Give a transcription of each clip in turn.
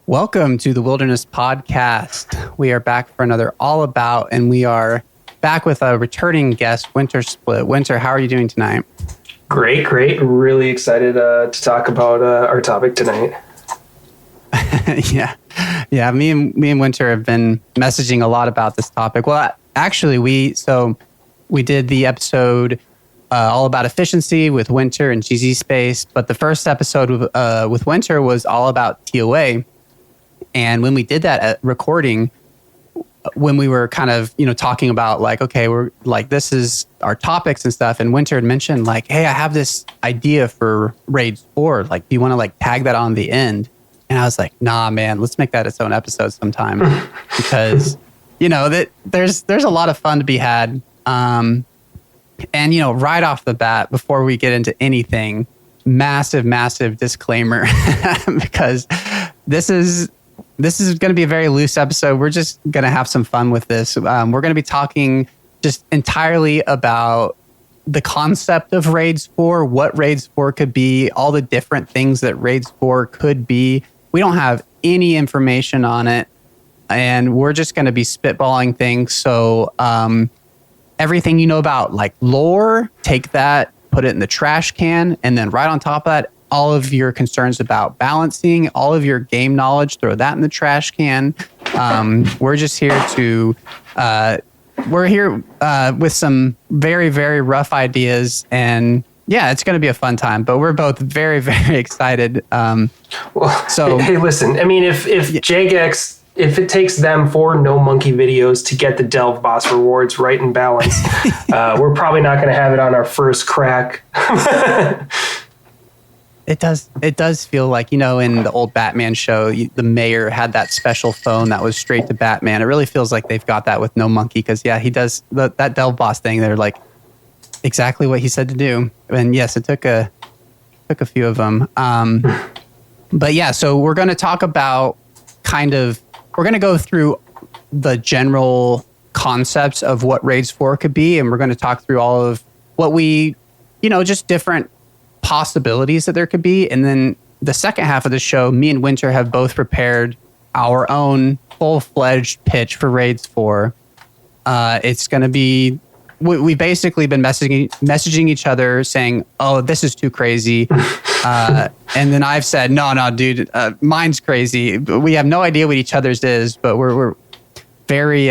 Welcome to the Wilderness Podcast. We are back for another All About, and we are back with a returning guest, Wintersplit. Winter, how are you doing tonight? Great. Really excited to talk about our topic tonight. Yeah. Me and Winter have been messaging a lot about this topic. Well, actually, we did the episode all about efficiency with Winter and GZ Space, but the first episode with Winter was all about TOA. And when we did that recording, when we were kind of, talking about like, okay, we're like, this is our topics and stuff. And Winter had mentioned like, hey, I have this idea for Raids 4. Like, do you want to like tag that on the end? And I was like, nah, man, let's make that its own episode sometime because, that there's a lot of fun to be had. And, right off the bat, before we get into anything, massive disclaimer, because this is going to be a very loose episode. We're just going to have some fun with this. We're going to be talking just entirely about the concept of Raids 4, what Raids 4 could be, all the different things that Raids 4 could be. We don't have any information on it, and we're just going to be spitballing things. So everything you know about like lore, take that, put it in the trash can, and then right on top of that, all of your concerns about balancing, all of your game knowledge, throw that in the trash can. We're just here to, with some very, very rough ideas, and yeah, it's going to be a fun time, but we're both very, very excited. Hey, listen, I mean, if Jagex, if it takes them 4 no monkey videos to get the Delve boss rewards right and balanced, we're probably not going to have it on our first crack. It does feel like, in the old Batman show, the mayor had that special phone that was straight to Batman. It really feels like they've got that with No Monkey because, yeah, he does that Delve boss thing. They're like exactly what he said to do. And yes, it took a few of them. But yeah, so we're going to talk about we're going to go through the general concepts of what Raids 4 could be. And we're going to talk through all of what we, just different possibilities that there could be. And then the second half of the show, me and Winter have both prepared our own full-fledged pitch for Raids 4. It's going to be, we've basically been messaging each other saying, oh, this is too crazy. And then I've said, no, dude, mine's crazy. We have no idea what each other's is, but we're very,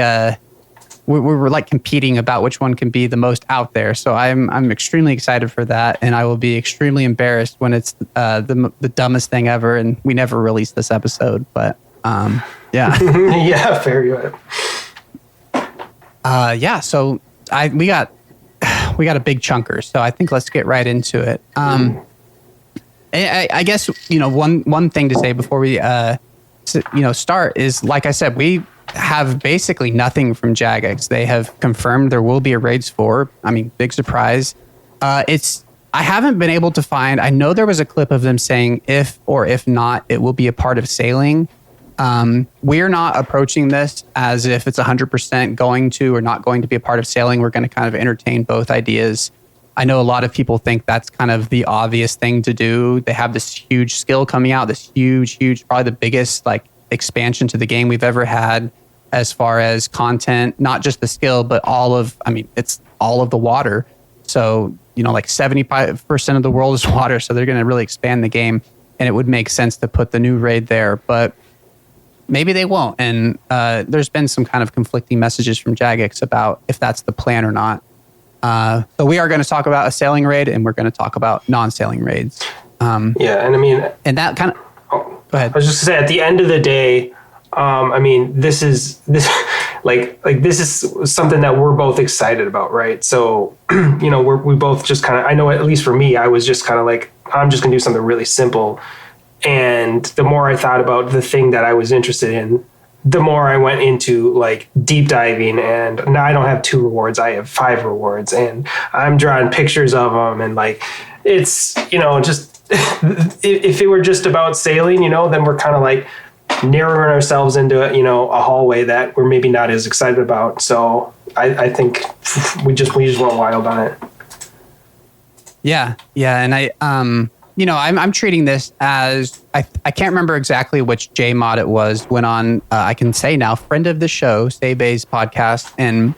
we're like competing about which one can be the most out there. So I'm extremely excited for that, and I will be extremely embarrassed when it's the dumbest thing ever, and we never release this episode. But yeah, yeah, fair. Yeah. So we got a big chunker. So I think let's get right into it. I guess one thing to say before we start is, like I said, we have basically nothing from Jagex. They have confirmed there will be a Raids 4. I mean, big surprise. I haven't been able to find, I know there was a clip of them saying if not, it will be a part of sailing. We're not approaching this as if it's 100% going to or not going to be a part of sailing. We're going to kind of entertain both ideas. I know a lot of people think that's kind of the obvious thing to do. They have this huge skill coming out, this huge, probably the biggest like expansion to the game we've ever had as far as content, not just the skill, but it's all of the water. So, like 75% of the world is water. So they're going to really expand the game, and it would make sense to put the new raid there, but maybe they won't. And there's been some kind of conflicting messages from Jagex about if that's the plan or not. So we are going to talk about a sailing raid, and we're going to talk about non-sailing raids. And I mean, and that kind of, go ahead. I was just gonna say, at the end of the day, this is something that we're both excited about, right? So, we both just kind of, I know at least for me, I was just kind of like, I'm just gonna do something really simple. And the more I thought about the thing that I was interested in, the more I went into like deep diving, and now I don't have 2 rewards, I have 5 rewards, and I'm drawing pictures of them, and like, it's, just, if it were just about sailing, then we're kind of like narrowing ourselves into, a hallway that we're maybe not as excited about. So I think we just went wild on it. Yeah. And I'm treating this as I can't remember exactly which J mod it was. Went on, I can say now, friend of the show, Bay's podcast, and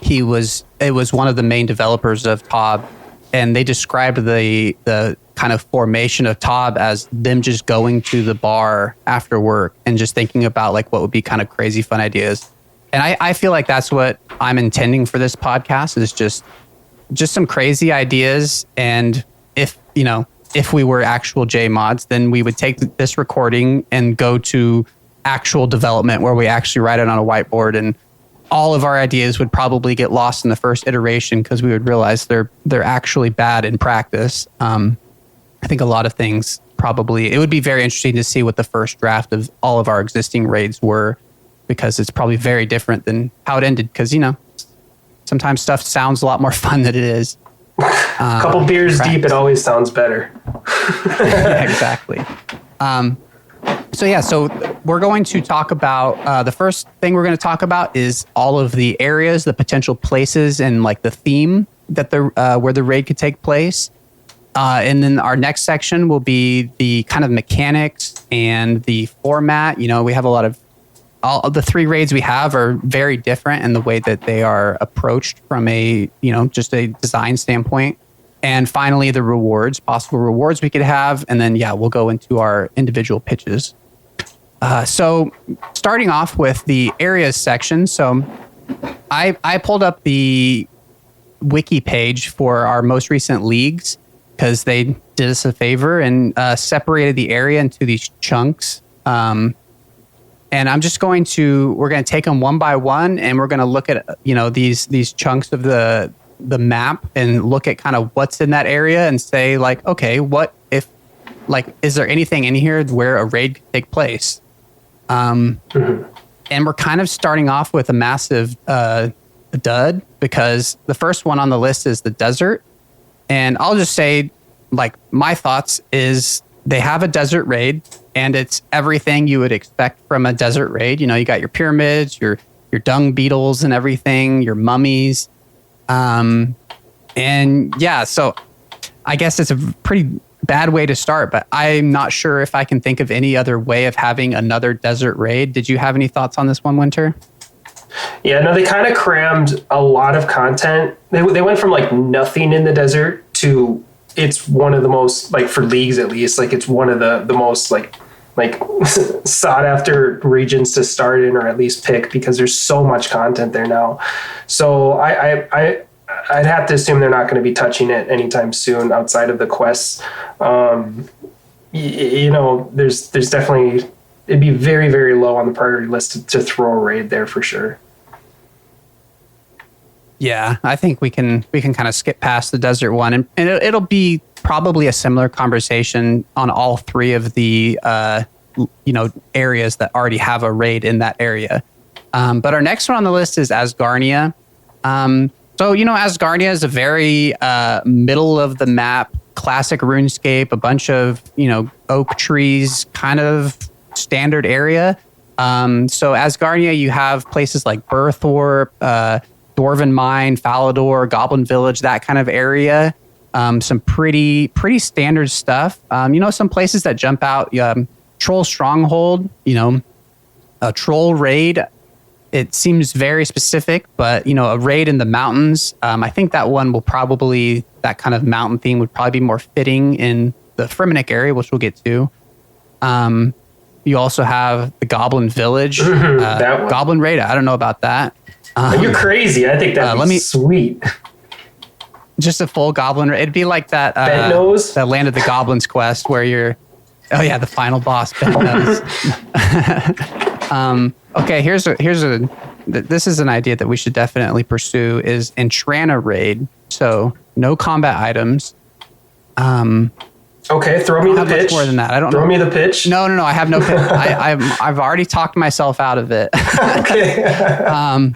it was one of the main developers of Tob, and they described the kind of formation of Tob as them just going to the bar after work and just thinking about like what would be kind of crazy fun ideas. And I feel like that's what I'm intending for this podcast, is just some crazy ideas. And if we were actual J mods, then we would take this recording and go to actual development where we actually write it on a whiteboard, and all of our ideas would probably get lost in the first iteration because we would realize they're actually bad in practice. I think a lot of things it would be very interesting to see what the first draft of all of our existing raids were, because it's probably very different than how it ended, because sometimes stuff sounds a lot more fun than it is. A couple beers deep, it always sounds better. Yeah, exactly. So we're going to talk about, the first thing we're going to talk about is all of the areas, the potential places, and like the theme that where the raid could take place. And then our next section will be the kind of mechanics and the format. We have all of the 3 raids we have are very different in the way that they are approached from a, just a design standpoint. And finally, the possible rewards we could have. And then, we'll go into our individual pitches. So starting off with the areas section. So I pulled up the wiki page for our most recent leagues, because they did us a favor and separated the area into these chunks. And I'm just we're going to take them one by one, and we're going to look at, these chunks of the map and look at kind of what's in that area and say like, okay, what if, like, is there anything in here where a raid could take place? And we're kind of starting off with a massive dud, because the first one on the list is the desert. And I'll just say, like, my thoughts is they have a desert raid, and it's everything you would expect from a desert raid. You got your pyramids, your dung beetles and everything, your mummies. So I guess it's a pretty bad way to start, but I'm not sure if I can think of any other way of having another desert raid. Did you have any thoughts on this one, Winter? Yeah, no, they kind of crammed a lot of content. They went from like nothing in the desert to it's one of the most, like, for leagues at least, like it's one of the most like sought after regions to start in, or at least pick, because there's so much content there now. So I'd have to assume they're not going to be touching it anytime soon outside of the quests. There's definitely, it'd be very, very low on the priority list to throw a raid there for sure. Yeah, I think we can kind of skip past the desert one, and it'll be probably a similar conversation on all 3 of the areas that already have a raid in that area. But our next one on the list is Asgarnia. Asgarnia is a very middle of the map, classic RuneScape, a bunch of oak trees, kind of standard area. So Asgarnia, you have places like Burthorpe, Dwarven Mine, Falador, Goblin Village, that kind of area. Some pretty standard stuff. Some places that jump out. Troll Stronghold, a troll raid. It seems very specific, but a raid in the mountains. I think that one that kind of mountain theme would probably be more fitting in the Fremennik area, which we'll get to. You also have the Goblin Village, that one. Goblin raid. I don't know about that. You're crazy. I think that'd be sweet. Just a full goblin. It'd be like that that Land of the Goblins quest where you're, the final boss, Bent Nose. Okay, this is an idea that we should definitely pursue, is Entrana raid. So no combat items. Okay, throw me the pitch. More than that, I don't know. Throw me the pitch. No, I have no pitch. I've already talked myself out of it. Okay.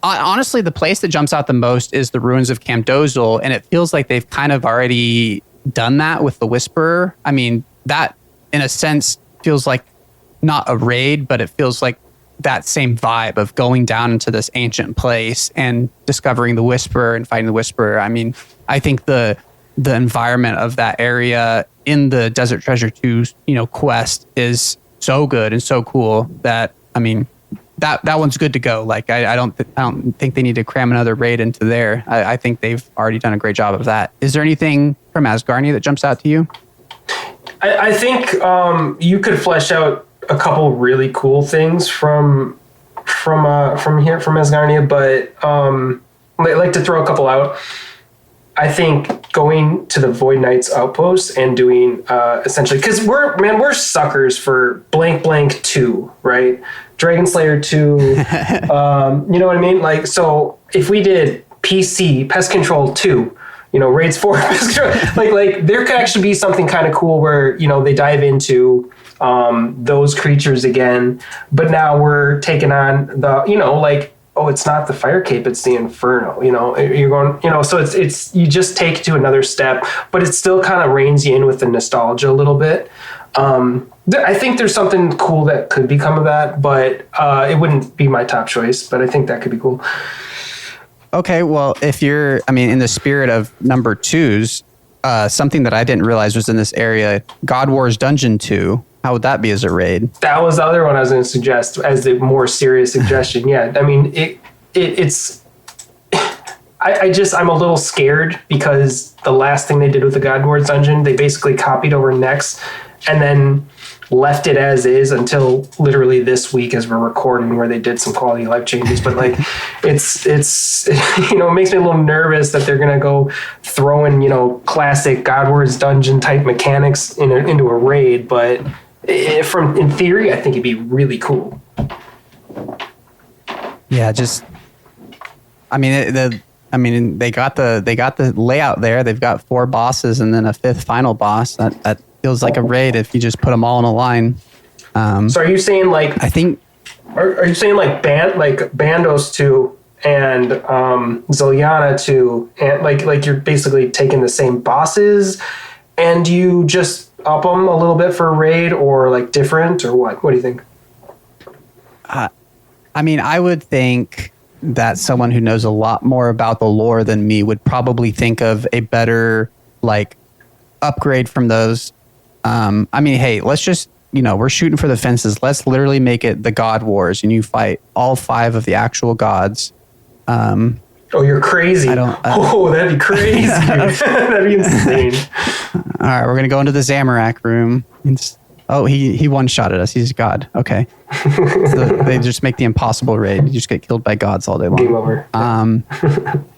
Honestly, the place that jumps out the most is the ruins of Camdozel, and it feels like they've kind of already done that with the Whisperer. I mean, that in a sense feels like not a raid, but it feels like that same vibe of going down into this ancient place and discovering the Whisperer and fighting the Whisperer. I mean, I think the the environment of that area in the Desert Treasure 2, quest is so good and so cool that, I mean, that one's good to go. Like, I don't think they need to cram another raid into there. I think they've already done a great job of that. Is there anything from Asgarnia that jumps out to you? I think you could flesh out a couple really cool things from Asgarnia, but I'd like to throw a couple out. I think going to the Void Knights outpost and doing essentially, because we're suckers for blank 2, right? Dragon Slayer 2, you know what I mean? Like, so if we did PC Pest Control 2, raids 4 Pest Control, like there could actually be something kind of cool where they dive into those creatures again, but now we're taking on the it's not the fire cape, it's the inferno, you're going, so it's you just take it to another step, but it still kind of reins you in with the nostalgia a little bit. I think there's something cool that could become of that, but it wouldn't be my top choice, but I think that could be cool. Okay, well, in the spirit of number 2s, something that I didn't realize was in this area, God Wars Dungeon 2. How would that be as a raid? That was the other one I was going to suggest as the more serious suggestion. Yeah, I mean, it's. I'm a little scared because the last thing they did with the God Wars Dungeon, they basically copied over Next and then left it as is until literally this week as we're recording, where they did some quality of life changes. But like, it's it makes me a little nervous that they're gonna go throwing classic God Wars Dungeon type mechanics into a raid. But in theory, I think it'd be really cool. Yeah, they got the layout there. They've got 4 bosses and then a 5th final boss. That feels like a raid if you just put them all in a line. So are you saying like? I think. Are you saying like Bandos 2 and Ziliana 2, and like you're basically taking the same bosses and you just up them a little bit for a raid, or like different, or what? What do you think? I would think that someone who knows a lot more about the lore than me would probably think of a better like upgrade from those. Hey, let's just, we're shooting for the fences. Let's literally make it the God Wars and you fight all 5 of the actual gods. Oh, you're crazy. That'd be crazy. That'd be insane. All right, we're going to go into the Zamorak room. He one-shotted us. He's a god. Okay. So they just make the impossible raid. You just get killed by gods all day long. Game over.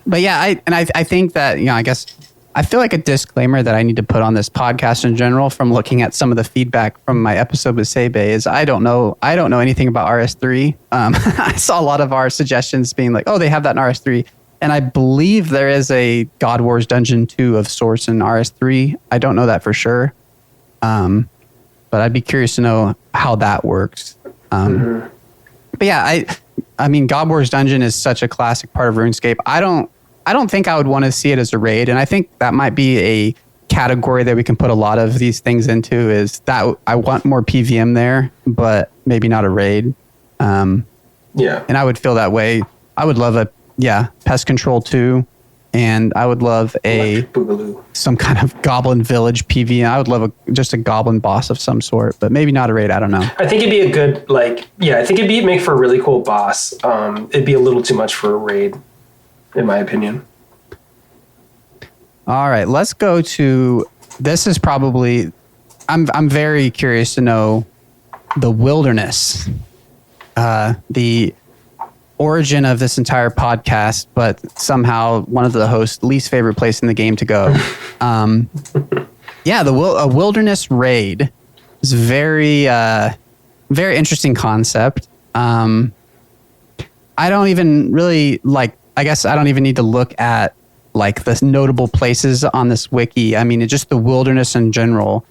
But yeah, I think that, I guess I feel like a disclaimer that I need to put on this podcast in general from looking at some of the feedback from my episode with Sebe is I don't know anything about RS3. I saw a lot of our suggestions being like, oh, they have that in RS3. And I believe there is a God Wars Dungeon 2 of sorts in RS3. I don't know that for sure. But I'd be curious to know how that works. But yeah, God Wars Dungeon is such a classic part of RuneScape. I don't think I would want to see it as a raid, and I think that might be a category that we can put a lot of these things into, is that I want more PVM there, but maybe not a raid. And I would feel that way. I would love Pest Control 2, and I would love some kind of Goblin Village PVM. I would love just a Goblin boss of some sort, but maybe not a raid. I don't know. I think it'd be a good, I think it'd make for a really cool boss. It'd be a little too much for a raid, in my opinion. All right, let's go to, this is probably, I'm very curious to know the Wilderness, the origin of this entire podcast, but somehow one of the hosts' least favorite place in the game to go. A Wilderness raid is very interesting concept. I don't even really I guess I don't even need to look at the notable places on this wiki. Just the Wilderness in general,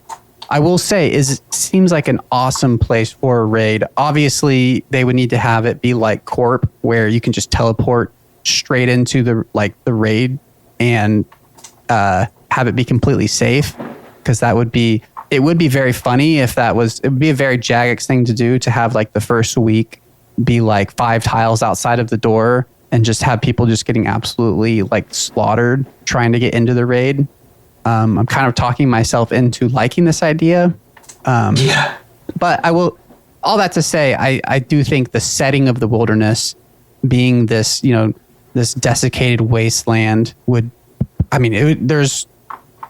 I will say, it seems like an awesome place for a raid. Obviously, they would need to have it be like Corp, where you can just teleport straight into the raid and have it be completely safe. Because it would be very funny if it would be a very Jagex thing to do, to have the first week be 5 tiles outside of the door and just have people just getting absolutely slaughtered trying to get into the raid. I'm kind of talking myself into liking this idea. Yeah. But I will, all that to say, I do think the setting of the wilderness being this, this desiccated wasteland there's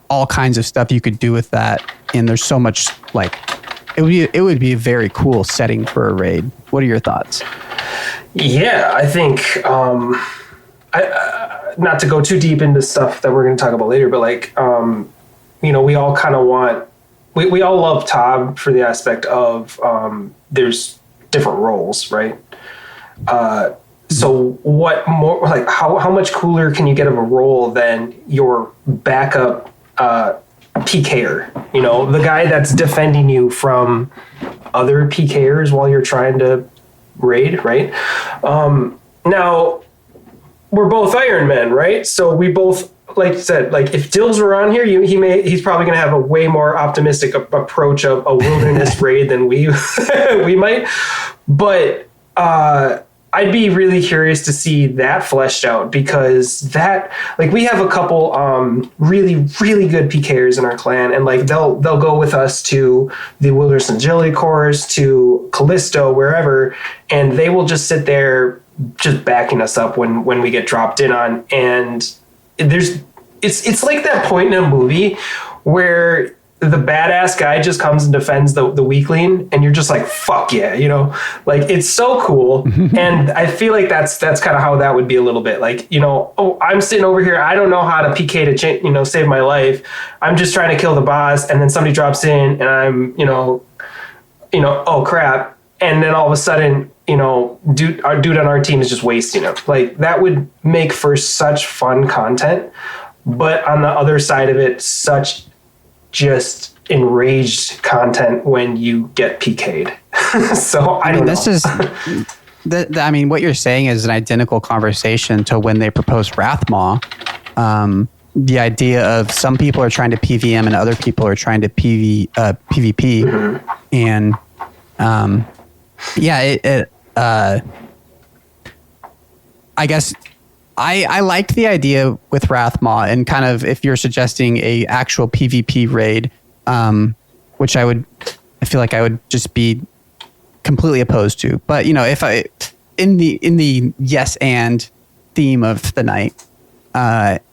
all kinds of stuff you could do with that. And there's so much it would be a very cool setting for a raid. What are your thoughts? Yeah, I think, not to go too deep into stuff that we're going to talk about later, but we all kind of want, we all love Tob for the aspect of there's different roles, right? So what more, how much cooler can you get of a role than your backup PKer? The guy that's defending you from other PKers while you're trying to raid, right? Now, we're both Iron Men, right? So we both, like you said, if Dills were on here, he's probably going to have a way more optimistic approach of a wilderness raid than we might. But I'd be really curious to see that fleshed out, because that, we have a couple really, really good PKers in our clan, and they'll go with us to the Wilderness Agility course, to Callisto, wherever, and they will just sit there just backing us up when we get dropped in on. And it's like that point in a movie where the badass guy just comes and defends the weakling, and you're just like, fuck yeah, it's so cool. And I feel like that's kind of how that would be a little bit. I'm sitting over here, I don't know how to PK to save my life. I'm just trying to kill the boss, and then somebody drops in, and I'm, oh crap. And then all of a sudden, our dude on our team is just wasting him. That would make for such fun content. But on the other side of it, such just enraged content when you get PK'd. So I don't know. This is, what you're saying is an identical conversation to when they proposed Wrathmaw. The idea of some people are trying to PVM and other people are trying to PvP. Mm-hmm. And I guess I liked the idea with Wrathmaw, and kind of, if you're suggesting a actual PvP raid, which I feel like I would just be completely opposed to. But if in the yes and theme of the night,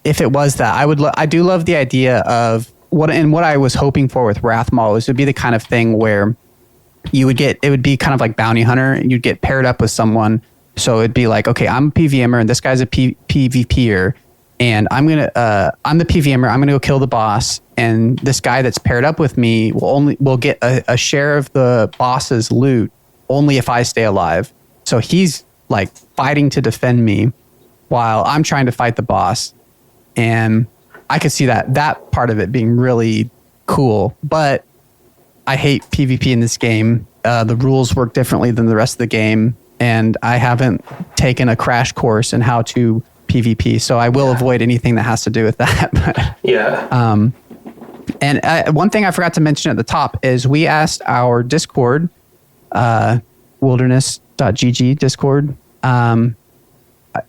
if it was that, I do love the idea of what I was hoping for with Wrathmaw was, it would be the kind of thing where it would be kind of like Bounty Hunter, and you'd get paired up with someone. So it'd be like, okay, I'm a PVMer and this guy's a PvPer, and I'm the PVMer. I'm gonna go kill the boss, and this guy that's paired up with me will get a share of the boss's loot only if I stay alive. So he's fighting to defend me while I'm trying to fight the boss, and I could see that part of it being really cool. But I hate PvP in this game. The rules work differently than the rest of the game, and I haven't taken a crash course in how to PvP, so I will avoid anything that has to do with that. Yeah. And one thing I forgot to mention at the top is we asked our Discord, wilderness.gg Discord.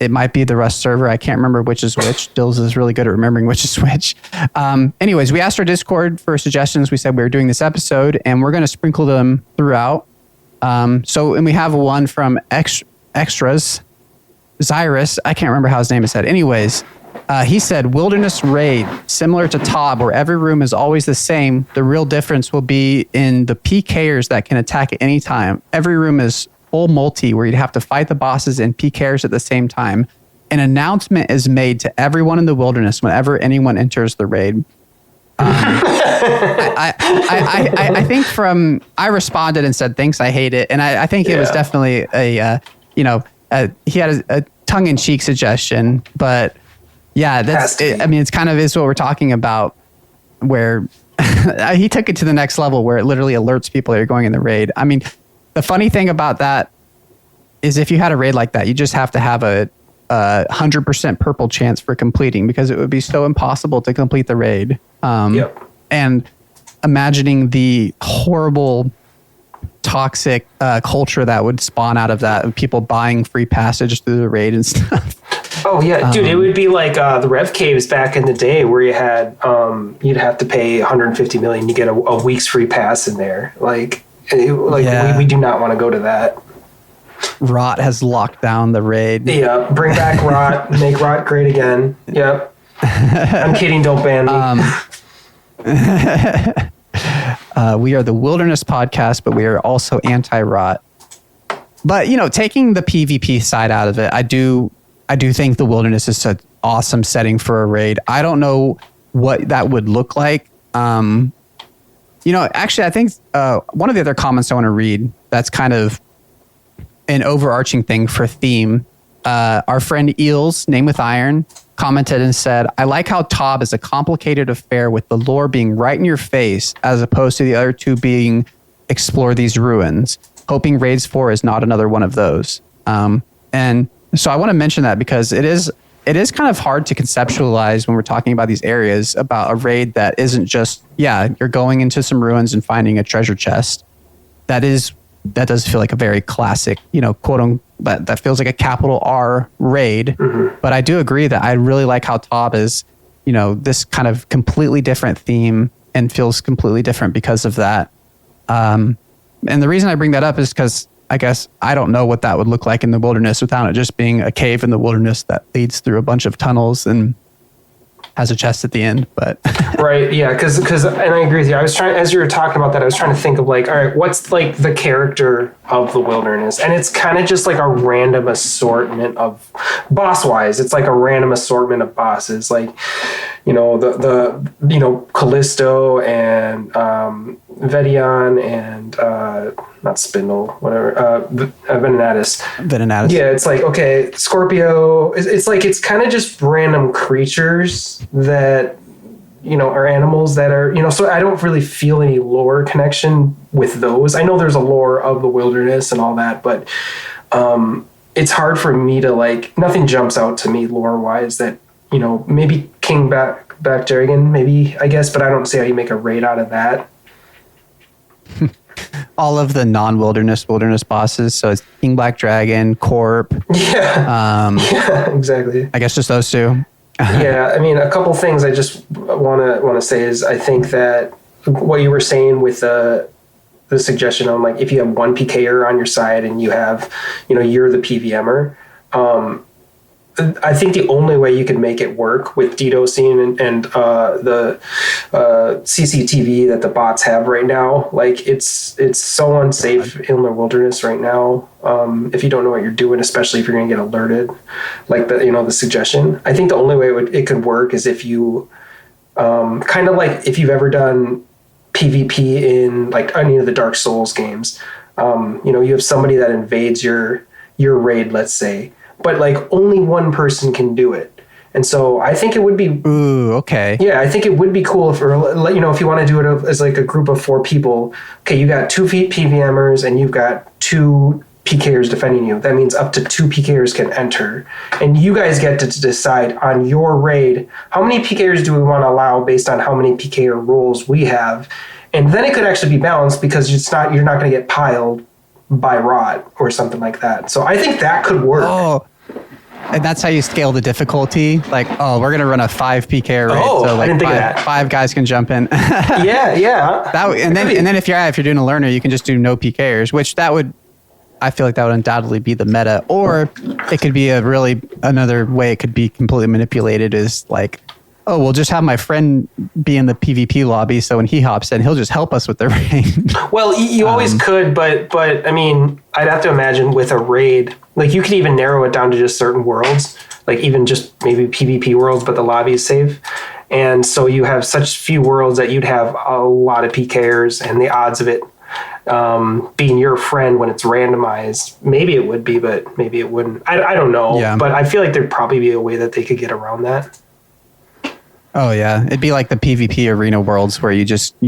It might be the Rust server. I can't remember which is which. Dills is really good at remembering which is which. Anyways, we asked our Discord for suggestions. We said we were doing this episode, and we're going to sprinkle them throughout. And we have one from Extras, Zyrus. I can't remember how his name is said. Anyways, he said, Wilderness Raid, similar to Tob, where every room is always the same. The real difference will be in the PKers that can attack at any time. Every room is full multi, where you'd have to fight the bosses and PKers at the same time. An announcement is made to everyone in the wilderness whenever anyone enters the raid. I think I responded and said, thanks, I hate it. And I think it was definitely he had a tongue-in-cheek suggestion, but yeah, it's kind of is what we're talking about, where he took it to the next level where it literally alerts people that you're going in the raid. I mean, the funny thing about that is if you had a raid like that, you just have to have a 100% purple chance for completing, because it would be so impossible to complete the raid. And imagining the horrible, toxic culture that would spawn out of that, of people buying free passage through the raid and stuff. Oh yeah, dude, it would be like the Rev Caves back in the day, where you had you'd have to pay 150 million. You get a week's free pass in there. Like we do not want to go to that. Rot has locked down the raid. Yeah, bring back Rot, make Rot great again. Yep. I'm kidding. Don't ban me. We are the Wilderness Podcast, but we are also anti-Rot. But, you know, taking the PvP side out of it, I do think the Wilderness is an awesome setting for a raid. I don't know what that would look like. You know, actually, I think one of the other comments I want to read that's kind of an overarching thing for theme. Our friend Eels, Name with Iron, commented and said, I like how Tob is a complicated affair with the lore being right in your face as opposed to the other two being explore these ruins. Hoping Raids 4 is not another one of those. And so I want to mention that because it is kind of hard to conceptualize when we're talking about these areas about a raid that isn't just, yeah, you're going into some ruins and finding a treasure chest. That does feel like a very classic, you know, quote unquote, that feels like a capital R raid. Mm-hmm. But I do agree that I really like how Tob is, you know, this kind of completely different theme and feels completely different because of that. And the reason I bring that up is because I guess I don't know what that would look like in the wilderness without it just being a cave in the wilderness that leads through a bunch of tunnels and has a chest at the end. But right, yeah, because and I agree with you. I was trying, as you were talking about that, I was trying to think of like, all right, what's like the character of the wilderness, and it's kind of just like a random assortment of boss wise. It's like a random assortment of bosses, like, you know, the you know, Callisto and Vedion and not Spindle, whatever, Venenatis. Yeah, it's like, okay, Scorpio. It's like, it's kind of just random creatures that, you know, are animals that are, you know, so I don't really feel any lore connection with those. I know there's a lore of the wilderness and all that, but it's hard for me to, like, nothing jumps out to me lore wise that, you know, maybe King Back Dragon, maybe, I guess, but I don't see how you make a raid out of that. All of the non-wilderness bosses. So it's King Black Dragon, Corp. Yeah. Yeah, exactly. I guess just those two. Yeah, I mean, a couple things I just want to say is I think that what you were saying with the suggestion on, like, if you have one PKer on your side and you have, you know, you're the PVMer, I think the only way you can make it work with DDoSing and the CCTV that the bots have right now, like, it's so unsafe in the wilderness right now. If you don't know what you're doing, especially if you're going to get alerted, like the, you know, the suggestion. I think the only way it could work is if you kind of like if you've ever done PvP in, like, any of the Dark Souls games. You know, you have somebody that invades your raid, let's say, but like only one person can do it. And so I think it would be, ooh, okay. Yeah, I think it would be cool if, or, you know, if you want to do it as like a group of 4 people, okay, you got 2 PVMers and you've got 2 PKers defending you. That means up to 2 PKers can enter. And you guys get to decide on your raid, how many PKers do we want to allow based on how many PKer roles we have. And then it could actually be balanced because you're not going to get piled by rot or something like that. So I think that could work. Oh, and that's how you scale the difficulty. Like, oh, we're gonna run a 5 PK raid, so like I didn't think of that. 5 guys can jump in. yeah. And then if you're doing a learner, you can just do no PKers, which I feel like that would undoubtedly be the meta. Or it could be another way it could be completely manipulated is like, oh, we'll just have my friend be in the PvP lobby, so when he hops in, he'll just help us with the raid. Well, you always could, but I mean, I'd have to imagine with a raid, like, you could even narrow it down to just certain worlds, like even just maybe PvP worlds, but the lobby is safe. And so you have such few worlds that you'd have a lot of PKers, and the odds of it being your friend when it's randomized, maybe it would be, but maybe it wouldn't. I don't know, yeah. But I feel like there'd probably be a way that they could get around that. Oh yeah, it'd be like the PvP arena worlds where you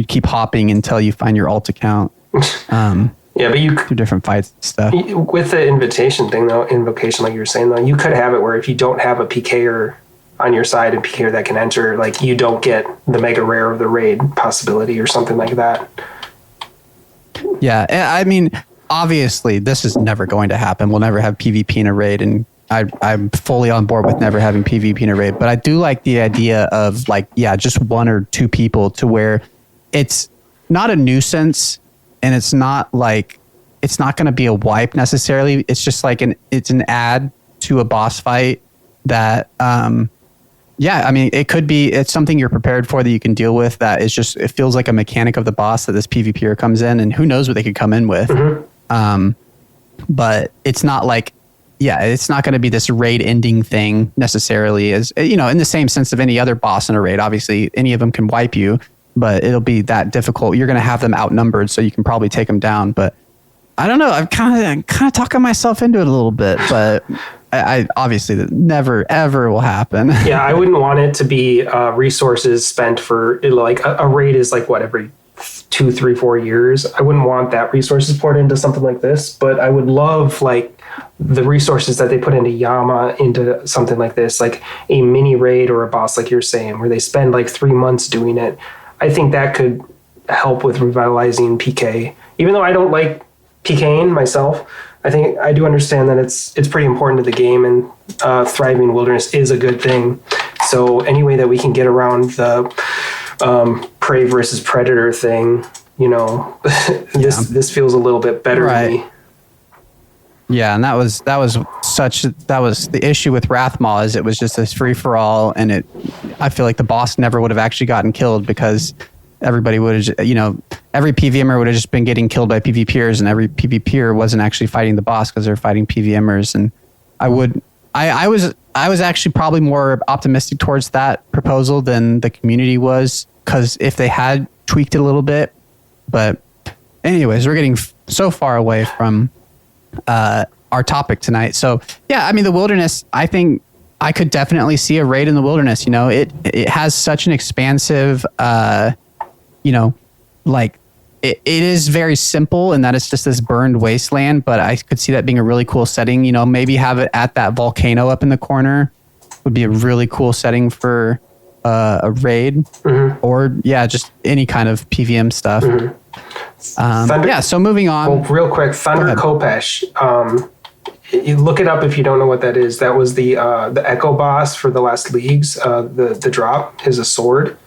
keep hopping until you find your alt account. Yeah, but you do different fights and stuff. With the invocation, like you were saying, though, you could have it where if you don't have a PKer on your side and PKer that can enter, like, you don't get the mega rare of the raid possibility or something like that. Yeah, I mean, obviously, this is never going to happen. We'll never have PvP in a raid and I'm fully on board with never having PvP in a raid, but I do like the idea of like, yeah, just one or two people to where it's not a nuisance and it's not like, it's not going to be a wipe necessarily. It's just like it's an add to a boss fight that, yeah, I mean, it's something you're prepared for that you can deal with. That is just, it feels like a mechanic of the boss that this PvPer comes in, and who knows what they could come in with. Mm-hmm. But it's not like, yeah, it's not going to be this raid ending thing necessarily, as you know, in the same sense of any other boss in a raid. Obviously, any of them can wipe you, but it'll be that difficult. You're going to have them outnumbered, so you can probably take them down. But I don't know. I'm kind of talking myself into it a little bit, but I obviously that never ever will happen. Yeah, I wouldn't want it to be resources spent for like a raid is like what, every 2, 3, 4 years. I wouldn't want that resources poured into something like this, but I would love like the resources that they put into Yama into something like this, like a mini raid or a boss like you're saying, where they spend like 3 months doing it. I think that could help with revitalizing PK. Even though I don't like PKing myself, I think I do understand that it's pretty important to the game, and thriving wilderness is a good thing. So any way that we can get around the prey versus predator thing, you know, this feels a little bit better to me. Yeah, and that was the issue with Wrathmaw, is it was just this free for all, and I feel like the boss never would have actually gotten killed because everybody would have, you know, every PVMer would have just been getting killed by PvPers, and every PvPer wasn't actually fighting the boss because they're fighting PVMers. And I was actually probably more optimistic towards that proposal than the community was, because if they had tweaked it a little bit. But anyways, we're getting so far away from our topic tonight. So yeah, I mean, the wilderness, I think I could definitely see a raid in the wilderness. You know, it has such an expansive, you know, like it is very simple in that it's just this burned wasteland, but I could see that being a really cool setting. You know, maybe have it at that volcano up in the corner would be a really cool setting for a raid. Mm-hmm. Or yeah, just any kind of PVM stuff. Mm-hmm. Yeah, so moving on. Well, real quick, Thunder Kopesh. You look it up if you don't know what that is. That was the Echo boss for the last leagues. The drop is a sword.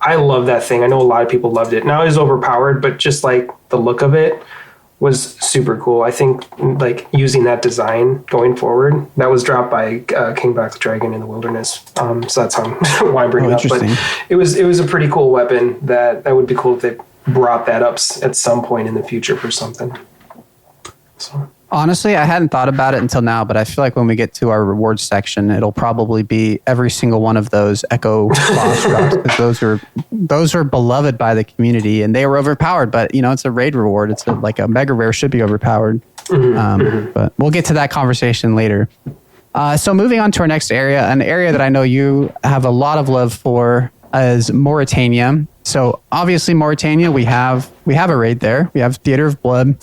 I love that thing. I know a lot of people loved it. Now it is overpowered, but just like the look of it was super cool. I think like using that design going forward, that was dropped by King Black the Dragon in the Wilderness. So that's why I'm bringing it up. But it was a pretty cool weapon. That would be cool if they brought that up at some point in the future for something. So. Honestly, I hadn't thought about it until now, but I feel like when we get to our rewards section, it'll probably be every single one of those Echo boss drops, because those are beloved by the community, and they were overpowered. But you know, it's a raid reward. It's like a mega rare should be overpowered. Mm-hmm. But we'll get to that conversation later. So moving on to our next area, an area that I know you have a lot of love for is Mauritania. So obviously, Mauritania, we have a raid there. We have Theater of Blood,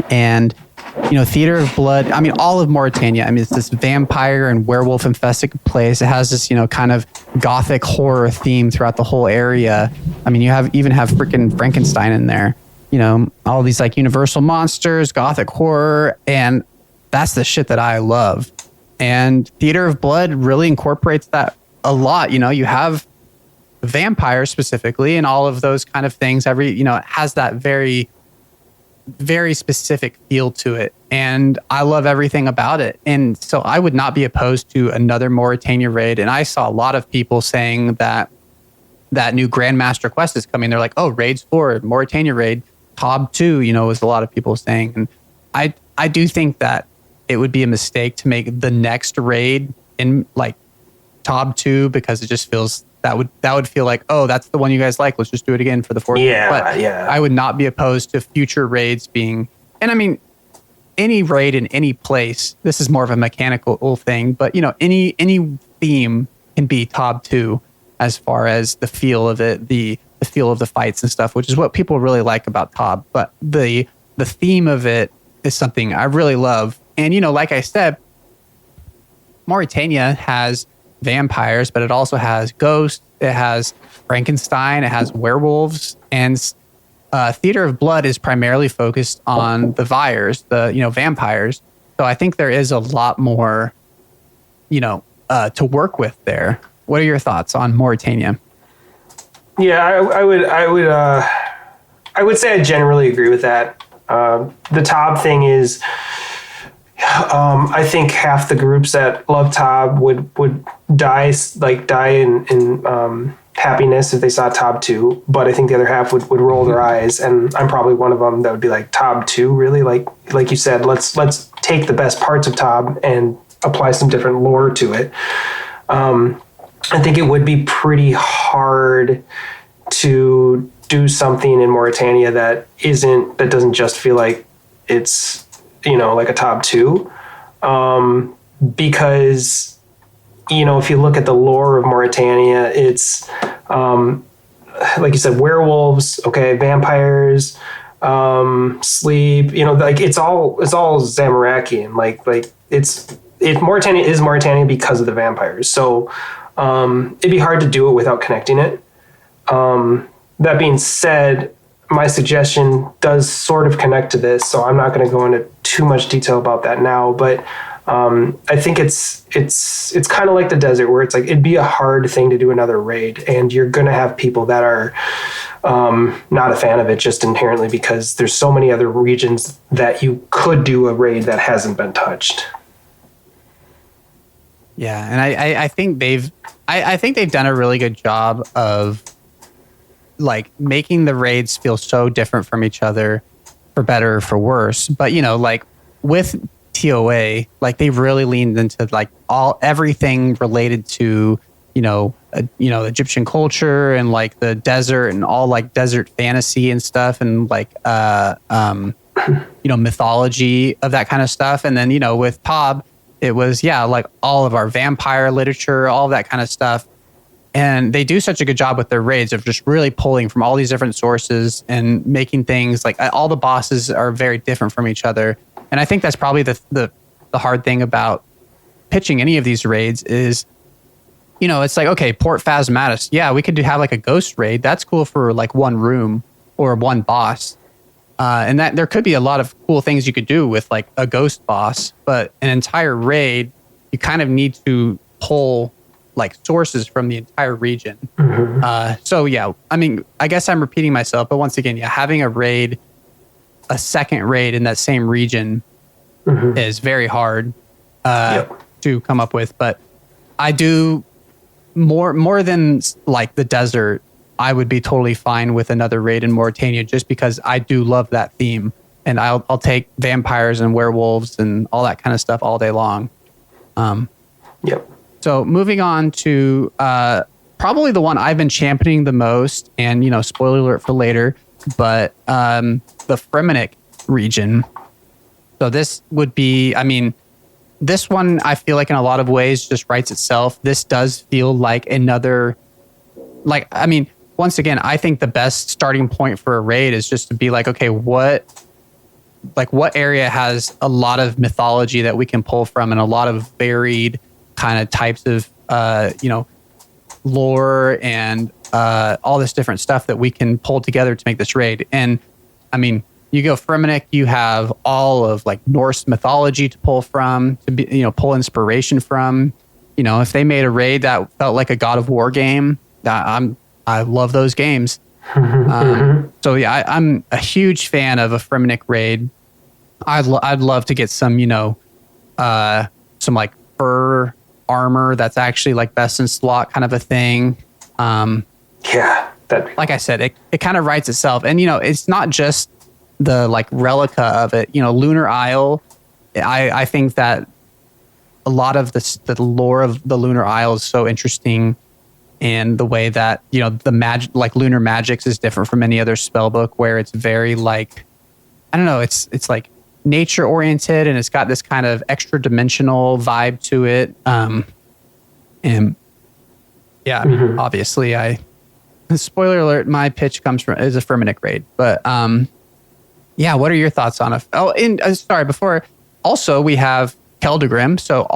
and you know, Theater of Blood, I mean, all of Mauritania, I mean, it's this vampire and werewolf infested place. It has this, you know, kind of gothic horror theme throughout the whole area. I mean, you even have freaking Frankenstein in there, you know, all these like universal monsters, gothic horror, and that's the shit that I love. And Theater of Blood really incorporates that a lot. You know, you have vampires specifically and all of those kind of things. You know, it has that very specific feel to it, and I love everything about it. And so I would not be opposed to another Mauritania raid. And I saw a lot of people saying that new Grandmaster quest is coming. They're like, oh, raids 4, Mauritania raid, Tob 2, you know, is a lot of people saying. And I do think that it would be a mistake to make the next raid in like Tob 2, because it just feels that would feel like, oh, that's the one you guys like, let's just do it again for the 4th. But I would not be opposed to future raids being, and I mean, any raid in any place, this is more of a mechanical thing, but you know, any theme can be Tob 2 as far as the feel of it, the feel of the fights and stuff, which is what people really like about Tob. But the theme of it is something I really love. And you know, like I said, Mauritania has vampires, but it also has ghosts, it has Frankenstein, it has werewolves, and Theater of Blood is primarily focused on the vampires. So I think there is a lot more to work with there. What are your thoughts on Mauritania? Yeah, I would say I generally agree with that. The Tob thing is, I think half the groups that love Tob would die in happiness if they saw Tob 2, but I think the other half would roll their eyes, and I'm probably one of them that would be like, Tob 2, really? Like you said, let's take the best parts of Tob and apply some different lore to it. I think it would be pretty hard to do something in Mauritania that doesn't just feel like it's, like a Tob 2, because if you look at the lore of Mauritania, it's like you said, werewolves, okay, vampires, sleep, it's all Zamarakian. Mauritania is Mauritania because of the vampires. So it'd be hard to do it without connecting it. That being said, my suggestion does sort of connect to this, so I'm not going to go into too much detail about that now, but I think it's kind of like the desert, where it's like it'd be a hard thing to do another raid, and you're going to have people that are not a fan of it just inherently because there's so many other regions that you could do a raid that hasn't been touched. Yeah, and I think they've done a really good job of like making the raids feel so different from each other, for better or for worse. But like with TOA, like they really leaned into like everything related to Egyptian culture and like the desert and all like desert fantasy and stuff, and like mythology of that kind of stuff. And then with Tob, it was like all of our vampire literature, all that kind of stuff. And they do such a good job with their raids of just really pulling from all these different sources and making things like all the bosses are very different from each other. And I think that's probably the hard thing about pitching any of these raids is, it's like, okay, Port Phasmatis. Yeah, we could have like a ghost raid. That's cool for like one room or one boss. And that there could be a lot of cool things you could do with like a ghost boss, but an entire raid, you kind of need to pull like sources from the entire region. Mm-hmm. So yeah, I mean, I guess I'm repeating myself, but once again, having a second raid in that same region mm-hmm. is very hard to come up with. But I do more than like the desert, I would be totally fine with another raid in Mauritania just because I do love that theme, and I'll take vampires and werewolves and all that kind of stuff all day long. Yep. So moving on to probably the one I've been championing the most, and spoiler alert for later, but the Fremennik region. So this would be, this one I feel like in a lot of ways just writes itself. This does feel like another, once again, I think the best starting point for a raid is just to be like, okay, what area has a lot of mythology that we can pull from and a lot of varied kind of types of lore and all this different stuff that we can pull together to make this raid. And you go Fremennik, you have all of like Norse mythology to pull from, to be, pull inspiration from. If they made a raid that felt like a God of War game, I love those games. So yeah, I'm a huge fan of a Fremennik raid. I'd love to get some like fur armor that's actually like best in slot kind of a thing. Like I said, it kind of writes itself, and it's not just the like relica of it. Lunar Isle, I think that a lot of the lore of the Lunar Isle is so interesting, and the way that the magic, like lunar magics, is different from any other spell book, where it's very like, I don't know, it's like nature oriented, and it's got this kind of extra dimensional vibe to it. And yeah, obviously, spoiler alert, my pitch is a Fremennik raid. But yeah, what are your thoughts on it? Oh, and sorry, before, also we have Keldegrim, so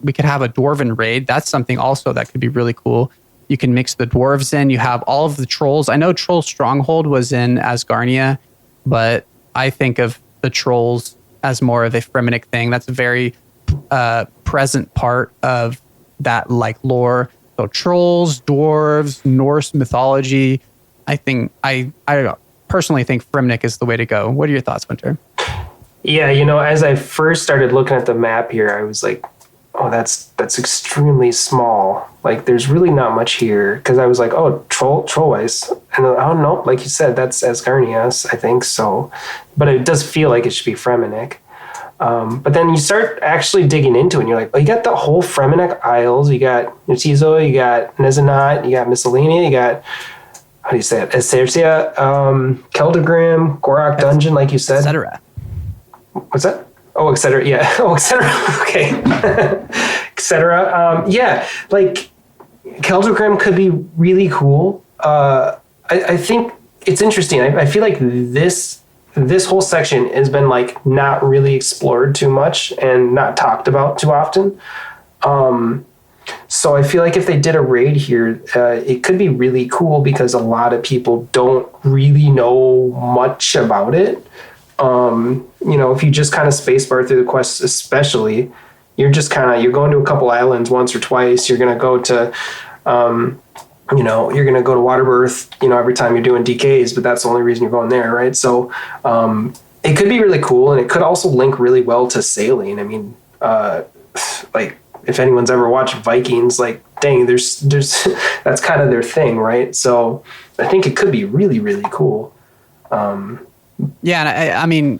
we could have a dwarven raid. That's something also that could be really cool. You can mix the dwarves in. You have all of the trolls. I know Troll Stronghold was in Asgarnia, but I think of the trolls as more of a Fremennik thing. That's a very present part of that like lore. So trolls, dwarves, Norse mythology. I personally think Fremnik is the way to go. What are your thoughts, Winter? Yeah, as I first started looking at the map here, I was like, oh, that's extremely small. Like, there's really not much here. Because I was like, oh, Trollweiss. And oh, no, like you said, that's Asgarnias, I think so. But it does feel like it should be Fremennik. But then you start actually digging into it, and you're like, oh, you got the whole Fremennik Isles. You got Nutizo, you got Nezenot, you got Miscellania, you got, how do you say it? Essercia, Keldagrim, Gorak Dungeon, like you said. Etc. What's that? Oh, etc. Yeah. Oh, etc. Okay. Etc. Yeah, like Keldagrim could be really cool. I think it's interesting. I feel like this whole section has been like not really explored too much and not talked about too often. So I feel like if they did a raid here, it could be really cool because a lot of people don't really know much about it. If you just kind of spacebar through the quests, especially, you're going to a couple islands once or twice. You're going to go to, you're going to go to Waterbirth, every time you're doing DKs, but that's the only reason you're going there, right? So, it could be really cool, and it could also link really well to sailing. I mean, like, if anyone's ever watched Vikings, like, dang, there's that's kind of their thing, right? So I think it could be really, really cool. Yeah, and I mean,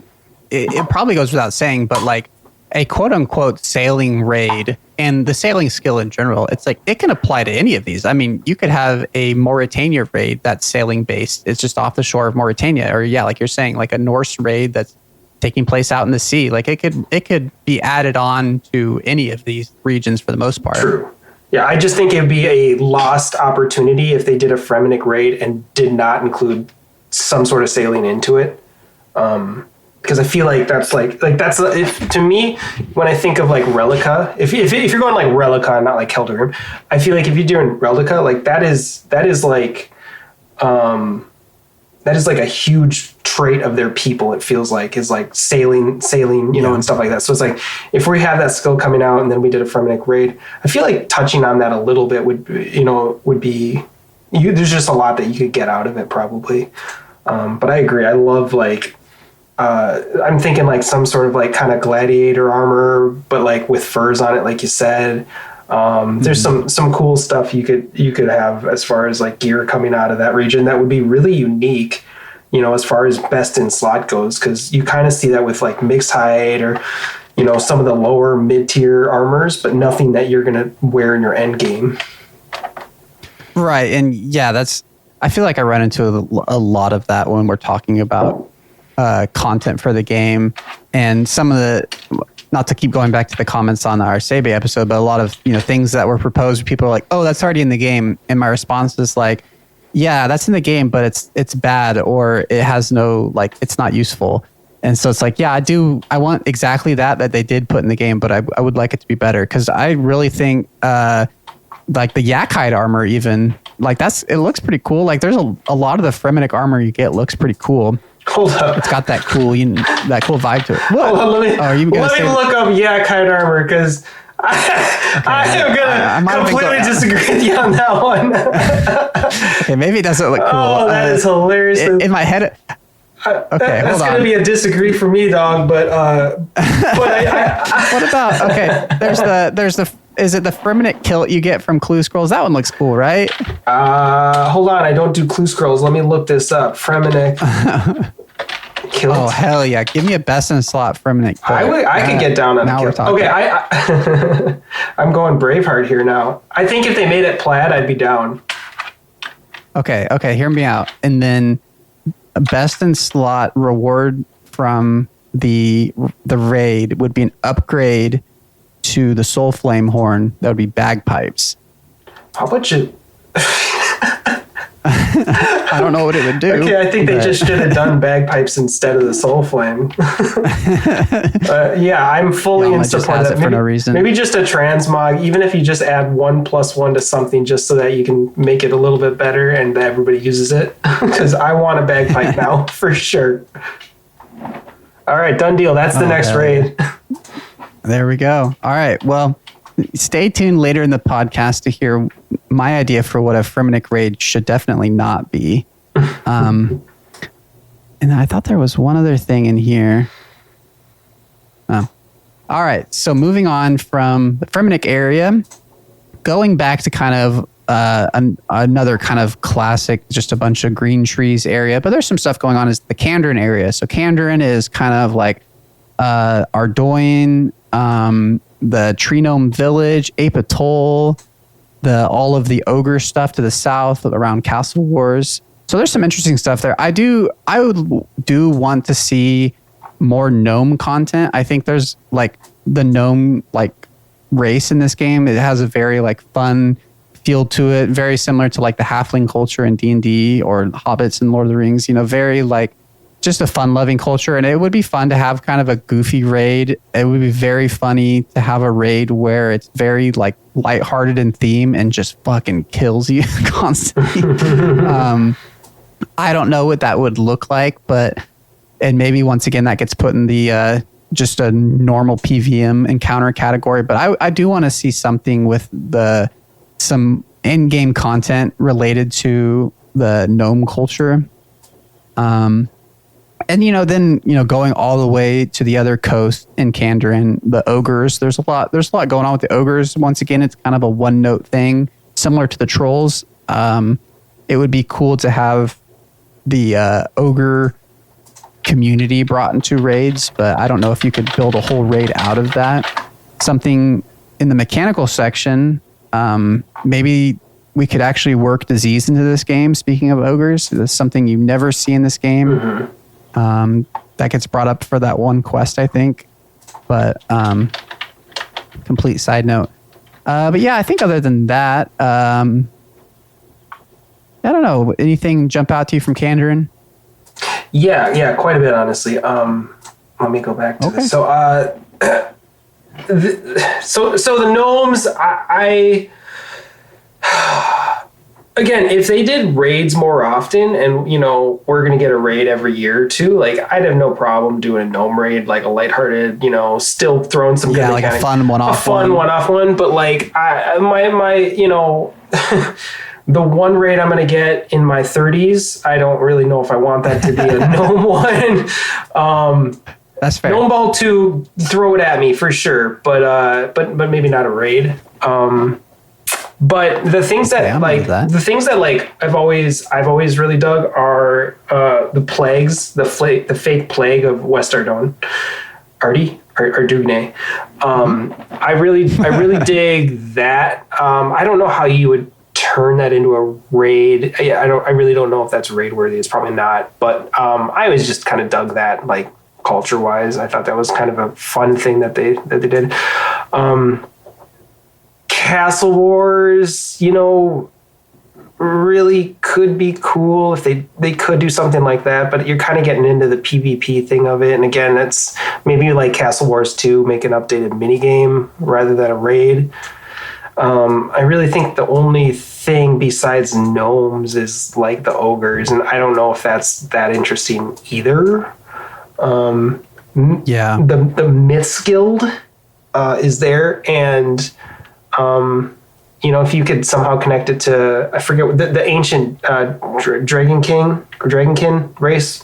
it probably goes without saying, but like a quote unquote sailing raid and the sailing skill in general, it's like it can apply to any of these. I mean, you could have a Mauritania raid that's sailing based. It's just off the shore of Mauritania, or yeah, like you're saying, like a Norse raid that's taking place out in the sea. Like it could be added on to any of these regions for the most part. True. Yeah, I just think it would be a lost opportunity if they did a Fremennik raid and did not include some sort of sailing into it. Because I feel like that's to me, when I think of like Relica, if you're going like Relica, not like Keldagrim, I feel like if you're doing Relica, like that is like a huge trait of their people. It feels like is like sailing, and stuff like that. So it's like if we have that skill coming out and then we did a Fremennik raid, I feel like touching on that a little bit would be there's just a lot that you could get out of it probably. But I agree. I love like. I'm thinking like some sort of like kind of gladiator armor, but like with furs on it, like you said. There's some cool stuff you could have as far as like gear coming out of that region that would be really unique, as far as best in slot goes, because you kind of see that with like mixed hide or some of the lower mid-tier armors, but nothing that you're gonna wear in your end game. Right, and yeah, I feel like I run into a lot of that when we're talking about content for the game, and some of the, not to keep going back to the comments on our Sebe episode, but a lot of things that were proposed, people are like, oh, that's already in the game, and my response is like, yeah, that's in the game, but it's bad, or it has no, like, it's not useful. And so it's like, yeah, I want exactly that they did put in the game, but I would like it to be better, because I really think like the yak hide armor, even like it looks pretty cool. Like there's a lot of the Fremennik armor you get looks pretty cool. Hold up. It's got that cool vibe to it. What? Hold on, let me look up yak hide armor, because I am going to completely disagree with you on that one. Okay, maybe it doesn't look cool. Oh, that is hilarious. In my head... Okay, that's going to be a disagree for me, dog, but what about, there's the is it the Fremennik kilt you get from Clue Scrolls? That one looks cool, right? Hold on, I don't do Clue Scrolls. Let me look this up. Fremennik kilt. Oh, hell yeah. Give me a best in slot Fremennik kilt. I could get down on now the kilt. Okay, I'm going Braveheart here now. I think if they made it plaid, I'd be down. Okay, hear me out. And then a best in slot reward from the raid would be an upgrade to the Soul Flame horn. That would be bagpipes. How about you? I don't know what it would do. Okay, I think they just should have done bagpipes instead of the Soul Flame. Yeah, I'm fully in support of that. For no reason. Maybe just a transmog, even if you just add 1+1 to something, just so that you can make it a little bit better and that everybody uses it. Because I want a bagpipe now, for sure. All right, done deal. That's the next raid. There we go. All right. Well, stay tuned later in the podcast to hear my idea for what a Fremennik raid should definitely not be. And I thought there was one other thing in here. Oh. All right. So moving on from the Fremennik area, going back to kind of another kind of classic, just a bunch of green trees area, but there's some stuff going on is the Kandarin area. So Kandarin is kind of like Ardoin, the Tree Gnome Village, Ape Atoll, all of the ogre stuff to the south around Castle Wars. So there's some interesting stuff there. I would want to see more gnome content. I think there's like the gnome like race in this game. It has a very like fun feel to it, very similar to like the halfling culture in D&D or hobbits in Lord of the Rings, very like just a fun loving culture. And it would be fun to have kind of a goofy raid. It would be very funny to have a raid where it's very like lighthearted in theme and just fucking kills you constantly. I don't know what that would look like, and maybe once again that gets put in the just a normal PVM encounter category. But I do want to see something with some in-game content related to the gnome culture. And then going all the way to the other coast in Kandarin, the ogres. There's a lot going on with the ogres. Once again, it's kind of a one-note thing, similar to the trolls. It would be cool to have the ogre community brought into raids, but I don't know if you could build a whole raid out of that. Something in the mechanical section, maybe we could actually work disease into this game. Speaking of ogres, that's something you never see in this game. That gets brought up for that one quest, I think. But complete side note. But yeah, I think other than that, I don't know. Anything jump out to you from Kandarin? Yeah, quite a bit, honestly. Let me go back to this. So, so the gnomes, again, if they did raids more often, and we're gonna get a raid every year or two, like I'd have no problem doing a gnome raid, like a lighthearted, still throwing some good like a fun one-off one. But like my the one raid I'm gonna get in my 30s, I don't really know if I want that to be a gnome one. That's fair. Gnome Ball 2, throw it at me for sure, but maybe not a raid. But the things that I've always really dug are the plagues, the fake plague of West Ardougne. Ardugne. I really dig that. I don't know how you would turn that into a raid. I really don't know if that's raid worthy. It's probably not, but I always just kind of dug that, like culture wise. I thought that was kind of a fun thing that they did. Castle Wars, really could be cool if they could do something like that, but you're kind of getting into the PvP thing of it. And again, that's maybe like Castle Wars 2, make an updated minigame rather than a raid. I really think the only thing besides gnomes is like the ogres, and I don't know if that's that interesting either. The Myths Guild is there, and if you could somehow connect it to, I forget what the ancient Dragonkin race.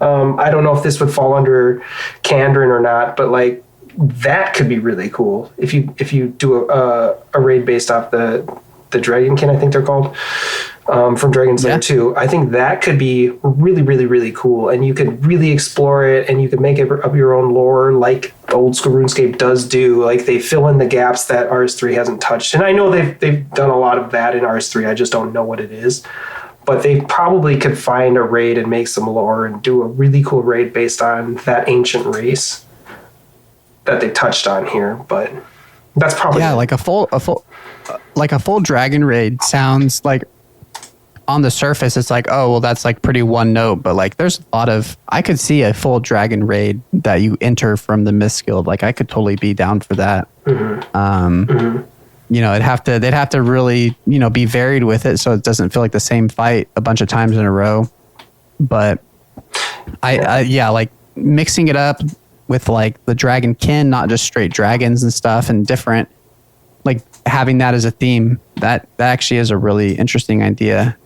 I don't know if this would fall under Kandarin or not, but like that could be really cool if you do a raid based off the Dragonkin, I think they're called, from Dragon Slayer 2. I think that could be really, really, really cool, and you could really explore it, and you could make it up your own lore like the old school RuneScape does do. Like they fill in the gaps that RS3 hasn't touched, and I know they've done a lot of that in RS3. I just don't know what it is, but they probably could find a raid and make some lore and do a really cool raid based on that ancient race that they touched on here. But that's probably like a full dragon raid sounds like, on the surface it's like, oh well, that's like pretty one note, but like there's a lot of, I could see a full dragon raid that you enter from the Myths Guild. Like I could totally be down for that. They'd have to really be varied with it so it doesn't feel like the same fight a bunch of times in a row. But I like mixing it up with like the dragon kin, not just straight dragons and stuff, and different like having that as a theme. That actually is a really interesting idea.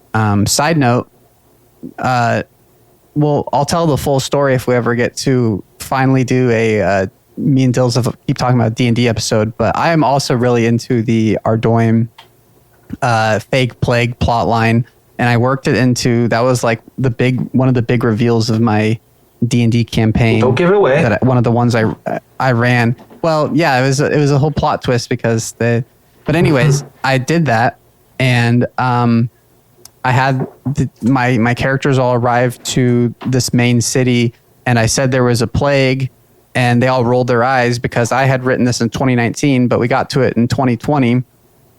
Side note, well, I'll tell the full story if we ever get to finally do a me and Dills keep talking about D&D episode, but I am also really into the Ardoim fake plague plot line, and I worked it into, that was like one of the big reveals of my D&D campaign. Don't give it away. One of the ones I ran. Well, yeah, it was a whole plot twist because but anyways, I did that, and I had my characters all arrive to this main city, and I said there was a plague, and they all rolled their eyes because I had written this in 2019, but we got to it in 2020,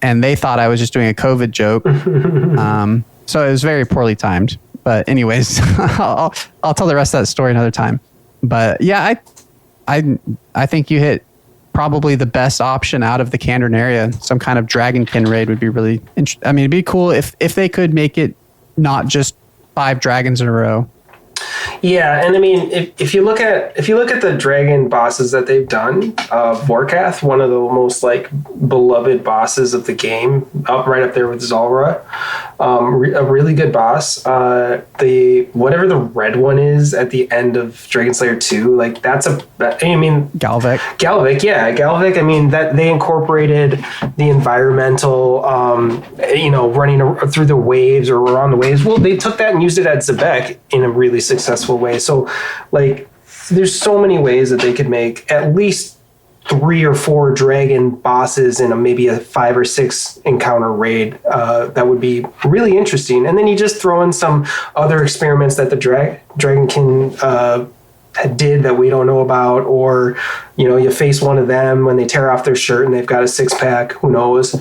and they thought I was just doing a COVID joke. So it was very poorly timed. But anyways, I'll tell the rest of that story another time. But yeah, I think you hit probably the best option out of the Kandern area. Some kind of Dragonkin raid would be really interesting. I mean, it'd be cool if they could make it not just 5 dragons in a row. Yeah, and I mean, if you look at the dragon bosses that they've done, Vorkath, one of the most like beloved bosses of the game, right up there with Zulrah, a really good boss. The whatever the red one is at the end of Dragon Slayer 2, like Galvik, yeah, Galvik. I mean, that they incorporated the environmental, running through the waves or around the waves. Well, they took that and used it at Zebek in a really successful way. So like there's so many ways that they could make at least 3 or 4 dragon bosses in maybe a 5 or 6 encounter raid. That would be really interesting. And then you just throw in some other experiments that the Dragonkin did that we don't know about, or you face one of them when they tear off their shirt and they've got a 6-pack. Who knows?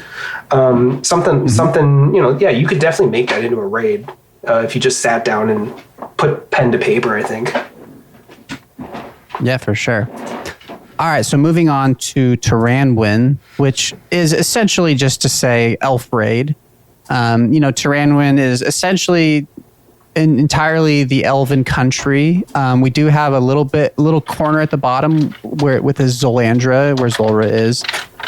Something. Yeah, you could definitely make that into a raid if you just sat down and put pen to paper, I think. Yeah, for sure. All right, so moving on to Taranwin, which is essentially just to say elf raid. Taranwin is essentially entirely the elven country. We do have a little corner at the bottom with the Zolandra, where Zulrah is.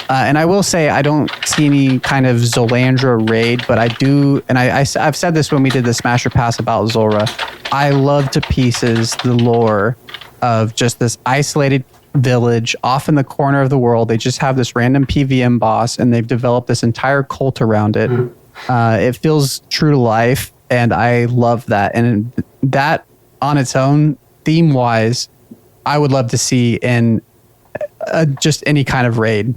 And I will say I don't see any kind of Zolandra raid, but I do, and I've said this when we did the Smasher Pass about Zulrah. I love to pieces the lore of just this isolated village off in the corner of the world. They just have this random PVM boss, and they've developed this entire cult around it. It feels true to life, and I love that. And that on its own, theme-wise, I would love to see in just any kind of raid.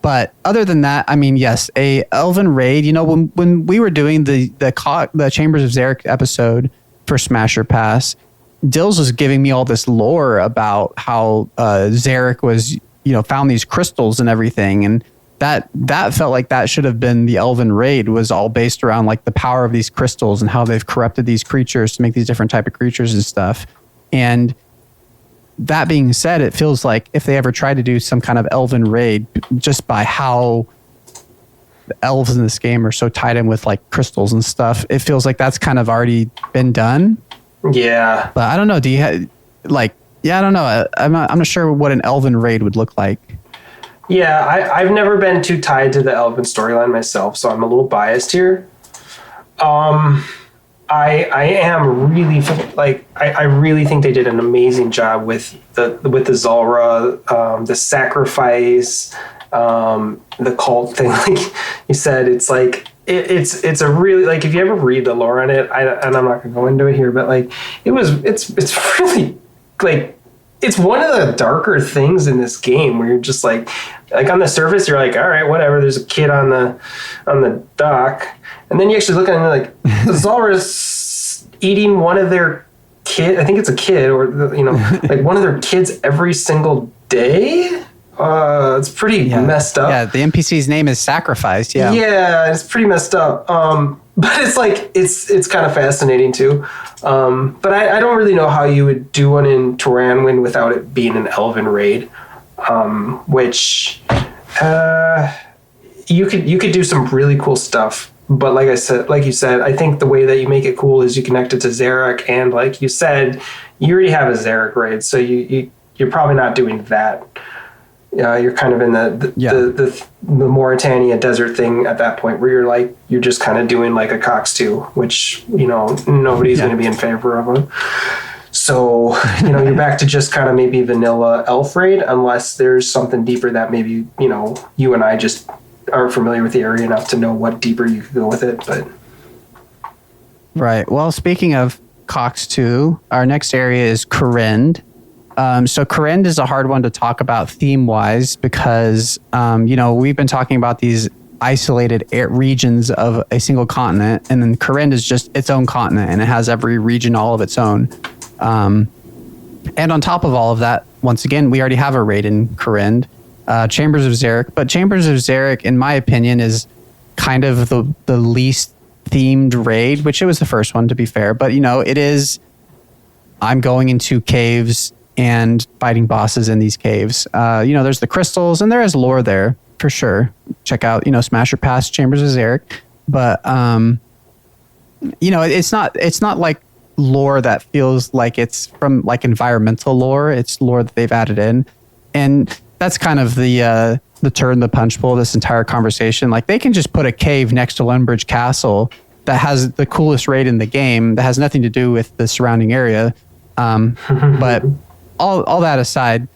But other than that, I mean, yes, a elven raid. When we were doing the Chambers of Xeric episode for Smasher Pass, Dills was giving me all this lore about how Xeric was, found these crystals and everything, and that felt like that should have been the elven raid, was all based around like the power of these crystals and how they've corrupted these creatures to make these different type of creatures and stuff. And that being said, it feels like if they ever tried to do some kind of elven raid, just by how the elves in this game are so tied in with like crystals and stuff, it feels like that's kind of already been done. Yeah. But I don't know. Do you have I don't know. I'm not sure what an elven raid would look like. Yeah, I've never been too tied to the elven storyline myself, so I'm a little biased here. I am really I really think they did an amazing job with the Zulrah, the sacrifice, the cult thing. Like you said, it's like it's a really, like, if you ever read the lore on it, and I'm not gonna go into it here, but like it's really like it's one of the darker things in this game where you're just like on the surface you're like, all right, whatever. There's a kid on the dock. And then you actually look at it and like, Zulrah's eating one of their kid. I think it's a kid, or like one of their kids every single day. It's pretty messed up. Yeah, the NPC's name is Sacrificed. Yeah. Yeah, it's pretty messed up. But it's like it's kind of fascinating too. But I don't really know how you would do one in Taranwin without it being an elven raid. Which you could do some really cool stuff. But like you said, I think the way that you make it cool is you connect it to Xeric, and like you said, you already have a Xeric raid, so you're probably not doing that. You're kind of in the Mauritania desert thing at that point, where you're just kind of doing like a Cox 2, which nobody's going to be in favor of them. So you're back to just kind of maybe vanilla elf raid, unless there's something deeper that maybe you and I just aren't familiar with the area enough to know what deeper you could go with it. But right. Well, speaking of Cox 2, our next area is Kourend. So Kourend is a hard one to talk about theme-wise because, we've been talking about these isolated regions of a single continent, and then Kourend is just its own continent, and it has every region all of its own. And on top of all of that, once again, we already have a raid in Kourend, Chambers of Xeric. But Chambers of Xeric, in my opinion, is kind of the least themed raid, which it was the first one, to be fair. But, it is, I'm going into caves and fighting bosses in these caves. There's the crystals, and there is lore there for sure. Check out, Smash or Pass Chambers of Xeric. But, it's not like lore that feels like it's from like environmental lore. It's lore that they've added in. And that's kind of the turn, the punch bowl, this entire conversation. Like, they can just put a cave next to Lumbridge Castle that has the coolest raid in the game that has nothing to do with the surrounding area. But all that aside,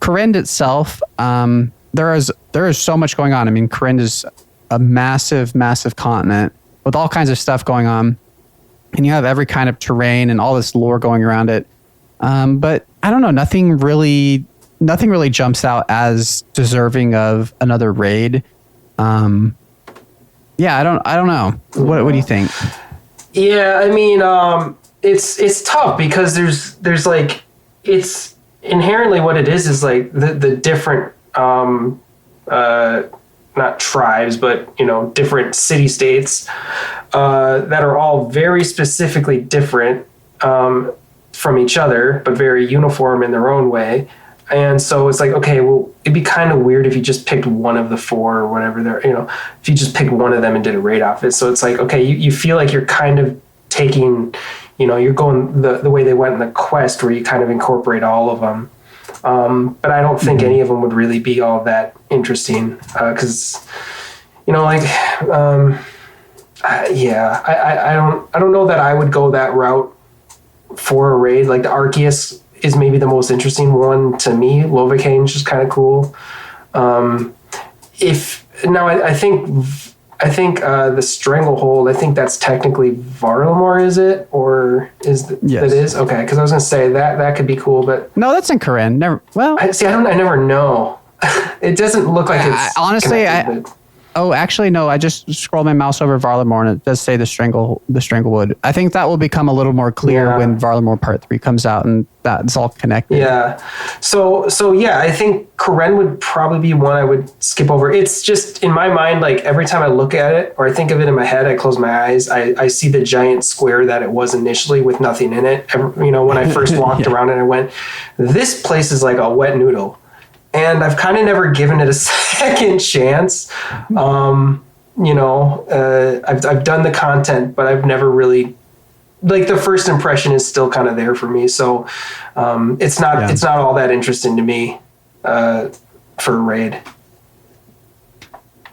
Kourend itself, there is so much going on. I mean, Kourend is a massive, massive continent with all kinds of stuff going on, and you have every kind of terrain and all this lore going around it. But I don't know, nothing really jumps out as deserving of another raid. Yeah, I don't know. What do you think? Yeah, I mean, it's tough because there's like, it's inherently what it is like the different not tribes, but different city states that are all very specifically different from each other, but very uniform in their own way. And so it's like, okay, well, it'd be kind of weird if you just picked one of the four or whatever they're, if you just picked one of them and did a raid off it. So it's like, okay, you feel like you're kind of taking, you're going the way they went in the quest, where you kind of incorporate all of them. But I don't think any of them would really be all that interesting. Cause I don't know that I would go that route for a raid. Like, the Arceus is maybe the most interesting one to me. Lovicaine's just kind of cool. I think the Stranglehold, I think that's technically Varlamore, is it? Or is yes. That is? Okay, because I was going to say that could be cool, but... No, that's in Kourend. Never. Well... I never know. It doesn't look like it's... Honestly, oh, actually, no. I just scrolled my mouse over Varlamore, and it does say the Stranglewood. I think that will become a little more clear when Varlamore Part 3 comes out, and that's all connected. Yeah. So yeah, I think Kourend would probably be one I would skip over. It's just, in my mind, like, every time I look at it or I think of it in my head, I close my eyes, I see the giant square that it was initially with nothing in it. When I first walked around it, I went, this place is like a wet noodle. And I've kind of never given it a second chance. I've done the content, but I've never really, like, the first impression is still kind of there for me. So it's not all that interesting to me for a raid.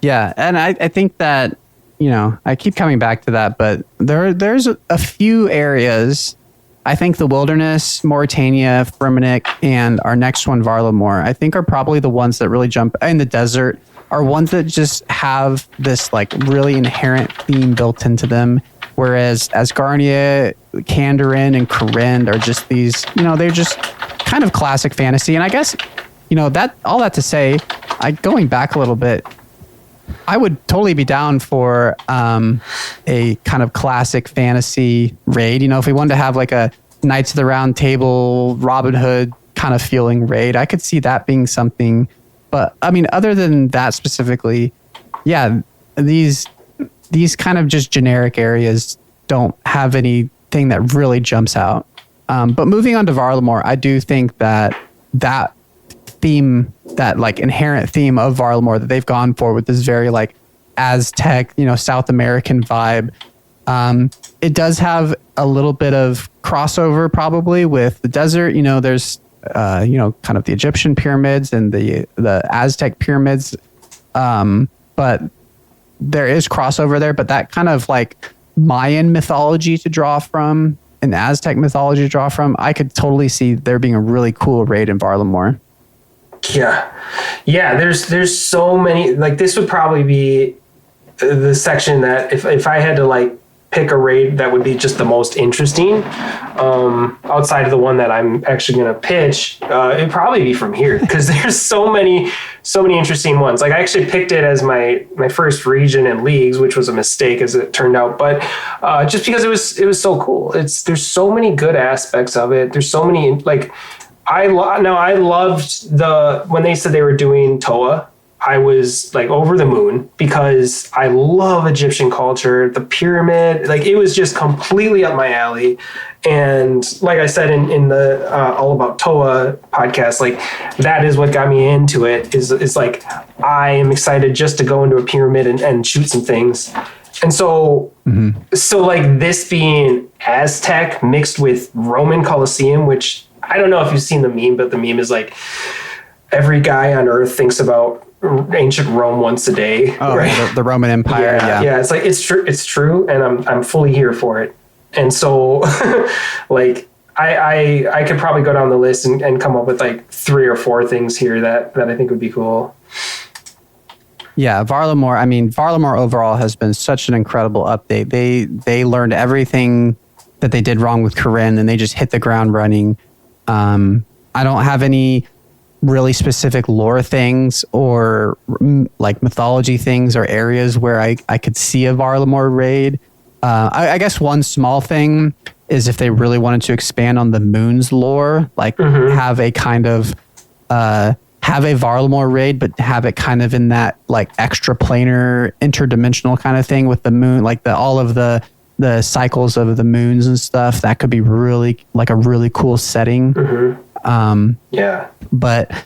Yeah, and I think that, I keep coming back to that, but there's a few areas. I think the Wilderness, Mauritania, Firmenich, and our next one, Varlamore, I think are probably the ones that really jump in the desert, are ones that just have this like really inherent theme built into them. Whereas Asgarnia, Kandarin, and Kourend are just these, they're just kind of classic fantasy. And I guess, that all that to say, going back a little bit, I would totally be down for a kind of classic fantasy raid. If we wanted to have like a Knights of the Round Table, Robin Hood kind of feeling raid, I could see that being something. But I mean, other than that specifically, yeah, these kind of just generic areas don't have anything that really jumps out. But moving on to Varlamore, I do think that theme, that like inherent theme of Varlamore that they've gone for with this very like Aztec, South American vibe, it does have a little bit of crossover probably with the desert. There's kind of the Egyptian pyramids and the Aztec pyramids. But there is crossover there, but that kind of like Mayan mythology to draw from and Aztec mythology to draw from, I could totally see there being a really cool raid in Varlamore. Yeah. There's so many, like this would probably be the section that if I had to like pick a raid that would be just the most interesting, outside of the one that I'm actually going to pitch, it'd probably be from here because there's so many interesting ones. Like I actually picked it as my first region in leagues, which was a mistake as it turned out, but just because it was so cool. There's so many good aspects of it. There's so many like I loved when they said they were doing Toa. I was like over the moon because I love Egyptian culture, the pyramid, like it was just completely up my alley. And like I said in the All About Toa podcast, like that is what got me into it is like, I am excited just to go into a pyramid and shoot some things. And so like this being Aztec mixed with Roman Colosseum, which I don't know if you've seen the meme, but the meme is like every guy on earth thinks about ancient Rome once a day. Oh, right? the Roman Empire. Yeah. It's like it's true, and I'm fully here for it. And so, like I could probably go down the list and come up with like 3 or 4 things here that I think would be cool. Yeah, Varlamore overall has been such an incredible update. They learned everything that they did wrong with Corinne, and they just hit the ground running. I don't have any really specific lore things or like mythology things or areas where I could see a Varlamore raid. I guess one small thing is if they really wanted to expand on the moon's lore, like have a kind of have a Varlamore raid, but have it kind of in that like extraplanar interdimensional kind of thing with the moon, like all of the cycles of the moons and stuff. That could be really like a really cool setting. But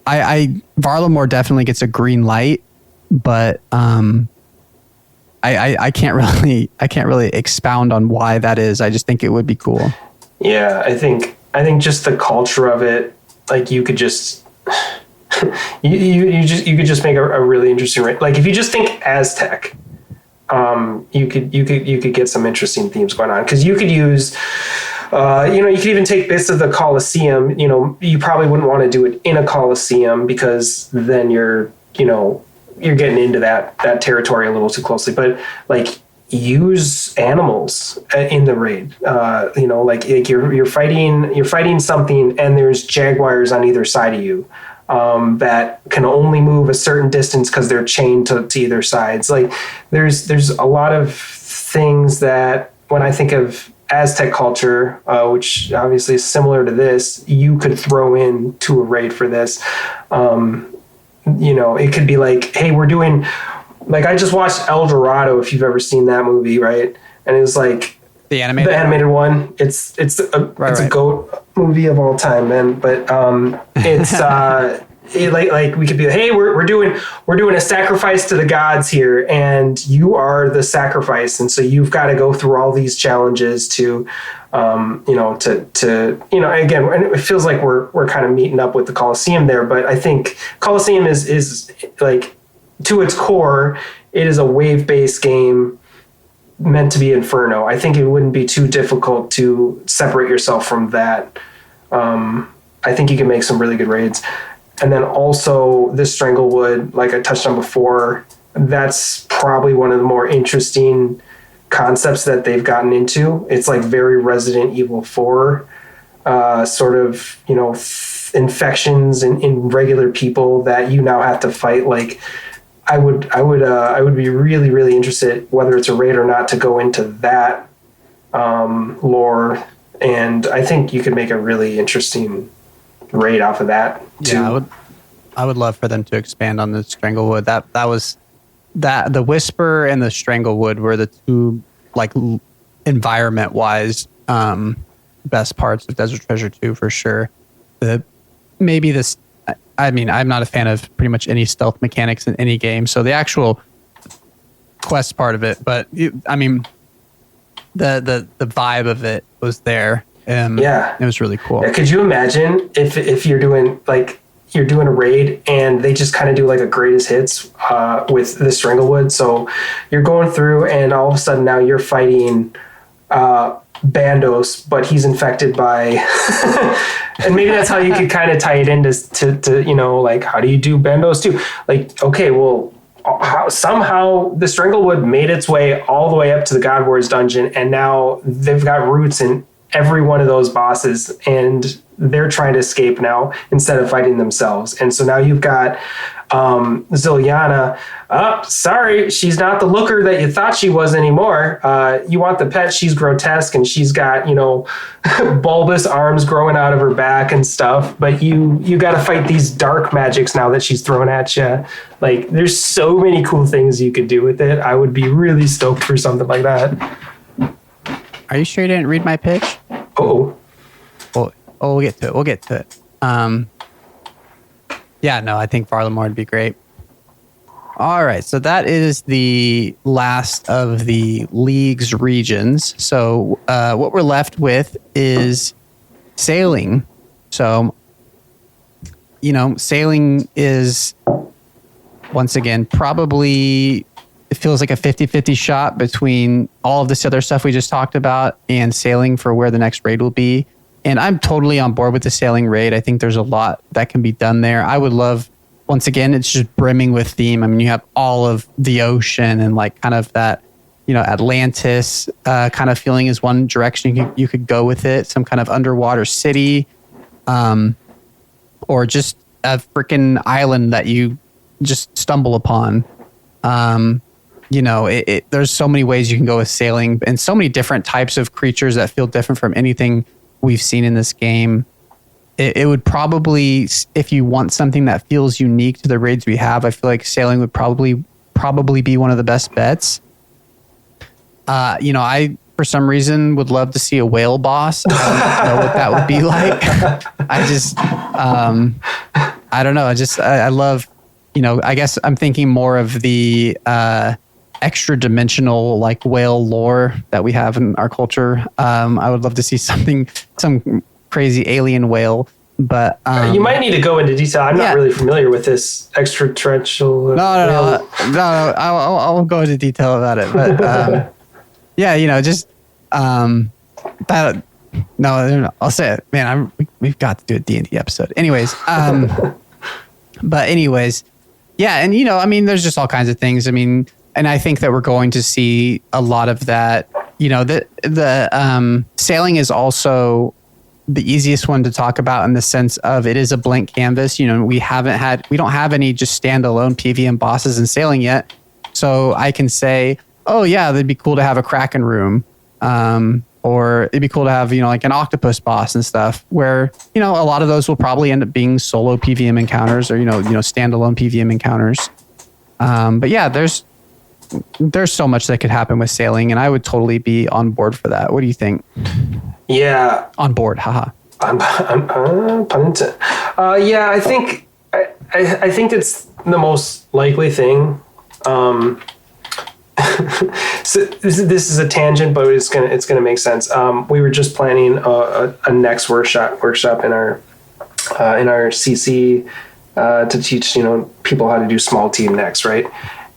I Varlamore definitely gets a green light, but I can't really expound on why that is. I just think it would be cool. Yeah, I think just the culture of it, like you could just you could just make a really interesting, like if you just think Aztec, you could get some interesting themes going on because you could use. You could even take bits of the Colosseum. You probably wouldn't want to do it in a Colosseum because then you're getting into that territory a little too closely. But like use animals in the raid. Like you're fighting something, and there's jaguars on either side of you that can only move a certain distance because they're chained to either sides. Like there's a lot of things that when I think of Aztec culture, which obviously is similar to this, you could throw in to a raid for this. It could be like, hey, we're doing, like I just watched El Dorado, if you've ever seen that movie, right? And it was like the animated one. It's a goat movie of all time, man. But it's like we could be, hey, we're doing a sacrifice to the gods here, and you are the sacrifice, and so you've got to go through all these challenges to again, and it feels like we're kind of meeting up with the Colosseum there, but I think Colosseum is like to its core, it is a wave-based game meant to be Inferno. I think it wouldn't be too difficult to separate yourself from that. I think you can make some really good raids. And then also this Stranglewood, like I touched on before, that's probably one of the more interesting concepts that they've gotten into. It's like very Resident Evil 4, sort of, infections in regular people that you now have to fight. Like I would be really, really interested, whether it's a raid or not, to go into that lore. And I think you could make a really interesting raid off of that too. Yeah, I would love for them to expand on the Stranglewood. The Whisper and the Stranglewood were the two, like, environment wise best parts of Desert Treasure 2 for sure. I'm not a fan of pretty much any stealth mechanics in any game, so the actual quest part of it, but the vibe of it was there. Yeah. It was really cool. Yeah, could you imagine if you're doing a raid and they just kind of do like a greatest hits with the Stranglewood? So you're going through and all of a sudden now you're fighting Bandos, but he's infected by and maybe that's how you could kind of tie it into to like, how do you do Bandos too? Like, okay, well, somehow the Stranglewood made its way all the way up to the God Wars dungeon, and now they've got roots in every one of those bosses, and they're trying to escape now instead of fighting themselves. And so now you've got Ziliana. Sorry, she's not the looker that you thought she was anymore. You want the pet, she's grotesque, and she's got, bulbous arms growing out of her back and stuff. But you got to fight these dark magics now that she's thrown at you. Like, there's so many cool things you could do with it. I would be really stoked for something like that. Are you sure you didn't read my pitch? Oh. We'll get to it. Yeah, no, I think Varlamore would be great. All right, so that is the last of the league's regions. So what we're left with is sailing. So, sailing is, once again, probably, it feels like a 50-50 shot between all of this other stuff we just talked about and sailing for where the next raid will be. And I'm totally on board with the sailing raid. I think there's a lot that can be done there. I would love, once again, it's just brimming with theme. I mean, you have all of the ocean and like kind of that, Atlantis kind of feeling is one direction you could go with it. Some kind of underwater city, or just a freaking island that you just stumble upon. There's so many ways you can go with sailing, and so many different types of creatures that feel different from anything we've seen in this game. It would probably, if you want something that feels unique to the raids we have, I feel like sailing would probably be one of the best bets. I, for some reason, would love to see a whale boss. I don't know what that would be like. I don't know. I love, I guess I'm thinking more of the extra dimensional like whale lore that we have in our culture. I would love to see some crazy alien whale, but you might need to go into detail. I'm not really familiar with this extraterrestrial. No. I'll go into detail about it, but that. No, I'll say it, man. We've got to do a D&D episode, anyways. But anyways, yeah, and there's just all kinds of things. I mean. And I think that we're going to see a lot of that. The sailing is also the easiest one to talk about in the sense of it is a blank canvas. We don't have any just standalone PVM bosses in sailing yet. So I can say, oh yeah, that'd be cool to have a Kraken room. Or it'd be cool to have, like an octopus boss and stuff where, a lot of those will probably end up being solo PVM encounters or, standalone PVM encounters. But yeah, there's so much that could happen with sailing, and I would totally be on board for that. What do you think? Yeah. On board, haha. I'm pun intended. Yeah, I think it's the most likely thing. So this is a tangent, but it's gonna make sense. We were just planning a next workshop in our CC to teach people how to do small team next, right?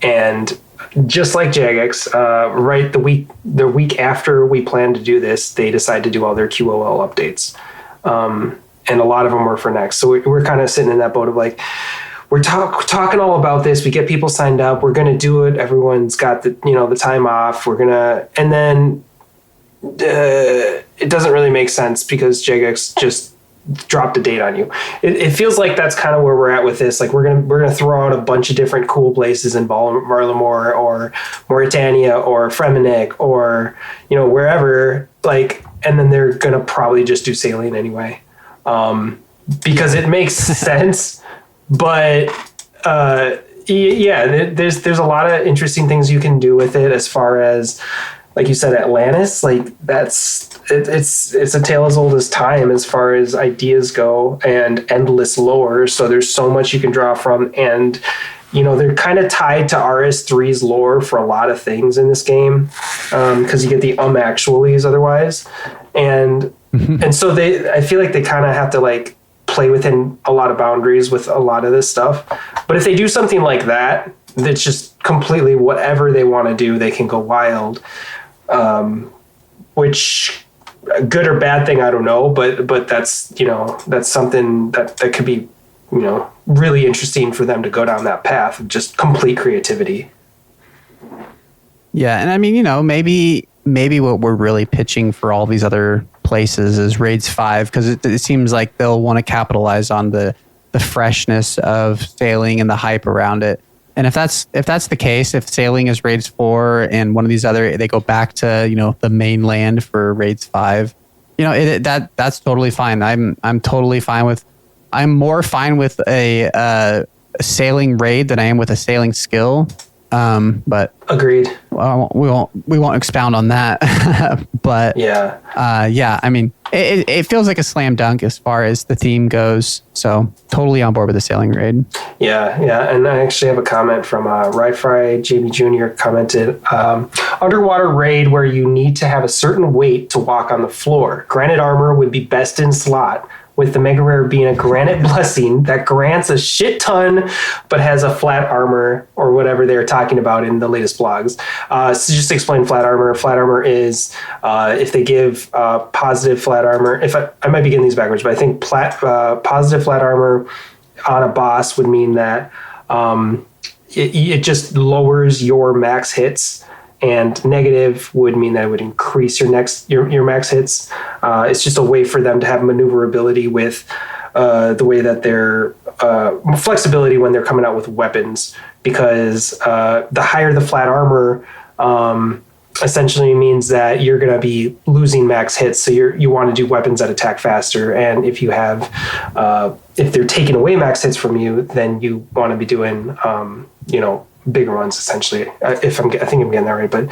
And just like Jagex, right, the week after we planned to do this, they decided to do all their QOL updates. And a lot of them were for next. So we're kind of sitting in that boat of like, we're talking all about this. We get people signed up. We're going to do it. Everyone's got the time off. And then it doesn't really make sense because Jagex just dropped a date on you. It feels like that's kind of where we're at with this. Like we're gonna throw out a bunch of different cool places in Varlamore or Mauritania or Fremennik or wherever. Like, and then they're gonna probably just do sailing anyway, because it makes sense. But there's a lot of interesting things you can do with it as far as, like you said, Atlantis. Like it's a tale as old as time as far as ideas go and endless lore. So there's so much you can draw from, and they're kind of tied to RS3's lore for a lot of things in this game, because you get the actualies otherwise. And And so I feel like they kind of have to like play within a lot of boundaries with a lot of this stuff. But if they do something like that, that's just completely whatever they want to do, they can go wild. Which good or bad thing, I don't know, but that's, that's something that could be, really interesting for them to go down that path of just complete creativity. Yeah. And I mean, maybe what we're really pitching for all these other places is Raids 5, because it seems like they'll want to capitalize on the freshness of sailing and the hype around it. And if that's the case, if sailing is Raids 4 and one of these other, they go back to, the mainland for Raids 5, that's totally fine. I'm totally fine with, I'm more fine with a sailing raid than I am with a sailing skill. But agreed. Well, we won't expound on that. But yeah. I mean, it feels like a slam dunk as far as the theme goes. So totally on board with the sailing raid. Yeah. And I actually have a comment from Rye Jamie Jr. commented, underwater raid where you need to have a certain weight to walk on the floor. Granite armor would be best in slot, with the mega rare being a granite blessing that grants a shit ton, but has a flat armor or whatever they're talking about in the latest blogs. So just to explain flat armor is if they give positive flat armor, if I might be getting these backwards, but I think positive flat armor on a boss would mean that it just lowers your max hits, and negative would mean that it would increase your max hits. It's just a way for them to have maneuverability with the way that they're flexibility when they're coming out with weapons, because the higher the flat armor essentially means that you're going to be losing max hits. So you want to do weapons that attack faster. And if you have, if they're taking away max hits from you, then you want to be doing, bigger ones, essentially. I think I'm getting that right, but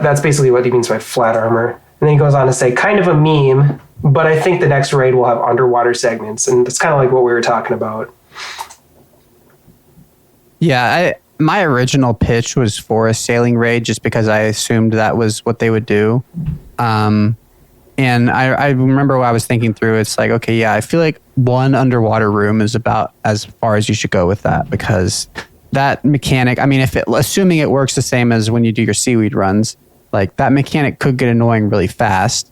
that's basically what he means by flat armor. And then he goes on to say, kind of a meme, but I think the next raid will have underwater segments, and that's kind of like what we were talking about. Yeah, my original pitch was for a sailing raid just because I assumed that was what they would do. And I remember what I was thinking through. It's like, okay, yeah, I feel like one underwater room is about as far as you should go with that, because that mechanic, I mean, assuming it works the same as when you do your seaweed runs, like that mechanic could get annoying really fast.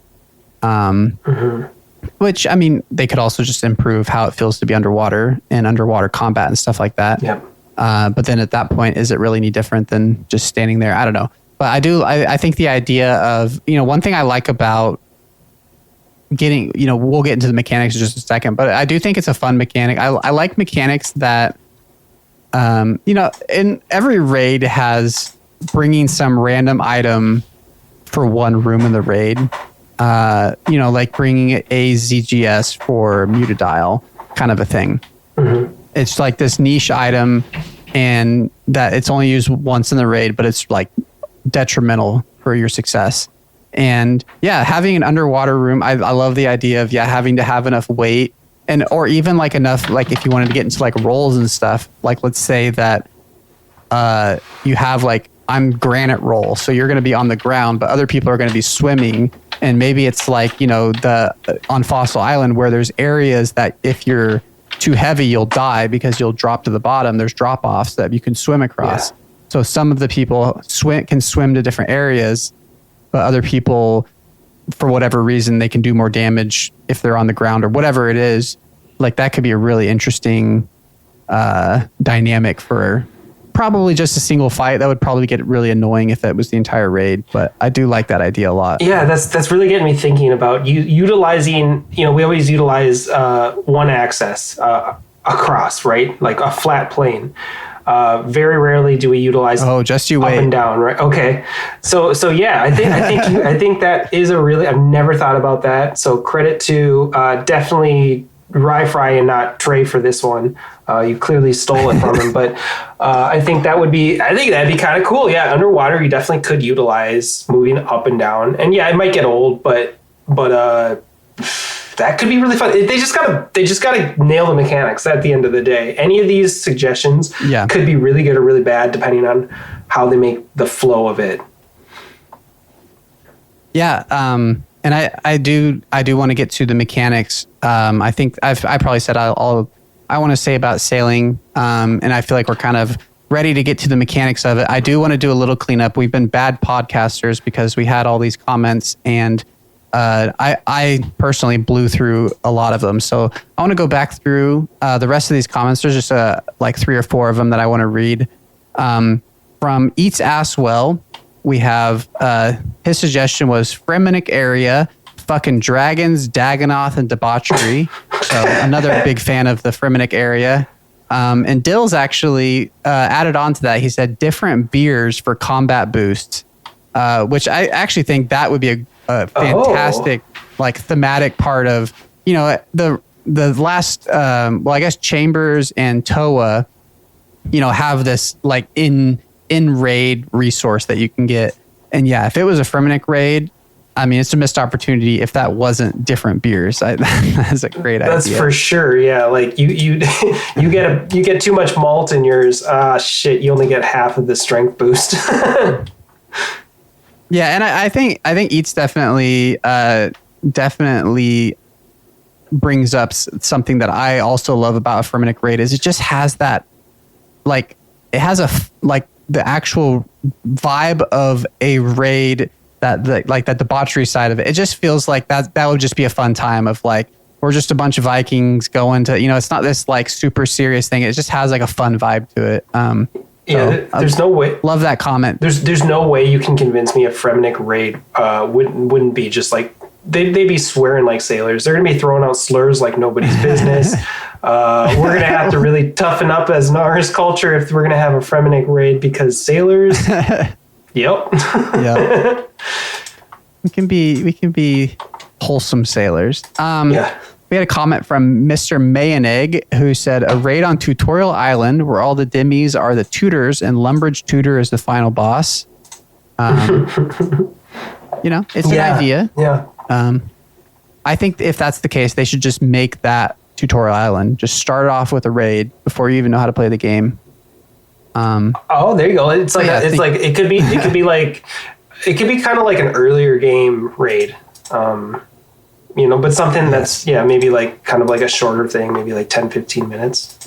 Which, I mean, they could also just improve how it feels to be underwater and underwater combat and stuff like that. Yeah. But then at that point, is it really any different than just standing there? I don't know. But I think the idea of, one thing I like about getting, we'll get into the mechanics in just a second, but I do think it's a fun mechanic. I like mechanics that, in every raid has bringing some random item for one room in the raid, like bringing a ZGS for Mutadial kind of a thing. Mm-hmm. It's like this niche item, and that it's only used once in the raid, but it's like detrimental for your success. And yeah, having an underwater room, I love the idea of having to have enough weight, and or even like enough, like if you wanted to get into like rolls and stuff, like let's say that you have like, I'm granite roll, so you're going to be on the ground, but other people are going to be swimming, and maybe it's like on Fossil Island where there's areas that if you're too heavy you'll die because you'll drop to the bottom. There's drop offs that you can swim across. Yeah. So some of the people can swim to different areas, but other people, for whatever reason, they can do more damage if they're on the ground or whatever it is. Like that could be a really interesting dynamic for probably just a single fight. That would probably get really annoying if it was the entire raid, but I do like that idea a lot. Yeah, that's really getting me thinking about utilizing, we always utilize one access across, right? Like a flat plane. Very rarely do we utilize just you up wait. And down, right? Okay. So yeah, I think that is I've never thought about that. So credit to definitely Rye and not Trey for this one. You clearly stole it from him, but I think that'd be kind of cool. Yeah, underwater you definitely could utilize moving up and down, and yeah, it might get old, but that could be really fun. They just gotta nail the mechanics at the end of the day. Any of these suggestions could be really good or really bad depending on how they make the flow of it. Yeah. And I do want to get to the mechanics. I think I probably said all I want to say about sailing, and I feel like we're kind of ready to get to the mechanics of it. I do want to do a little cleanup. We've been bad podcasters because we had all these comments, and I personally blew through a lot of them. So I want to go back through the rest of these comments. There's just like 3 or 4 of them that I want to read. From Eats Ass Well, we have his suggestion was Fremenic area, fucking dragons, Dagonoth, and debauchery. So another big fan of the Fremenic area. And Dill's actually added on to that. He said different beers for combat boosts, which I actually think that would be a fantastic like thematic part of, you know, the last, well, I guess Chambers and Toa, you know, have this like in raid resource that you can get. And yeah, if it was a Fremenic raid, I mean, it's a missed opportunity if that wasn't different beers. That's a great idea. That's for sure. Yeah, like you get too much malt in yours. Shit, you only get half of the strength boost. Yeah, and I think Eats definitely brings up something that I also love about a Fremenic raid is it just has that, like, it has like the actual vibe of a raid that that debauchery side of it. It just feels like that would just be a fun time of like, we're just a bunch of Vikings going to, you know, it's not this like super serious thing. It just has like a fun vibe to it. Yeah, there's no way. Love that comment. There's no way you can convince me a Fremenic raid wouldn't be just like they'd be swearing like sailors. They're gonna be throwing out slurs like nobody's business. We're gonna have to really toughen up as Nars culture if we're gonna have a Fremenic raid because sailors. Yep. We can be wholesome sailors. Yeah. We had a comment from Mr. Mayonegg who said a raid on Tutorial Island where all the dimmies are the tutors and Lumbridge Tutor is the final boss. You know, it's an idea. Yeah. I think if that's the case, they should just make that Tutorial Island. Just start off with a raid before you even know how to play the game. Oh, there you go. It's like it could be kind of like an earlier game raid. You know, but something that's, maybe like kind of like a shorter thing, maybe like 10, 15 minutes.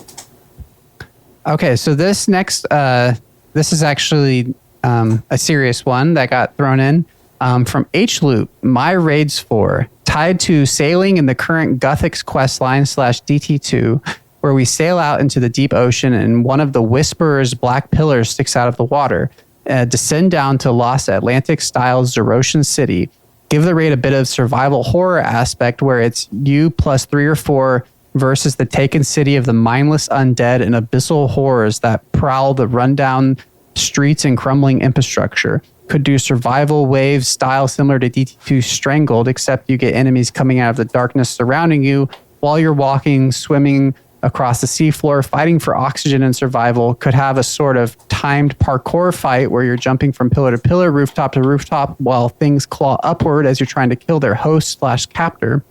Okay, so this next, this is actually a serious one that got thrown in from H-Loop. My raids for tied to sailing in the current Guthix questline /DT2, where we sail out into the deep ocean and one of the Whisperer's black pillars sticks out of the water. Descend down to Lost Atlantic-style Zeroshan City. Give the raid a bit of survival horror aspect where it's you plus 3 or 4 versus the taken city of the mindless undead and abyssal horrors that prowl the rundown streets and crumbling infrastructure. Could do survival wave style similar to DT2 Strangled, except you get enemies coming out of the darkness surrounding you while you're walking, swimming across the seafloor, fighting for oxygen and survival. Could have a sort of timed parkour fight where you're jumping from pillar to pillar, rooftop to rooftop, while things claw upward as you're trying to kill their host / captor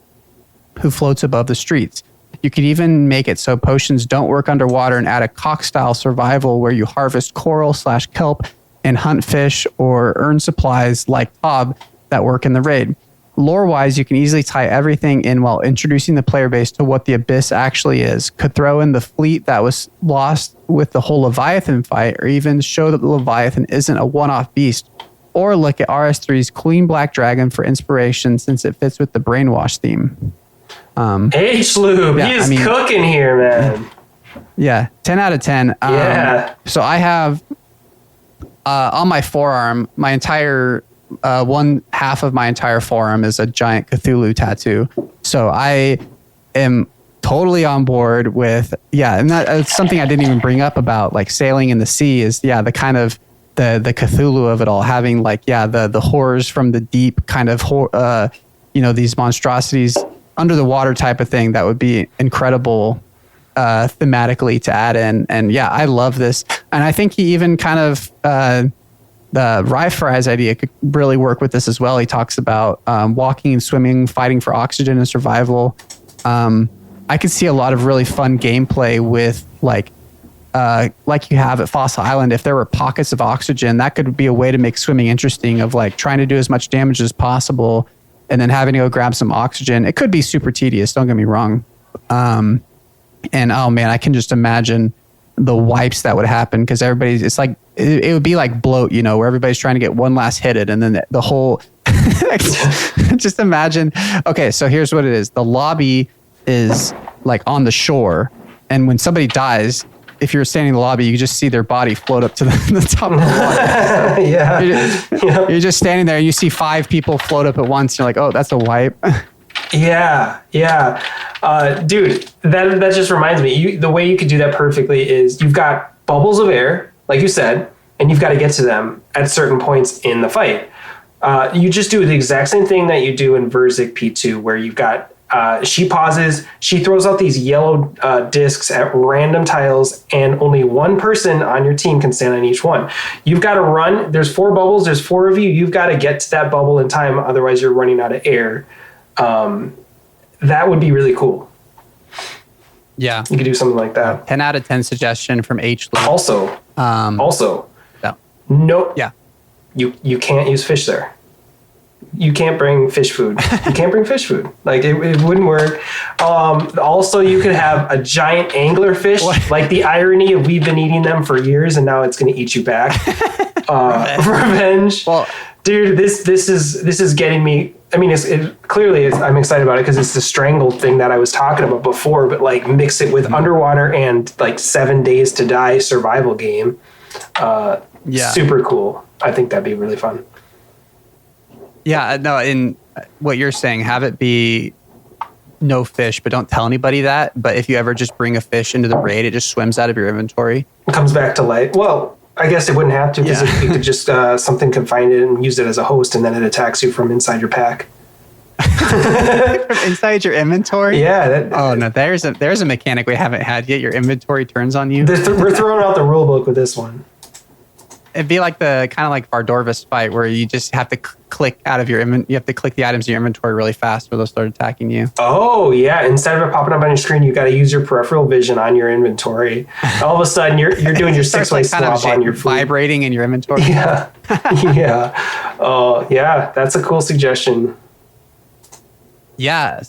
who floats above the streets. You could even make it so potions don't work underwater and add a cock-style survival where you harvest coral / kelp and hunt fish or earn supplies like Tob that work in the raid. Lore-wise, you can easily tie everything in while introducing the player base to what the Abyss actually is. Could throw in the fleet that was lost with the whole Leviathan fight, or even show that the Leviathan isn't a one-off beast. Or look at RS3's Queen Black Dragon for inspiration since it fits with the Brainwash theme. H-Lube, he's cooking here, man. Yeah, 10 out of 10. So I have on my forearm, my entire... one half of my entire forearm is a giant Cthulhu tattoo. So I am totally on board with, and that's something I didn't even bring up about like sailing in the sea is, the kind of the Cthulhu of it all, having like, the horrors from the deep kind of, these monstrosities under the water type of thing. That would be incredible thematically to add in. And I love this. And I think he even kind of, the Rye Fry's idea could really work with this as well. He talks about walking and swimming, fighting for oxygen and survival. I could see a lot of really fun gameplay with like you have at Fossil Island. If there were pockets of oxygen, that could be a way to make swimming interesting, of like trying to do as much damage as possible and then having to go grab some oxygen. It could be super tedious. Don't get me wrong. And oh man, I can just imagine the wipes that would happen because it's like, it would be like bloat, where everybody's trying to get one last hit it. And then the whole, just imagine. Okay. So here's what it is. The lobby is like on the shore. And when somebody dies, if you're standing in the lobby, you just see their body float up to the top of the water. Yeah. You're just standing there and you see 5 people float up at once. You're like, oh, that's a wipe. Yeah. Dude, that just reminds me, the way you could do that perfectly is you've got bubbles of air, like you said, and you've got to get to them at certain points in the fight. You just do the exact same thing that you do in Verzik P2, where you've got, she pauses, she throws out these yellow discs at random tiles, and only one person on your team can stand on each one. You've got to run. There's 4 bubbles. There's 4 of you. You've got to get to that bubble in time. Otherwise, you're running out of air. That would be really cool. Yeah. You could do something like that. 10 out of 10 suggestion from H. Lee. Also, no. Yeah. You can't use fish there. You can't bring fish food. You can't bring fish food. Like it wouldn't work. Also, you could have a giant anglerfish. What? Like the irony of we've been eating them for years and now it's going to eat you back. Revenge. Well, dude, this is getting me. I mean, clearly I'm excited about it because it's the strangled thing that I was talking about before, but like mix it with underwater and like 7 days to die survival game. Super cool. I think that'd be really fun. Yeah, no, in what you're saying, have it be no fish, but don't tell anybody that. But if you ever just bring a fish into the raid, it just swims out of your inventory. It comes back to life. Well, I guess it wouldn't have to because you could just, something could find it and use it as a host and then it attacks you from inside your pack. From inside your inventory? Yeah. No, there's a mechanic we haven't had yet. Your inventory turns on you. We're throwing out the rule book with this one. It'd be like the kind of like Vardorvis fight where you just have to click out of your you have to click the items in your inventory really fast or they'll start attacking you. Oh yeah! Instead of it popping up on your screen, you got to use your peripheral vision on your inventory. All of a sudden, you're doing your 6-way swap on your food. Vibrating in your inventory. Yeah, yeah. Oh yeah, that's a cool suggestion. Yeah,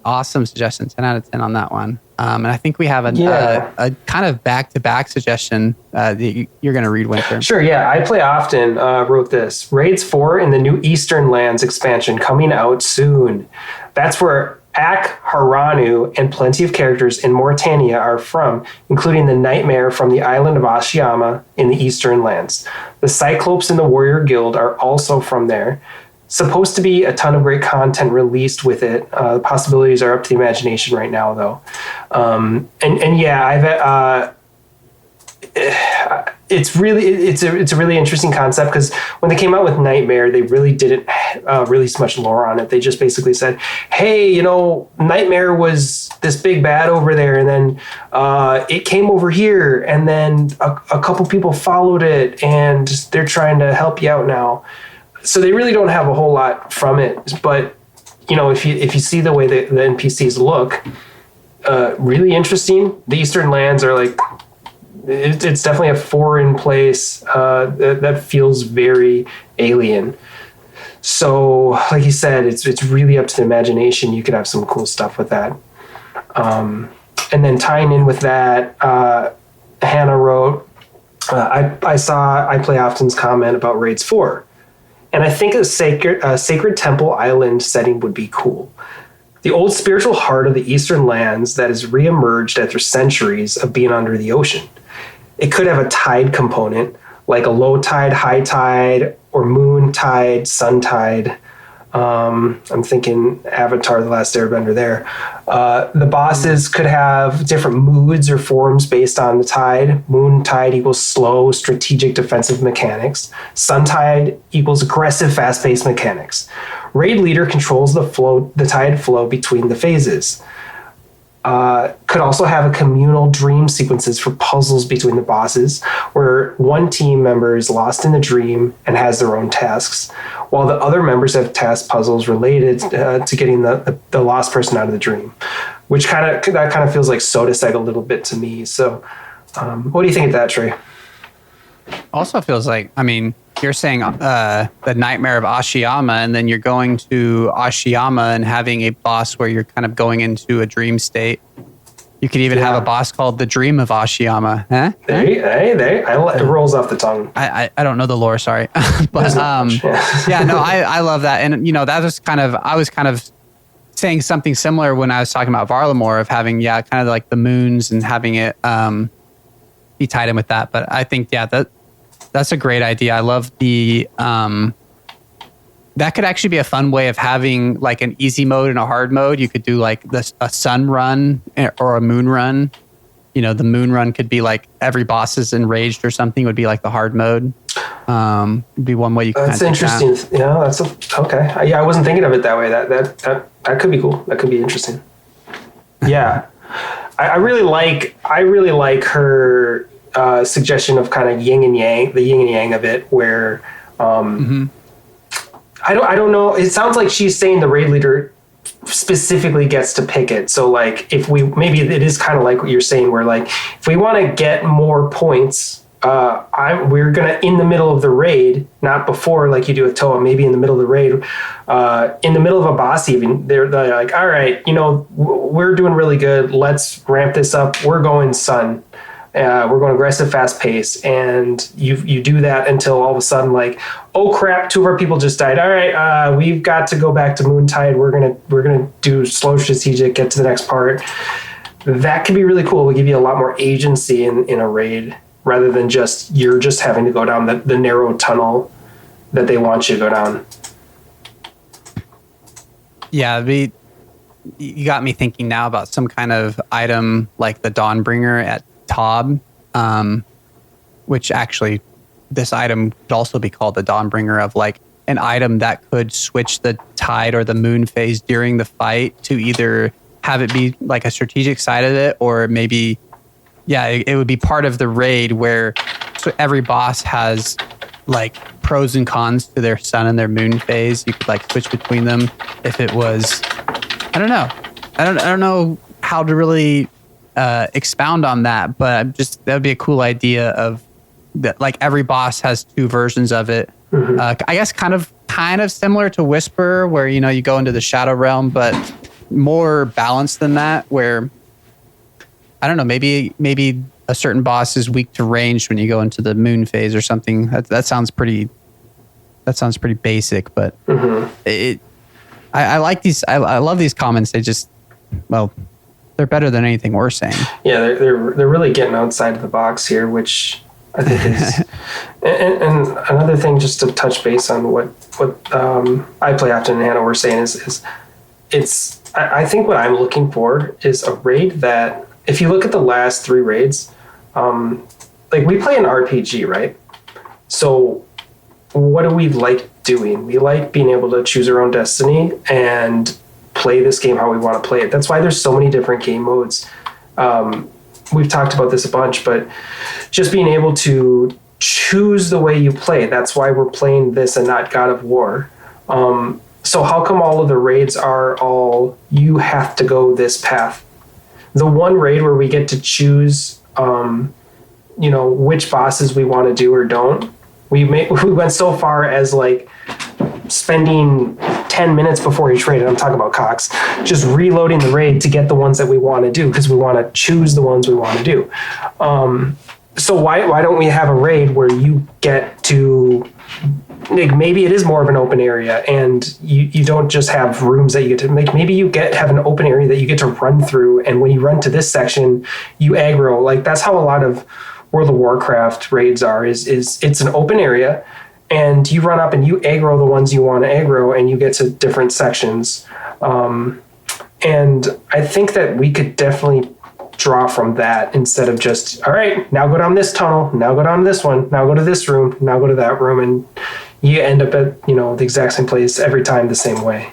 awesome suggestion. 10 out of 10 on that one. And I think we have a kind of back-to-back suggestion that you're going to read, Winter. Sure, yeah. I Play Often wrote this. Raids 4 in the new Eastern Lands expansion coming out soon. That's where Ak Haranu and plenty of characters in Mauritania are from, including the Nightmare from the island of Ashiyama in the Eastern Lands. The Cyclopes in the Warrior Guild are also from there. Supposed to be a ton of great content released with it. The possibilities are up to the imagination right now, though. It's a really interesting concept because when they came out with Nightmare, they really didn't release much lore on it. They just basically said, "Hey, Nightmare was this big bad over there, and then it came over here, and then a couple people followed it, and they're trying to help you out now." So they really don't have a whole lot from it, but if you see the way the NPCs look, really interesting. The Eastern Lands are like, it's definitely a foreign place that feels very alien. So, like you said, it's really up to the imagination. You could have some cool stuff with that. And then tying in with that, Hannah wrote, I saw I Play Often's comment about Raids 4. And I think a sacred temple island setting would be cool. The old spiritual heart of the Eastern Lands that has reemerged after centuries of being under the ocean. It could have a tide component, like a low tide, high tide, or moon tide, sun tide. I'm thinking Avatar: The Last Airbender there. The bosses could have different moods or forms based on the tide. Moon tide equals slow, strategic, defensive mechanics. Sun tide equals aggressive, fast-paced mechanics. Raid leader controls the tide flow between the phases. Could also have a communal dream sequences for puzzles between the bosses, where one team member is lost in the dream and has their own tasks, while the other members have task puzzles related to getting the lost person out of the dream, which kind of feels like Sodaseg a little bit to me. So, what do you think of that, Trey? Also feels like, you're saying the Nightmare of Ashiyama, and then you're going to Ashiyama and having a boss where you're kind of going into a dream state. You could even have a boss called the Dream of Ashiyama. Huh? It rolls off the tongue. I don't know the lore, sorry. But I love that. And, that was I was kind of saying something similar when I was talking about Varlamore of having, kind of like the moons and having it be tied in with that. But I think, that's a great idea. I love the... that could actually be a fun way of having like an easy mode and a hard mode. You could do like a sun run or a moon run. The moon run could be like every boss is enraged or something would be like the hard mode. Would be one way you could. That's interesting. Okay. I wasn't thinking of it that way. That could be cool. That could be interesting. Yeah, I really like her suggestion of kind of yin and yang, the yin and yang of it, where. I don't know. It sounds like she's saying the raid leader specifically gets to pick it. So like maybe it is kind of like what you're saying, where like if we want to get more points, we're gonna in the middle of the raid, not before like you do with Toa, maybe in the middle of the raid, in the middle of a boss even, they're like, all right, we're doing really good. Let's ramp this up. We're going sun. We're going aggressive, fast pace, and you do that until all of a sudden, like, oh crap, 2 of our people just died. All right, we've got to go back to Moontide. We're gonna do slow strategic, get to the next part. That can be really cool. It'll give you a lot more agency in a raid rather than you're just having to go down the narrow tunnel that they want you to go down. Yeah, you got me thinking now about some kind of item like the Dawnbringer at Tob, which actually this item could also be called the Dawnbringer, of like an item that could switch the tide or the moon phase during the fight to either have it be like a strategic side of it, or maybe it would be part of the raid where every boss has like pros and cons to their sun and their moon phase. You could like switch between them if it was, I don't know how to really expound on that, but that would be a cool idea of that. Like every boss has 2 versions of it. I guess kind of similar to Whisper, where you go into the Shadow Realm, but more balanced than that. Where I don't know, maybe a certain boss is weak to range when you go into the moon phase or something. That sounds pretty basic, but I like these. I love these comments. They just they're better than anything we're saying. Yeah, they're really getting outside of the box here, which I think is. and another thing, just to touch base on what I Play Often and Hannah were saying is I think what I'm looking for is a raid that, if you look at the last 3 raids, like we play an RPG, right? So what do we like doing? We like being able to choose our own destiny and play this game how we want to play it. That's why there's so many different game modes. We've talked about this a bunch, but just being able to choose the way you play, that's why we're playing this and not God of War. So how come all of the raids are all, you have to go this path? The one raid where we get to choose, which bosses we want to do or don't, we went so far as like spending 10 minutes before each raid, and I'm talking about Cox, just reloading the raid to get the ones that we want to do, because we want to choose the ones we want to do. So why don't we have a raid where you get to, like, maybe it is more of an open area and you don't just have rooms that you get to make. Maybe you have an open area that you get to run through, and when you run to this section, you aggro. Like, that's how a lot of World of Warcraft raids are, is it's an open area, and you run up and you aggro the ones you want to aggro, and you get to different sections. And I think that we could definitely draw from that, instead of just, all right, now go down this tunnel, now go down this one, now go to this room, now go to that room, and you end up at, the exact same place every time the same way.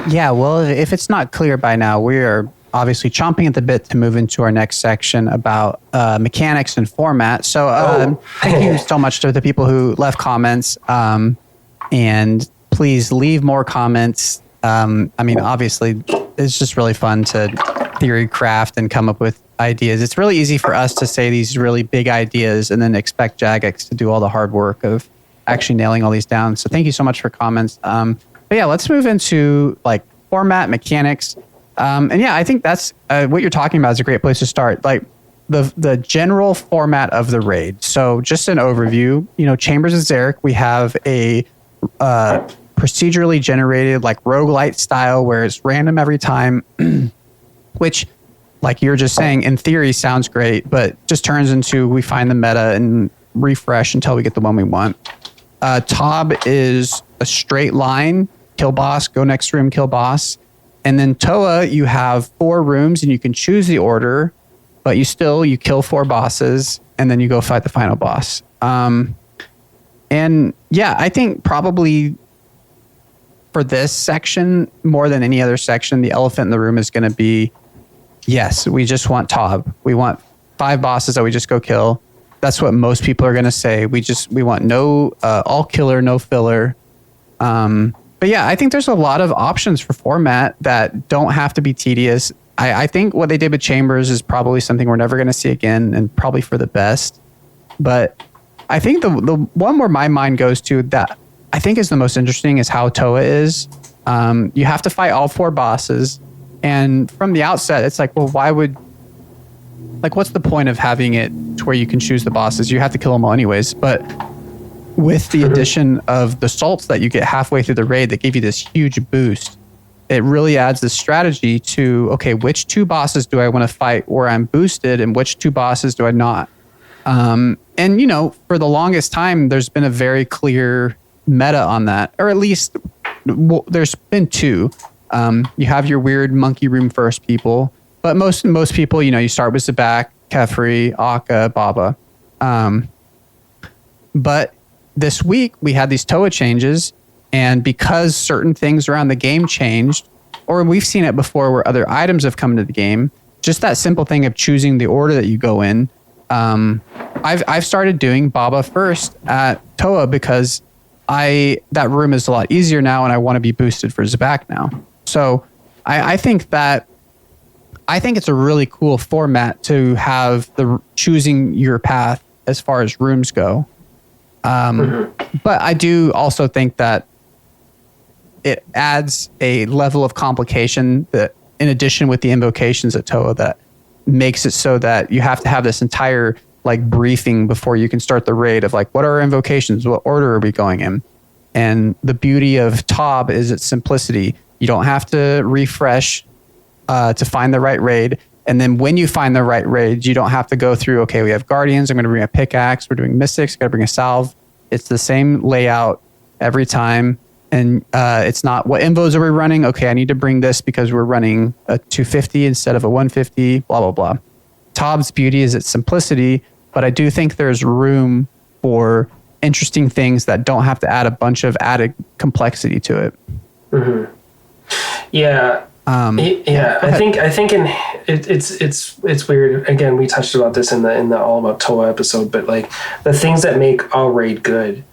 Yeah, well, if it's not clear by now, we are obviously chomping at the bit to move into our next section about mechanics and format. So thank you so much to the people who left comments, and please leave more comments. Obviously, it's just really fun to theory craft and come up with ideas. It's really easy for us to say these really big ideas and then expect Jagex to do all the hard work of actually nailing all these down. So thank you so much for comments. But yeah, let's move into like format mechanics. And yeah, I think that's what you're talking about is a great place to start. Like the general format of the raid. So just an overview, Chambers of Xeric, we have a procedurally generated like roguelite style where it's random every time, which like you're just saying, in theory sounds great, but just turns into we find the meta and refresh until we get the one we want. Tob is a straight line, kill boss, go next room, kill boss. And then Toa, you have 4 rooms and you can choose the order, but you kill 4 bosses and then you go fight the final boss. And yeah, I think probably for this section, more than any other section, the elephant in the room is going to be, yes, we just want Tob. We want 5 bosses that we just go kill. That's what most people are going to say. We want no all killer, no filler. But yeah, I think there's a lot of options for format that don't have to be tedious. I think what they did with Chambers is probably something we're never going to see again, and probably for the best. But I think the one where my mind goes to that I think is the most interesting is how Toa is. You have to fight all 4 bosses. And from the outset, it's like, well, what's the point of having it to where you can choose the bosses? You have to kill them all anyways. But with the addition of the salts that you get halfway through the raid that give you this huge boost, it really adds this strategy to, okay, which 2 bosses do I want to fight where I'm boosted and which 2 bosses do I not? And, for the longest time, there's been a very clear meta on that, or at least there's been 2. You have your weird monkey room first people, but most people, you start with Zabak, Kefri, Akka, Baba. But this week we had these Toa changes, and because certain things around the game changed, or we've seen it before where other items have come into the game, just that simple thing of choosing the order that you go in. I've started doing Baba first at Toa because that room is a lot easier now, and I want to be boosted for Zabak now. So I think it's a really cool format to have the choosing your path as far as rooms go. But I do also think that it adds a level of complication that, in addition with the invocations at Toa, that makes it so that you have to have this entire like briefing before you can start the raid of like, what are our invocations? What order are we going in? And the beauty of Tob is its simplicity. You don't have to refresh to find the right raid. And then when you find the right raid, you don't have to go through, okay, we have Guardians, I'm going to bring a pickaxe, we're doing Mystics, got to bring a salve. It's the same layout every time. And it's not, what invos are we running? Okay, I need to bring this because we're running a 250 instead of a 150, blah, blah, blah. Tob's beauty is its simplicity, but I do think there's room for interesting things that don't have to add a bunch of added complexity to it. Mm-hmm. Yeah. I think it's weird. Again, we touched about this in the All About Toa episode, but like the things that make a raid good,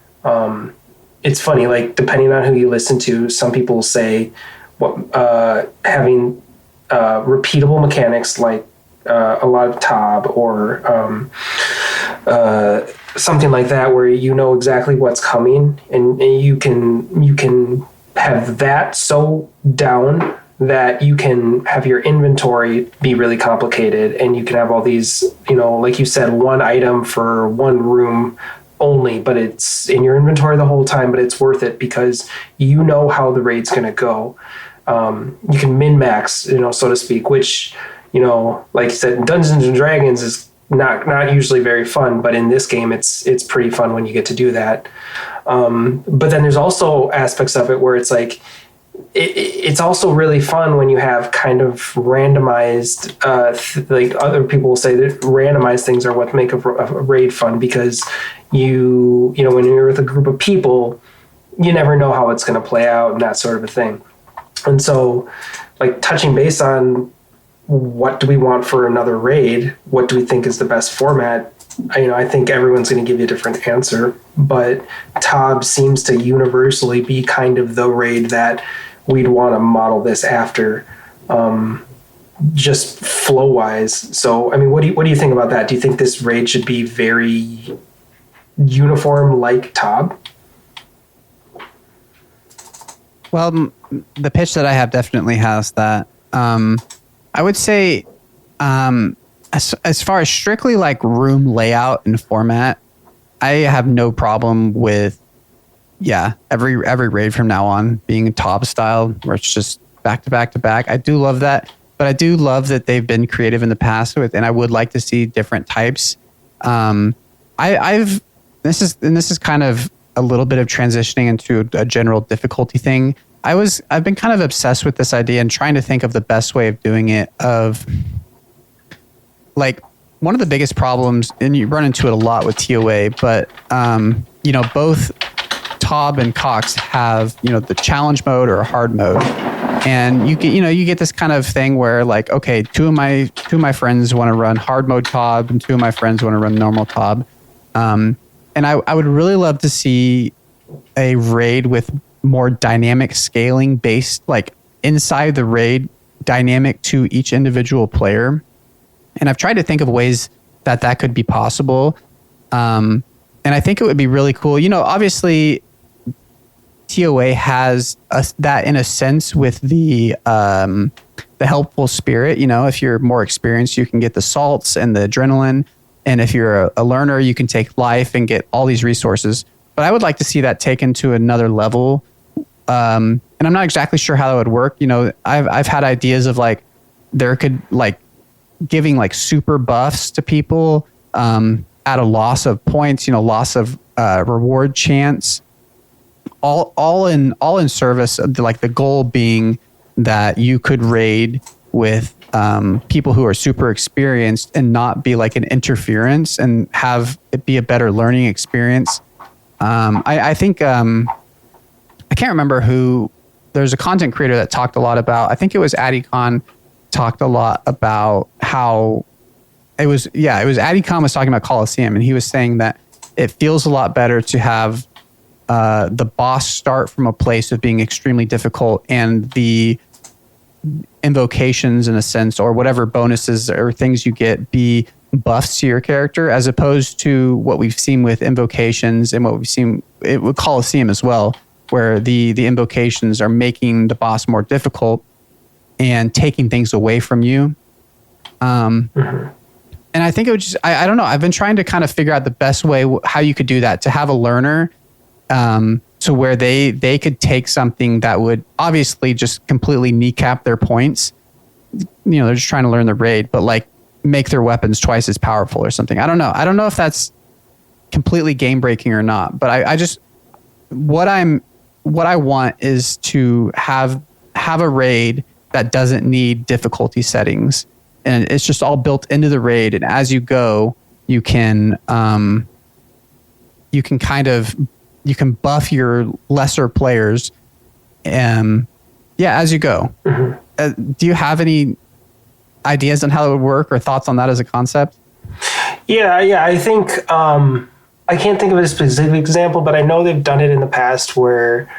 it's funny, like depending on who you listen to, some people say having repeatable mechanics like a lot of Tob or something like that, where you know exactly what's coming and you can have that so down that you can have your inventory be really complicated, and you can have all these, like you said, one item for one room only, but it's in your inventory the whole time, but it's worth it because you know how the raid's going to go. You can min-max, so to speak, which, like you said, Dungeons and Dragons is not usually very fun, but in this game, it's pretty fun when you get to do that. But then there's also aspects of it where it's like, it's also really fun when you have kind of randomized, like other people will say that randomized things are what make a raid fun, because when you're with a group of people, you never know how it's going to play out and that sort of a thing. And so, like, touching base on what do we want for another raid, what do we think is the best format, I think everyone's going to give you a different answer, but Tob seems to universally be kind of the raid that we'd want to model this after. just flow wise. So, I mean, what do you think about that? Do you think this raid should be very uniform like Tob? Well, the pitch that I have definitely has that. I would say, as far as strictly like room layout and format, I have no problem with, every raid from now on being Tob style, where it's just back to back to back. I do love that, but I do love that they've been creative in the past with, and I would like to see different types. This is kind of a little bit of transitioning into a general difficulty thing. I've been kind of obsessed with this idea and trying to think of the best way of doing it. Of like, one of the biggest problems, and you run into it a lot with TOA, but both Tob and Cox have the challenge mode or a hard mode, and you get this kind of thing where like, okay, two of my friends want to run hard mode Tob, and two of my friends want to run normal Tob, and I would really love to see a raid with more dynamic scaling based, like inside the raid, dynamic to each individual player. And I've tried to think of ways that could be possible. And I think it would be really cool. Obviously TOA has that in a sense with the helpful spirit. If you're more experienced, you can get the salts and the adrenaline. And if you're a learner, you can take life and get all these resources. But I would like to see that taken to another level. And I'm not exactly sure how that would work. I've had ideas of like, there could like giving like super buffs to people at a loss of points, loss of reward chance, all in service of the goal being that you could raid with people who are super experienced and not be like an interference, and have it be a better learning experience. I think I can't remember who. There's a content creator that talked a lot about. I think it was AddyCon talked a lot about how it was. Yeah, it was AddyCon was talking about Coliseum, and he was saying that it feels a lot better to have the boss start from a place of being extremely difficult, and the invocations in a sense, or whatever bonuses or things you get, be buffs to your character, as opposed to what we've seen with invocations and what we've seen with Coliseum as well, where the invocations are making the boss more difficult and taking things away from you. And I think it would just, I don't know. I've been trying to kind of figure out the best way how you could do that, to have a learner to where they could take something that would obviously just completely kneecap their points. They're just trying to learn the raid, but like make their weapons twice as powerful or something. I don't know. I don't know if that's completely game breaking or not, but I just, what I want is to have a raid that doesn't need difficulty settings, and it's just all built into the raid. And as you go, you can you can buff your lesser players, as you go. Do you have any ideas on how it would work, or thoughts on that as a concept? Yeah. I think I can't think of a specific example, but I know they've done it in the past where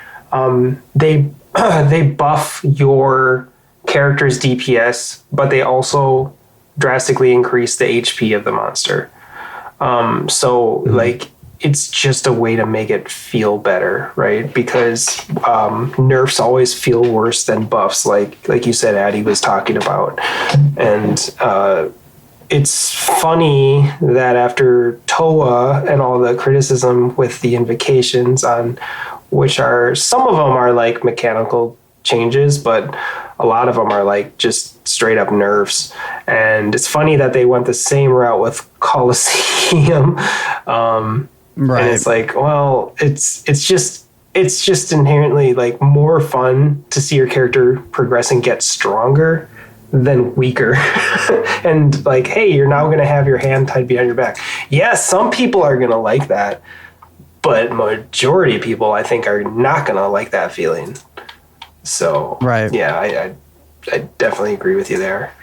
they buff your character's DPS, but they also drastically increase the HP of the monster. Like, it's just a way to make it feel better, right? Because nerfs always feel worse than buffs, like you said, Addy was talking about. And it's funny that after TOA and all the criticism with the invocations, on which are, some of them are like mechanical changes, but a lot of them are like just straight up nerfs. And it's funny that they went the same route with Coliseum. Right. And it's like, well, it's just inherently like more fun to see your character progress and get stronger than weaker. And like, hey, you're now going to have your hand tied behind your back. Yeah, some people are going to like that, but majority of people, I think, are not going to like that feeling. So, right. Yeah, I definitely agree with you there.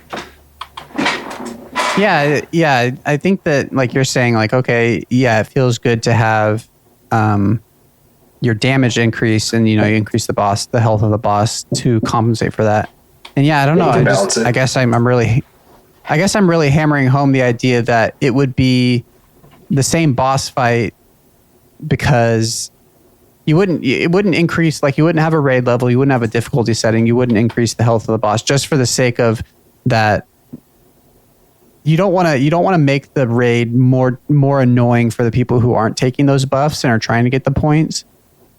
Yeah. I think that, like you're saying, like, okay, yeah, it feels good to have your damage increase, and you increase the health of the boss to compensate for that. And yeah, I don't know. I guess I'm really hammering home the idea that it would be the same boss fight because it wouldn't increase, like you wouldn't have a raid level, you wouldn't have a difficulty setting, you wouldn't increase the health of the boss just for the sake of that. You don't want to make the raid more annoying for the people who aren't taking those buffs and are trying to get the points.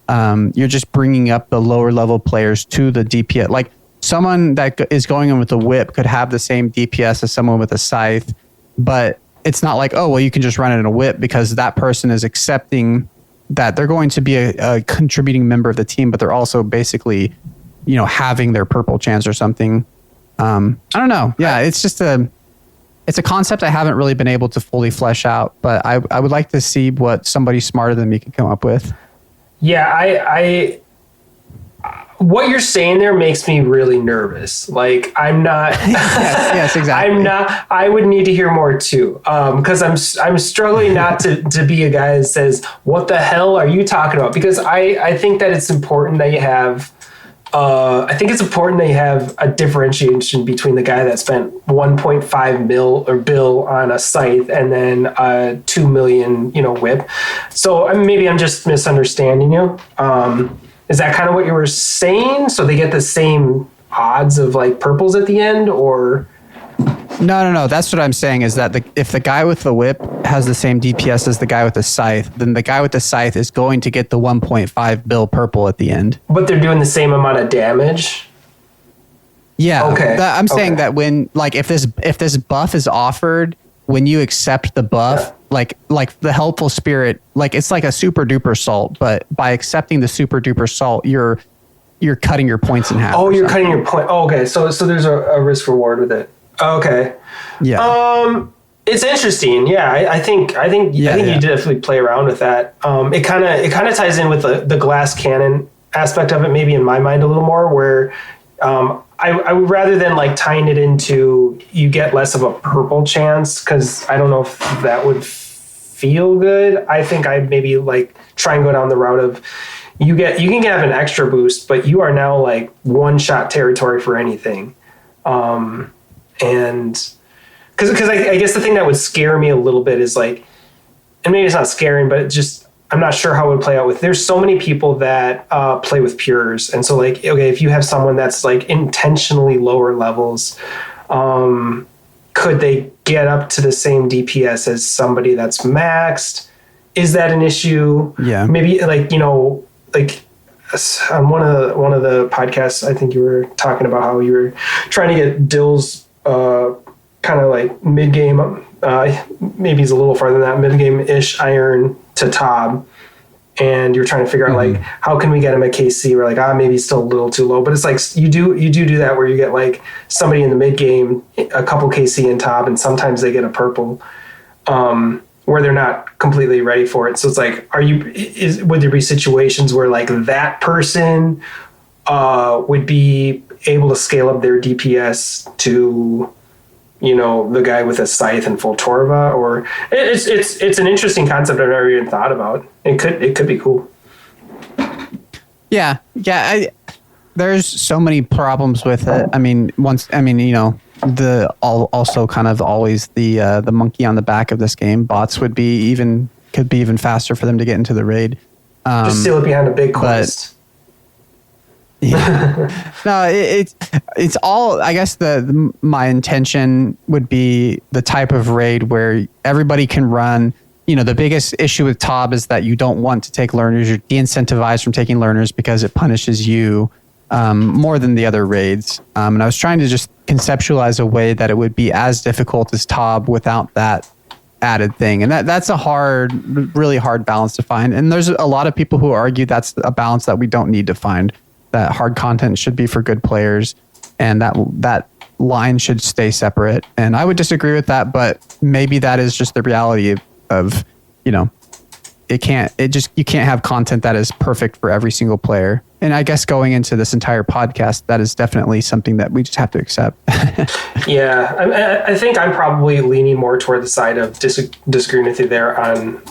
You're just bringing up the lower level players to the DPS. Like someone that is going in with a whip could have the same DPS as someone with a scythe, but it's not like, oh, well, you can just run it in a whip because that person is accepting that they're going to be a contributing member of the team, but they're also basically, having their purple chance or something. I don't know. Yeah, it's just it's a concept I haven't really been able to fully flesh out, but I would like to see what somebody smarter than me could come up with. Yeah, I what you're saying there makes me really nervous. Like I'm not. yes, exactly. I'm not. I would need to hear more too, because I'm struggling not to be a guy that says, "What the hell are you talking about?" Because I think that it's important that you have. I think it's important that you have a differentiation between the guy that spent 1.5 mil or bill on a scythe and then a 2 million, whip. So maybe I'm just misunderstanding you. Is that kind of what you were saying? So they get the same odds of like purples at the end, or? No. That's what I'm saying is that if the guy with the whip has the same DPS as the guy with the scythe, then the guy with the scythe is going to get the 1.5 bill purple at the end. But they're doing the same amount of damage? Yeah. Okay. I'm saying that when, like, if this buff is offered, when you accept the buff, like the helpful spirit, like it's like a super duper salt, but by accepting the super duper salt, you're cutting your points in half. Oh, you're cutting your point. Oh, okay. So there's a risk reward with it. Okay. Yeah. It's interesting. Yeah. I think you definitely play around with that. It kind of ties in with the glass cannon aspect of it, maybe in my mind a little more, where I would rather than like tying it into you get less of a purple chance, because I don't know if that would feel good. I think I'd maybe like try and go down the route of you can have an extra boost, but you are now like one shot territory for anything. And because I guess the thing that would scare me a little bit is like, and maybe it's not scaring, but I'm not sure how it would play out with, there's so many people that play with pures. And so like, okay, if you have someone that's like intentionally lower levels, could they get up to the same DPS as somebody that's maxed? Is that an issue? Yeah. Maybe like, like on one of the podcasts, I think you were talking about how you were trying to get Dill's kind of like mid-game, maybe he's a little farther than that, mid-game-ish iron to Tob, and you're trying to figure out like how can we get him a KC? We're like, maybe he's still a little too low, but it's like you do that where you get like somebody in the mid-game, a couple KC in Tob, and sometimes they get a purple, where they're not completely ready for it. So it's like, would there be situations where like that person would be able to scale up their DPS to, the guy with a scythe and full Torva? Or it's an interesting concept I've never even thought about. It could be cool. Yeah. There's so many problems with it. I mean, also kind of always the monkey on the back of this game. Bots could be even faster for them to get into the raid. Just seal it behind a big quest. Yeah. No, it's all, I guess my intention would be the type of raid where everybody can run. The biggest issue with Tob is that you don't want to take learners. You're de-incentivized from taking learners because it punishes you more than the other raids. And I was trying to just conceptualize a way that it would be as difficult as Tob without that added thing. And that's a really hard balance to find. And there's a lot of people who argue that's a balance that we don't need to find. That hard content should be for good players, and that line should stay separate. And I would disagree with that, but maybe that is just the reality of you can't have content that is perfect for every single player. And I guess going into this entire podcast, that is definitely something that we just have to accept. Yeah, I think I'm probably leaning more toward the side of disagreeing with you there on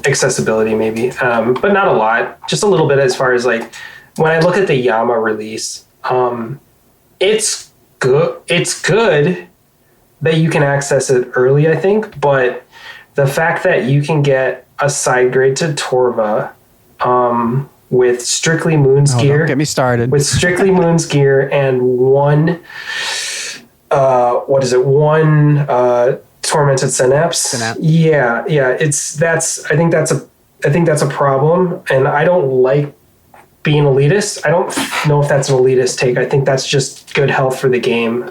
accessibility, maybe, but not a lot, just a little bit as far as like, when I look at the Yama release, it it's good. It's good that you can access it early, I think, but the fact that you can get a side grade to Torva with strictly Moon's gear. Don't get me started. With strictly Moon's gear and one Tormented Synapse. Yeah. I think that's a problem, and I don't like being elitist. I don't know if that's an elitist take. I think that's just good health for the game.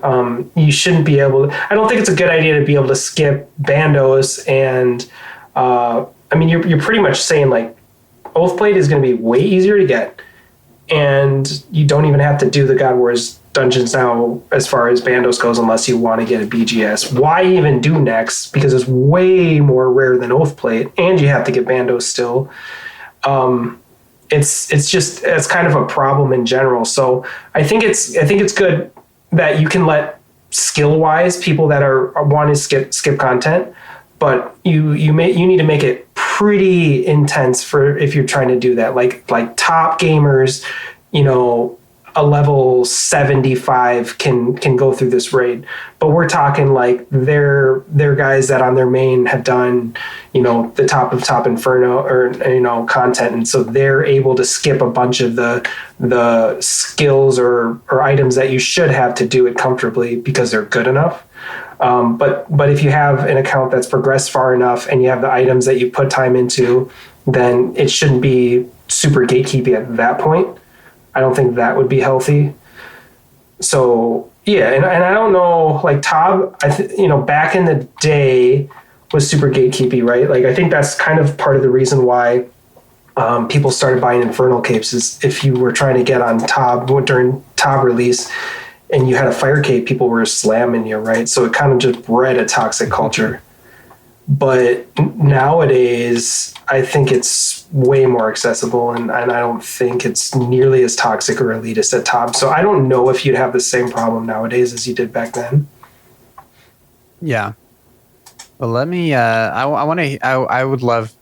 You shouldn't be able to, I don't think it's a good idea to be able to skip bandos, and you're pretty much saying like Oathblade is going to be way easier to get, and you don't even have to do the God Wars dungeons now as far as bandos goes unless you want to get a BGS. Why even do next? Because it's way more rare than Oathblade, and you have to get bandos still. It's kind of a problem in general. So I think it's good that you can let skill wise people that are want to skip content, but you need to make it pretty intense for if you're trying to do that. Like top gamers, a level 75 can go through this raid, but we're talking like they're guys that on their main have done the top of top Inferno or content, and so they're able to skip a bunch of the skills or items that you should have to do it comfortably because they're good enough. But if you have an account that's progressed far enough and you have the items that you put time into, then it shouldn't be super gatekeeping at that point. I don't think that would be healthy. So yeah, and I don't know, like Tob, back in the day was super gatekeepy, right? Like I think that's kind of part of the reason why people started buying Infernal Capes is if you were trying to get on Tob during Tob release and you had a fire cape, people were slamming you, right? So it kind of just bred a toxic culture. But nowadays, I think it's way more accessible, and I don't think it's nearly as toxic or elitist at top. So I don't know if you'd have the same problem nowadays as you did back then. Yeah. Well, let me. I would love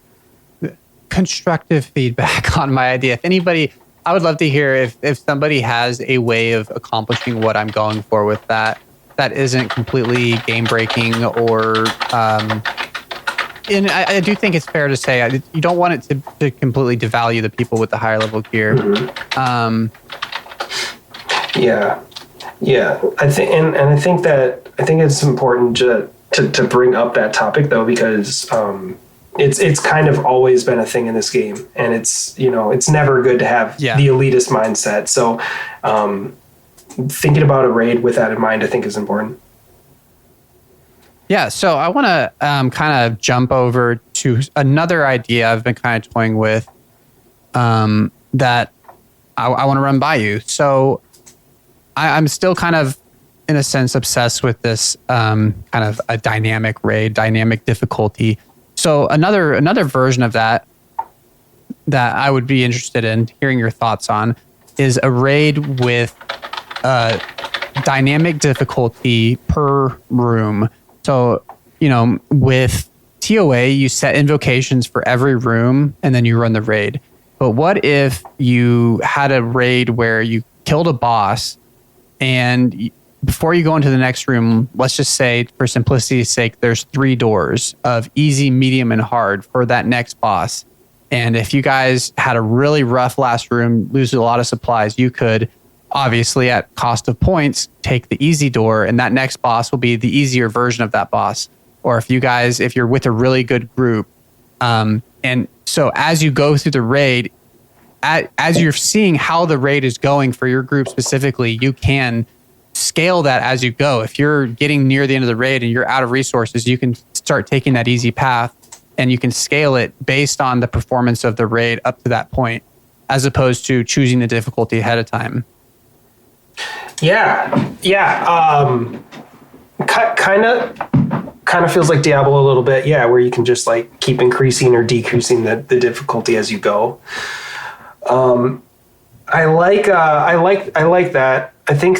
constructive feedback on my idea. If anybody, I would love to hear if somebody has a way of accomplishing what I'm going for with that isn't completely game breaking or. And I do think it's fair to say you don't want it to completely devalue the people with the higher level gear. Mm-hmm. Yeah. I think it's important to bring up that topic though, because it's kind of always been a thing in this game, and it's never good to have the elitist mindset. So thinking about a raid with that in mind, I think is important. Yeah, so I want to kind of jump over to another idea I've been kind of toying with that I want to run by you. So I'm still kind of, in a sense, obsessed with this kind of a dynamic raid, dynamic difficulty. So another version of that I would be interested in hearing your thoughts on is a raid with dynamic difficulty per room. So, with TOA, you set invocations for every room and then you run the raid. But what if you had a raid where you killed a boss and before you go into the next room, let's just say for simplicity's sake, there's 3 doors of easy, medium, and hard for that next boss. And if you guys had a really rough last room, lose a lot of supplies, you could obviously at cost of points, take the easy door, and that next boss will be the easier version of that boss. Or if you're with a really good group. And so as you go through the raid, as you're seeing how the raid is going for your group specifically, you can scale that as you go. If you're getting near the end of the raid and you're out of resources, you can start taking that easy path and you can scale it based on the performance of the raid up to that point, as opposed to choosing the difficulty ahead of time. Yeah. Kind of feels like Diablo a little bit. Yeah, where you can just like keep increasing or decreasing the difficulty as you go. I like that. I think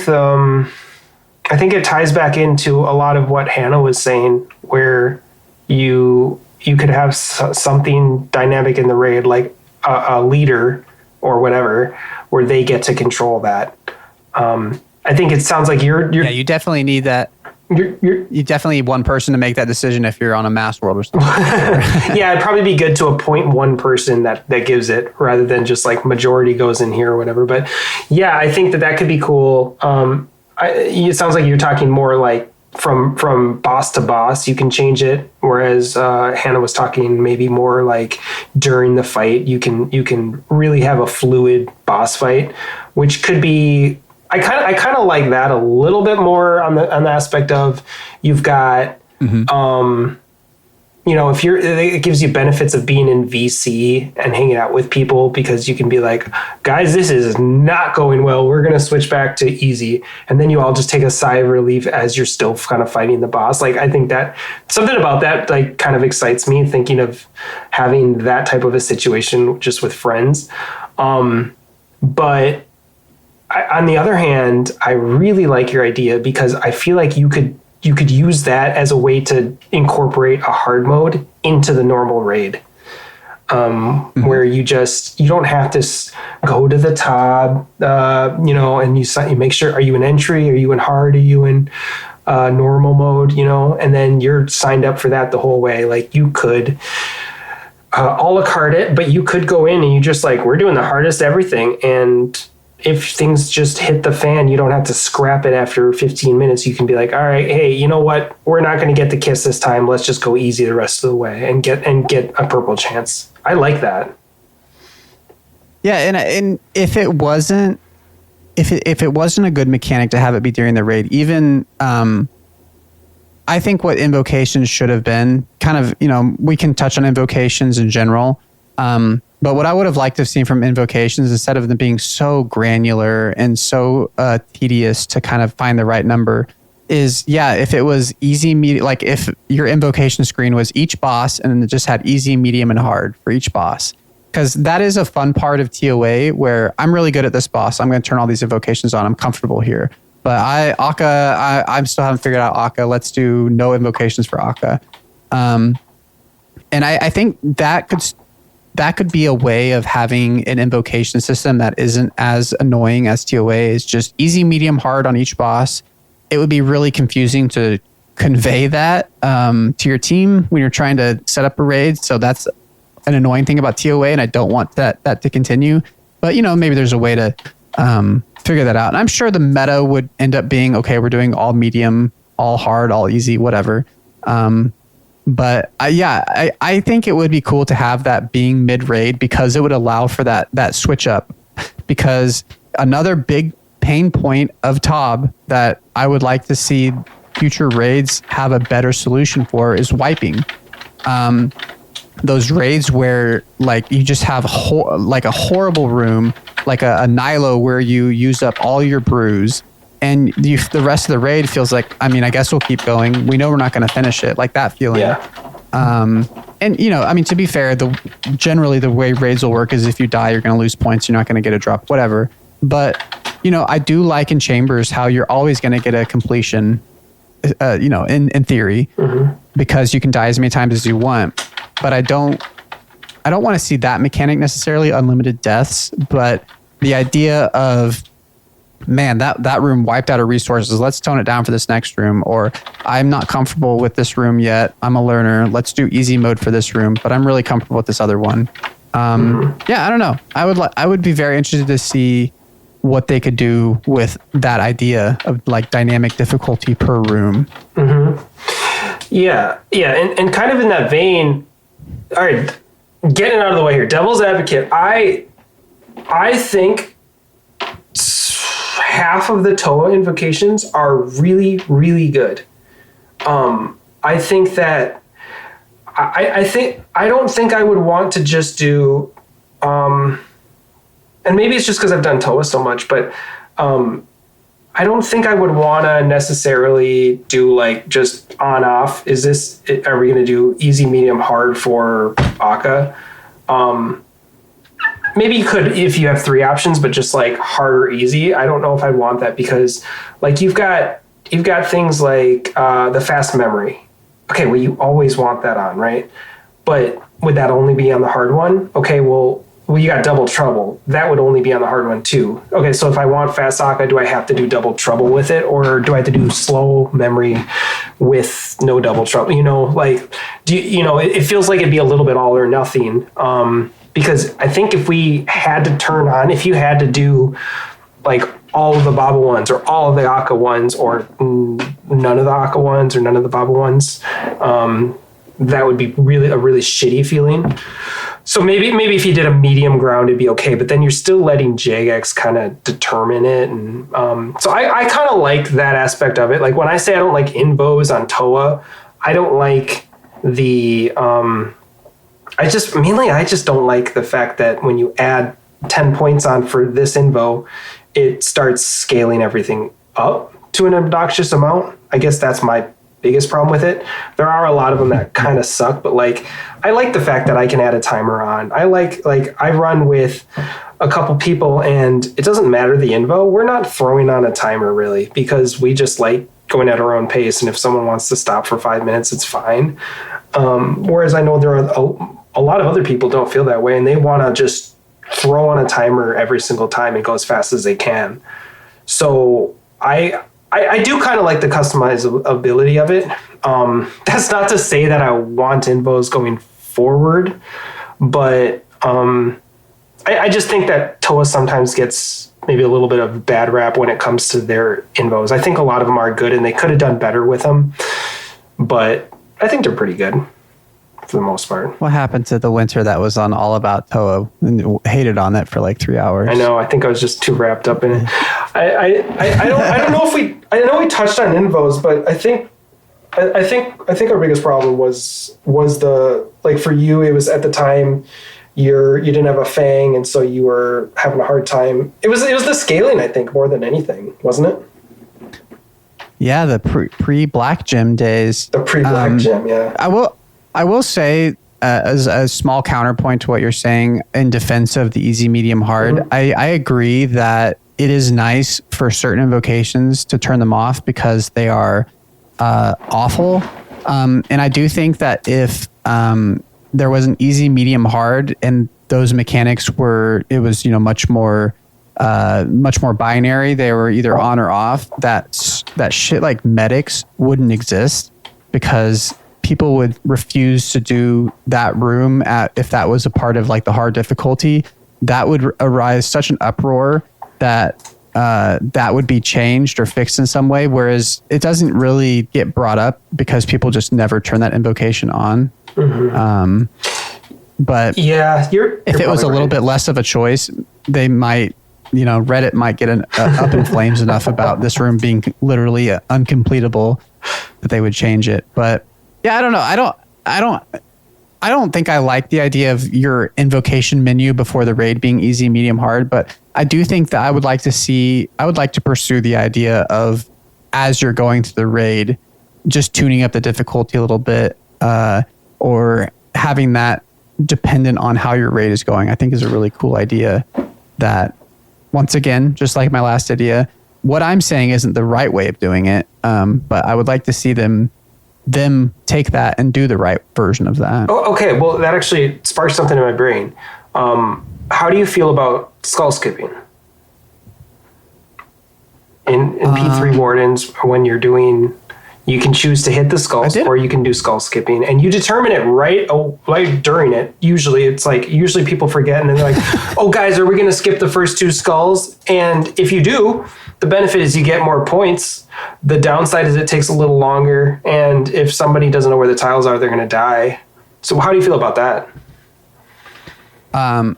it ties back into a lot of what Hannah was saying, where you could have something dynamic in the raid, like a leader or whatever, where they get to control that. I think it sounds like you're yeah, you definitely need that. You definitely need one person to make that decision if you're on a mass world or something. Yeah, it'd probably be good to appoint one person that gives it rather than just like majority goes in here or whatever. But yeah, I think that could be cool. It sounds like you're talking more like from boss to boss, you can change it. Whereas Hannah was talking maybe more like during the fight, you can really have a fluid boss fight, which could be. I kind of like that a little bit more on the aspect of you've got, if it gives you benefits of being in VC and hanging out with people because you can be like, guys, this is not going well. We're going to switch back to easy. And then you all just take a sigh of relief as you're still kind of fighting the boss. Like, I think that something about that like kind of excites me, thinking of having that type of a situation just with friends. But on the other hand, I really like your idea because I feel like you could use that as a way to incorporate a hard mode into the normal raid, where you don't have to go to the top, and you make sure, are you in entry? Are you in hard? Are you in normal mode? And then you're signed up for that the whole way. Like you could a la carte it, but you could go in and you just like, we're doing the hardest everything. And if things just hit the fan, you don't have to scrap it after 15 minutes. You can be like, all right, hey, you know what? We're not going to get the kiss this time. Let's just go easy the rest of the way and get a purple chance. I like that. Yeah, and if it wasn't a good mechanic to have it be during the raid, even I think what invocations should have been kind of, we can touch on invocations in general. But what I would have liked to have seen from invocations, instead of them being so granular and so tedious to kind of find the right number, is, if it was easy, medium, like if your invocation screen was each boss and it just had easy, medium, and hard for each boss. Because that is a fun part of TOA where I'm really good at this boss. I'm going to turn all these invocations on. I'm comfortable here. But I still haven't figured out Akka. Let's do no invocations for Akka. And I think that could be a way of having an invocation system that isn't as annoying as TOA. Is just easy, medium, hard on each boss. It would be really confusing to convey that to your team when you're trying to set up a raid. So that's an annoying thing about TOA, and I don't want that to continue. But maybe there's a way to figure that out. And I'm sure the meta would end up being, okay, we're doing all medium, all hard, all easy, whatever. But I think it would be cool to have that being mid-raid because it would allow for that switch up. Because another big pain point of TOB that I would like to see future raids have a better solution for is wiping. Those raids where like you just have like a horrible room, like a Nilo where you use up all your brews. And the rest of the raid feels like, I guess we'll keep going. We know we're not going to finish it. Like that feeling. Yeah. And, to be fair, generally the way raids will work is if you die, you're going to lose points. You're not going to get a drop, whatever. But, I do like in Chambers how you're always going to get a completion, in theory, because you can die as many times as you want. But I don't want to see that mechanic necessarily, unlimited deaths. But the idea of, man, that room wiped out of resources. Let's tone it down for this next room. Or I'm not comfortable with this room yet. I'm a learner. Let's do easy mode for this room, but I'm really comfortable with this other one. Yeah, I don't know. I would be very interested to see what they could do with that idea of like dynamic difficulty per room. Yeah. And kind of in that vein, all right, getting out of the way here, devil's advocate. I think half of the TOA invocations are really, really good. I think that I don't think I would want to just do, and maybe it's just because I've done TOA so much, but I don't think I would want to necessarily do like just on off. Are we going to do easy, medium, hard for Akka? Maybe you could if you have 3 options, but just like hard or easy. I don't know if I'd want that because like you've got things like the fast memory. Okay, well you always want that on, right? But would that only be on the hard one? Okay, well well, you got double trouble. That would only be on the hard one too. Okay, so if I want fast Sokka, do I have to do double trouble with it, or do I have to do slow memory with no double trouble? Like, it feels like it'd be a little bit all or nothing. Because I think if you had to do like all of the Baba ones or all of the Akka ones or none of the Akka ones or none of the Baba ones, that would be a really shitty feeling. So maybe if you did a medium ground, it'd be okay, but then you're still letting Jagex kind of determine it. And so I kind of like that aspect of it. Like when I say I don't like invos on Toa, I don't like the, I just don't like the fact that when you add 10 points on for this invo, it starts scaling everything up to an obnoxious amount. I guess that's my biggest problem with it. There are a lot of them that kind of suck, but like I like the fact that I can add a timer on. I like I run with a couple people and it doesn't matter the invo. We're not throwing on a timer really because we just like going at our own pace, and if someone wants to stop for 5 minutes, it's fine. Whereas I know there are a lot of other people don't feel that way and they want to just throw on a timer every single time and go as fast as they can. So I do kind of like the customizability of it. That's not to say that I want invos going forward, but I just think that Toa sometimes gets maybe a little bit of bad rap when it comes to their invos. I think a lot of them are good and they could have done better with them, but I think they're pretty good for the most part. What happened to the Winter that was on All About Toa and hated on it for like 3 hours? I know. I think I was just too wrapped up in it. I don't know if I know we touched on invos, but I think our biggest problem was the, like for you, it was at the time you didn't have a Fang, and so you were having a hard time. It was the scaling, I think, more than anything, wasn't it? Yeah, the pre-Black Gym days. The pre-Black Gym, yeah. I will say, as a small counterpoint to what you're saying in defense of the easy, medium, hard, mm-hmm. I agree that it is nice for certain invocations to turn them off because they are awful. And I do think that if there was an easy, medium, hard, and those mechanics it was much more binary. They were either on or off. That shit like medics wouldn't exist because people would refuse to do that room if that was a part of like the hard difficulty. That would arise such an uproar that that would be changed or fixed in some way. Whereas it doesn't really get brought up because people just never turn that invocation on. Mm-hmm. But yeah, if it was a little bit less of a choice, they might, Reddit might get up in flames enough about this room being literally uncompletable that they would change it. But yeah, I don't know. I don't think I like the idea of your invocation menu before the raid being easy, medium, hard, but I do think that I would like to pursue the idea of, as you're going through the raid, just tuning up the difficulty a little bit, or having that dependent on how your raid is going. I think is a really cool idea that, once again, just like my last idea, what I'm saying isn't the right way of doing it. But I would like to see them take that and do the right version of that. Oh, okay. Well, that actually sparked something in my brain. How do you feel about skull skipping? In P3 Wardens, when you're doing, you can choose to hit the skulls or you can do skull skipping, and you determine it right during it. Usually people forget and then they're like, oh guys, are we going to skip the first 2 skulls? And if you do, the benefit is you get more points. The downside is it takes a little longer, and if somebody doesn't know where the tiles are, they're going to die. So how do you feel about that?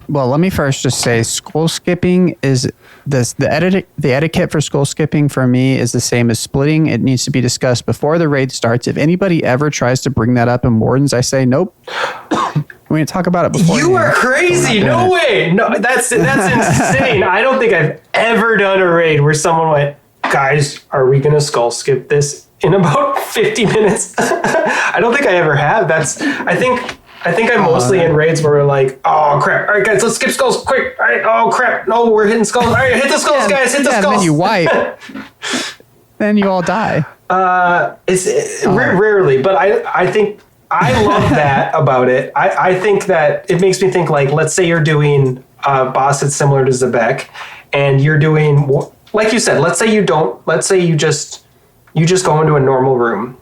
Well, let me first just say skull skipping is the etiquette for skull skipping for me is the same as splitting. It needs to be discussed before the raid starts. If anybody ever tries to bring that up in Wardens, I say, nope. We need to talk about it before. You are crazy. No way. No, that's insane. I don't think I've ever done a raid where someone went, guys, are we going to skull skip this in about 50 minutes? I don't think I ever have. I think I'm mostly in raids where we're like, oh crap, all right guys, let's skip skulls quick. All right, oh crap, no, we're hitting skulls. All right, hit the skulls, guys, hit the skulls. And then you wipe. Then you all die. Rarely, but I think I love that about it. I think that it makes me think like, let's say you're doing a boss that's similar to Zebek, and you're doing, like you said, let's say you just go into a normal room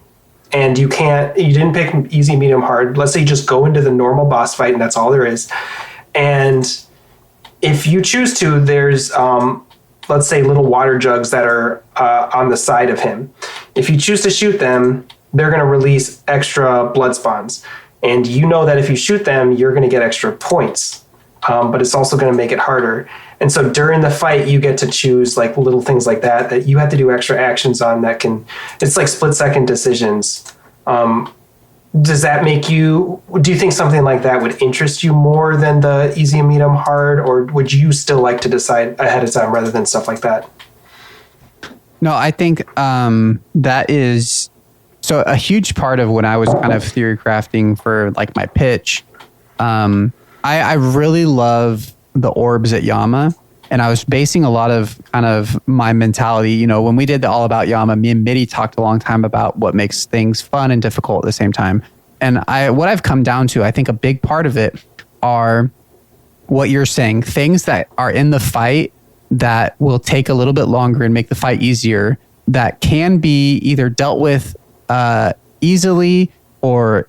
and you didn't pick easy, medium, hard. Let's say you just go into the normal boss fight and that's all there is. And if you choose to, there's, let's say little water jugs that are on the side of him. If you choose to shoot them, they're going to release extra blood spawns. And you know that if you shoot them, you're going to get extra points. But it's also going to make it harder. And so during the fight, you get to choose like little things like that you have to do extra actions on it's like split-second decisions. Does that do you think something like that would interest you more than the easy, medium, hard, or would you still like to decide ahead of time rather than stuff like that? No, I think that is... So a huge part of when I was kind of theory crafting for like my pitch, I really love the orbs at Yama, and I was basing a lot of kind of my mentality. When we did the All About Yama, me and Mitty talked a long time about what makes things fun and difficult at the same time. And what I've come down to, I think a big part of it are what you're saying, things that are in the fight that will take a little bit longer and make the fight easier, that can be either dealt with easily or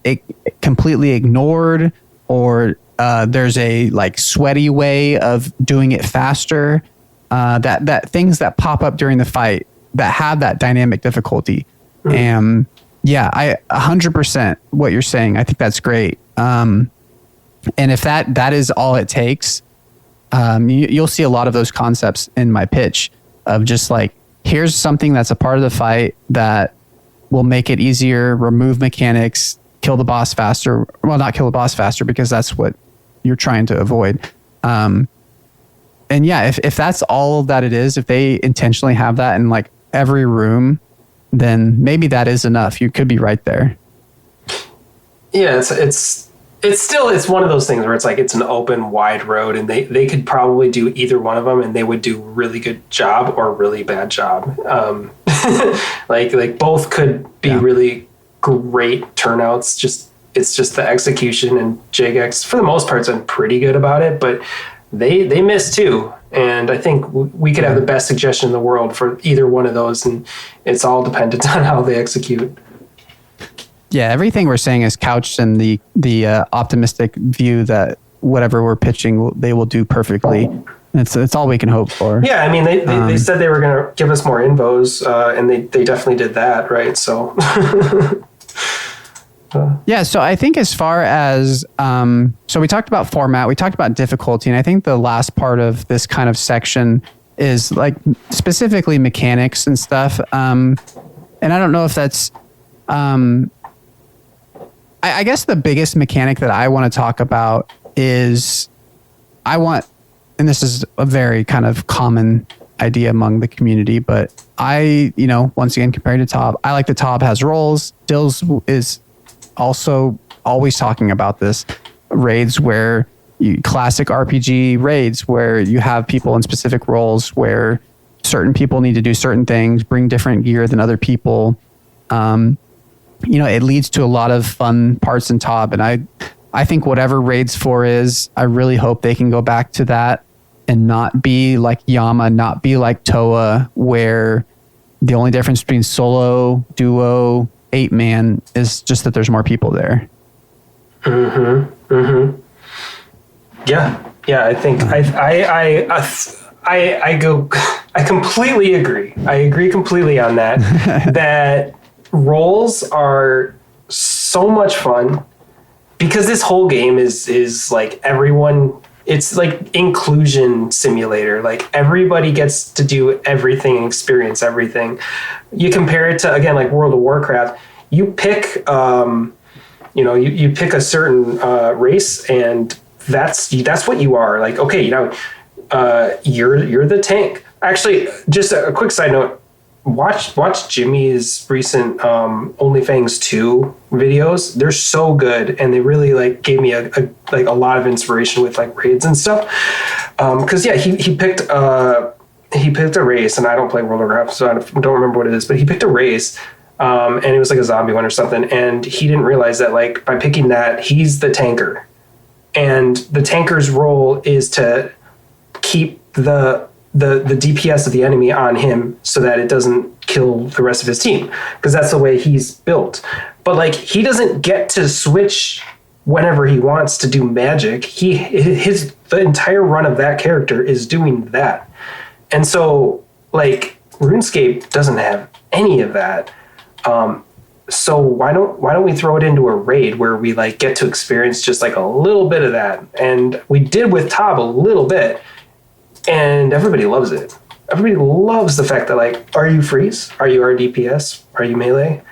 completely ignored, or there's a like sweaty way of doing it faster, that things that pop up during the fight that have that dynamic difficulty. And yeah, I 100% what you're saying. I think that's great. And if that is all it takes, you'll see a lot of those concepts in my pitch of just like, here's something that's a part of the fight that will make it easier, remove mechanics, kill the boss faster. Well, not kill the boss faster, because that's what you're trying to avoid. And yeah, if that's all that it is, if they intentionally have that in like every room, then maybe that is enough. You could be right there. Yeah, it's one of those things where it's like it's an open, wide road, and they could probably do either one of them, and they would do a really good job or a really bad job. Like both could be really great turnouts. It's just the execution, and Jagex for the most part's been pretty good about it, but they miss too. And I think we could have the best suggestion in the world for either one of those, and it's all dependent on how they execute. Yeah, everything we're saying is couched in the optimistic view that whatever we're pitching, they will do perfectly. It's all we can hope for. Yeah, I mean, they said they were going to give us more invos, and they definitely did that, right? So... Yeah, so I think as far as, so we talked about format, we talked about difficulty, and I think the last part of this kind of section is like specifically mechanics and stuff. And I don't know if that's, I guess the biggest mechanic that I want to talk about is and this is a very kind of common idea among the community, but once again, compared to Tob, I like the Tob has roles. Dills is also always talking about this, raids where classic RPG raids where you have people in specific roles where certain people need to do certain things, bring different gear than other people. It leads to a lot of fun parts in Tob, and I think whatever Raids 4 is, I really hope they can go back to that and not be like Yama, not be like Toa, where the only difference between solo, duo, 8-man is just that there's more people there. Yeah. I think I completely agree. I agree completely on that. That roles are so much fun because this whole game is like everyone. It's like inclusion simulator. Like everybody gets to do everything and experience everything. You compare it to, again, like World of Warcraft. You pick, you pick a certain race, and that's what you are. Like, okay, you're the tank. Actually, just a quick side note. Watch Jimmy's recent OnlyFans 2 videos. They're so good, and they really like gave me a lot of inspiration with like raids and stuff. Because he picked a race, and I don't play World of Warcraft, so I don't remember what it is. But he picked a race And it was like a zombie one or something. And he didn't realize that like by picking that, he's the tanker. And the tanker's role is to keep the DPS of the enemy on him so that it doesn't kill the rest of his team, because that's the way he's built. But like he doesn't get to switch whenever he wants to do magic. The entire run of that character is doing that. And so like RuneScape doesn't have any of that. So why don't we throw it into a raid where we like get to experience just like a little bit of that? And we did with Tob a little bit, and everybody loves it. Everybody loves the fact that like, are you freeze? Are you our DPS? Are you melee?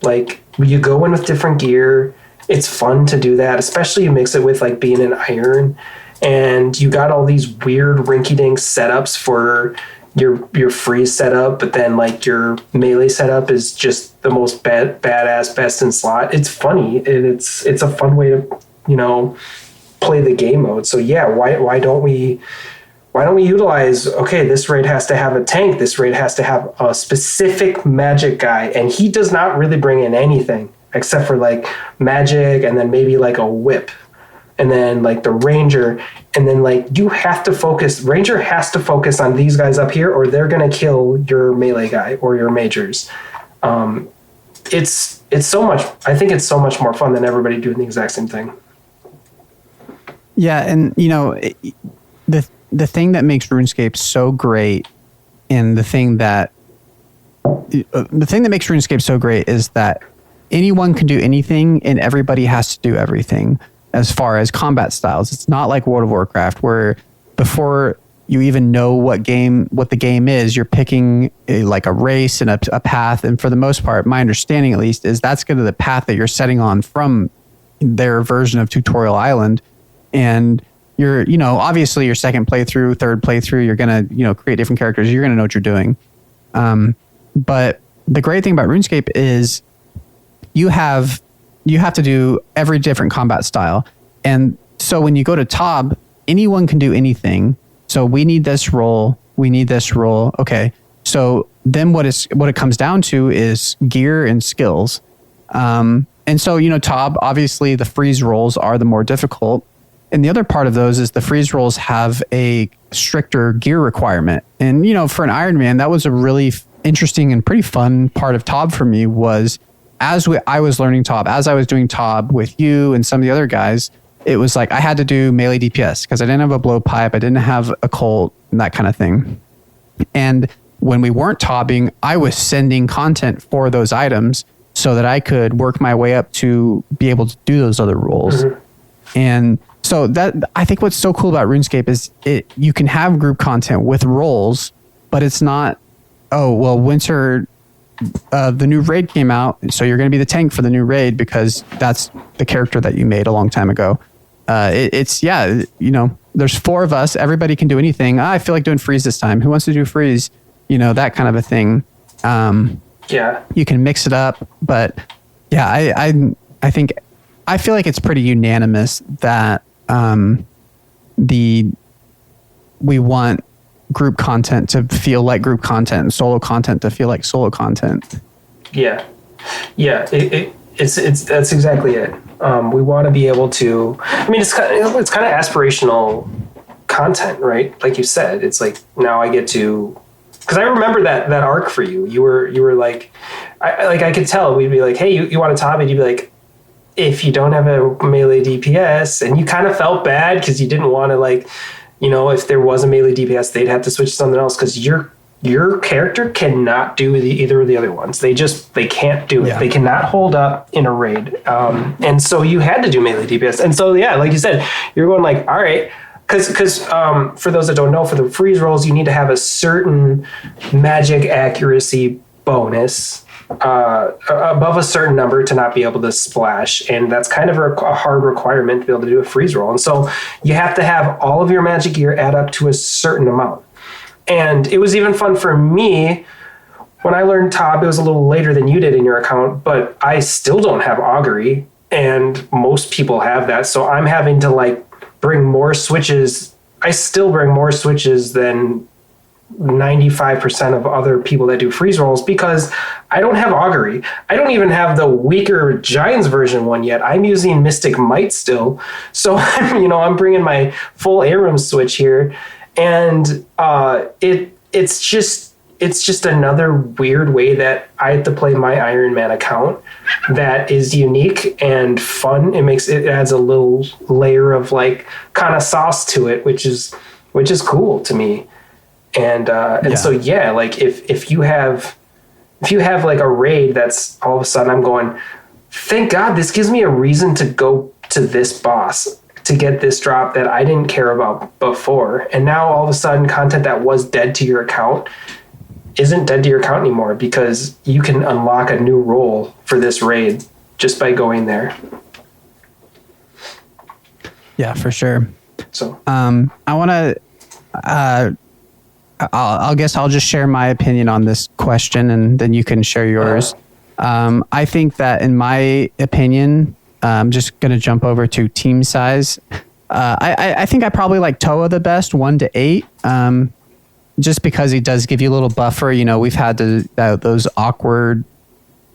Like you go in with different gear. It's fun to do that, especially you mix it with like being an iron, and you got all these weird rinky-dink setups for your freeze setup, but then like your melee setup is just the most badass best in slot. It's funny, and it's a fun way to, you know, play the game mode. So yeah, why don't we utilize, okay, this raid has to have a tank, this raid has to have a specific magic guy, and he does not really bring in anything except for like magic and then maybe like a whip. And then like the ranger, and then like ranger has to focus on these guys up here, or they're going to kill your melee guy or your majors. It's so much, I think it's so much more fun than everybody doing the exact same thing. Yeah. And you know, the thing that makes RuneScape so great, and the thing that makes RuneScape so great is that anyone can do anything and everybody has to do everything. As far as combat styles, it's not like World of Warcraft, where before you even know what the game is, you're picking like a race and a path. And for the most part, my understanding at least is that's going to the path that you're setting on from their version of Tutorial Island. And you're, you know, obviously your second playthrough, third playthrough, you're going to, you know, create different characters. You're going to know what you're doing. But the great thing about RuneScape is you have to do every different combat style. And so when you go to Tob, anyone can do anything. So we need this role. We need this role. Okay. So then what it comes down to is gear and skills. And so, you know, Tob, obviously the freeze rolls are the more difficult. And the other part of those is the freeze rolls have a stricter gear requirement. And, you know, for an Iron Man, that was a really interesting and pretty fun part of Tob for me was I was learning Tob, as I was doing Tob with you and some of the other guys, it was like I had to do melee DPS because I didn't have a blowpipe, I didn't have a Colt, and that kind of thing. And when we weren't Tobbing, I was sending content for those items so that I could work my way up to be able to do those other roles. Mm-hmm. And so that, I think what's so cool about RuneScape is you can have group content with roles, but it's not, oh, well, Winter, the new raid came out, so you're going to be the tank for the new raid because that's the character that you made a long time ago. It's, yeah, you know, there's 4 of us. Everybody can do anything. I feel like doing freeze this time. Who wants to do freeze? You know, that kind of a thing. Yeah. You can mix it up. But yeah, I think, I feel like it's pretty unanimous that we want group content to feel like group content and solo content to feel like solo content. Yeah. It's that's exactly it. We want to be able to, I mean, it's kind of aspirational content, right? Like you said, it's like, now I get to, because I remember that arc for you. You were like, I could tell. We'd be like, hey, you want to top it? You'd be like, if you don't have a melee DPS, and you kind of felt bad because you didn't want to, like, you know, if there was a melee DPS, they'd have to switch to something else because your character cannot do either of the other ones. They can't do it. Yeah. They cannot hold up in a raid. And so you had to do melee DPS. And so, yeah, like you said, you're going like, all right, because for those that don't know, for the freeze rolls, you need to have a certain magic accuracy bonus above a certain number to not be able to splash, and that's kind of a hard requirement to be able to do a freeze roll. And so you have to have all of your magic gear add up to a certain amount. And it was even fun for me when I learned Tob. It was a little later than you did in your account, but I still don't have augury, and most people have that. So I'm having to like bring more switches. I still bring more switches than 95% of other people that do freeze rolls, because I don't have augury. I don't even have the weaker Giants version one yet. I'm using Mystic Might still. So I'm bringing my full Aram switch here, and it's just another weird way that I have to play my Iron Man account that is unique and fun. It adds a little layer of like kind of sauce to it, which is cool to me. And so like if you have like a raid that's all of a sudden I'm going, thank God, this gives me a reason to go to this boss to get this drop that I didn't care about before. And now all of a sudden content that was dead to your account isn't dead to your account anymore, because you can unlock a new role for this raid just by going there. Yeah, for sure. So I want to I guess I'll just share my opinion on this question, and then you can share yours. I think that, in my opinion, I'm just going to jump over to team size. I think I probably like Toa the best, 1 to 8, just because he does give you a little buffer. We've had those awkward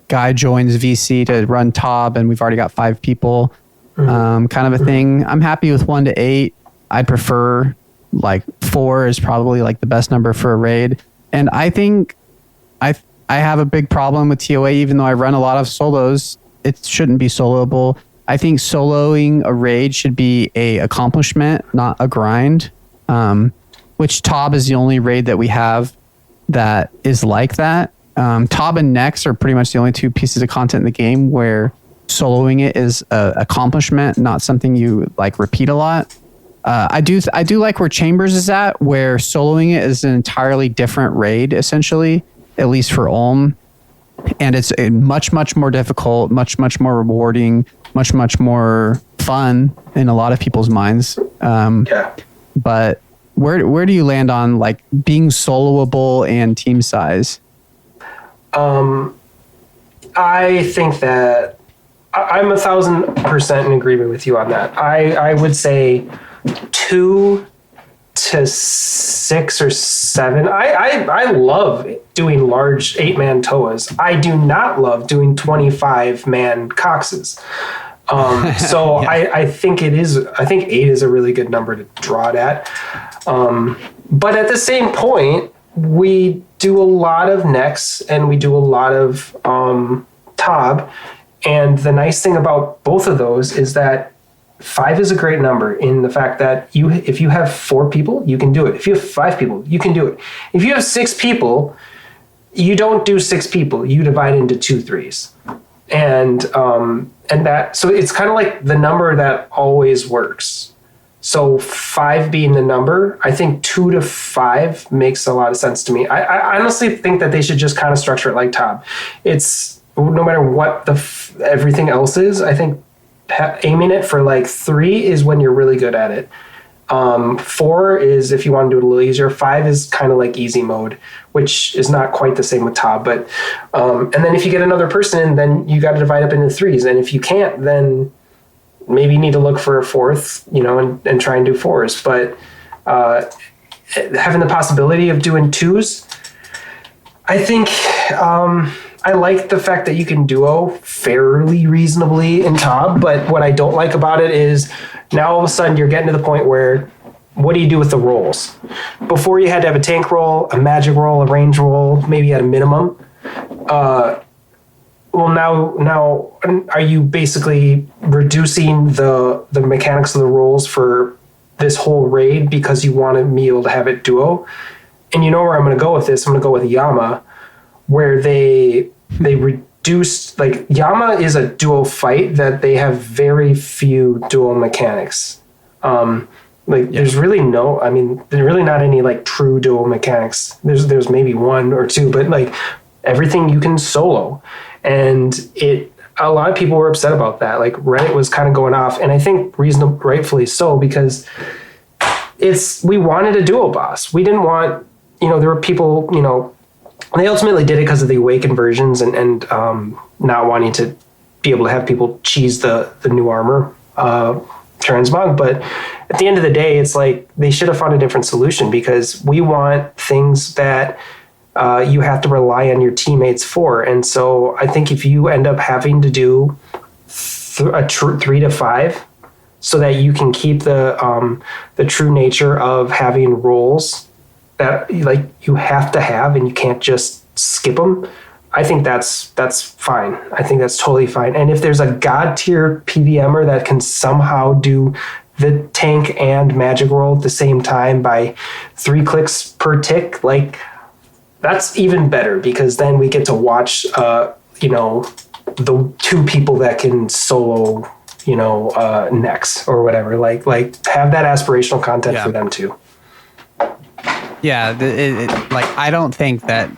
guy joins VC to run Tob, and we've already got 5 people, kind of a thing. I'm happy with 1 to 8. I'd prefer like 4 is probably like the best number for a raid. And I think I have a big problem with TOA, even though I run a lot of solos. It shouldn't be soloable. I think soloing a raid should be a accomplishment, not a grind. Which Tob is the only raid that we have that is like that. Tob and Nex are pretty much the only 2 pieces of content in the game where soloing it is a accomplishment, not something you like repeat a lot. I do like where Chambers is at, where soloing it is an entirely different raid, essentially, at least for Ulm. And it's much, much more difficult, much, much more rewarding, much, much more fun in a lot of people's minds. But where do you land on like being soloable and team size? I think that I'm 1,000% in agreement with you on that. I would say 2 to 6 or 7. I love doing large 8-man Toas. I do not love doing 25-man Coxes. So I think 8 is a really good number to draw it at. But at the same point, we do a lot of Nex and we do a lot of Tob. And the nice thing about both of those is that 5 is a great number in the fact that if you have 4 people, you can do it. If you have 5 people, you can do it. If you have 6 people, you don't do 6 people. You divide into 2 3s. And that, so it's kind of like the number that always works. So 5 being the number, I think 2 to 5 makes a lot of sense to me. I honestly think that they should just kind of structure it like Tob. It's no matter what everything else is, I think aiming it for like 3 is when you're really good at it. 4 is if you want to do it a little easier. 5 is kind of like easy mode, which is not quite the same with Tob. But and then if you get another person in, then you got to divide up into 3s. And if you can't, then maybe you need to look for a 4th, and try and do 4s. But having the possibility of doing 2s, I think I like the fact that you can duo fairly reasonably in Tob, but what I don't like about it is now all of a sudden you're getting to the point where what do you do with the rolls? Before you had to have a tank roll, a magic roll, a range roll, maybe at a minimum. Well, now are you basically reducing the mechanics of the rolls for this whole raid because you want to be able to have it duo? And you know where I'm going to go with this? I'm going to go with Yama, where they reduced, like, Yama is a duo fight that they have very few dual mechanics. There's really there's really not any like true dual mechanics. There's maybe 1 or 2, but like everything you can solo. And a lot of people were upset about that. Like Reddit was kind of going off, and I think rightfully so, because we wanted a duo boss. We didn't want, there were people, they ultimately did it because of the Awakened versions and not wanting to be able to have people cheese the new armor. Which transmog. But at the end of the day, it's like they should have found a different solution, because we want things that you have to rely on your teammates for. And so I think if you end up having to do a 3 to 5, so that you can keep the true nature of having roles that like you have to have and you can't just skip them, I think that's fine. I think that's totally fine. And if there's a god tier PVMer that can somehow do the tank and magic roll at the same time by 3 clicks per tick, like that's even better, because then we get to watch the 2 people that can solo next or whatever, like have that aspirational content for them too. Yeah, like I don't think that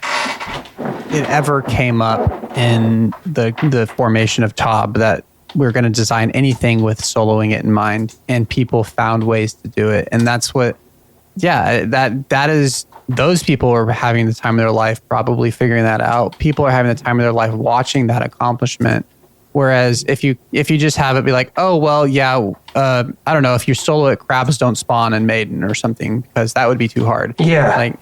it ever came up in the formation of TOB that we're going to design anything with soloing it in mind, and people found ways to do it. And that's what, that is, those people are having the time of their life probably figuring that out. People are having the time of their life watching that accomplishment. Whereas if you just have it be like, oh, well, I don't know, if you solo it, crabs don't spawn in Maiden or something, because that would be too hard. I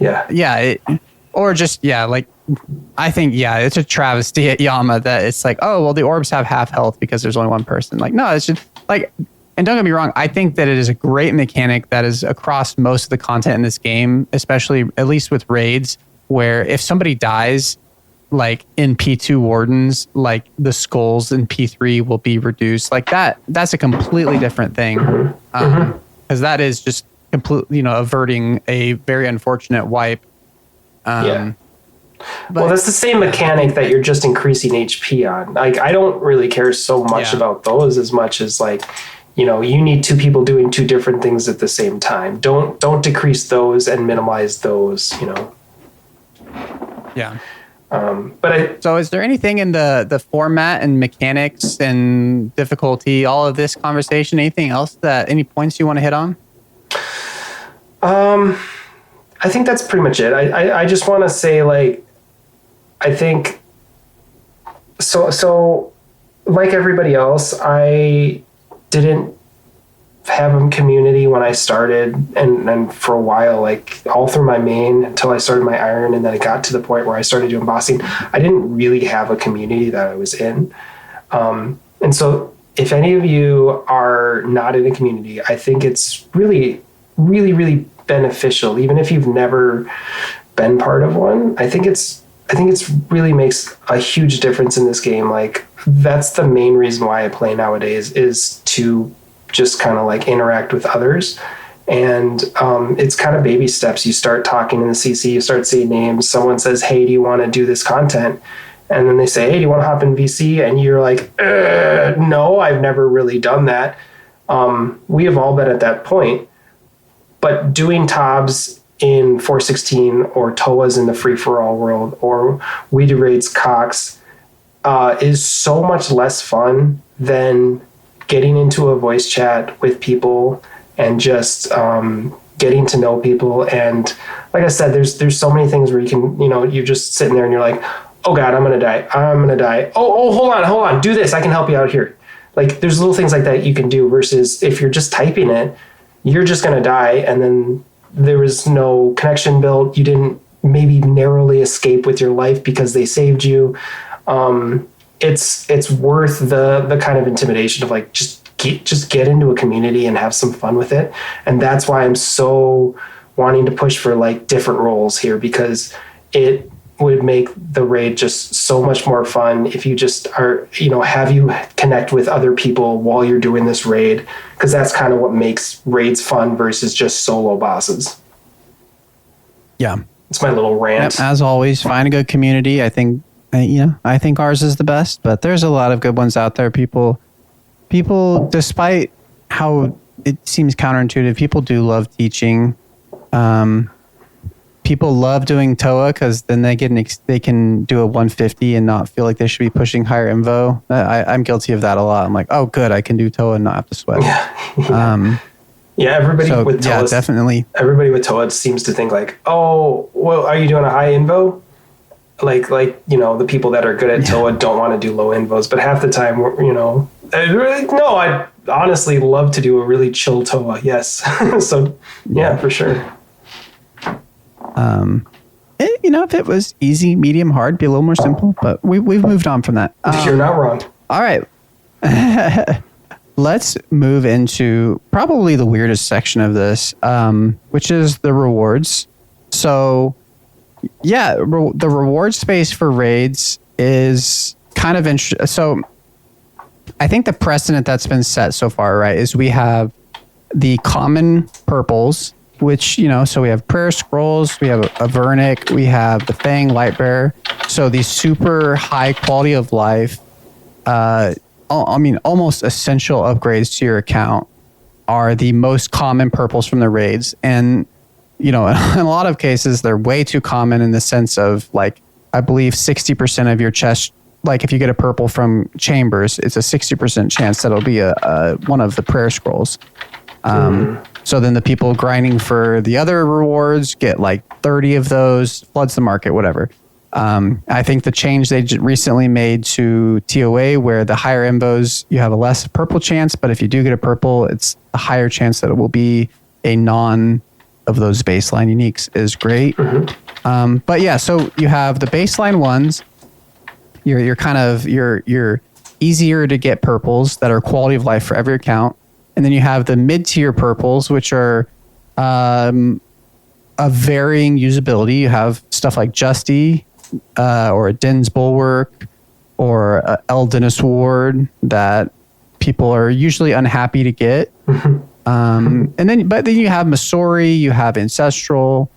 think, it's a travesty at Yama that it's like, oh, well, the orbs have half health because there's only one person. Like, no, it's just like, and don't get me wrong, I think that it is a great mechanic that is across most of the content in this game, especially at least with raids, where if somebody dies, like in P2 Wardens, like the skulls in P3 will be reduced. Like that's a completely different thing. Because that is just completely, averting a very unfortunate wipe. Well, that's the same mechanic that you're just increasing HP on. Like, I don't really care so much about those as much as like, you need 2 people doing 2 different things at the same time. Don't decrease those and minimize those, Yeah. So is there anything in the format and mechanics and difficulty, all of this conversation, anything else any points you want to hit on? I think that's pretty much it. I just want to say, like, I think so like everybody else, I didn't have a community when I started, and for a while, like all through my main until I started my iron, and then it got to the point where I started doing bossing, I didn't really have a community that I was in. And so if any of you are not in a community, I think it's really, really, really beneficial, even if you've never been part of one. I think it's really makes a huge difference in this game. Like, that's the main reason why I play nowadays, is to just kind of like interact with others. And it's kind of baby steps. You start talking in the CC, you start seeing names. Someone says, hey, do you want to do this content? And then they say, hey, do you want to hop in VC? And you're like, no, I've never really done that. We have all been at that point. But doing TOBs in 416 or TOAs in the free-for-all world, or we do raids Cox, is so much less fun than getting into a voice chat with people and just getting to know people. And like I said, there's so many things where you can, you're just sitting there and you're like, oh God, I'm going to die. Oh, hold on. Do this. I can help you out here. Like, there's little things like that you can do, versus if you're just typing it, you're just going to die. And then there was no connection built. You didn't maybe narrowly escape with your life because they saved you. It's worth the kind of intimidation of like, just get into a community and have some fun with it. And that's why I'm so wanting to push for like different roles here, because it would make the raid just so much more fun if you just are, have you connect with other people while you're doing this raid, because that's kind of what makes raids fun versus just solo bosses. Yeah. It's my little rant. Yep, as always, find a good community. I think ours is the best, but there's a lot of good ones out there. People, despite how it seems counterintuitive, people do love teaching. People love doing TOA because then they can do a 150 and not feel like they should be pushing higher invo. I'm guilty of that a lot. I'm like, oh, good, I can do TOA and not have to sweat. Everybody with TOA, definitely. Everybody with TOA seems to think like, oh, well, are you doing a high invo? Like the people that are good at TOA don't want to do low invos, but half the time, No, I'd honestly love to do a really chill TOA. Yes. So yeah, for sure. If it was easy, medium, hard, be a little more simple, but we've moved on from that. You're not wrong. All right. Let's move into probably the weirdest section of this, which is the rewards. So, yeah, the reward space for raids is kind of interesting. So, I think the precedent that's been set so far, right, is we have the common purples, which, so we have Prayer Scrolls, we have a Vernic, we have the Fang Lightbearer. So these super high quality of life, almost essential upgrades to your account are the most common purples from the raids. And, in a lot of cases, they're way too common in the sense of, like, I believe 60% of your chest, like if you get a purple from Chambers, it's a 60% chance that it'll be one of the Prayer Scrolls. So then the people grinding for the other rewards get like 30 of those, floods the market, whatever. I think the change they recently made to TOA, where the higher invos, you have a less purple chance, but if you do get a purple, it's a higher chance that it will be a non of those baseline uniques, is great. But yeah, so you have the baseline ones, you're easier to get purples that are quality of life for every account. And then you have the mid-tier purples, which are of varying usability. You have stuff like Justy, or a Din's Bulwark, or a Eldinus Ward that people are usually unhappy to get. But then you have Masori, you have Ancestral,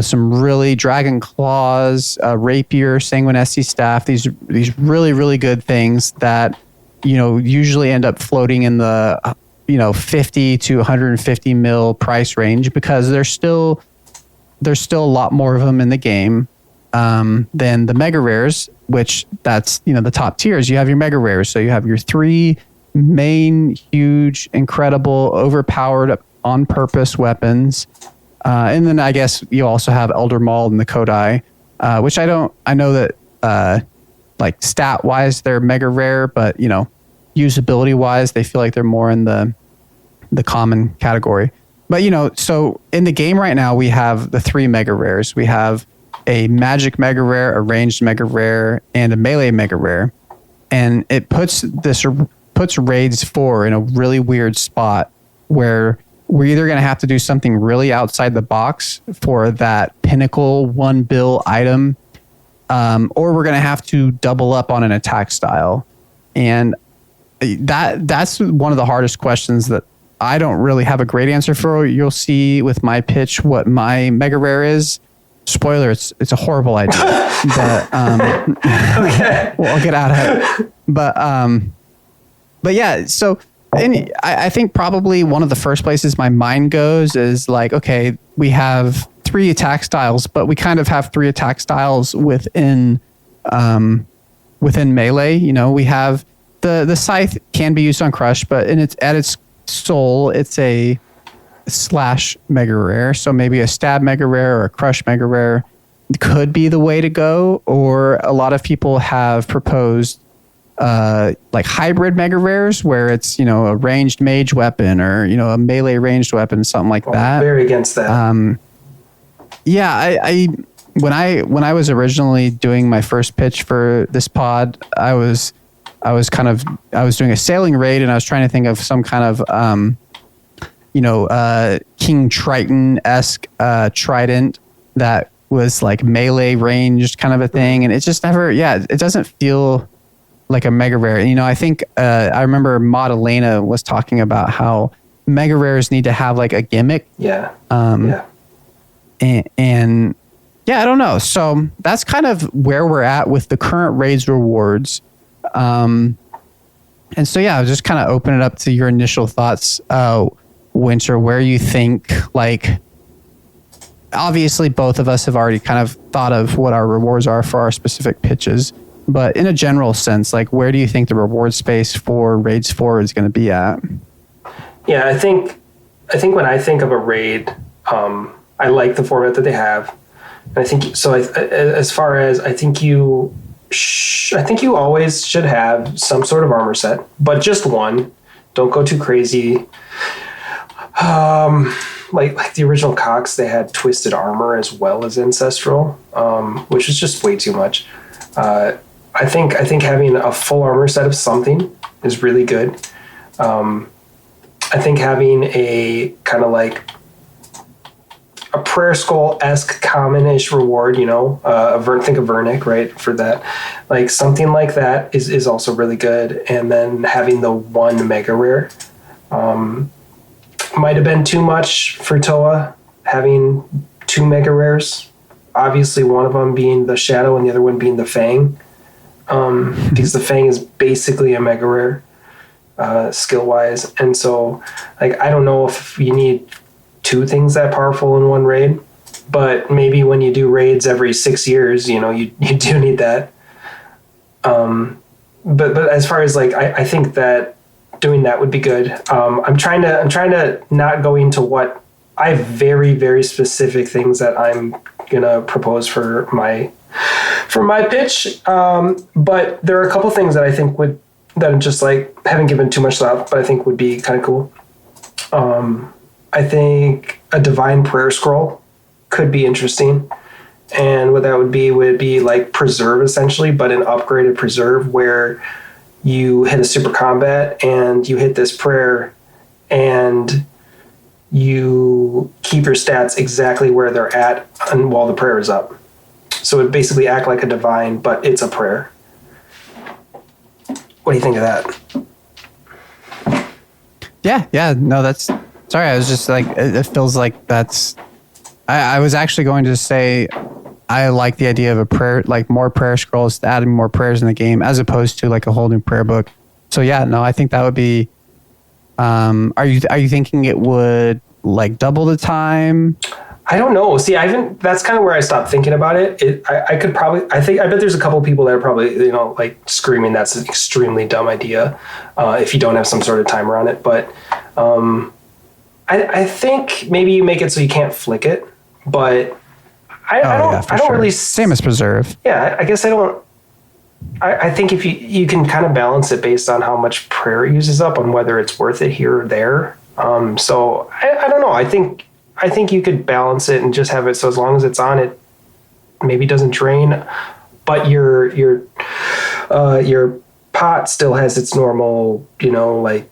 some really Dragon Claws, Rapier, Sanguine Esty Staff. These really, really good things that usually end up floating in the 50 to 150 mil price range, because there's still a lot more of them in the game than the mega rares, which that's the top tiers. You have your mega rares, so you have your 3 main, huge, incredible, overpowered, on purpose weapons, and then I guess you also have Elder Maul and the Kodai, which I know that like stat wise they're mega rare, but usability wise they feel like they're more in the common category. But so in the game right now we have the 3 mega rares. We have a magic mega rare, a ranged mega rare, and a melee mega rare, and it puts raids 4 in a really weird spot where we're either going to have to do something really outside the box for that pinnacle 1 bill item, or we're going to have to double up on an attack style. And that's one of the hardest questions that I don't really have a great answer for. You'll see with my pitch what my mega rare is. Spoiler, it's a horrible idea. But okay. Well, I'll get out of it. But yeah, so I think probably one of the first places my mind goes is like, okay, we have 3 attack styles, but we kind of have 3 attack styles within melee. We have the scythe can be used on crush, but at its soul, it's a slash mega rare. So maybe a stab mega rare or a crush mega rare could be the way to go. Or a lot of people have proposed like hybrid mega rares where it's a ranged mage weapon or a melee ranged weapon, something like that. I'm very against that. Yeah, I when I was originally doing my first pitch for this pod, I was doing a sailing raid, and I was trying to think of some kind of King Triton-esque trident that was like melee ranged kind of a thing, and it just never, it doesn't feel like a mega rare. I think I remember Maud Elena was talking about how mega rares need to have like a gimmick. And I don't know. So that's kind of where we're at with the current raids rewards. And so I'll just kind of open it up to your initial thoughts, Winter, where you think, like, obviously both of us have already kind of thought of what our rewards are for our specific pitches, but in a general sense, like, where do you think the reward space for raids 4 is going to be at? Yeah, I think when I think of a raid, I like the format that they have. And I think so. As far as I think you I think you always should have some sort of armor set, but just one. Don't go too crazy. Like the original Cox, they had twisted armor as well as ancestral, which is just way too much. I think having a full armor set of something is really good. I think having a kind of like a prayer skull-esque common-ish reward, think of Vernic, right, for that. Like something like that is also really good. And then having the one mega rare might have been too much for Toa, having two mega rares. Obviously, one of them being the Shadow and the other one being the Fang. Because the Fang is basically a mega rare skill-wise. And so, like, I don't know if you need two things that powerful in one raid, but maybe when you do raids every 6 years, you do need that. But as far as like, I think that doing that would be good. I'm trying to not go into what I have very, very specific things that I'm gonna propose for my pitch. But there are a couple things that I think that I'm just like haven't given too much thought, but I think would be kind of cool. I think a divine prayer scroll could be interesting. And what that would be like preserve essentially, but an upgraded preserve where you hit a super combat and you hit this prayer and you keep your stats exactly where they're at while the prayer is up. So it basically act like a divine, but it's a prayer. What do you think of that? Yeah. No, that's... Sorry, I was just like, it feels like that's... I was actually going to say I like the idea of a prayer, like more prayer scrolls, adding more prayers in the game as opposed to like a whole new prayer book. So yeah, no, I think that would be... Are you thinking it would like double the time? I don't know. See, that's kind of where I stopped thinking about it. I bet there's a couple of people that are probably, like screaming that's an extremely dumb idea if you don't have some sort of timer on it. But I think maybe you make it so you can't flick it, but I don't really... Same as preserve. Yeah, I guess I don't... I think if you can kind of balance it based on how much prayer it uses up on whether it's worth it here or there. So I don't know. I think you could balance it and just have it so as long as it's on, it maybe doesn't drain, but your pot still has its normal, like...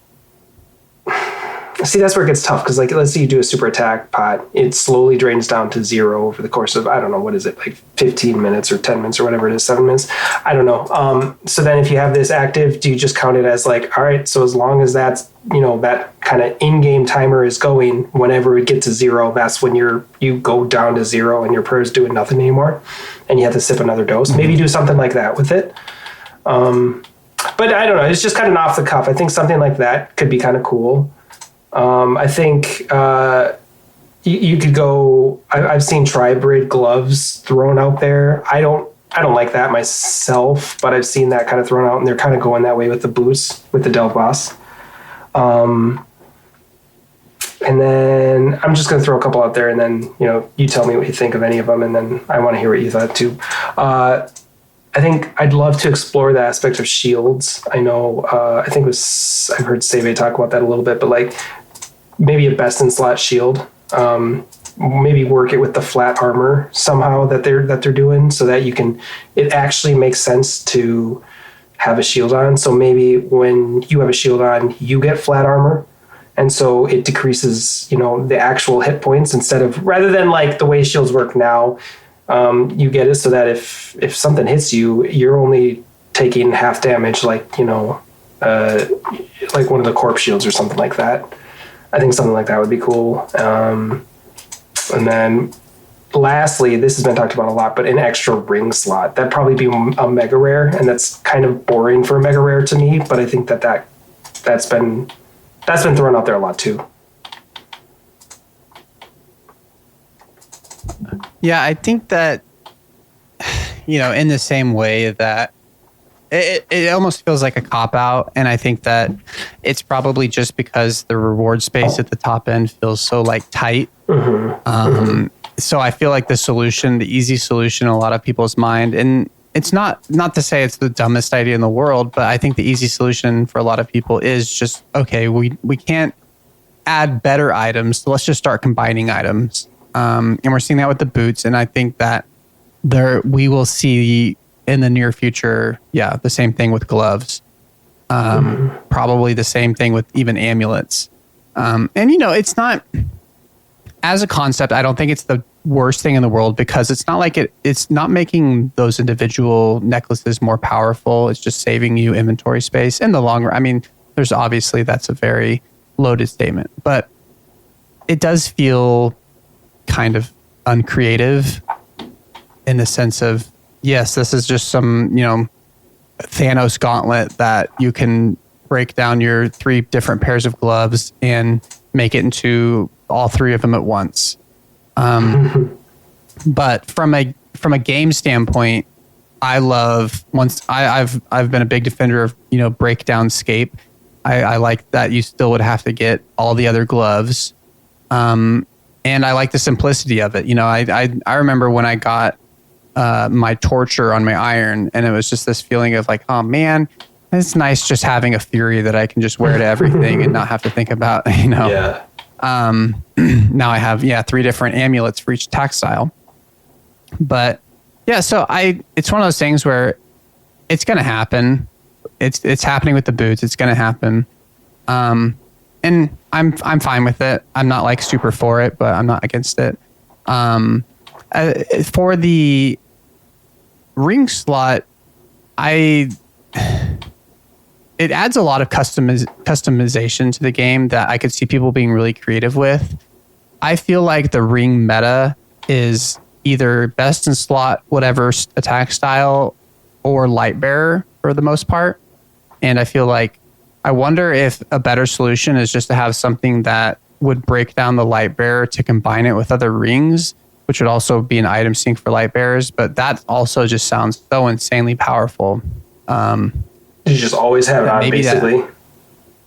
See, that's where it gets tough because, like, let's say you do a super attack pot, it slowly drains down to 0 over the course of, I don't know, what is it, like 15 minutes or 10 minutes or whatever it is, 7 minutes? I don't know. So then if you have this active, do you just count it as like, all right, so as long as that's, that kind of in-game timer is going, whenever it gets to 0, that's when you go down to 0 and your prayer's doing nothing anymore and you have to sip another dose. Mm-hmm. Maybe do something like that with it. But I don't know. It's just kind of off the cuff. I think something like that could be kind of cool. I think you could go... I've seen tri-braid gloves thrown out there. I don't like that myself, but I've seen that kind of thrown out, and they're kind of going that way with the boots, with the Delve Boss. And then I'm just going to throw a couple out there, and then you tell me what you think of any of them, and then I want to hear what you thought too. I think I'd love to explore the aspect of shields. I know, I've heard Seve talk about that a little bit, but like maybe a best in slot shield. Maybe work it with the flat armor somehow that they're doing so that it actually makes sense to have a shield on. So maybe when you have a shield on, you get flat armor. And so it decreases, the actual hit points rather than like the way shields work now. You get it so that if something hits you, you're only taking half damage, like one of the corpse shields or something like that. I think something like that would be cool. And then lastly, this has been talked about a lot, but an extra ring slot. That'd probably be a mega rare, and that's kind of boring for a mega rare to me, but I think that's been thrown out there a lot too. Yeah, I think that, in the same way that it almost feels like a cop-out, and I think that it's probably just because the reward space at the top end feels so, like, tight. Mm-hmm. So I feel like the easy solution in a lot of people's mind, and it's not to say it's the dumbest idea in the world, but I think the easy solution for a lot of people is just, okay, we can't add better items, so let's just start combining items. And we're seeing that with the boots, and I think that we will see in the near future, the same thing with gloves. Probably the same thing with even amulets. And it's not, as a concept, I don't think it's the worst thing in the world, because it's not like it's not making those individual necklaces more powerful. It's just saving you inventory space in the long run. I mean, there's obviously, that's a very loaded statement, but it does feel kind of uncreative in the sense of, yes, this is just some, Thanos gauntlet that you can break down your 3 different pairs of gloves and make it into all 3 of them at once. But from a game standpoint, I love I've been a big defender of, breakdown scape. I like that you still would have to get all the other gloves. And I like the simplicity of it. I remember when I got my torture on my iron, and it was just this feeling of like, oh man, it's nice just having a fury that I can just wear to everything and not have to think about, Yeah. Now I have 3 different amulets for each attack style. But so it's one of those things where it's going to happen. It's happening with the boots. It's going to happen. And I'm fine with it. I'm not like super for it, but I'm not against it. For the ring slot, it adds a lot of customization to the game that I could see people being really creative with. I feel like the ring meta is either best in slot, whatever attack style, or light bearer for the most part. And I feel like, I wonder if a better solution is just to have something that would break down the light bearer to combine it with other rings, which would also be an item sync for light bearers. But that also just sounds so insanely powerful. You just always have it on, basically.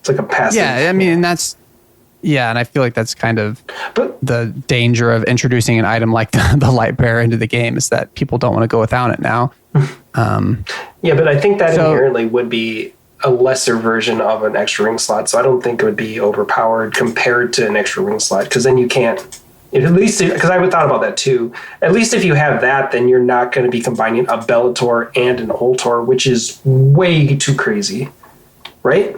It's like a passive. Yeah, I mean, and I feel like that's kind of the danger of introducing an item like the light bearer into the game, is that people don't want to go without it now. But I think that inherently would be a lesser version of an extra ring slot. So I don't think it would be overpowered compared to an extra ring slot, because then you can't, at least, because I would thought about that too. At least if you have that, then you're not going to be combining a Bellator and an Ultor, which is way too crazy, right?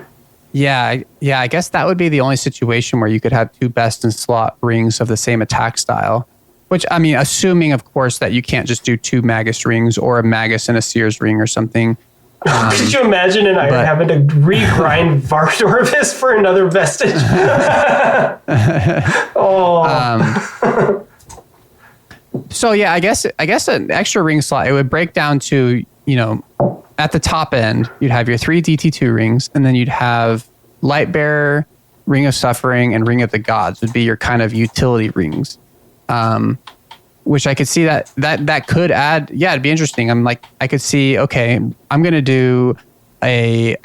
Yeah, I guess that would be the only situation where you could have 2 best in slot rings of the same attack style. Which, I mean, assuming, of course, that you can't just do 2 Magus rings or a Magus and a Sears ring or something. Could you imagine an iron having to regrind Vardorvis for another vestige? So yeah, I guess an extra ring slot, it would break down to, at the top end, you'd have your 3 DT2 rings, and then you'd have Light Bearer, Ring of Suffering, and Ring of the Gods would be your kind of utility rings. Which I could see that could add, it'd be interesting. I could see, okay, I'm going to do a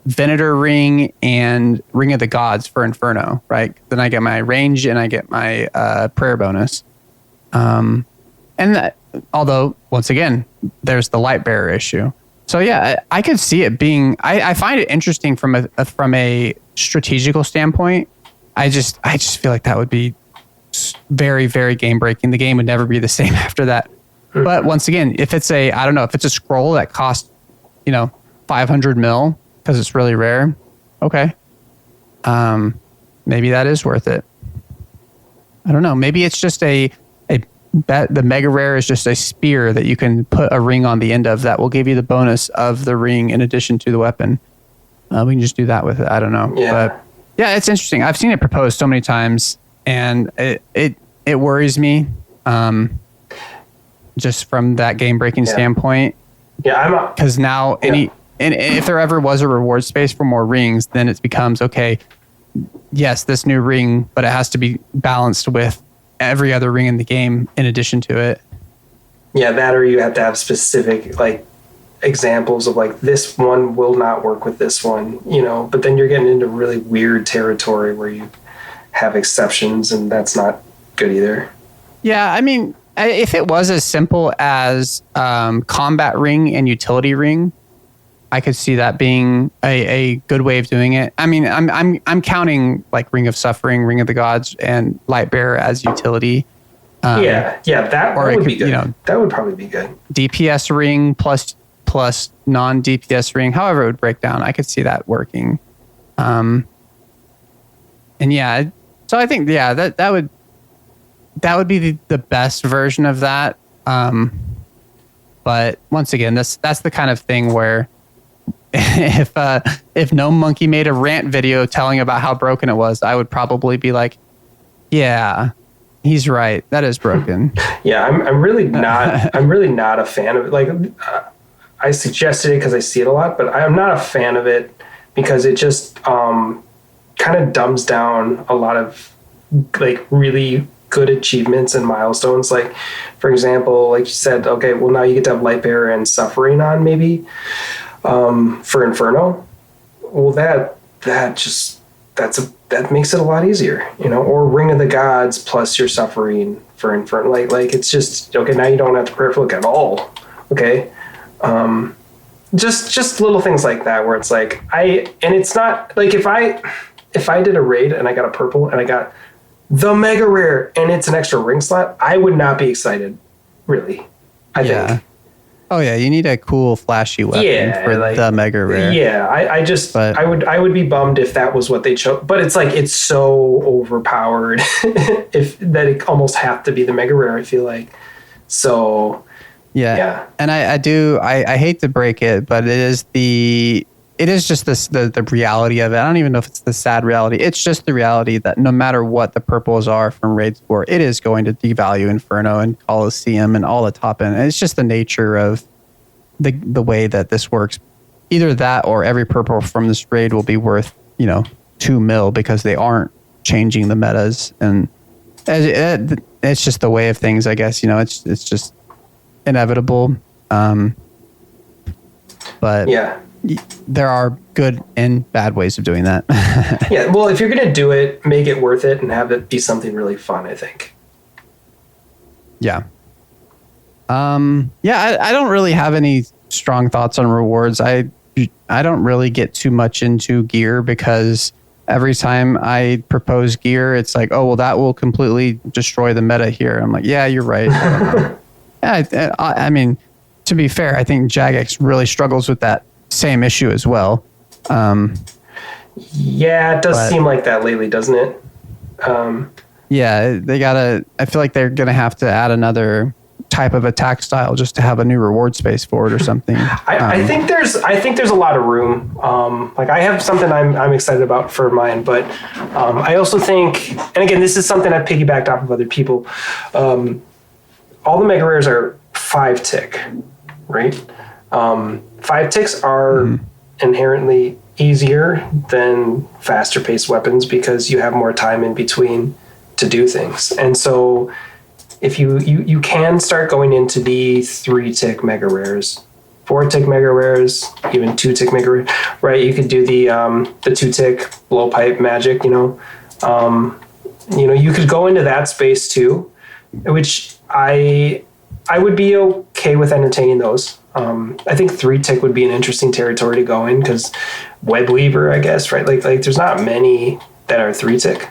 Venator ring and Ring of the Gods for Inferno, right? Then I get my range and I get my prayer bonus. Although, once again, there's the light bearer issue. So yeah, I could see it being, I find it interesting from a strategical standpoint. I just feel like that would be very, very game breaking. The game would never be the same after that. But once again, if it's a scroll that costs, 500 mil because it's really rare, okay. Maybe that is worth it. I don't know. Maybe it's just the mega rare is just a spear that you can put a ring on the end of that will give you the bonus of the ring in addition to the weapon. We can just do that with it. I don't know. Yeah. But yeah, it's interesting. I've seen it proposed so many times, and it worries me, just from that game breaking standpoint. Yeah, because now and if there ever was a reward space for more rings, then it becomes okay. Yes, this new ring, but it has to be balanced with every other ring in the game in addition to it. Yeah, that, or you have to have specific examples of this one will not work with this one, but then you're getting into really weird territory where you have exceptions, and that's not good either. Yeah, I mean, if it was as simple as combat ring and utility ring, I could see that being a good way of doing it. I mean, I'm counting like Ring of Suffering, Ring of the Gods, and Lightbearer as utility. That would be good. That would probably be good. DPS ring plus non-DPS ring, however it would break down, I could see that working. So I think that would be the best version of that. But once again, that's the kind of thing where if No Monkey made a rant video telling about how broken it was, I would probably be like, yeah, he's right. That is broken. Yeah, I'm really not. I'm really not a fan of it. Like, I suggested it because I see it a lot, but I'm not a fan of it because it just kind of dumbs down a lot of like really good achievements and milestones. Like, for example, like you said, okay, well now you get to have Lightbearer and Suffering on maybe for Inferno. Well, that makes it a lot easier, or Ring of the Gods plus your Suffering for Inferno. Like it's just, okay, now you don't have to prolific at all. Okay. Just little things like that where it's like, and it's not like if I did a raid and I got a purple and I got the mega rare and it's an extra ring slot, I would not be excited, really. I think. Oh yeah, you need a cool flashy weapon for the mega rare. Yeah, I would be bummed if that was what they chose. But it's like it's so overpowered if that it almost have to be the mega rare, I feel like. So yeah. And I hate to break it, but it is just the reality of it. I don't even know if it's the sad reality. It's just the reality that no matter what the purples are from Raid 4, it is going to devalue Inferno and Coliseum and all the top end. And it's just the nature of the way that this works. Either that or every purple from this raid will be worth, 2 mil because they aren't changing the metas. And it's just the way of things, I guess. It's just inevitable. But yeah. There are good and bad ways of doing that. Yeah, well, if you're going to do it, make it worth it and have it be something really fun, I think. Yeah. I don't really have any strong thoughts on rewards. I don't really get too much into gear because every time I propose gear, it's like, oh, well, that will completely destroy the meta here. I'm like, yeah, you're right. I mean, to be fair, I think Jagex really struggles with that same issue as well. Yeah, it does seem like that lately, doesn't it? Yeah, I feel like they're going to have to add another type of attack style just to have a new reward space for it or something. I think there's a lot of room. Like I have something I'm excited about for mine, but I also think, and again, this is something I've piggybacked off of other people. All the mega rares are 5 tick, right? 5 ticks are inherently easier than faster paced weapons because you have more time in between to do things. And so if you can start going into the 3 tick mega rares, 4 tick mega rares, even 2 tick mega rares, right? You could do the 2 tick blowpipe magic, you could go into that space too, which I would be okay with entertaining those. I think 3 tick would be an interesting territory to go in because Web Weaver, I guess, right? Like there's not many that are 3 tick.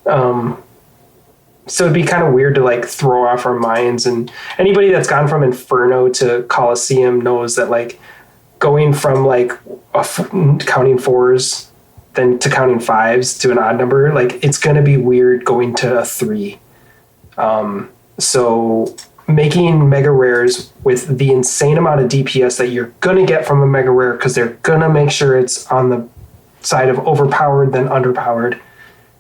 So it'd be kind of weird to like throw off our minds, and anybody that's gone from Inferno to Coliseum knows that like going from like counting 4s then to counting 5s to an odd number, like it's going to be weird going to a 3. So making mega rares with the insane amount of DPS that you're going to get from a mega rare, because they're going to make sure it's on the side of overpowered than underpowered,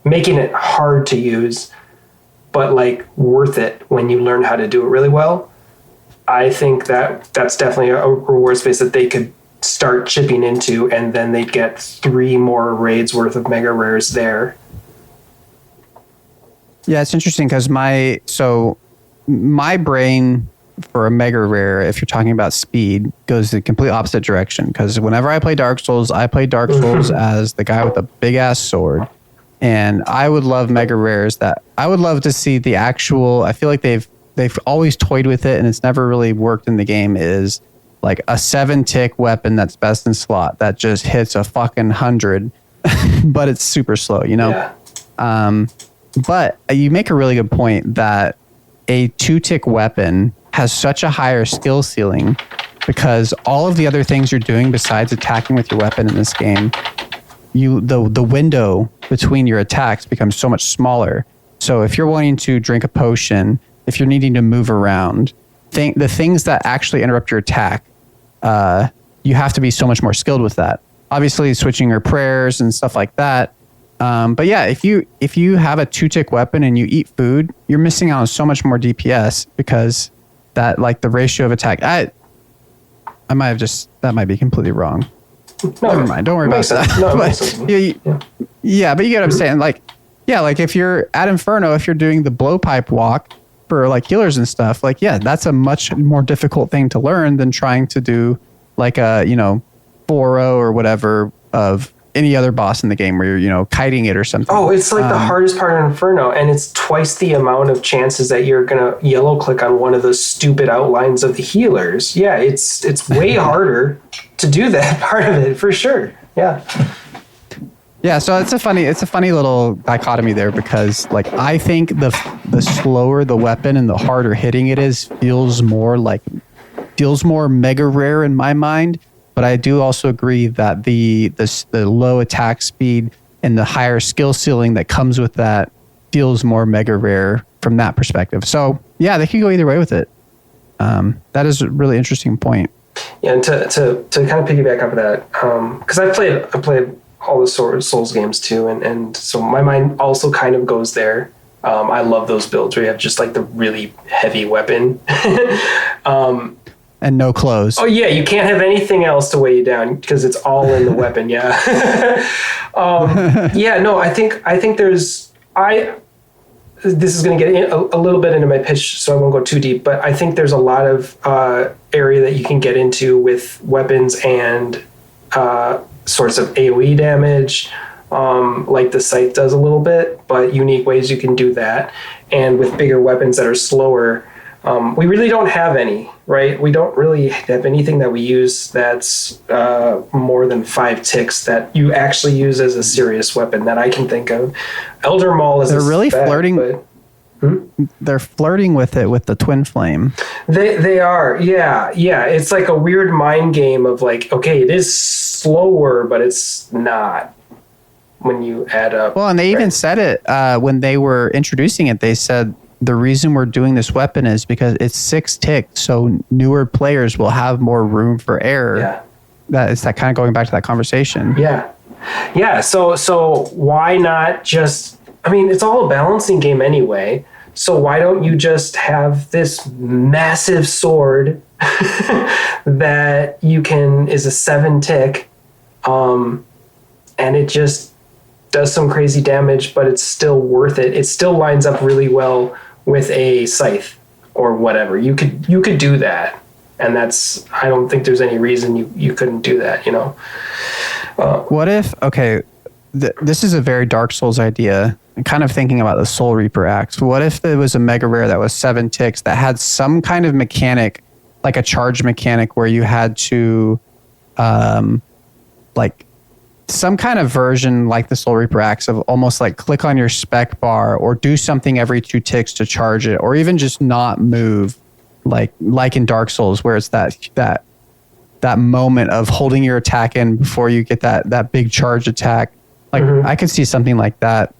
making it hard to use, but like worth it when you learn how to do it really well. I think that's definitely a reward space that they could start chipping into, and then they'd get 3 more raids worth of mega rares there. Yeah, it's interesting because my brain for a mega rare, if you're talking about speed, goes the complete opposite direction. Because whenever I play Dark Souls, I play Dark Souls as the guy with the big ass sword. And I would love mega rares I would love to see the actual, I feel like they've they've always toyed with it and it's never really worked in the game is like a 7-tick weapon that's best in slot that just hits a fucking 100, but it's super slow, you know? Yeah. But you make a really good point that a 2-tick weapon has such a higher skill ceiling because all of the other things you're doing besides attacking with your weapon in this game, the window between your attacks becomes so much smaller. So if you're wanting to drink a potion, if you're needing to move around, the things that actually interrupt your attack, you have to be so much more skilled with that. Obviously, switching your prayers and stuff like that. But yeah, if you have a 2-tick weapon and you eat food, you're missing out on so much more DPS because that like the ratio of attack. I might have that might be completely wrong. No, never mind. Don't worry about that. No, yeah, but you get what I'm saying. Like, yeah, like if you're at Inferno, if you're doing the blowpipe walk for like healers and stuff, like, yeah, that's a much more difficult thing to learn than trying to do like a, 4-0 or whatever of any other boss in the game where you're, kiting it or something. Oh, it's like the hardest part of Inferno, and it's twice the amount of chances that you're going to yellow click on one of those stupid outlines of the healers. Yeah, it's way harder to do that part of it, for sure. Yeah. Yeah, so it's a funny little dichotomy there because like I think the slower the weapon and the harder hitting it is feels more mega rare in my mind. But I do also agree that the low attack speed and the higher skill ceiling that comes with that feels more mega rare from that perspective. So yeah, they could go either way with it. That is a really interesting point. Yeah, and to kind of piggyback off of that, because I played all the Souls games too, and so my mind also kind of goes there. I love those builds where you have just like the really heavy weapon. And no clothes. Oh yeah, you can't have anything else to weigh you down because it's all in the weapon. Yeah. Yeah. No, I think this is going to get a little bit into my pitch, so I won't go too deep. But I think there's a lot of area that you can get into with weapons and sorts of AOE damage, like the scythe does a little bit, but unique ways you can do that. And with bigger weapons that are slower. We really don't have any, right? We don't really have anything that we use that's more than 5 ticks that you actually use as a serious weapon that I can think of. Elder Maul is flirting. They're flirting with it with the twin flame. They are, yeah. It's like a weird mind game of like, okay, it is slower, but it's not when you add up. Well, and they even said it when they were introducing it. They said, the reason we're doing this weapon is because it's 6 ticks, so newer players will have more room for error. Yeah. That kind of going back to that conversation. Yeah. So why not just? I mean, it's all a balancing game anyway. So why don't you just have this massive sword that is a 7 tick, and it just does some crazy damage, but it's still worth it. It still lines up really well with a scythe or whatever. You could do that, and I don't think there's any reason you couldn't do that. What if? Okay, this is a very Dark Souls idea. I'm kind of thinking about the Soul Reaper axe. What if there was a mega rare that was 7 ticks that had some kind of mechanic, like a charge mechanic, where you had to, like. Some kind of version like the Soul Reaper axe of almost like click on your spec bar or do something every 2 ticks to charge it, or even just not move like in Dark Souls where it's that moment of holding your attack in before you get that big charge attack. Like I could see something like that.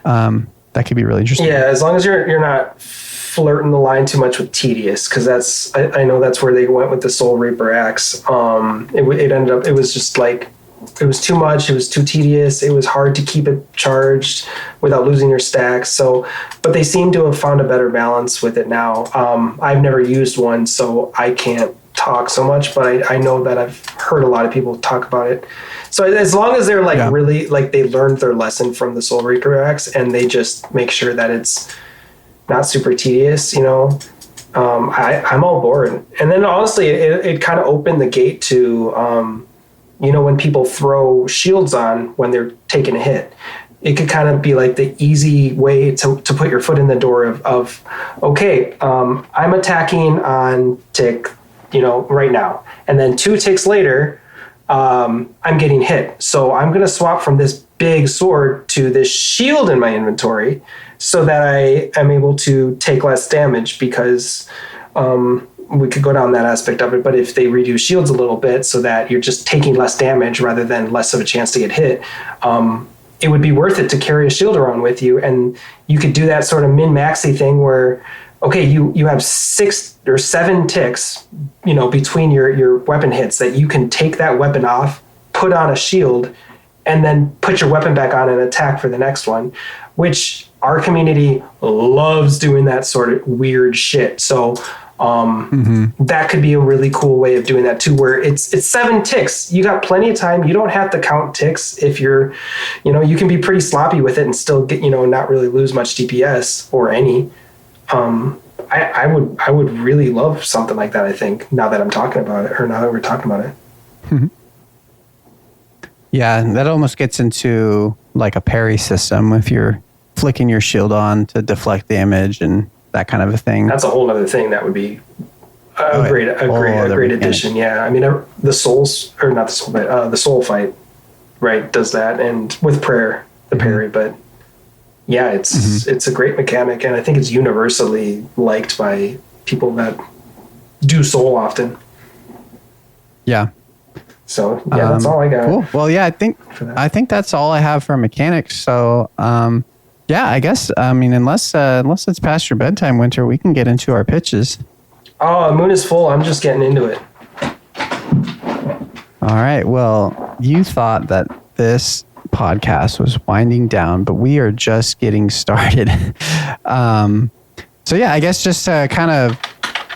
That could be really interesting. Yeah, as long as you're not flirting the line too much with tedious, because I know that's where they went with the Soul Reaper axe. It ended up, it was just like, it was too much. It was too tedious. It was hard to keep it charged without losing your stacks. So, but they seem to have found a better balance with it now. I've never used one, so I can't talk so much, but I know that I've heard a lot of people talk about it. So as long as they're really like they learned their lesson from the Soul Reaper axe and they just make sure that it's not super tedious, I'm all board. And then honestly, it kind of opened the gate to, when people throw shields on when they're taking a hit, it could kind of be like the easy way to put your foot in the door of okay, I'm attacking on tick, right now. And then 2 ticks later, I'm getting hit. So I'm going to swap from this big sword to this shield in my inventory so that I am able to take less damage, because we could go down that aspect of it. But if they reduce shields a little bit so that you're just taking less damage rather than less of a chance to get hit, it would be worth it to carry a shield around with you. And you could do that sort of min-maxy thing where, okay, you have 6 or 7 ticks, between your weapon hits, that you can take that weapon off, put on a shield, and then put your weapon back on and attack for the next one, which our community loves doing that sort of weird shit. So that could be a really cool way of doing that too, where it's 7 ticks. You got plenty of time. You don't have to count ticks if you're, you can be pretty sloppy with it and still get, not really lose much DPS or any. I would really love something like that, I think, now that I'm talking about it, or now that we're talking about it. Mm-hmm. Yeah, that almost gets into like a parry system if you're flicking your shield on to deflect damage and that kind of a thing. That's a whole other thing that would be a great addition. Yeah, I mean, the souls, or not the soul, but the soul fight, right, does that, and with prayer, the parry. But yeah, it's a great mechanic, and I think it's universally liked by people that do soul often. Yeah. So yeah, that's all I got. Cool. Well, yeah, I think that's all I have for mechanics. So yeah, I guess, unless it's past your bedtime, Winter, we can get into our pitches. Oh, Moon is full. I'm just getting into it. All right. Well, you thought that this podcast was winding down, but we are just getting started. So yeah, I guess just to kind of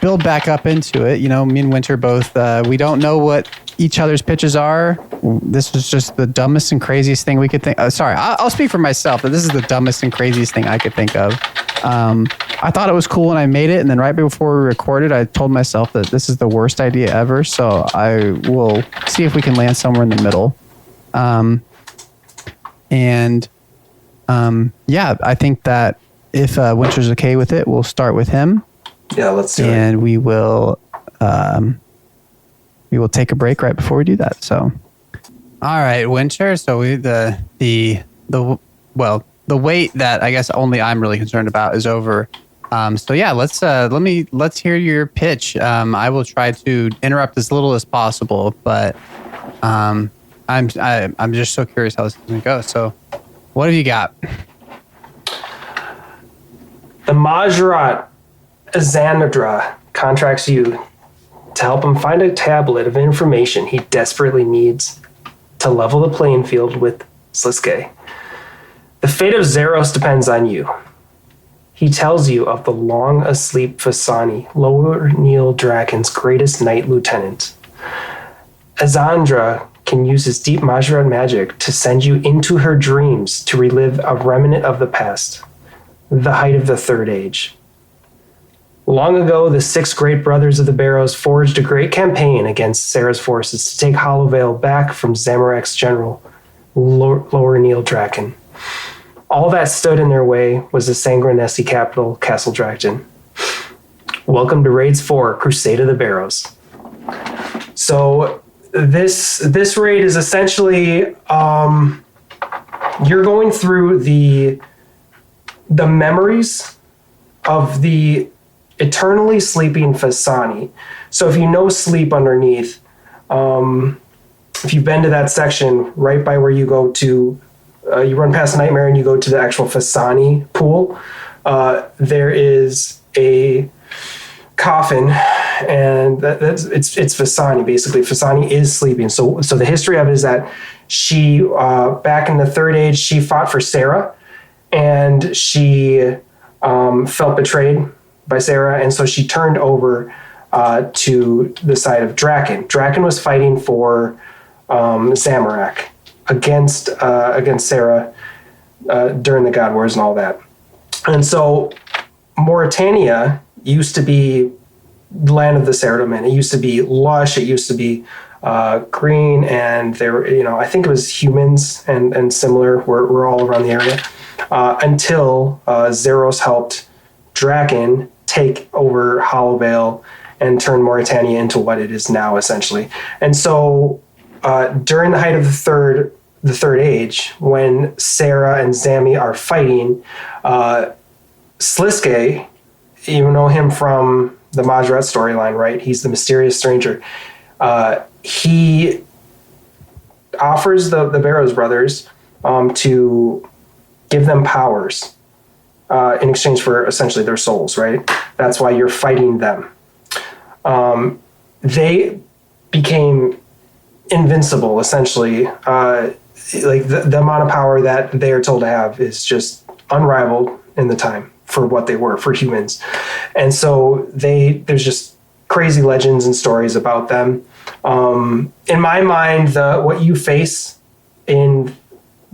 build back up into it, me and Winter both, we don't know what each other's pitches are. This was just the dumbest and craziest thing we could think. Sorry, I'll speak for myself, but this is the dumbest and craziest thing I could think of. I thought it was cool when I made it, and then right before we recorded, I told myself that this is the worst idea ever. So I will see if we can land somewhere in the middle. Yeah, I think that if Winter's okay with it, we'll start with him. Yeah, let's do it. And we will take a break right before we do that. So, all right, Winter. So the weight that I guess only I'm really concerned about is over. So yeah, let's hear your pitch. I will try to interrupt as little as possible, but I'm just so curious how this is going to go. So, what have you got? The Majrat Azanadra contracts you to help him find a tablet of information he desperately needs to level the playing field with Sliske. The fate of Zeros depends on you. He tells you of the long asleep Fasani, Lower Neil Draken's greatest knight lieutenant. Azandra can use his deep Majrat magic to send you into her dreams to relive a remnant of the past, the height of the Third Age. Long ago, the 6 great brothers of the Barrows forged a great campaign against Sarah's forces to take Hollowvale back from Zamorak's general, Lower Neil Draken. All that stood in their way was the Sanguinesi capital, Castle Drakton. Welcome to Raids 4, Crusade of the Barrows. So this raid is essentially you're going through the memories of the eternally sleeping Fasani. So if you know Sleep underneath, if you've been to that section right by where you go to, you run past Nightmare and you go to the actual Fasani pool, there is a coffin, and it's Fasani basically. Fasani is sleeping. So the history of it is that she, back in the Third Age, she fought for Sarah, and she felt betrayed by Sarah, and so she turned over to the side of Draken. Draken was fighting for Zamorak against Sarah during the God Wars and all that. And so Mauritania used to be the land of the Saradomin. It used to be lush. It used to be Green, and they were, I think it was humans and similar were all around the area until Zeros helped Draken take over Hollowvale and turn Mauritania into what it is now, essentially. And so during the height of the third age, when Sarah and Zami are fighting, Sliske, you know him from the Majrat storyline, right? He's the mysterious stranger. He offers the Barrows brothers to give them powers in exchange for essentially their souls, right? That's why you're fighting them. They became invincible, essentially. Like the amount of power that they are told to have is just unrivaled in the time for what they were for humans. And so there's just crazy legends and stories about them. In my mind, what you face in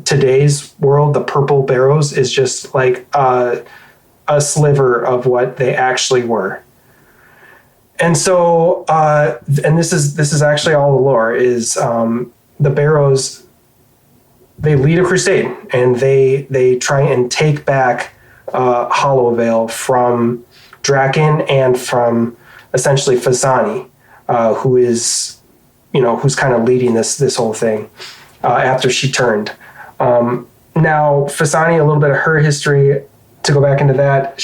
today's world, the purple barrows, is just like a sliver of what they actually were. And so, and this is actually all the lore, is the Barrows, they lead a crusade, and they try and take back Hollowvale from Draken and from essentially Fasani, who is, who's kind of leading this whole thing after she turned. Now, Fasani, a little bit of her history, to go back into that,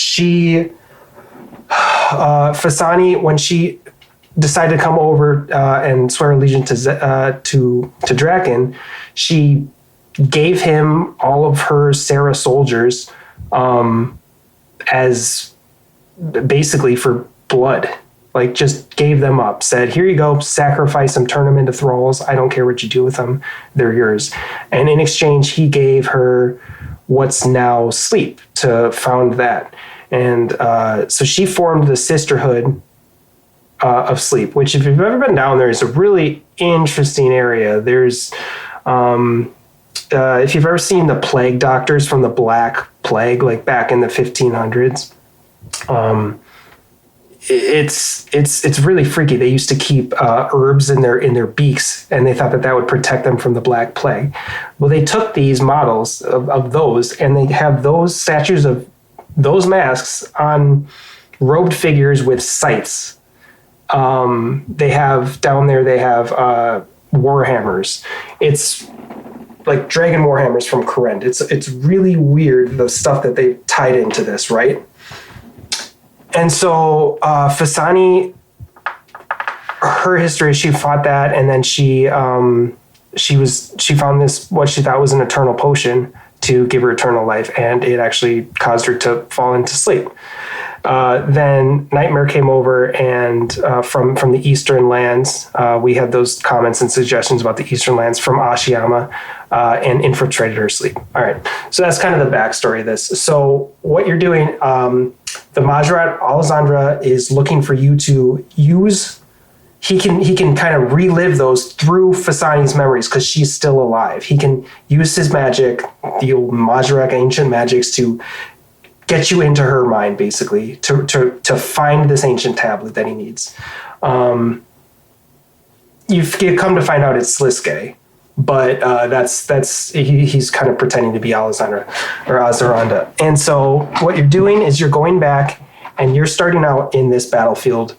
Fasani, when she decided to come over and swear allegiance to Draken, she gave him all of her Sarah soldiers as basically for blood. Like, just gave them up, said, here you go, sacrifice them, turn them into thralls. I don't care what you do with them. They're yours. And in exchange, he gave her what's now Sleep to found that. And so she formed the Sisterhood of Sleep, which, if you've ever been down there, is a really interesting area. There's, if you've ever seen the plague doctors from the Black Plague, like back in the 1500s, it's really freaky. They used to keep herbs in their beaks, and they thought that would protect them from the Black Plague. Well, they took these models of those, and they have those statues of those masks on robed figures with scythes. They have down there, they have warhammers. It's like dragon warhammers from Kourend. It's really weird, the stuff that they tied into this, right? And so Fasani, her history, she fought that, and then she found this, what she thought was an eternal potion to give her eternal life, and it actually caused her to fall into sleep. Then Nightmare came over, and from the Eastern lands, we had those comments and suggestions about the Eastern lands from Ashiyama, and infiltrated her sleep. All right, so that's kind of the backstory of this. So what you're doing, the Majrat Alessandra is looking for you to use. He can kind of relive those through Fasani's memories, because she's still alive. He can use his magic, the old Majrak ancient magics, to get you into her mind, basically, to find this ancient tablet that he needs. You've come to find out it's Sliske, but he's kind of pretending to be Alessandra or Azaranda. And so what you're doing is you're going back, and you're starting out in this battlefield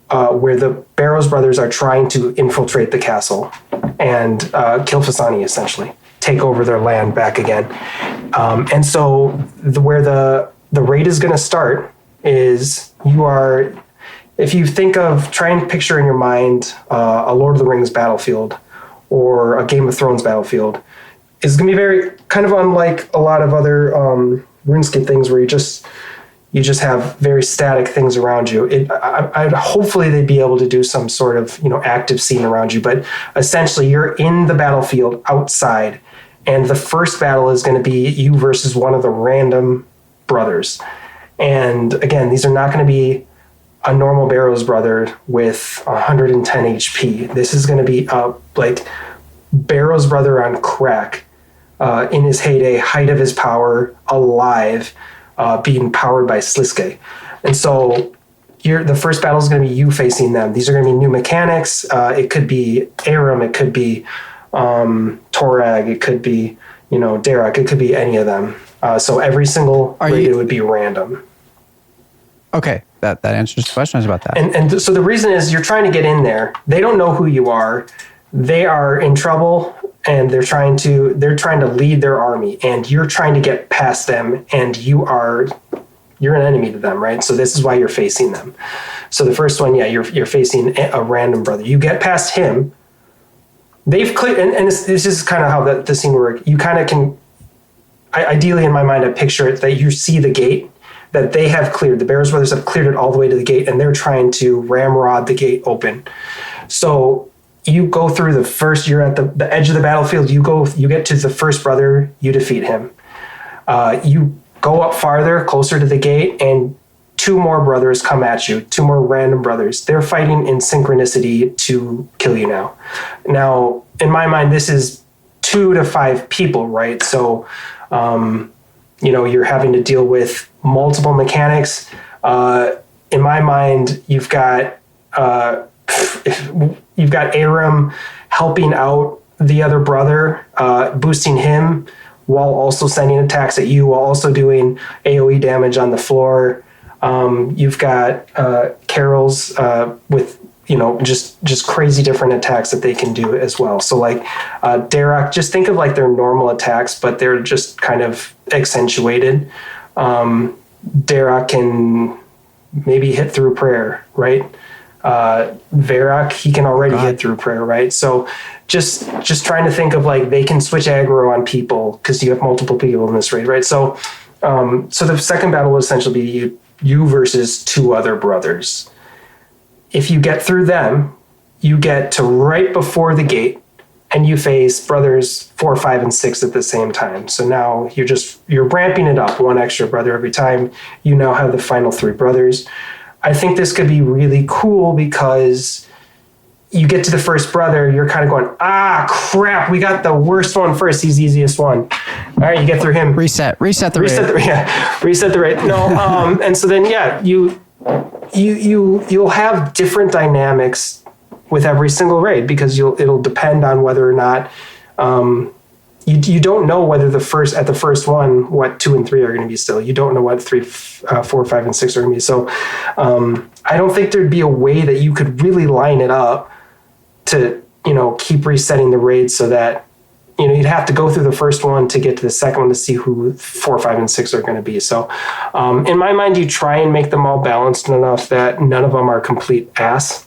where the Barrows brothers are trying to infiltrate the castle and kill Fasani, essentially, take over their land back again. And so where the raid is going to start is if you think of, try and picture in your mind a Lord of the Rings battlefield or a Game of Thrones battlefield, is going to be very kind of unlike a lot of other RuneScape things where you just have very static things around you. Hopefully they'd be able to do some sort of active scene around you, but essentially you're in the battlefield outside, and the first battle is going to be you versus one of the random brothers. And again, these are not going to be a normal Barrows brother with 110 HP. This is going to be like Barrows brother on crack, in his heyday, height of his power, alive, being powered by Sliske. And so the first battle is going to be you facing them. These are going to be new mechanics. It could be Aram, it could be Torag, it could be Derek, it could be any of them. So every single raid would be random. Okay, that answers the question. I was about that. And so the reason is you're trying to get in there. They don't know who you are. They are in trouble, and they're trying to lead their army, and you're trying to get past them, and you're an enemy to them, right? So this is why you're facing them. So the first one, you're facing a random brother. You get past him. They've cleared, and this is kind of how the scene works. You kind of can, ideally in my mind, I picture it that you see the gate that they have cleared. The Barrows brothers have cleared it all the way to the gate, and they're trying to ramrod the gate open. So you go through you're at the edge of the battlefield. You get to the first brother, you defeat him. You go up farther, closer to the gate, and 2 more brothers come at you, 2 more random brothers. They're fighting in synchronicity to kill you now. Now, in my mind, this is 2 to 5 people, right? So, you're having to deal with multiple mechanics. In my mind, you've got Aram helping out the other brother, boosting him while also sending attacks at you, while also doing AoE damage on the floor. You've got Carol's with just crazy different attacks that they can do as well. So like Derek, just think of like their normal attacks, but they're just kind of accentuated. Derek can maybe hit through prayer, right? Varrock, he can already hit through prayer, right? So just trying to think of like they can switch aggro on people because you have multiple people in this raid, right? So the second battle will essentially be you versus 2 other brothers. If you get through them, you get to right before the gate, and you face brothers 4, 5, and 6 at the same time. So now you're ramping it up 1 extra brother every time. You now have the final 3 brothers. I think this could be really cool because you get to the first brother, you're kind of going, crap, we got the worst one first. He's the easiest one. All right, you get through him. Reset the raid. Reset the raid. No, and so then you'll have different dynamics with every single raid because it'll depend on whether or not you don't know whether the first one what 2 and 3 are going to be still. You don't know what 3, 4, 5, and 6 are going to be. So I don't think there'd be a way that you could really line it up to keep resetting the raids so that you'd have to go through the first one to get to the second one to see who 4, 5, and 6 are going to be. So in my mind, you try and make them all balanced enough that none of them are complete ass,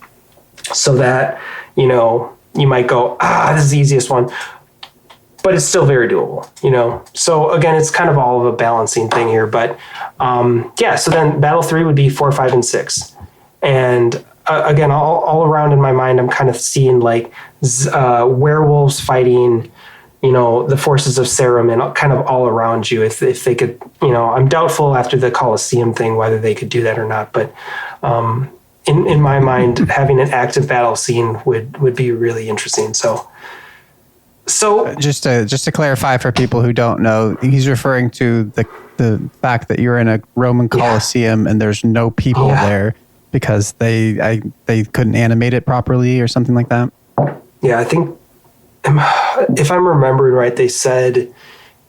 so that you might go, this is the easiest one, but it's still very doable, So again, it's kind of all of a balancing thing here, but so then battle 3 would be 4, 5, and 6. And again, all around in my mind, I'm kind of seeing like werewolves fighting, the forces of Sarum and kind of all around you. If they could, I'm doubtful after the Colosseum thing whether they could do that or not. But in my mind, having an active battle scene would be really interesting. So just to clarify for people who don't know, he's referring to the fact that you're in a Roman Colosseum and there's no people there because they couldn't animate it properly or something like that. Yeah, I think if I'm remembering right, they said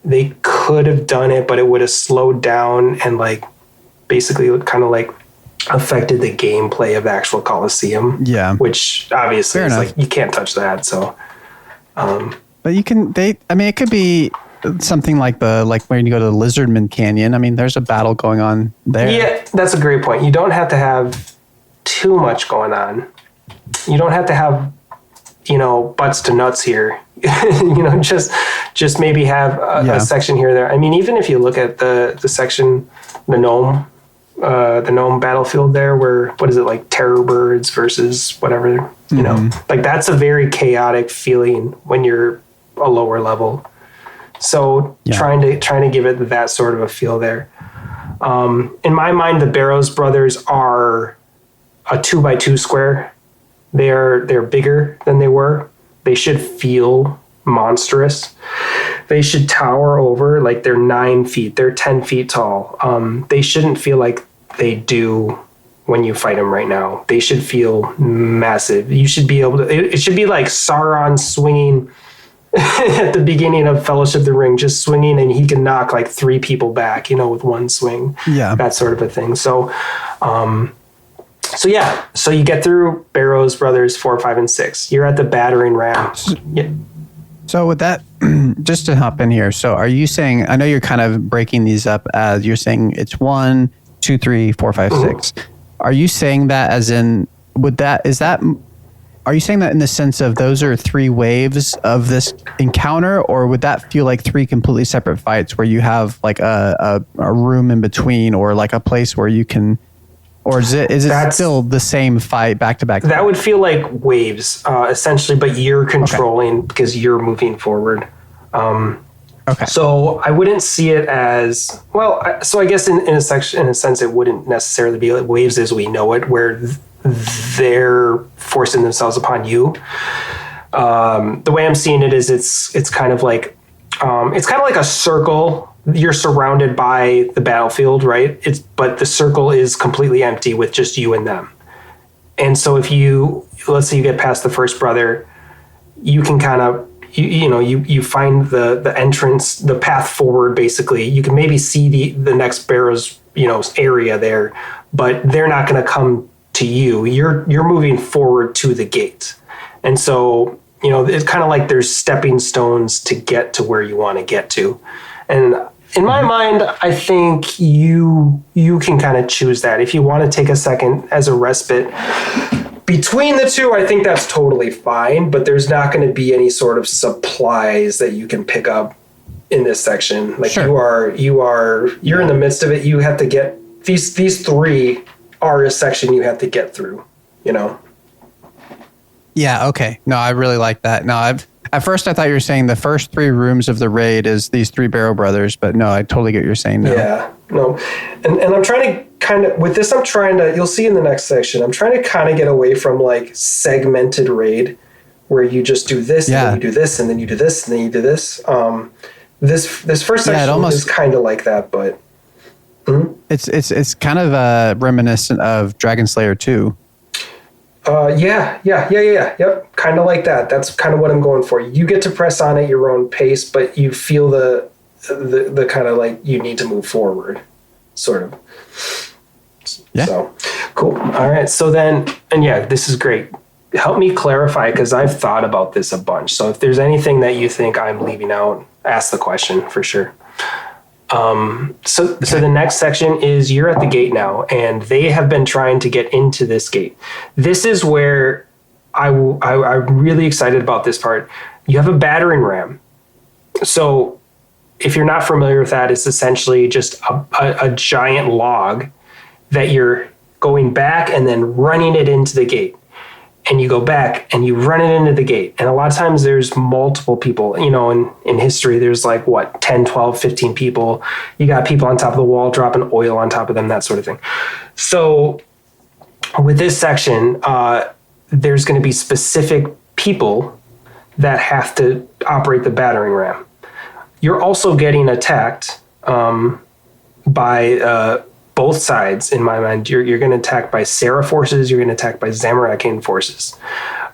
they could have done it, but it would have slowed down and like basically kind of like affected the gameplay of the actual Colosseum. Yeah, which obviously is like you can't touch that. So, but you can. It could be something like when you go to the Lizardman Canyon. I mean, there's a battle going on there. Yeah, that's a great point. You don't have to have too much going on. You don't have to have butts to nuts here. Just maybe have a section here or there. I mean, even if you look at the section, the gnome battlefield there, where what is it, like terror birds versus whatever, like that's a very chaotic feeling when you're a lower level. So trying to give it that sort of a feel there. In my mind, the Barrows brothers are a 2x2 square. They're bigger than they were. They should feel monstrous. They should tower over, like they're 9 feet. They're 10 feet tall. They shouldn't feel like they do when you fight them right now. They should feel massive. You should be able to, it should be like Sauron swinging at the beginning of Fellowship of the Ring, just swinging, and he can knock like 3 people back, with one swing. Yeah. That sort of a thing. So you get through Barrows Brothers 4, 5, and 6. You're at the battering ram. Yeah. So with that, just to hop in here. So are you saying, I know you're kind of breaking these up as you're saying it's 1, 2, 3, 4, 5, 6. Are you saying that as in, are you saying that in the sense of those are 3 waves of this encounter, or would that feel like 3 completely separate fights where you have like a room in between, or like a place where you can, or is it still the same fight back to back? That would feel like waves, essentially, but you're controlling because you're moving forward. Okay. So I wouldn't see it as, well, so I guess in a sense, it wouldn't necessarily be like waves as we know it, where they're forcing themselves upon you. The way I'm seeing it is it's kind of like a circle. You're surrounded by the battlefield, right? But the circle is completely empty with just you and them. And so if let's say you get past the first brother, you can kind of, you find the entrance, the path forward, basically. You can maybe see the next Barrows, area there, but they're not going to come to you. You're moving forward to the gate. And so, it's kind of like there's stepping stones to get to where you want to get to. And in my mind, I think you can kind of choose that. If you want to take a second as a respite between the two, I think that's totally fine, but there's not going to be any sort of supplies that you can pick up in this section. Like sure. You're in the midst of it. You have to get these 3 are a section you have to get through, Yeah. Okay. No, I really like that. No, at first I thought you were saying the first 3 rooms of the raid is these 3 Barrow brothers, but no, I totally get what you're saying now. Yeah. No. And I'm trying to kind of, with this, you'll see in the next section, I'm trying to kind of get away from like segmented raid where you just do this, and then you do this, and then you do this, and then you do this. This first section is kind of like that, but it's kind of reminiscent of Dragon Slayer 2. Yep. Kind of like that. That's kind of what I'm going for. You get to press on at your own pace, but you feel the kind of like you need to move forward, sort of. Yeah. So cool. All right. So then, this is great. Help me clarify, because I've thought about this a bunch. So if there's anything that you think I'm leaving out, ask the question for sure. So the next section is you're at the gate now, and they have been trying to get into this gate. This is where I'm really excited about this part. You have a battering ram. So if you're not familiar with that, it's essentially just a giant log that you're going back and then running it into the gate. And you go back and you run it into the gate. And a lot of times there's multiple people, in history, there's like 10, 12, 15 people. You got people on top of the wall dropping oil on top of them, that sort of thing. So with this section, there's going to be specific people that have to operate the battering ram. You're also getting attacked by both sides, in my mind. You're going to attack by Sarah forces. You're going to attack by Zamorakian forces.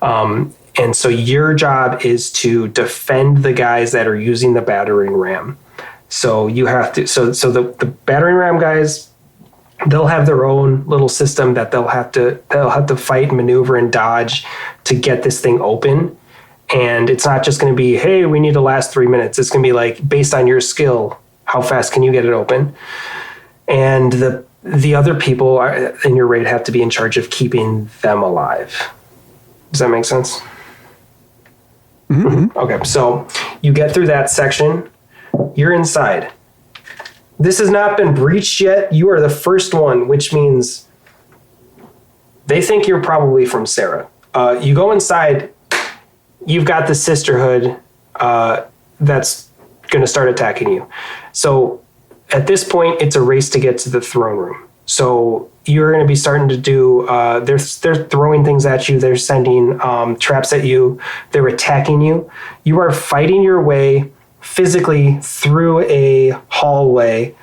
And so your job is to defend the guys that are using the battering ram. So you have to. So the battering ram guys, they'll have their own little system that they'll have to fight, maneuver, and dodge to get this thing open. And it's not just going to be, hey, we need to last 3 minutes. It's going to be like, based on your skill, how fast can you get it open? And the other people in your raid have to be in charge of keeping them alive. Does that make sense? Mm-hmm. Okay, so you get through that section. You're inside. This has not been breached yet. You are the first one, which means they think you're probably from Sarah. You go inside. You've got the sisterhood that's going to start attacking you. So at this point, it's a race to get to the throne room. So you're going to be starting to do, they're throwing things at you. They're sending traps at you. They're attacking you. You are fighting your way physically through a hallway,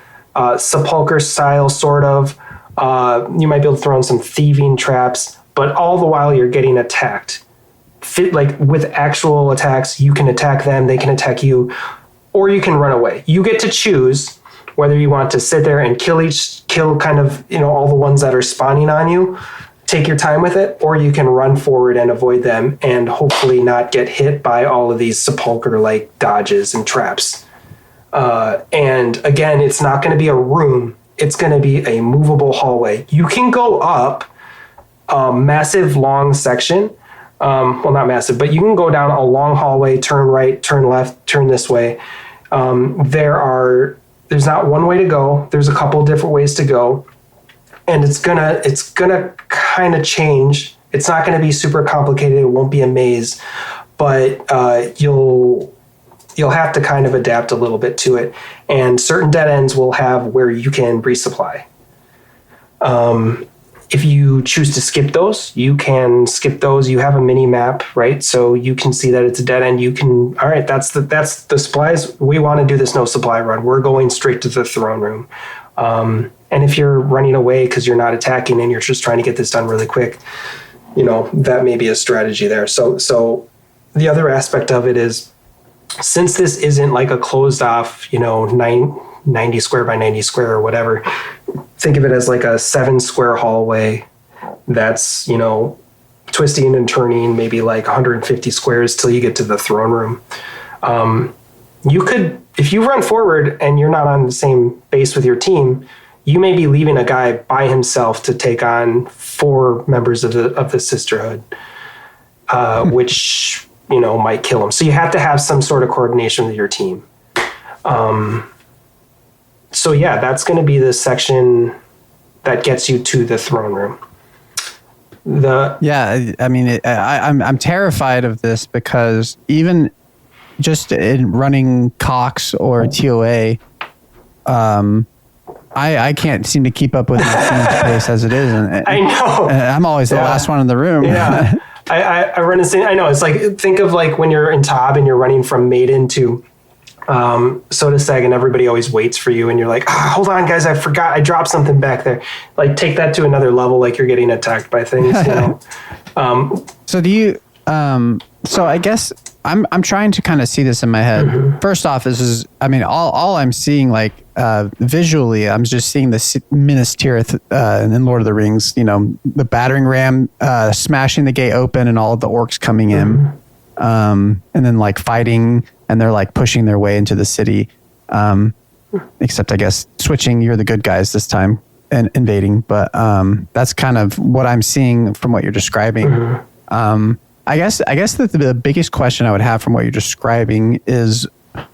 sepulcher style, sort of, You might be able to throw in some thieving traps, but all the while you're getting attacked. Like with actual attacks, you can attack them, they can attack you, or you can run away. You get to choose whether you want to sit there and kill kind of, all the ones that are spawning on you, take your time with it, or you can run forward and avoid them and hopefully not get hit by all of these sepulcher-like dodges and traps. And again, it's not going to be a room. It's going to be a movable hallway. You can go up a massive long section. Well, not massive, but you can go down a long hallway, turn right, turn left, turn this way. There's not one way to go. There's a couple of different ways to go. And it's gonna kind of change. It's not gonna be super complicated. It won't be a maze, but you'll have to kind of adapt a little bit to it. And certain dead ends will have where you can resupply. If you choose to skip those, you can skip those. You have a mini map, right? So you can see that it's a dead end. You can, all right, that's the supplies. We want to do this no supply run. We're going straight to the throne room. And if you're running away because you're not attacking and you're just trying to get this done really quick, that may be a strategy there. So the other aspect of it is, since this isn't like a closed off, 90 square by 90 square or whatever, think of it as like a 7 square hallway that's, twisting and turning maybe like 150 squares till you get to the throne room. You could, if you run forward and you're not on the same base with your team, you may be leaving a guy by himself to take on 4 members of the sisterhood, which, might kill him. So you have to have some sort of coordination with your team. So yeah, that's going to be the section that gets you to the throne room. I'm terrified of this because even just in running Cox or TOA, I can't seem to keep up with the team's pace as it is. And I know. I'm always the last one in the room. Yeah. I run the same. I know. It's like, think of like when you're in Tob and you're running from Maiden to Soda Sag and everybody always waits for you and you're like, hold on guys, I forgot, I dropped something back there. Like, take that to another level, like you're getting attacked by things. So do you so I guess I'm trying to kind of see this in my head. Mm-hmm. First off, all I'm seeing, like visually, I'm just seeing the Minas Tirith in Lord of the Rings, the battering ram smashing the gate open and all of the orcs coming in. And then like fighting, and they're like pushing their way into the city. Except I guess switching, you're the good guys this time and invading. But that's kind of what I'm seeing from what you're describing. Mm-hmm. I guess that the biggest question I would have from what you're describing is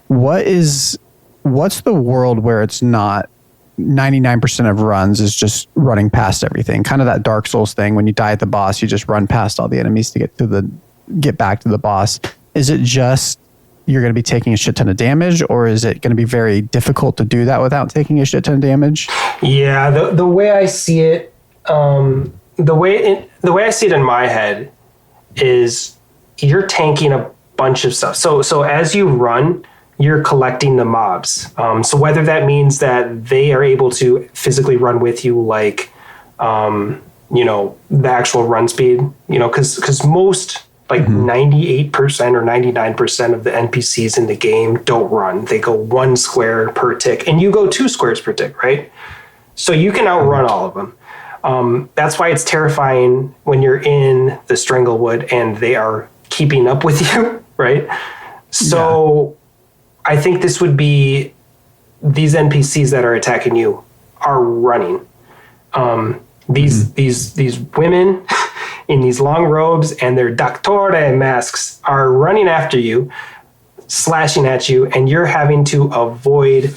what's the world where it's not 99% of runs is just running past everything, kind of that Dark Souls thing. When you die at the boss, you just run past all the enemies to get back to the boss. Is it just you're going to be taking a shit ton of damage, or is it going to be very difficult to do that without taking a shit ton of damage? Yeah, the way I see it, the way I see it in my head is you're tanking a bunch of stuff. So as you run, you're collecting the mobs. So whether that means that they are able to physically run with you, like the actual run speed, because most, like 98% or 99% of the NPCs in the game don't run. They go 1 square per tick, and you go 2 squares per tick, right? So you can outrun all of them. That's why it's terrifying when you're in the Stranglewood and they are keeping up with you, right? So I think this would be these NPCs that are attacking you are running. These women in these long robes and their Doctore masks are running after you, slashing at you, and you're having to avoid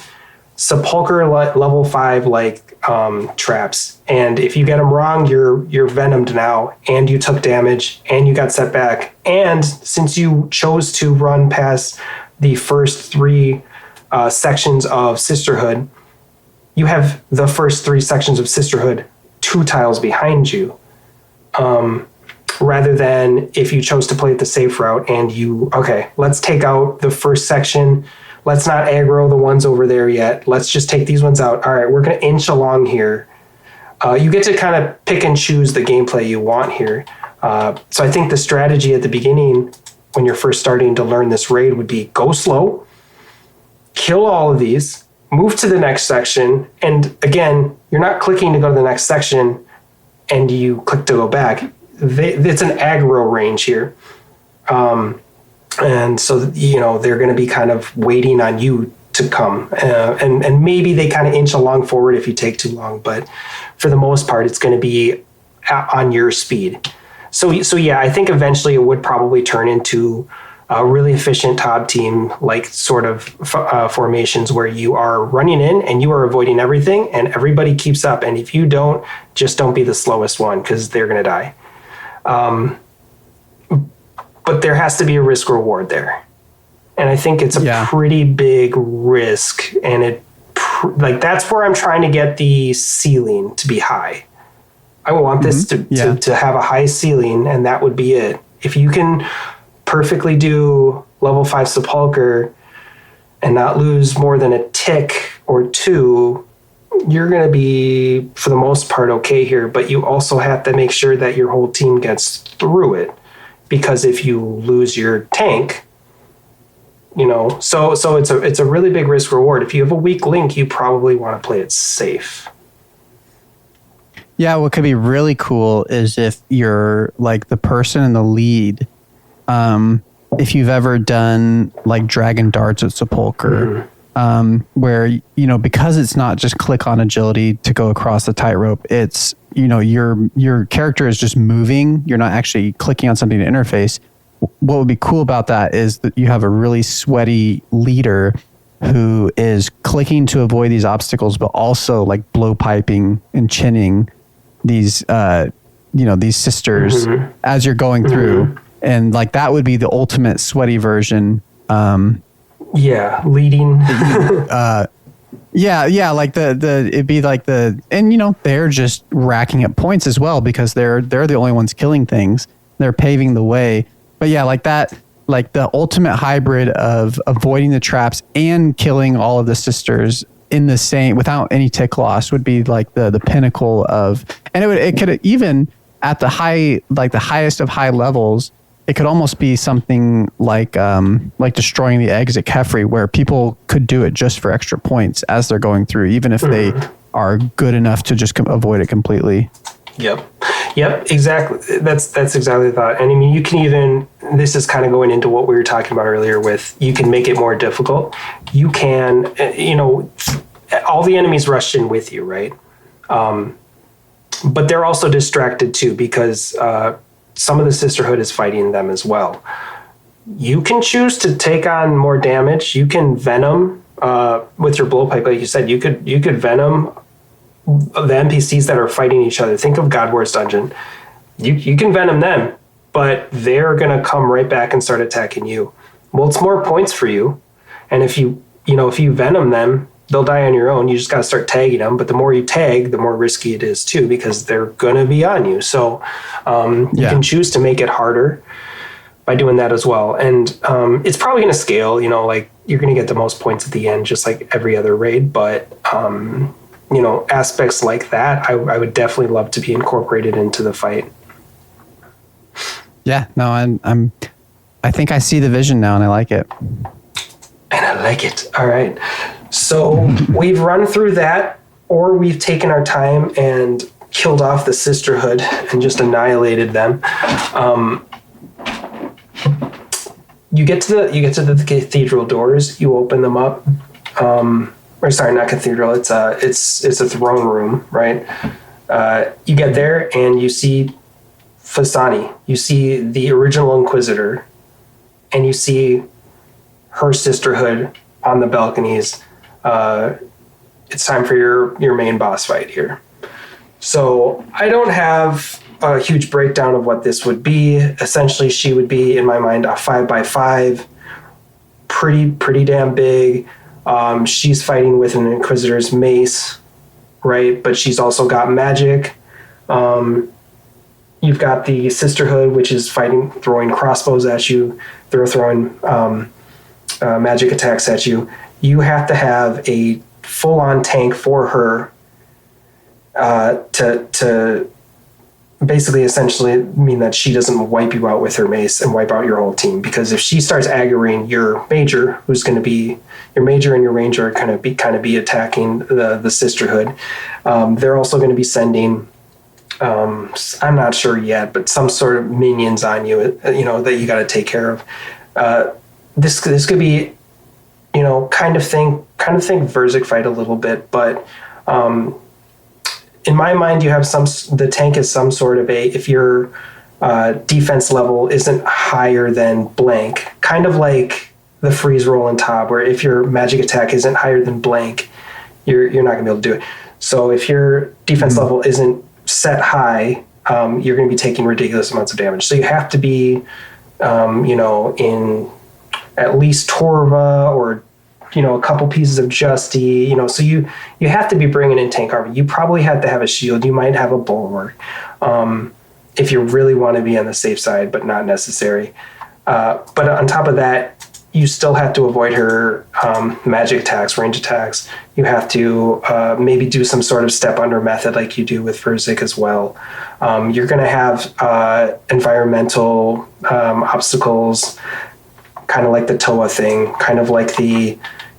sepulcher level 5 traps. And if you get them wrong, you're venomed now, and you took damage, and you got set back. And since you chose to run past the first 3 sections of Sisterhood, you have the first 3 sections of Sisterhood 2 tiles behind you. Rather than if you chose to play it the safe route and let's take out the first section. Let's not aggro the ones over there yet. Let's just take these ones out. All right, we're going to inch along here. You get to kind of pick and choose the gameplay you want here. So I think the strategy at the beginning, when you're first starting to learn this raid, would be go slow, kill all of these, move to the next section. And again, you're not clicking to go to the next section and you click to go back. It's an aggro range here. And so, you know, they're going to be kind of waiting on you to come. And maybe they kind of inch along forward if you take too long. But for the most part, it's going to be on your speed. So yeah, I think eventually it would probably turn into a really efficient TOB team, like sort of formations where you are running in and you are avoiding everything and everybody keeps up. And if you don't, just don't be the slowest one because they're going to die. But there has to be a risk reward there. And I think it's a pretty big risk. And that's where I'm trying to get the ceiling to be high. I want this to have a high ceiling, and that would be it. If you can perfectly do level 5 Sepulcher and not lose more than a tick or two, you're going to be, for the most part, okay here. But you also have to make sure that your whole team gets through it. Because if you lose your tank, you know, so it's a really big risk reward. If you have a weak link, you probably want to play it safe. Yeah, what could be really cool is if you're like the person in the lead. If you've ever done like Dragon Darts at Sepulcher, where, you know, because it's not just click on agility to go across the tightrope, it's, you know, your character is just moving. You're not actually clicking on something to interface. What would be cool about that is that you have a really sweaty leader who is clicking to avoid these obstacles, but also like blowpiping and chinning these, these sisters as you're going through. And like, that would be the ultimate sweaty version. Leading. Like it'd be like and you know, they're just racking up points as well because they're the only ones killing things. They're paving the way. But yeah, like that, like the ultimate hybrid of avoiding the traps and killing all of the sisters in the same, without any tick loss, would be like the pinnacle of, and it could even at the highest of high levels, it could almost be something like destroying the eggs at Kefri, where people could do it just for extra points as they're going through, even if they are good enough to just avoid it completely. Yep, exactly. That's exactly the thought. And I mean, you can even, this is kind of going into what we were talking about earlier with, you can make it more difficult. You can, you know, all the enemies rush in with you, right? But they're also distracted too, because some of the Sisterhood is fighting them as well. You can choose to take on more damage. You can venom with your blowpipe, like you said. You could venom the NPCs that are fighting each other. Think of God Wars Dungeon. You can venom them, but they're gonna come right back and start attacking you. Well, it's more points for you, and if you venom them, they'll die on your own. You just gotta start tagging them. But the more you tag, the more risky it is too, because they're gonna be on you. So you can choose to make it harder by doing that as well. And it's probably gonna scale. You know, like you're gonna get the most points at the end, just like every other raid. But you know, aspects like that, I would definitely love to be incorporated into the fight. Yeah, no, I think I see the vision now, and I like it. And I like it. All right. So we've run through that, or we've taken our time and killed off the Sisterhood and just annihilated them. You get to the cathedral doors. You open them up. Or sorry, not cathedral. It's a throne room, right? You get there and you see Fasani. You see the original Inquisitor, and you see her Sisterhood on the balconies. It's time for your main boss fight here. So I don't have a huge breakdown of what this would be. Essentially, she would be, in my mind, a 5x5, pretty damn big. She's fighting with an Inquisitor's mace, right? But she's also got magic. You've got the Sisterhood, which is fighting, throwing crossbows at you. They're throwing magic attacks at you. You have to have a full-on tank for her to basically essentially mean that she doesn't wipe you out with her mace and wipe out your whole team. Because if she starts aggroing your major, who's going to be your major and your ranger are kind of be attacking the sisterhood. They're also going to be sending, I'm not sure yet, but some sort of minions on you, that you got to take care of. This could be, kind of think Verzik fight a little bit, but in my mind, you have the tank is some sort of if your defense level isn't higher than blank, kind of like the freeze roll in Tob, where if your magic attack isn't higher than blank, you're not going to be able to do it. So if your defense level isn't set high, you're going to be taking ridiculous amounts of damage. So you have to be, in at least Torva or a couple pieces of Justy, so you have to be bringing in tank armor. You probably have to have a shield. You might have a bulwark if you really want to be on the safe side, but not necessary. But on top of that, you still have to avoid her magic attacks, range attacks. You have to maybe do some sort of step under method like you do with Verzik as well. You're going to have environmental obstacles, kind of like the Toa thing, kind of like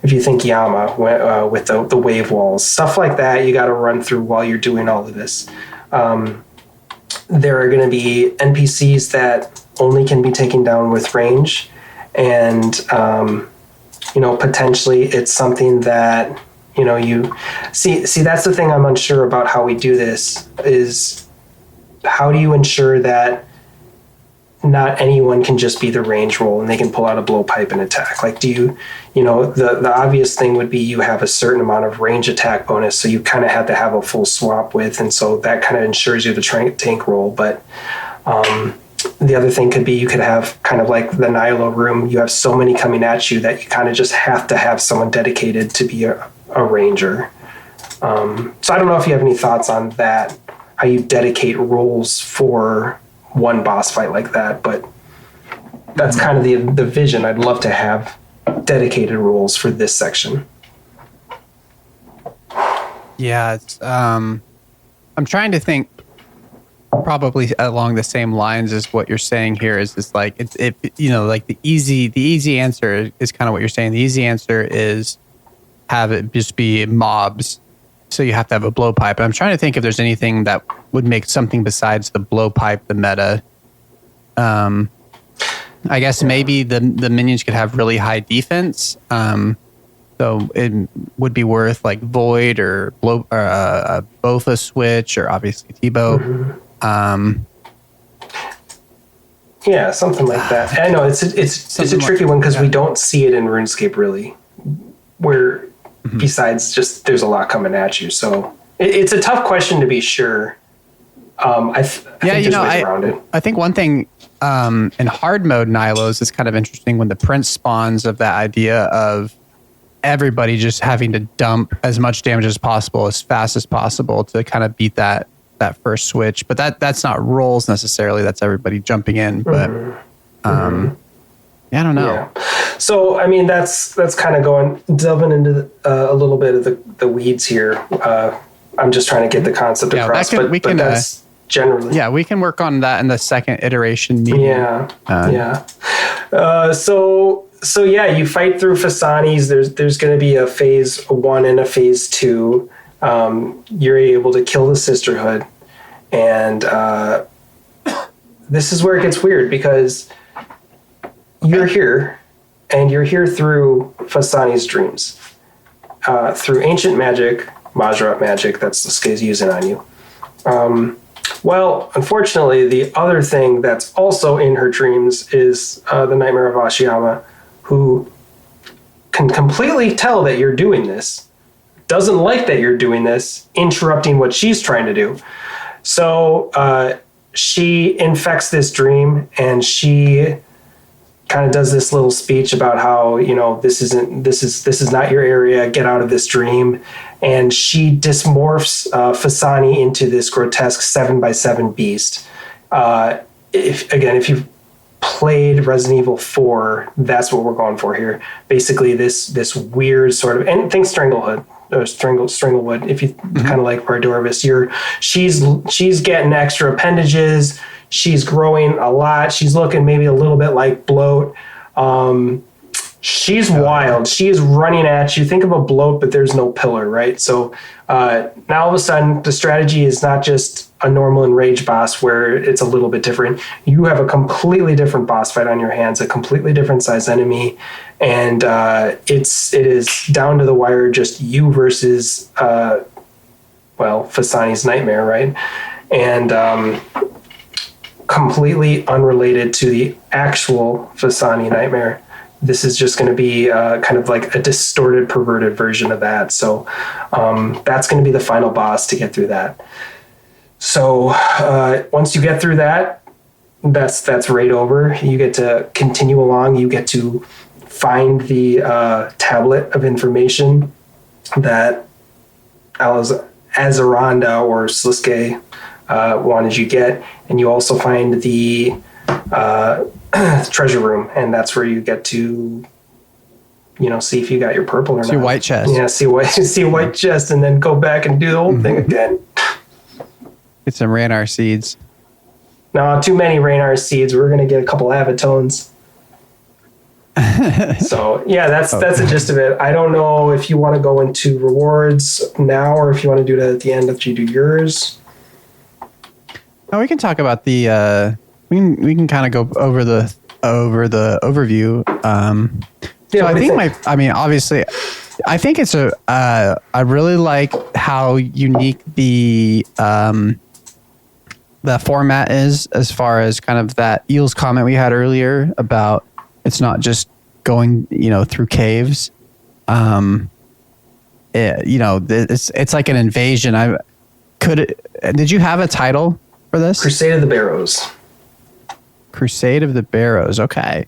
if you think Yama with the wave walls, stuff like that, you got to run through while you're doing all of this. There are going to be NPCs that only can be taken down with range, and potentially it's something that you see. That's the thing I'm unsure about how we do this. Is how do you ensure that not anyone can just be the range roll and they can pull out a blowpipe and attack? Like, do you, the obvious thing would be you have a certain amount of range attack bonus, so you kind of have to have a full swap with, and so that kind of ensures you the tank roll. But the other thing could be you could have kind of like the Nihilo room. You have so many coming at you that you kind of just have to have someone dedicated to be a ranger. So I don't know if you have any thoughts on that, how you dedicate roles for one boss fight like that, but that's kind of the vision. I'd love to have dedicated rules for this section. Yeah, it's, I'm trying to think probably along the same lines as what you're saying here. Is just like like the easy answer is kind of what you're saying. The easy answer is have it just be mobs. So you have to have a blowpipe. I'm trying to think if there's anything that would make something besides the blowpipe the meta. I guess maybe the minions could have really high defense. So it would be worth like Void or a Bofa switch or obviously T-Bow. Yeah, something like that. I know it's a tricky one because we don't see it in RuneScape really, where besides just there's a lot coming at you. So it's a tough question to be sure. I think there's ways around it. I think one thing in hard mode Nihilos is kind of interesting when the Prince spawns of that idea of everybody just having to dump as much damage as possible as fast as possible to kind of beat that first switch. But that's not rolls necessarily. That's everybody jumping in. But yeah, I don't know. Yeah. So, I mean, that's kind of delving into a little bit of the weeds here. I'm just trying to get the concept across, but that's generally. Yeah, we can work on that in the second iteration meeting. Yeah. So yeah, you fight through Fasanis. There's going to be a phase 1 and a phase 2. You're able to kill the Sisterhood, and this is where it gets weird because you're here, and you're here through Fasani's dreams, through ancient magic, Majrat magic. That's the skills using on you. Well, unfortunately, the other thing that's also in her dreams is the Nightmare of Ashiyama, who can completely tell that you're doing this, doesn't like that you're doing this, interrupting what she's trying to do. So she infects this dream, and she kind of does this little speech about how, this is not your area, get out of this dream. And she dysmorphs Fasani into this grotesque 7x7 beast. If you've played Resident Evil 4, that's what we're going for here. Basically this weird sort of, and think Stranglehood. Stranglewood, if you kind of like Bardorvis, she's getting extra appendages. She's growing a lot. She's looking maybe a little bit like bloat. She's wild. She is running at you. Think of a bloat, but there's no pillar, right? So now all of a sudden, the strategy is not just a normal enraged boss where it's a little bit different. You have a completely different boss fight on your hands, a completely different size enemy, and it is down to the wire, just you versus Fasani's Nightmare, right? And completely unrelated to the actual Fasani Nightmare. This is just going to be kind of like a distorted, perverted version of that. So that's going to be the final boss to get through that. So once you get through that, that's right over. You get to continue along. You get to find the tablet of information that Azaranda or Sliske wanted you to get. And you also find the treasure room, and that's where you get to, see if you got your purple or not. See white chest. Yeah, see white chest, and then go back and do the whole thing again. Get some Raynar seeds. No, too many Raynar seeds. We're gonna get a couple Avatones. So yeah, that's the gist of it. I don't know if you want to go into rewards now or if you want to do it at the end after you do yours. Oh, we can talk about the. We can kind of go over the overview. So I think obviously, I think it's I really like how unique the format is, as far as kind of that Eels comment we had earlier about it's not just going through caves. It's like an invasion. Did you have a title for this? Crusade of the Barrows. Crusade of the Barrows. Okay.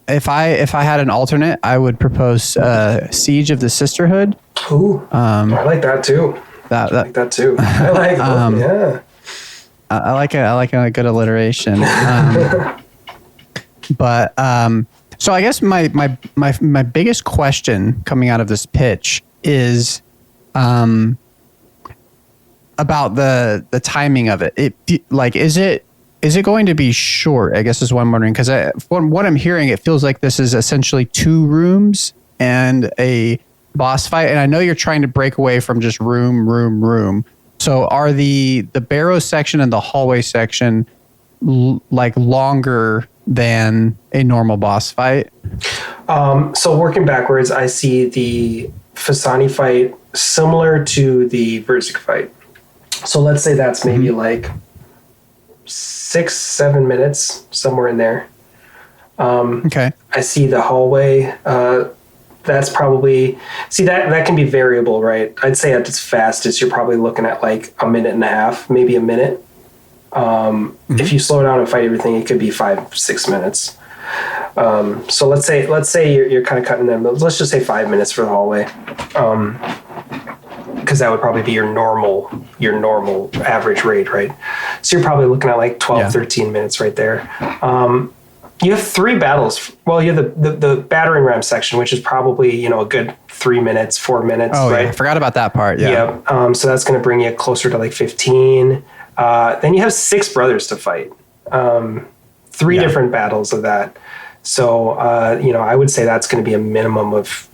If I had an alternate, I would propose Siege of the Sisterhood. Ooh, I like that too. I like that too. I like yeah. I like a good alliteration. But so I guess my biggest question coming out of this pitch is about the timing of it. Is it going to be short? I guess is what I'm wondering, because from what I'm hearing, it feels like this is essentially 2 rooms and a boss fight. And I know you're trying to break away from just room. So are the barrow section and the hallway section like longer than a normal boss fight? So working backwards, I see the Fasani fight similar to the Verzik fight. So let's say that's maybe like 6-7 minutes, somewhere in there. Okay. I see the hallway. That's probably that can be variable, right? I'd say at its fastest, you're probably looking at like 1.5 minutes, maybe a minute. If you slow down and fight everything, it could be 5-6 minutes. So let's say you're kind of cutting them. Let's just say 5 minutes for the hallway. Because that would probably be your normal average rate, right? So you're probably looking at like 13 minutes right there. You have 3 battles. Well, you have the battering ram section, which is probably, a good 3 minutes, 4 minutes, right? Yeah. I forgot about that part. Yeah. So that's going to bring you closer to like 15. Then you have 6 brothers to fight. 3 different battles of that. So, I would say that's going to be a minimum of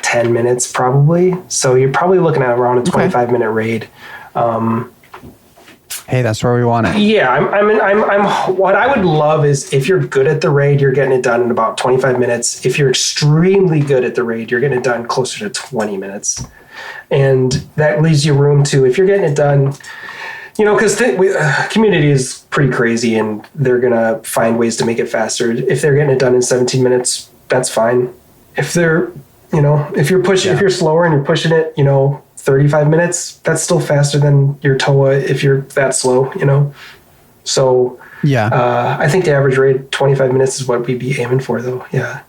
10 minutes probably. So you're probably looking at around a 25-minute raid. Hey, that's where we want it. Yeah, I'm what I would love is if you're good at the raid, you're getting it done in about 25 minutes. If you're extremely good at the raid, you're getting it done closer to 20 minutes. And that leaves you room to, if you're getting it done, because community is pretty crazy and they're going to find ways to make it faster. If they're getting it done in 17 minutes, that's fine. If they're, if you're slower and you're pushing it, 35 minutes, that's still faster than your TOA if you're that slow, So I think the average rate 25 minutes is what we'd be aiming for, though. Yeah.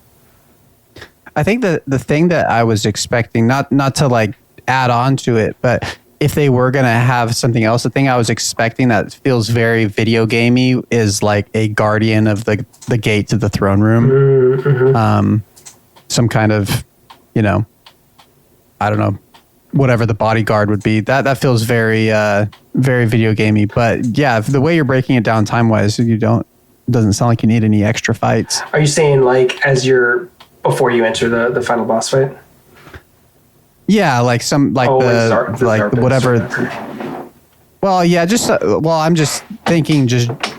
I think the thing that I was expecting, not to like add on to it, but if they were going to have something else, the thing I was expecting that feels very video gamey is like a guardian of the gate to the throne room. Mm-hmm. Some kind of, I don't know, whatever the bodyguard would be. That feels very very video gamey. But yeah, the way you're breaking it down time wise, doesn't sound like you need any extra fights. Are you saying like before you enter the final boss fight? Yeah, like whatever. Well, yeah, I'm just thinking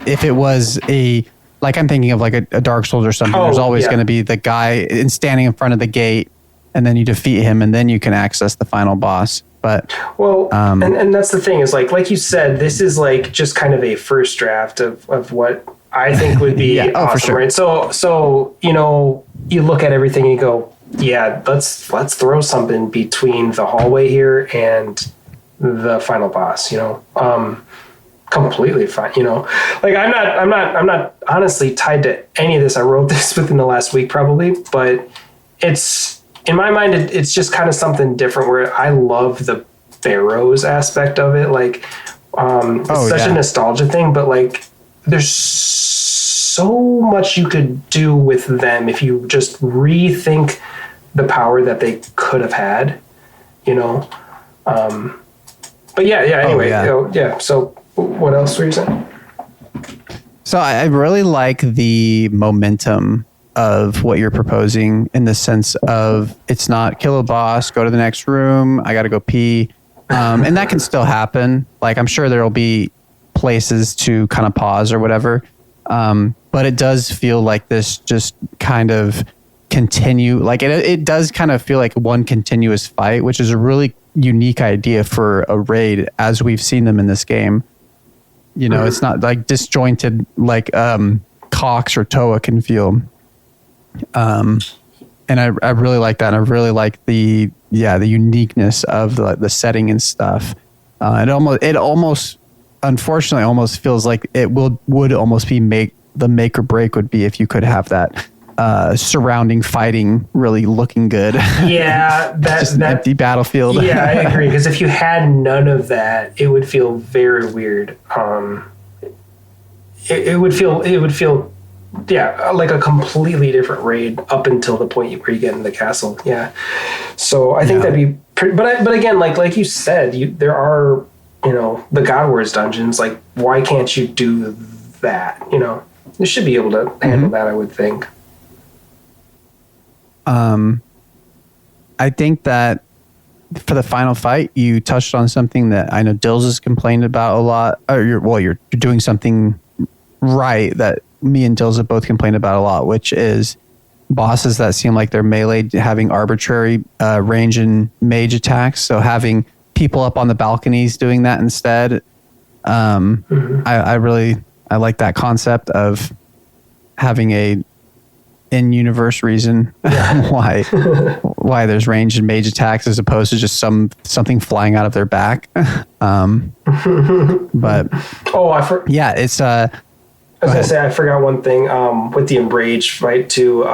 if it was I'm thinking of like a Dark Souls or something. There's always going to be the guy standing in front of the gate, and then you defeat him, and then you can access the final boss. But and that's the thing is like you said, this is like just kind of a first draft of what I think would be awesome, for sure. Right? So you look at everything and you go, yeah, let's throw something between the hallway here and the final boss. Completely fine. Like I'm not honestly tied to any of this. I wrote this within the last week probably, but it's in my mind it's just kind of something different where I love the barrows aspect of it. Like it's such a nostalgia thing, but like there's so much you could do with them if you just rethink the power that they could have had, but anyway, so what else were you saying? So I really like the momentum of what you're proposing in the sense of it's not kill a boss, go to the next room, I got to go pee. And that can still happen. Like I'm sure there'll be places to kind of pause or whatever. But it does feel like this just kind of continue. Like it does kind of feel like one continuous fight, which is a really unique idea for a raid as we've seen them in this game. It's not like disjointed like Cox or Toa can feel. And I really like that. And I really like the uniqueness of the setting and stuff. It almost unfortunately almost feels like it would almost be the make or break would be if you could have that surrounding fighting really looking good. Yeah, that's an empty battlefield. Yeah, I agree. Because if you had none of that, it would feel very weird. It would feel like a completely different raid up until the point where you get in the castle. Yeah, so I think that'd be pretty. But again, like you said, there are the God Wars dungeons. Like, why can't you do that? You should be able to handle that, I would think. I think that for the final fight, you touched on something that I know Dills has complained about a lot. Or you're doing something right that me and Dills have both complained about a lot, which is bosses that seem like they're melee having arbitrary range and mage attacks. So having people up on the balconies doing that instead. I like that concept of having a in-universe reason why there's range and mage attacks as opposed to just something flying out of their back. But it's I was gonna say, I forgot one thing with the Enraged fight too.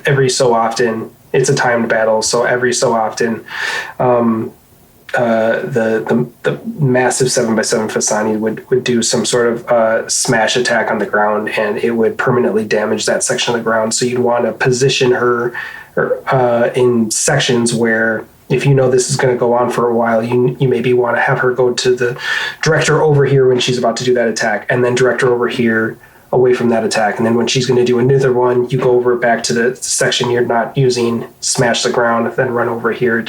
Every so often, it's a timed battle, so every so often, the massive 7x7 Fasani would do some sort of smash attack on the ground, and it would permanently damage that section of the ground. So you'd want to position her in sections where, if this is going to go on for a while, you maybe want to have her go to the director over here when she's about to do that attack, and then director over here away from that attack. And then when she's going to do another one, you go over back to the section you're not using, smash the ground, then run over here.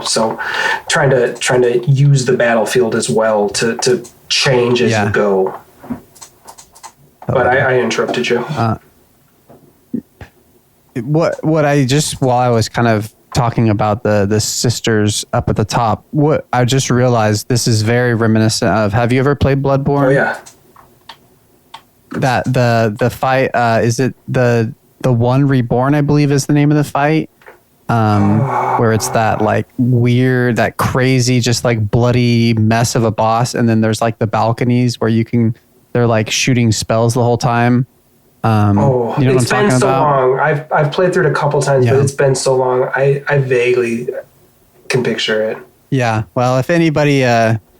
So trying to use the battlefield as well to change as you go. But I interrupted you. What I just, while I was kind of talking about the sisters up at the top, what I just realized, this is very reminiscent of, have you ever played Bloodborne? Oh yeah. That the fight, is it the One Reborn, I believe is the name of the fight, where it's that like weird, that crazy, just like bloody mess of a boss, and then there's like the balconies where they're like shooting spells the whole time. You know what I'm talking been so about? long. I've played through it a couple times, but it's been so long. I vaguely can picture it. Yeah. Well, if anybody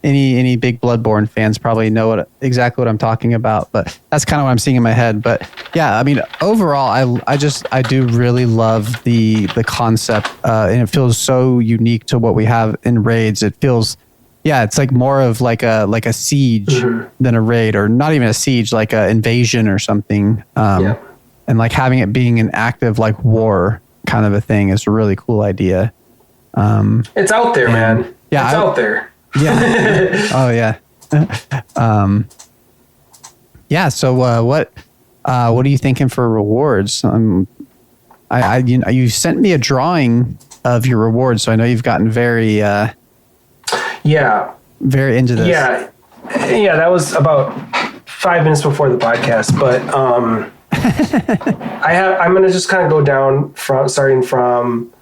any big Bloodborne fans probably know exactly what I'm talking about, but that's kind of what I'm seeing in my head. But yeah, I mean, overall, I do really love the concept, and it feels so unique to what we have in raids. It feels, yeah, it's like more of like a siege than a raid, or not even a siege, like an invasion or something. And like having it being an active like war kind of a thing is a really cool idea. It's out there, man. Yeah, it's out there. Yeah. Oh yeah. Yeah. So what are you thinking for rewards? You sent me a drawing of your rewards, so I know you've gotten very very into this. Yeah. That was about 5 minutes before the podcast, but I'm gonna just kind of go down starting from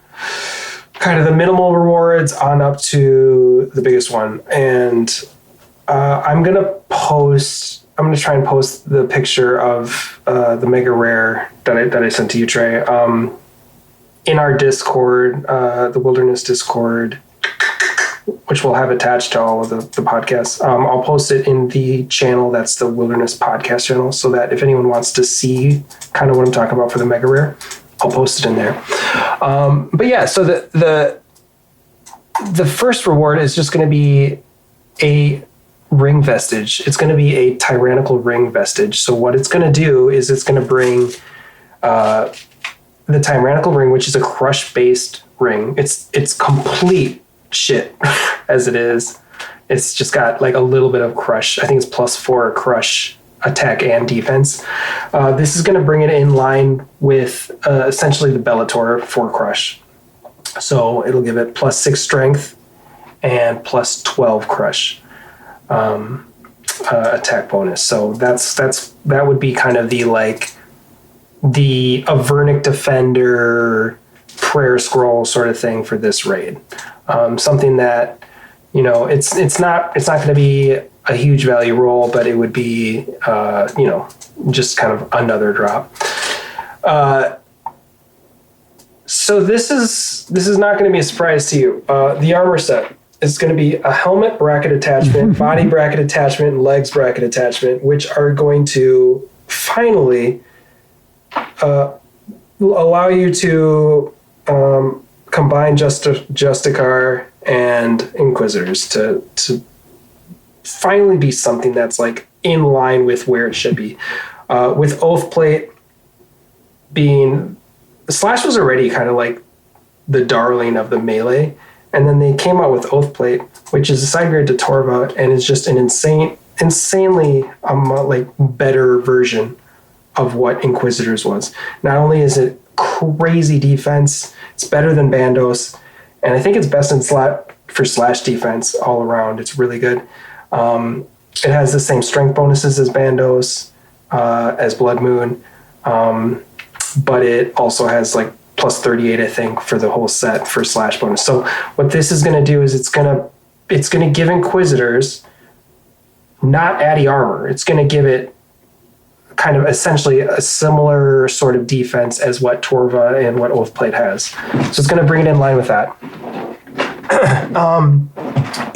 kind of the minimal rewards on up to the biggest one. And I'm going to try and post the picture of the mega rare that I sent to you, Trey, in our Discord, the Wilderness Discord, which we'll have attached to all of the podcasts. I'll post it in the channel that's the Wilderness Podcast channel, so that if anyone wants to see kind of what I'm talking about for the mega rare, I'll post it in there. But yeah, so the first reward is just going to be a ring vestige. It's going to be a tyrannical ring vestige. So what it's going to do is it's going to bring the tyrannical ring, which is a crush based ring. It's complete shit as it is. It's just got like a little bit of crush. I think it's +4 crush attack and defense. This is going to bring it in line with essentially the Bellator for crush. So it'll give it +6 strength and +12 crush attack bonus. So that would be kind of the Avernic Defender prayer scroll sort of thing for this raid. Something that, it's not going to be a huge value roll, but it would be, just kind of another drop. So this is not going to be a surprise to you. The armor set is going to be a helmet bracket attachment, body bracket attachment, and legs bracket attachment, which are going to finally allow you to combine Justicar and Inquisitors to finally be something that's like in line with where it should be. With Oathplate being, Slash was already kind of like the darling of the melee, and then they came out with Oathplate, which is a side grade to Torva, and is just an insanely like better version of what Inquisitors was. Not only is it crazy defense, it's better than Bandos, and I think it's best in slot for Slash defense all around. It's really good. It has the same strength bonuses as Bandos, as Blood Moon, but it also has like +38, I think, for the whole set for Slash bonus. So what this is going to do is it's going to give Inquisitors not Addy armor. It's going to give it kind of essentially a similar sort of defense as what Torva and what Oathplate has. So it's going to bring it in line with that.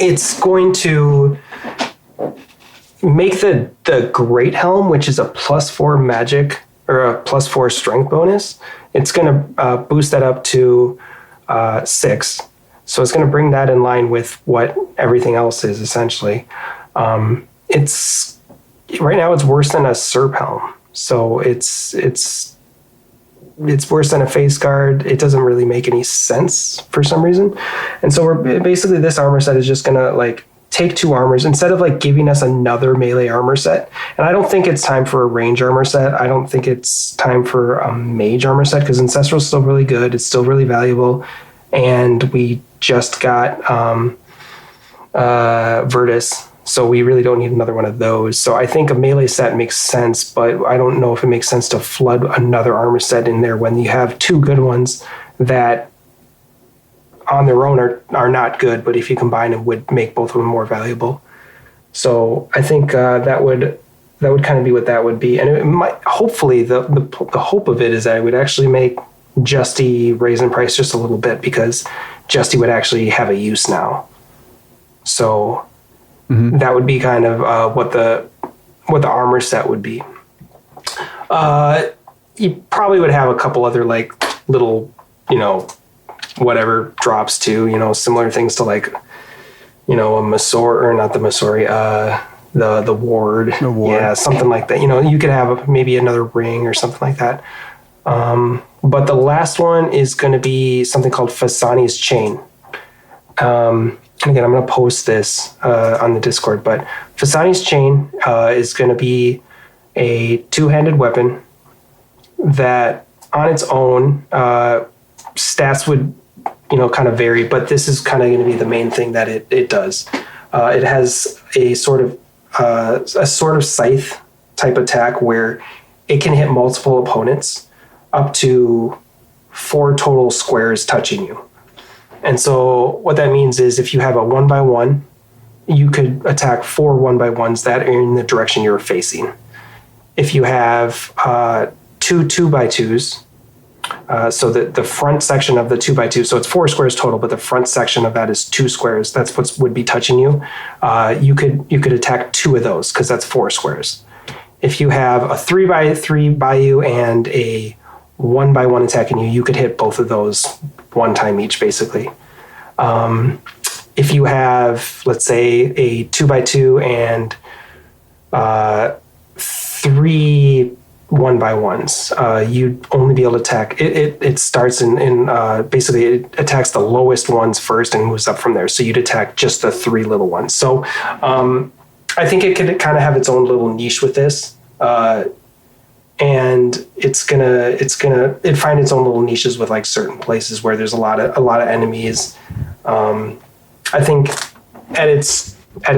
It's going to make the Great Helm, which is a +4 magic or a +4 strength bonus. It's going to boost that up to 6. So it's going to bring that in line with what everything else is essentially. It's right now it's worse than a Serp Helm. So it's worse than a face guard. It doesn't really make any sense for some reason. And so we're basically, this armor set is just going to like take 2 armors instead of like giving us another melee armor set. And I don't think it's time for a range armor set. I don't think it's time for a mage armor set, because Ancestral is still really good. It's still really valuable. And we just got Virtus. So we really don't need another one of those. So I think a melee set makes sense, but I don't know if it makes sense to flood another armor set in there when you have 2 good ones that on their own are not good, but if you combine them would make both of them more valuable. So I think that would kind of be what that would be. And it might, hopefully the hope of it is that it would actually make Justy raise in price just a little bit, because Justy would actually have a use now. So That would be kind of what the armor set would be. You probably would have a couple other like little, whatever drops too, similar things to like, a Masori, or not the Masori, the ward. The ward. Yeah, something like that. You could have maybe another ring or something like that. But the last one is going to be something called Fasani's Chain. And again, I'm going to post this on the Discord, but Fasani's Chain is going to be a two-handed weapon that on its own, stats would, kind of vary, but this is kind of going to be the main thing that it does. It has a sort of scythe type attack where it can hit multiple opponents up to 4 total squares touching you. And so what that means is if you have a 1x1, you could attack 4 1x1s that are in the direction you're facing. If you have 2 2x2s, so that the front section of the 2x2, so it's 4 squares total, but the front section of that is 2 squares. That's what would be touching you. You could attack 2 of those because that's 4 squares. If you have a 3x3 by you and a 1x1 attacking you, you could hit both of those one time each, basically. If you have, let's say, a 2x2 and 3 1x1s, you'd only be able to attack. It starts in basically it attacks the lowest ones first and moves up from there. So you'd attack just the 3 little ones. So I think it could kind of have its own little niche with this. And it'd find its own little niches with like certain places where there's a lot of enemies. I think at its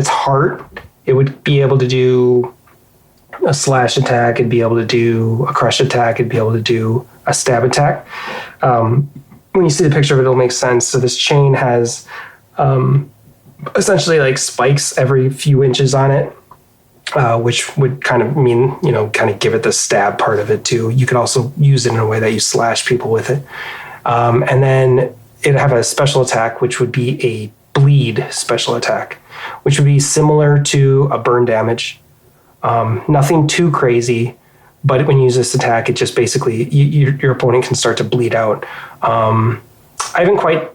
heart, it would be able to do a slash attack, it'd be able to do a crush attack, it'd be able to do a stab attack. When you see the picture of it, it'll make sense. So this chain has essentially like spikes every few inches on it. Which would kind of mean, kind of give it the stab part of it too. You could also use it in a way that you slash people with it. And then it'd have a special attack, which would be a bleed special attack, which would be similar to a burn damage. Nothing too crazy, but when you use this attack, it just basically, your opponent can start to bleed out. I haven't quite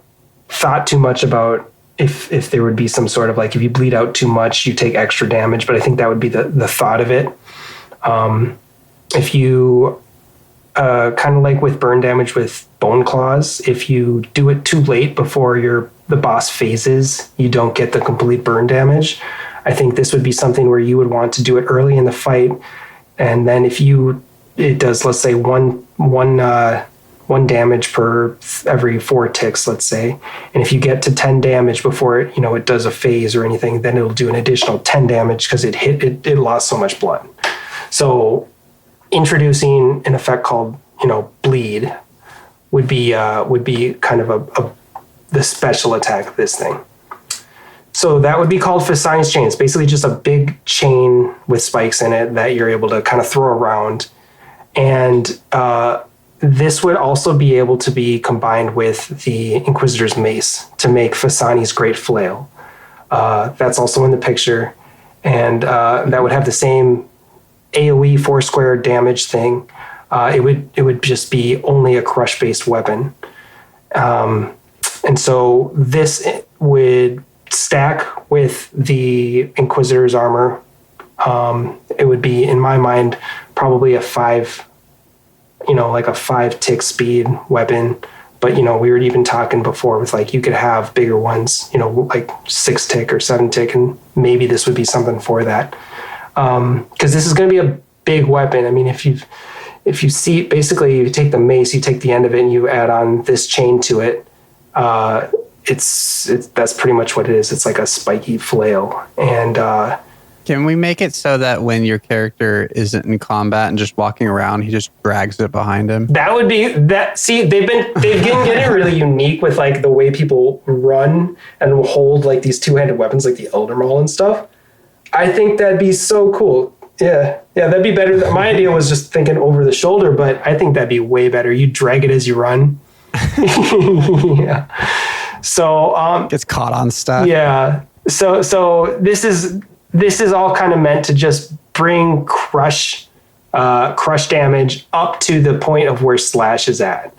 thought too much about if there would be some sort of like, if you bleed out too much, you take extra damage, but I think that would be the thought of it. If you, kind of like with burn damage with bone claws, if you do it too late before the boss phases, you don't get the complete burn damage. I think this would be something where you would want to do it early in the fight. And then it does, let's say one damage per every 4 ticks, let's say. And if you get to 10 damage before it does a phase or anything, then it'll do an additional 10 damage because it lost so much blood. So introducing an effect called, bleed would be kind of the special attack of this thing. So that would be called Fasani's Chain. It's basically just a big chain with spikes in it that you're able to kind of throw around. And this would also be able to be combined with the Inquisitor's Mace to make Fasani's Great Flail. That's also in the picture. And that would have the same AoE 4 square damage thing. It would just be only a crush-based weapon. And so this would stack with the Inquisitor's armor. It would be, in my mind, probably a 5 tick speed weapon. But, we were even talking before with like, you could have bigger ones, like 6 tick or 7 tick, and maybe this would be something for that. Because this is going to be a big weapon. I mean, if you see, basically you take the mace, you take the end of it and you add on this chain to it, that's pretty much what it is. It's like a spiky flail. And can we make it so that when your character isn't in combat and just walking around, he just drags it behind him? That would be that. See, they've been getting really unique with like the way people run and hold like these two-handed weapons, like the Elder Maul and stuff. I think that'd be so cool. Yeah, that'd be better. My idea was just thinking over the shoulder, but I think that'd be way better. You drag it as you run. Yeah. So gets caught on stuff. Yeah. So this is all kind of meant to just bring crush damage up to the point of where slash is at.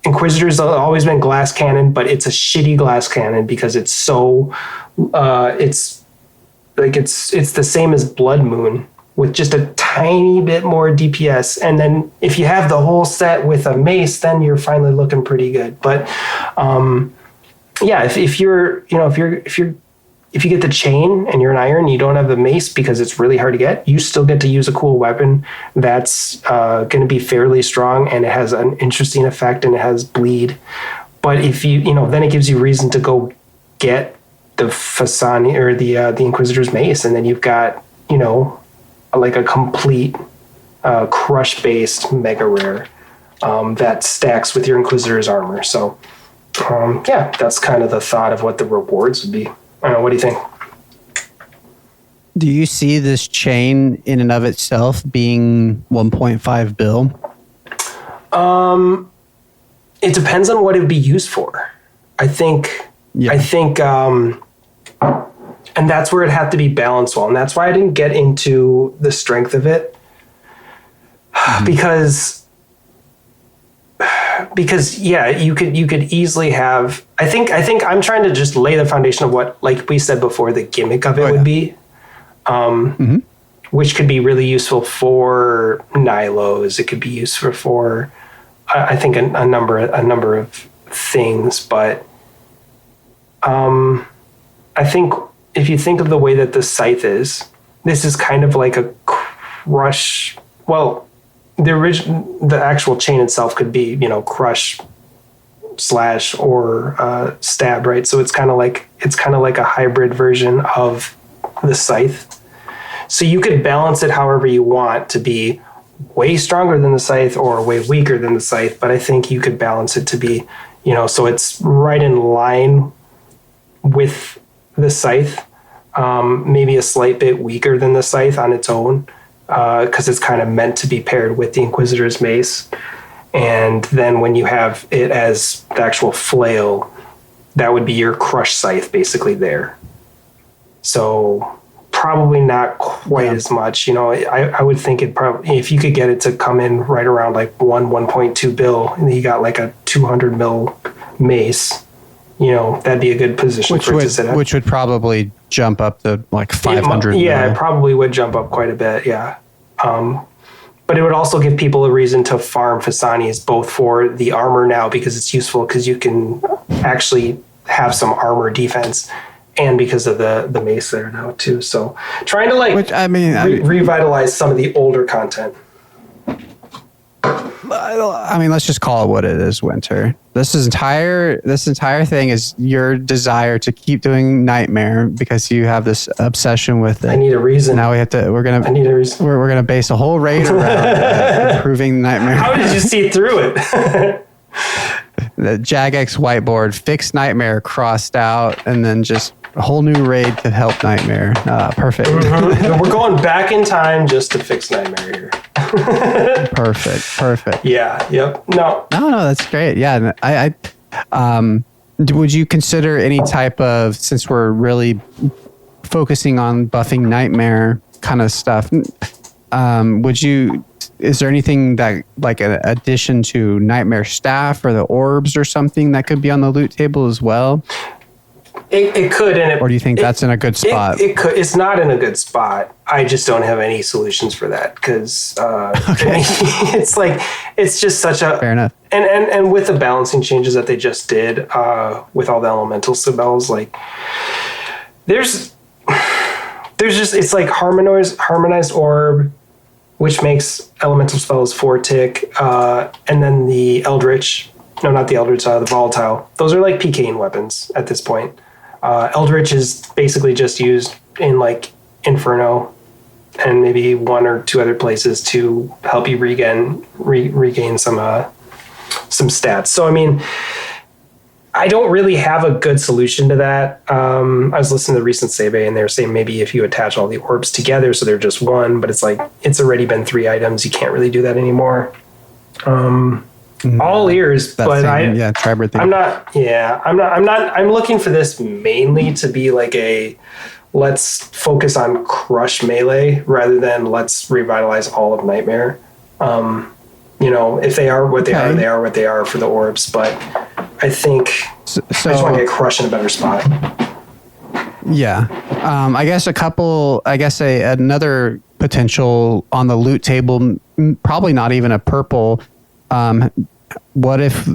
Inquisitor's always been glass cannon, but it's a shitty glass cannon because it's so it's the same as Blood Moon with just a tiny bit more DPS. And then if you have the whole set with a mace, then you're finally looking pretty good. But yeah, if you get the chain and you're an iron, you don't have the mace because it's really hard to get, you still get to use a cool weapon that's going to be fairly strong, and it has an interesting effect, and it has bleed. But if then it gives you reason to go get the Fasani or the Inquisitor's mace, and then you've got, like a complete crush-based mega rare that stacks with your Inquisitor's armor. So yeah, that's kind of the thought of what the rewards would be. I don't know, what do you think? Do you see this chain in and of itself being 1.5 bill? It depends on what it would be used for. I think, and that's where it had to be balanced well. And that's why I didn't get into the strength of it. Because yeah, you could easily have, I think I'm trying to just lay the foundation of what, like we said before, the gimmick of it would be, which could be really useful for Nilos. It could be useful for, I think a number of things, but I think if you think of the way that the scythe is, this is kind of like a crush. Well, the actual chain itself could be, crush slash or stab, right? So it's kind of like a hybrid version of the scythe. So you could balance it however you want to be way stronger than the scythe or way weaker than the scythe, but I think you could balance it to be, so it's right in line with the scythe, maybe a slight bit weaker than the scythe on its own, because it's kind of meant to be paired with the Inquisitor's mace. And then when you have it as the actual flail, that would be your crush scythe basically there. So probably not quite as much. I would think it probably, if you could get it to come in right around like 1.2 bill, and then you got like a 200 mil mace, that'd be a good position for it to sit at. Which would probably jump up to like 500. It probably would jump up quite a bit, yeah. But it would also give people a reason to farm Fasanis, both for the armor now, because it's useful because you can actually have some armor defense, and because of the mace there now too. So trying to revitalize some of the older content. Let's just call it what it is, Winter. This entire thing is your desire to keep doing Nightmare because you have this obsession with it. I need a reason. Now I need a reason. We're gonna base a whole raid around improving Nightmare. How did you see through it? The Jagex whiteboard, fix Nightmare crossed out, and then just a whole new raid to help Nightmare. Perfect. Mm-hmm. We're going back in time just to fix Nightmare here. Perfect. Yeah. Yep. No, that's great. Yeah. Would you consider any type of, since we're really focusing on buffing Nightmare kind of stuff, is there anything that, like an addition to Nightmare staff or the orbs or something that could be on the loot table as well? It could, or do you think that's in a good spot? It could. It's not in a good spot. I just don't have any solutions for that because it's just such a fair enough. And with the balancing changes that they just did with all the elemental spells, like there's just, it's like harmonized orb, which makes elemental spells 4 tick, and then the Eldritch. No, not the Eldritch, the Volatile. Those are like PKing weapons at this point. Eldritch is basically just used in like Inferno and maybe 1 or 2 other places to help you regain some stats. So, I don't really have a good solution to that. I was listening to the recent Sebe, and they were saying maybe if you attach all the orbs together so they're just one, but it's like it's already been 3 items. You can't really do that anymore. All ears, but tribert thing. I'm looking for this mainly to be like let's focus on crush melee rather than let's revitalize all of Nightmare. If they are what they are, they are what they are for the orbs, but I think I just want to get crush in a better spot. Yeah. I guess another potential on the loot table, probably not even a purple. What if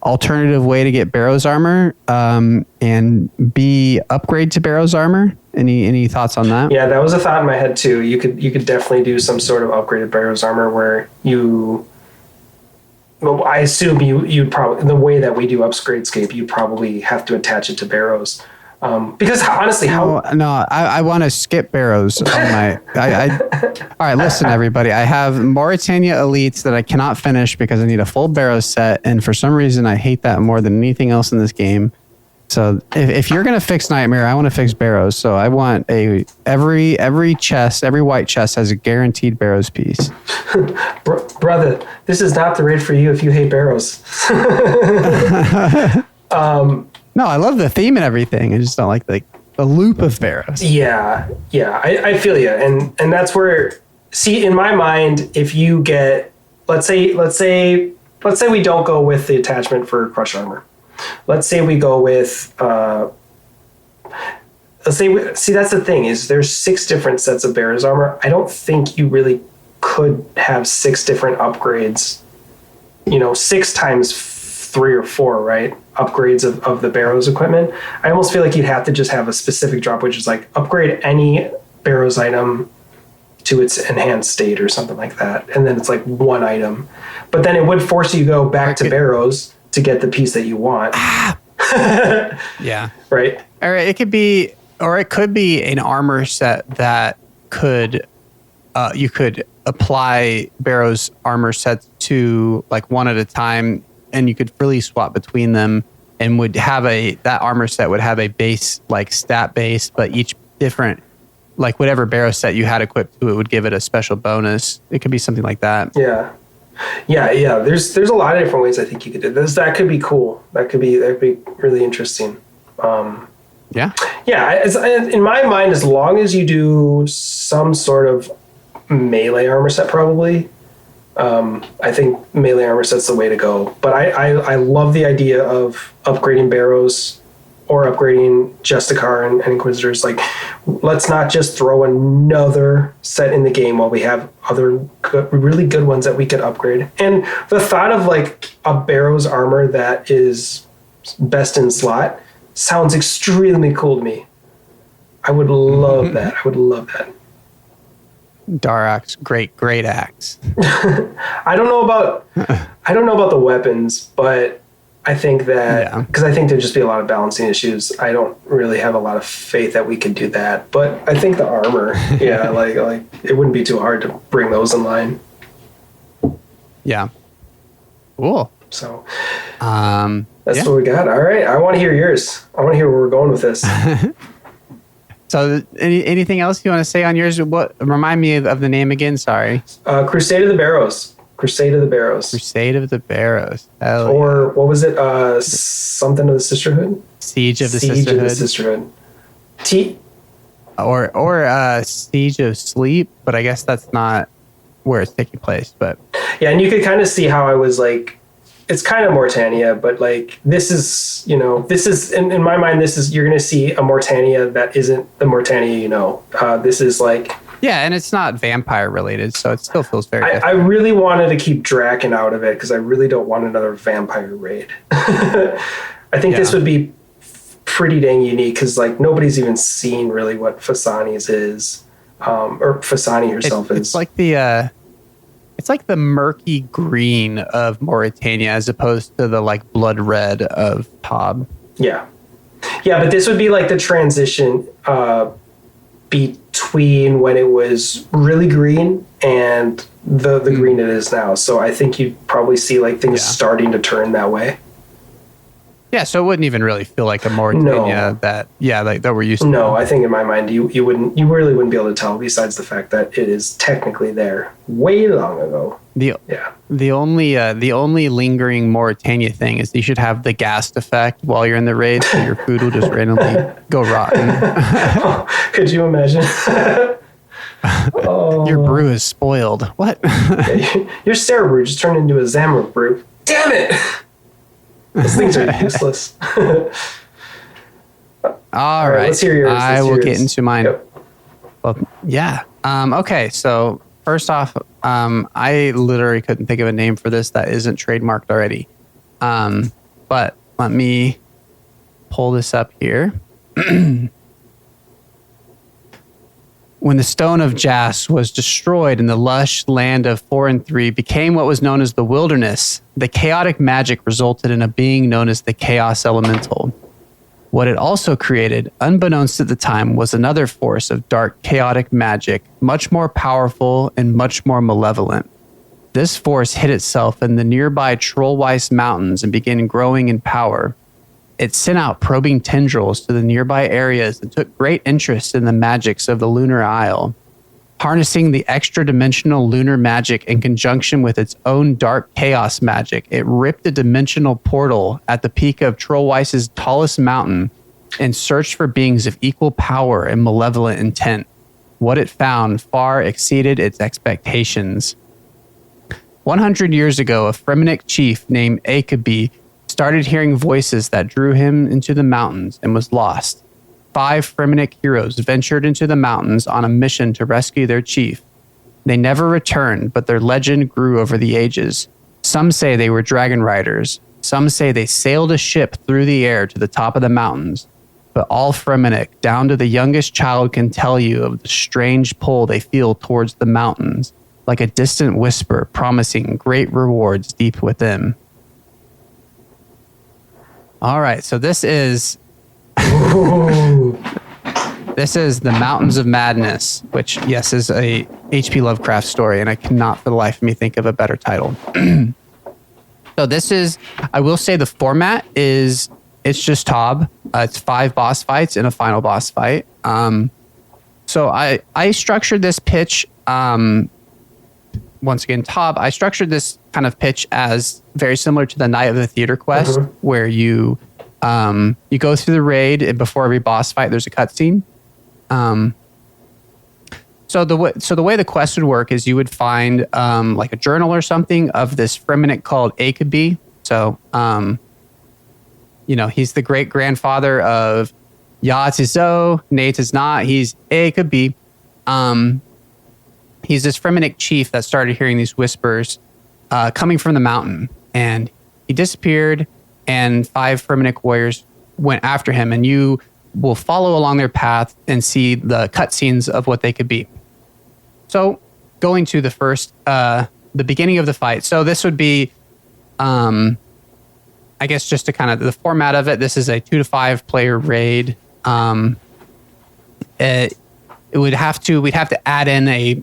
alternative way to get Barrow's armor, and B, upgrade to Barrow's armor? Any thoughts on that? Yeah, that was a thought in my head too. You could definitely do some sort of upgraded Barrow's armor where I assume you'd probably, the way that we do Upgradescape, you probably have to attach it to Barrow's. Because honestly, I want to skip Barrows on my. All right, listen, everybody. I have Mauritania Elites that I cannot finish because I need a full Barrows set, and for some reason, I hate that more than anything else in this game. So if you're gonna fix Nightmare, I want to fix Barrows. So I want every chest, every white chest has a guaranteed Barrows piece. Brother, this is not the raid for you if you hate Barrows. No, I love the theme and everything. I just don't like the loop of Barrows. Yeah, I feel you, and that's where. See, in my mind, if you get, let's say we don't go with the attachment for crush armor. Let's say we go with. See, that's the thing is there's 6 different sets of Barrow's armor. I don't think you really could have 6 different upgrades. 6 times 3 or 4, right? Upgrades of the Barrow's equipment. I almost feel like you'd have to just have a specific drop, which is like upgrade any Barrow's item to its enhanced state or something like that. And then it's like one item. But then it would force you to go back to Barrow's to get the piece that you want. Yeah. Right? Or it could be an armor set that could you could apply Barrow's armor sets to like one at a time, and you could freely swap between them, and would have that armor set would have a base, like stat base, but each different, like whatever Barrow set you had equipped to it would give it a special bonus. It could be something like that. Yeah. There's a lot of different ways I think you could do this. That could be cool. That'd be really interesting. Yeah. In my mind, as long as you do some sort of melee armor set, probably. I think melee armor set's the way to go. But I love the idea of upgrading Barrows or upgrading Justicar and Inquisitors. Like, let's not just throw another set in the game while we have other really good ones that we could upgrade. And the thought of like a Barrows armor that is best in slot sounds extremely cool to me. I would love that. Darax, great axe. I don't know about the weapons, but I think that because I think there'd just be a lot of balancing issues. I don't really have a lot of faith that we could do that. But I think the armor, like it wouldn't be too hard to bring those in line. Yeah. Cool. So that's what we got. All right. I want to hear yours. I want to hear where we're going with this. So anything else you want to say on yours? What, remind me of the name again. Sorry. Crusade of the Barrows. Crusade of the Barrows. Or what was it? Something of the Sisterhood? Siege of the Sisterhood. Or Siege of Sleep, but I guess that's not where it's taking place. But yeah, and you could kind of see how I was like, it's kind of Mortania, but like this is in my mind, you're going to see a Mortania that isn't the Mortania this is like. Yeah, and it's not vampire related, so it still feels very different. I really wanted to keep Draken out of it because I really don't want another vampire raid. I think this would be pretty dang unique because like nobody's even seen really what Fasani's is, or Fasani herself is. It's like the murky green of Mauritania as opposed to the like blood red of Tob. Yeah, but this would be like the transition between when it was really green and the green it is now. So I think you'd probably see like things starting to turn that way. Yeah, so it wouldn't even really feel like a Mauritania that we're used to. No, I think in my mind you really wouldn't be able to tell besides the fact that it is technically there way long ago. The only lingering Mauritania thing is you should have the gas effect while you're in the raid, so your food will just randomly go rotten. Could you imagine? Your brew is spoiled. What? Your Sarah brew just turned into a Zamra brew. Damn it! Those things are useless. All right. Let's hear yours. I will get into mine. Yep. Well, yeah. Okay. So first off, I literally couldn't think of a name for this that isn't trademarked already. But let me pull this up here. When the Stone of Jas was destroyed and the lush land of 4 and 3 became what was known as the Wilderness, the chaotic magic resulted in a being known as the Chaos Elemental. What it also created, unbeknownst at the time, was another force of dark, chaotic magic, much more powerful and much more malevolent. This force hid itself in the nearby Trollweiss Mountains and began growing in power. It sent out probing tendrils to the nearby areas and took great interest in the magics of the Lunar Isle. Harnessing the extra-dimensional lunar magic in conjunction with its own dark chaos magic, it ripped a dimensional portal at the peak of Trollweiss's tallest mountain and searched for beings of equal power and malevolent intent. What it found far exceeded its expectations. 100 years ago, a Fremennik chief named Akabi started hearing voices that drew him into the mountains and was lost. 5 Fremennik heroes ventured into the mountains on a mission to rescue their chief. They never returned, but their legend grew over the ages. Some say they were dragon riders. Some say they sailed a ship through the air to the top of the mountains. But all Fremennik, down to the youngest child, can tell you of the strange pull they feel towards the mountains, like a distant whisper promising great rewards deep within. All right, so this is The Mountains of Madness, which, yes, is a H.P. Lovecraft story, and I cannot for the life of me think of a better title. So this is, I will say the format is, it's just Tob. It's 5 boss fights and a final boss fight. So I structured this pitch, once again, Tob, I structured this kind of pitch as very similar to the Night of the Theater quest, where you go through the raid, and before every boss fight, there's a cutscene. So the way the quest would work is you would find like a journal or something of this Fremennik called Akabi. So he's the great grandfather of Yatizo, Natizna. He's Akabi. He's this Fremennik chief that started hearing these whispers coming from the mountain, and he disappeared. And 5 Fremennik warriors went after him, and you will follow along their path and see the cutscenes of what they could be. So, going to the first, the beginning of the fight. So this would be, I guess, just to kind of the format of it. This is a 2 to 5 player raid. We'd have to add in a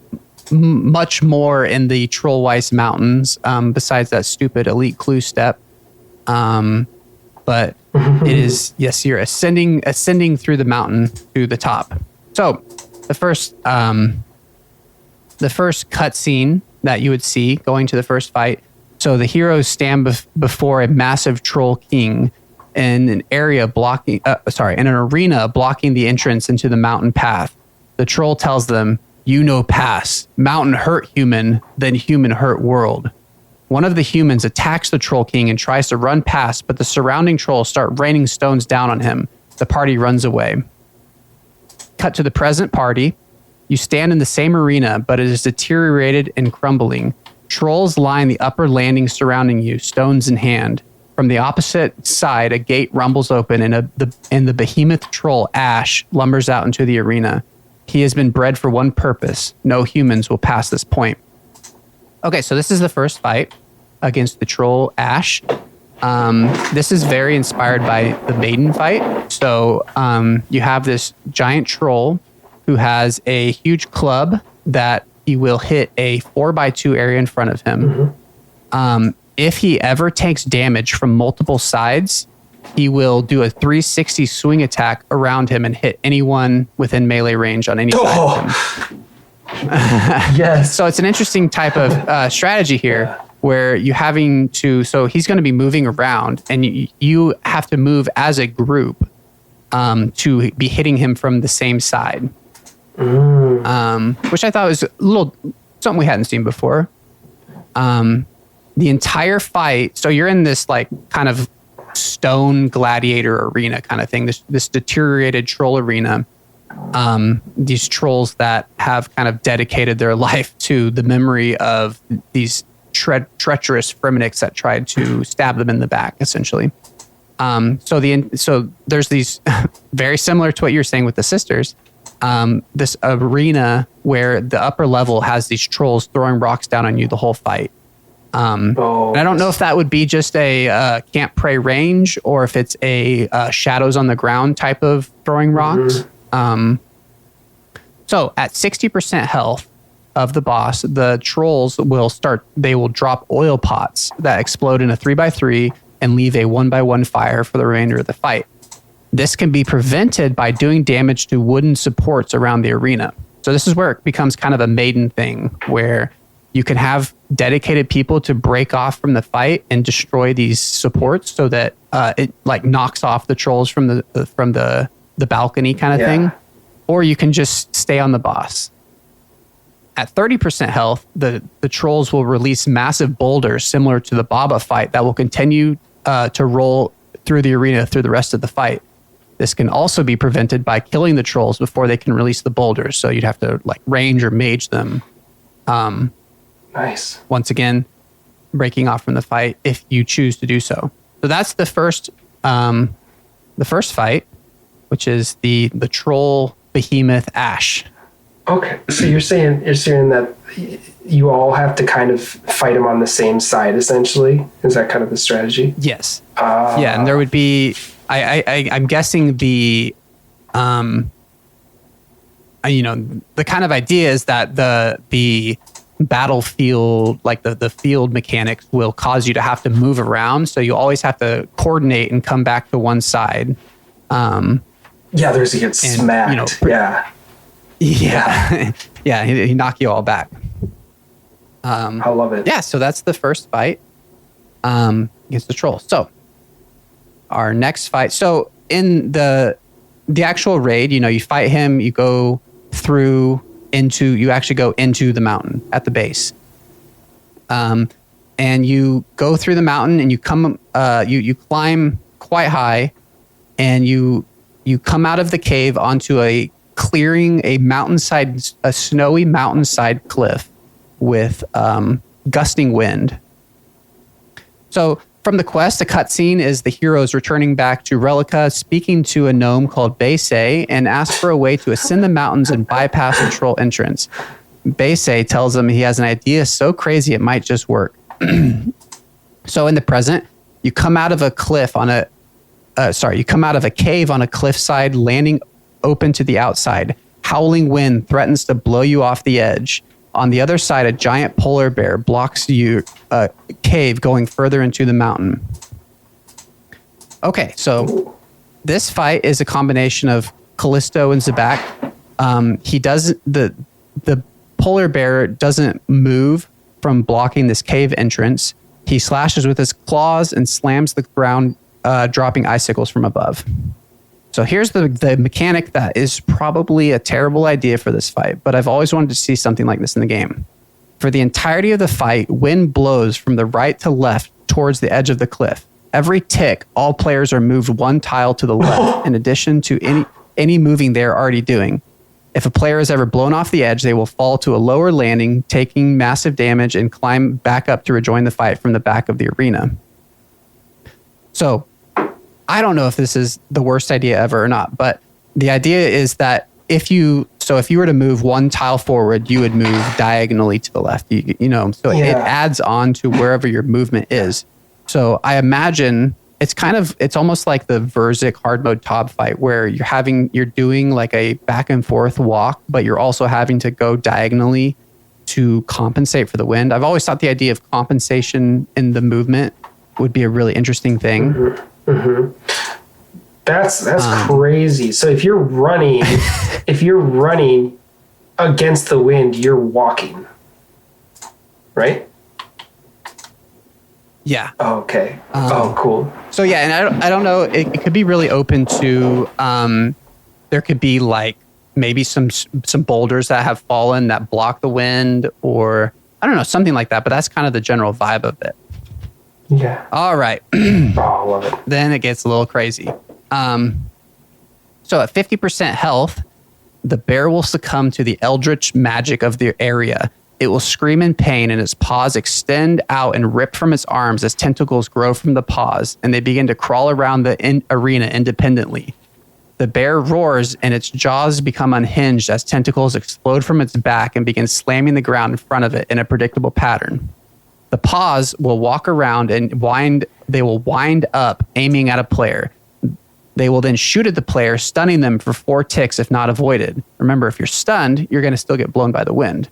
much more in the Trollweiss Mountains, besides that stupid elite clue step. But it is, yes, you're ascending through the mountain to the top. So the first cutscene that you would see going to the first fight. So the heroes stand before a massive troll king in an arena blocking the entrance into the mountain path. The troll tells them, pass. Mountain hurt human, then human hurt world. One of the humans attacks the Troll King and tries to run past, but the surrounding trolls start raining stones down on him. The party runs away. Cut to the present party. You stand in the same arena, but it is deteriorated and crumbling. Trolls line the upper landing surrounding you, stones in hand. From the opposite side, a gate rumbles open, and the behemoth troll, Ash, lumbers out into the arena. He has been bred for one purpose. No humans will pass this point. Okay, so this is the first fight against the troll Ash. This is very inspired by the Maiden fight. So you have this giant troll who has a huge club that he will hit a 4x2 area in front of him. If he ever takes damage from multiple sides, he will do a 360 swing attack around him and hit anyone within melee range on any side of him. Yes. So it's an interesting type of strategy here where you having to, so he's going to be moving around and you have to move as a group to be hitting him from the same side, which I thought was a little something we hadn't seen before. The entire fight, so you're in this like kind of stone gladiator arena kind of thing, this deteriorated troll arena. These trolls that have kind of dedicated their life to the memory of these treacherous Fremenniks that tried to stab them in the back, essentially. So there's these very similar to what you're saying with the sisters. This arena where the upper level has these trolls throwing rocks down on you the whole fight. And I don't know if that would be just a can't pray range or if it's a shadows on the ground type of throwing rocks. So at 60% health of the boss, the trolls will drop oil pots that explode in a 3x3 and leave a 1x1 fire for the remainder of the fight. This can be prevented by doing damage to wooden supports around the arena. So this is where it becomes kind of a maiden thing where you can have dedicated people to break off from the fight and destroy these supports so that it like knocks off the trolls from the balcony kind of thing. Or you can just stay on the boss. At 30% health, the trolls will release massive boulders similar to the Baba fight that will continue to roll through the arena through the rest of the fight. This can also be prevented by killing the trolls before they can release the boulders. So you'd have to like range or mage them. Nice. Once again, breaking off from the fight if you choose to do so. So that's the first fight, which is the troll behemoth Ash. Okay, so you're saying that you all have to kind of fight him on the same side, essentially. Is that kind of the strategy? Yes. Yeah, and there would be. I'm guessing the, the kind of idea is that the battlefield, like the field mechanics, will cause you to have to move around, so you always have to coordinate and come back to one side. There's he gets smacked. Yeah, he knock you all back. I love it. Yeah, so that's the first fight against the troll. So our next fight. So in the actual raid, you fight him. You go through you actually go into the mountain at the base. And you go through the mountain and you come. You climb quite high, and you come out of the cave onto a clearing, a snowy mountainside cliff with gusting wind. So from the quest, a cutscene is the heroes returning back to Relica, speaking to a gnome called Baysay, and ask for a way to ascend the mountains and bypass the troll entrance. Baysay tells them he has an idea so crazy it might just work. So in the present, you come out of a cave on a cliffside, landing open to the outside. Howling wind threatens to blow you off the edge. On the other side, a giant polar bear blocks you a cave going further into the mountain. Okay, so this fight is a combination of Callisto and Zabak. The polar bear doesn't move from blocking this cave entrance. He slashes with his claws and slams the ground, dropping icicles from above. So here's the mechanic that is probably a terrible idea for this fight, but I've always wanted to see something like this in the game. For the entirety of the fight, wind blows from the right to left towards the edge of the cliff. Every tick, all players are moved one tile to the left, in addition to any moving they're already doing. If a player is ever blown off the edge, they will fall to a lower landing, taking massive damage, and climb back up to rejoin the fight from the back of the arena. So I don't know if this is the worst idea ever or not, but the idea is that if you were to move one tile forward, you would move diagonally to the left. It adds on to wherever your movement is. So I imagine it's almost like the Verzik hard mode Tob fight where you're doing like a back and forth walk, but you're also having to go diagonally to compensate for the wind. I've always thought the idea of compensation in the movement would be a really interesting thing. Mm-hmm. Mm-hmm. That's crazy. So if you're running against the wind, you're walking, right? Yeah. Oh, okay. Cool. So yeah, and I don't know. It could be really open to. There could be like maybe some boulders that have fallen that block the wind, or I don't know, something like that. But that's kind of the general vibe of it. Yeah. All right. I love it. Then it gets a little crazy. So at 50% health, the bear will succumb to the eldritch magic of the area. It will scream in pain, and its paws extend out and rip from its arms as tentacles grow from the paws, and they begin to crawl around the arena independently. The bear roars, and its jaws become unhinged as tentacles explode from its back and begin slamming the ground in front of it in a predictable pattern. The paws will walk around and they will wind up, aiming at a player. They will then shoot at the player, stunning them for 4 ticks if not avoided. Remember, if you're stunned, you're going to still get blown by the wind.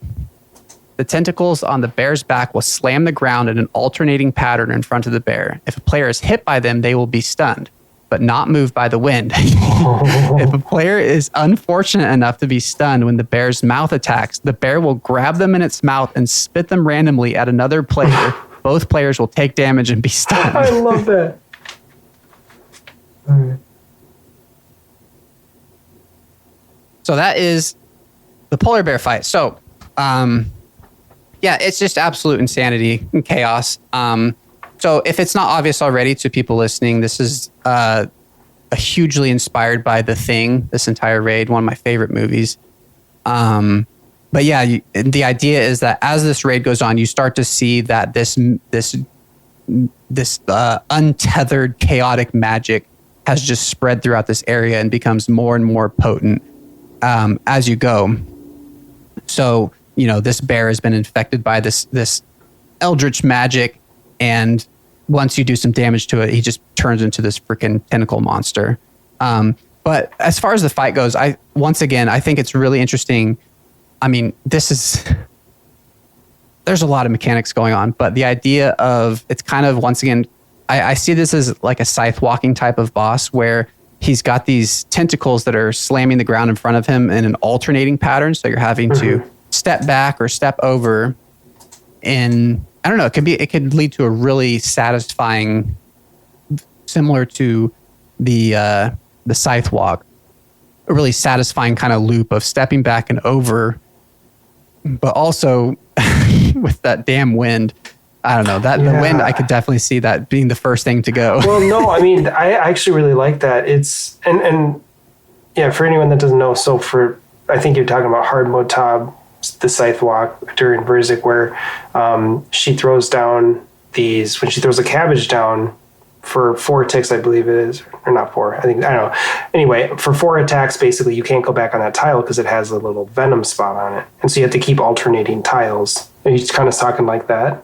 The tentacles on the bear's back will slam the ground in an alternating pattern in front of the bear. If a player is hit by them, they will be stunned, but not moved by the wind. If a player is unfortunate enough to be stunned when the bear's mouth attacks, the bear will grab them in its mouth and spit them randomly at another player. Both players will take damage and be stunned. I love that. All right. So that is the polar bear fight. So, yeah, it's just absolute insanity and chaos. So if it's not obvious already to people listening, this is hugely inspired by The Thing, this entire raid, one of my favorite movies. But yeah, the idea is that as this raid goes on, you start to see that this untethered chaotic magic has just spread throughout this area and becomes more and more potent as you go. So, you know, this bear has been infected by this eldritch magic, and once you do some damage to it, he just turns into this freaking tentacle monster. But as far as the fight goes, I think it's really interesting. I mean, there's a lot of mechanics going on, but the idea of it's kind of, once again, I see this as like a scythe walking type of boss where he's got these tentacles that are slamming the ground in front of him in an alternating pattern. So you're having to step back or step over, and I don't know, it could lead to a really satisfying, similar to the scythe walk, a really satisfying kind of loop of stepping back and over, but also with that damn wind. I don't know, the wind, I could definitely see that being the first thing to go. Well, no, I mean, I actually really like that. It's, and yeah, for anyone that doesn't know, I think you're talking about hard mode Tab, the scythe walk during Verzik, where she throws down when she throws a cabbage down for 4 ticks, I believe it is, or not 4, I don't know. Anyway, for 4 attacks, basically, you can't go back on that tile because it has a little venom spot on it. And so you have to keep alternating tiles. Are you kind of talking like that?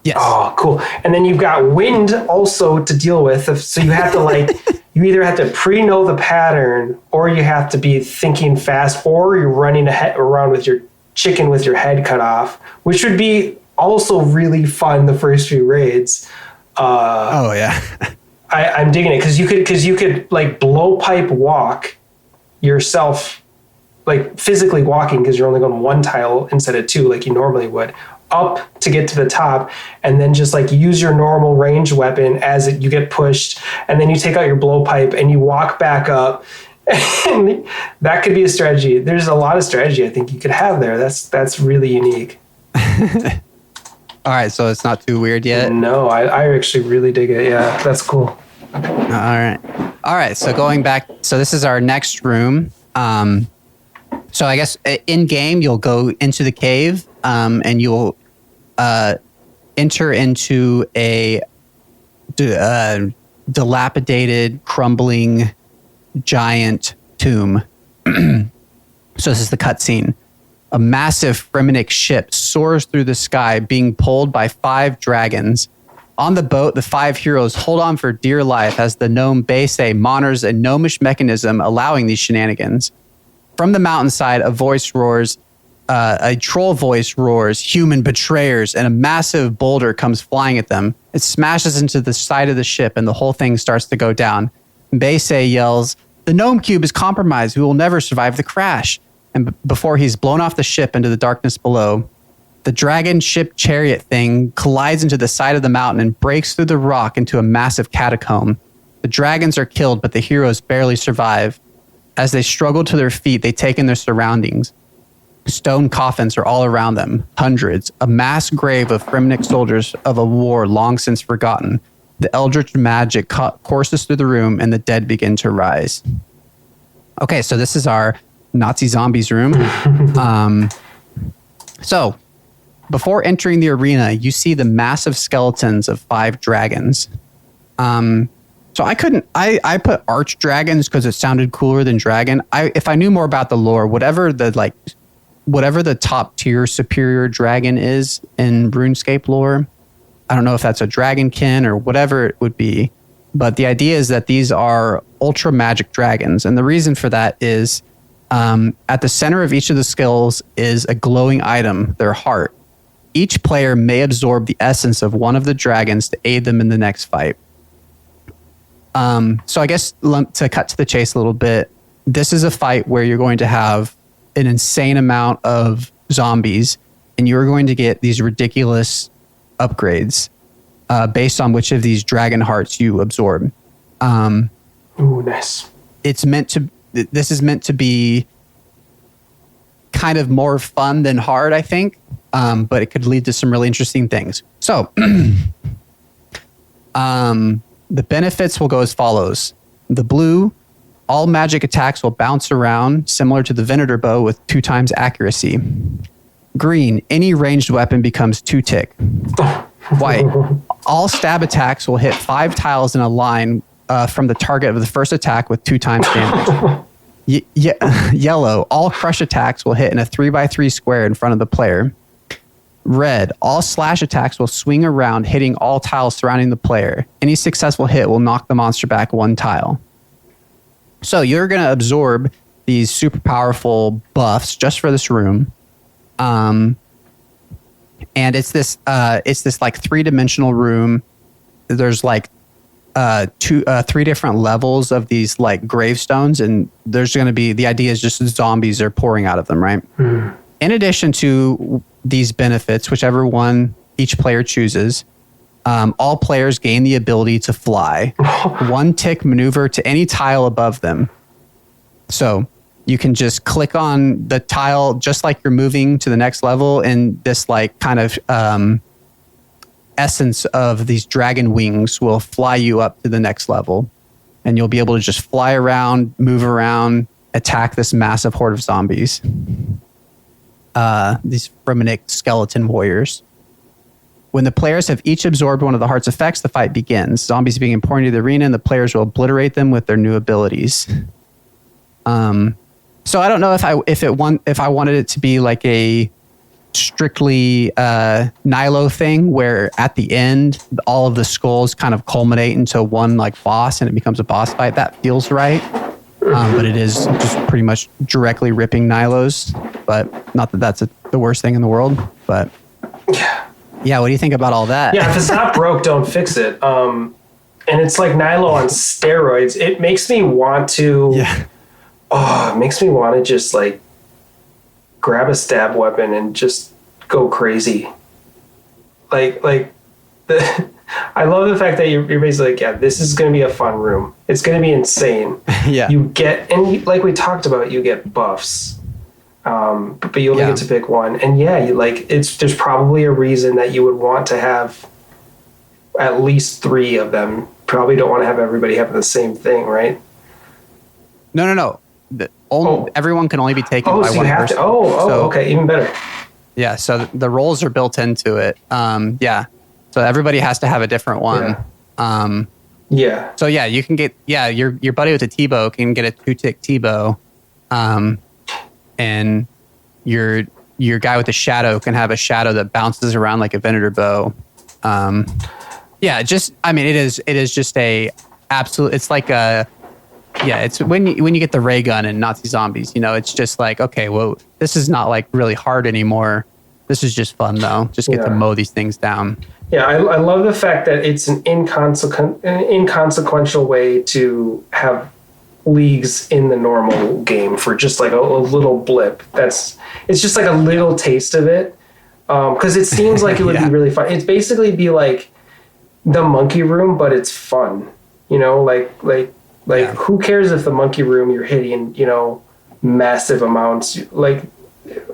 Yes. Oh, cool. And then you've got wind also to deal with. So you have to you either have to pre-know the pattern, or you have to be thinking fast, or you're running around with your chicken with your head cut off, which would be also really fun the first few raids. Oh yeah. I'm digging it because you could like blow pipe walk yourself, like physically walking because you're only going 1 tile instead of 2 like you normally would, up to get to the top, and then just like use your normal range weapon as you get pushed, and then you take out your blowpipe and you walk back up. And that could be a strategy. There's a lot of strategy I think you could have there. That's really unique. All right, so it's not too weird yet? No, I actually really dig it. Yeah, that's cool. All right, so going back, so this is our next room. So I guess in game you'll go into the cave, and you'll enter into a dilapidated, crumbling, giant tomb. So this is the cutscene. A massive Fremennik ship soars through the sky, being pulled by 5 dragons. On the boat, the 5 heroes hold on for dear life as the gnome Bese monitors a gnomish mechanism allowing these shenanigans. From the mountainside, a troll voice roars, "Human betrayers," and a massive boulder comes flying at them. It smashes into the side of the ship, and the whole thing starts to go down. Bese yells, "The gnome cube is compromised. We will never survive the crash." and before he's blown off the ship into the darkness below, the dragon ship chariot thing collides into the side of the mountain and breaks through the rock into a massive catacomb. The dragons are killed, but the heroes barely survive. As they struggle to their feet, they take in their surroundings. Stone coffins are all around them, hundreds, a mass grave of Fremennik soldiers of a war long since forgotten. The eldritch magic courses through the room, and the dead begin to rise. Okay, so this is our Nazi zombies room. So, before entering the arena, you see the massive skeletons of 5 dragons. So I put arch dragons because it sounded cooler than dragon. If I knew more about the lore, whatever the top tier superior dragon is in RuneScape lore, I don't know if that's a dragonkin or whatever it would be, but the idea is that these are ultra magic dragons. And the reason for that is at the center of each of the skills is a glowing item, their heart. Each player may absorb the essence of one of the dragons to aid them in the next fight. So I guess to cut to the chase a little bit, this is a fight where you're going to have an insane amount of zombies, and you're going to get these ridiculous upgrades based on which of these dragon hearts you absorb. Ooh, nice. This is meant to be kind of more fun than hard, I think, but it could lead to some really interesting things. So, the benefits will go as follows. The blue, all magic attacks will bounce around, similar to the Venator bow with 2 times accuracy. Green, any ranged weapon becomes 2 tick. White, all stab attacks will hit 5 tiles in a line from the target of the first attack with 2 times damage. Yellow, all crush attacks will hit in a 3x3 square in front of the player. Red, all slash attacks will swing around, hitting all tiles surrounding the player. Any successful hit will knock the monster back 1 tile. So you're going to absorb these super powerful buffs just for this room. And it's this like 3-dimensional room. There's like 3 different levels of these like gravestones, and there's going to be, the idea is just zombies are pouring out of them, right? In addition to these benefits, whichever one each player chooses, all players gain the ability to fly. 1 tick maneuver to any tile above them. So you can just click on the tile just like you're moving to the next level, and this like kind of essence of these dragon wings will fly you up to the next level, and you'll be able to just fly around, move around, attack this massive horde of zombies. These Fremennik skeleton warriors. When the players have each absorbed one of the heart's effects, the fight begins. Zombies being imported to the arena, and the players will obliterate them with their new abilities. So I don't know if I wanted it to be like a strictly Nilo thing, where at the end all of the skulls kind of culminate into one like boss, and it becomes a boss fight. That feels right. But it is just pretty much directly ripping Nilo's, but not that that's the worst thing in the world. But yeah, what do you think about all that? Yeah, if it's not broke, don't fix it. And it's like Nilo on steroids. It makes me want to. Yeah. Oh, it makes me want to just like grab a stab weapon and just go crazy. I love the fact that you're basically like, yeah, this is going to be a fun room. It's going to be insane. Yeah. Like we talked about, you get buffs, but you only get to pick one. And there's probably a reason that you would want to have at least 3 of them. Probably don't want to have everybody having the same thing, right? No. Everyone can only be taken by one person. Okay, even better. Yeah, so the roles are built into it. So everybody has to have a different one. Yeah. So yeah, you can get your buddy with a T-bow can get a 2-tick T-bow, and your guy with a shadow can have a shadow that bounces around like a Venator bow. It is just a absolute. It's like a it's when you get the ray gun in Nazi zombies. It's just like, okay, well, this is not like really hard anymore. This is just fun though. Just get to mow these things down. Yeah, I love the fact that it's an inconsequential way to have leagues in the normal game for just like a little blip. It's just like a little taste of it. Because it seems like it would be really fun. It's basically be like the monkey room, but it's fun. Who cares if the monkey room you're hitting, massive amounts? Like,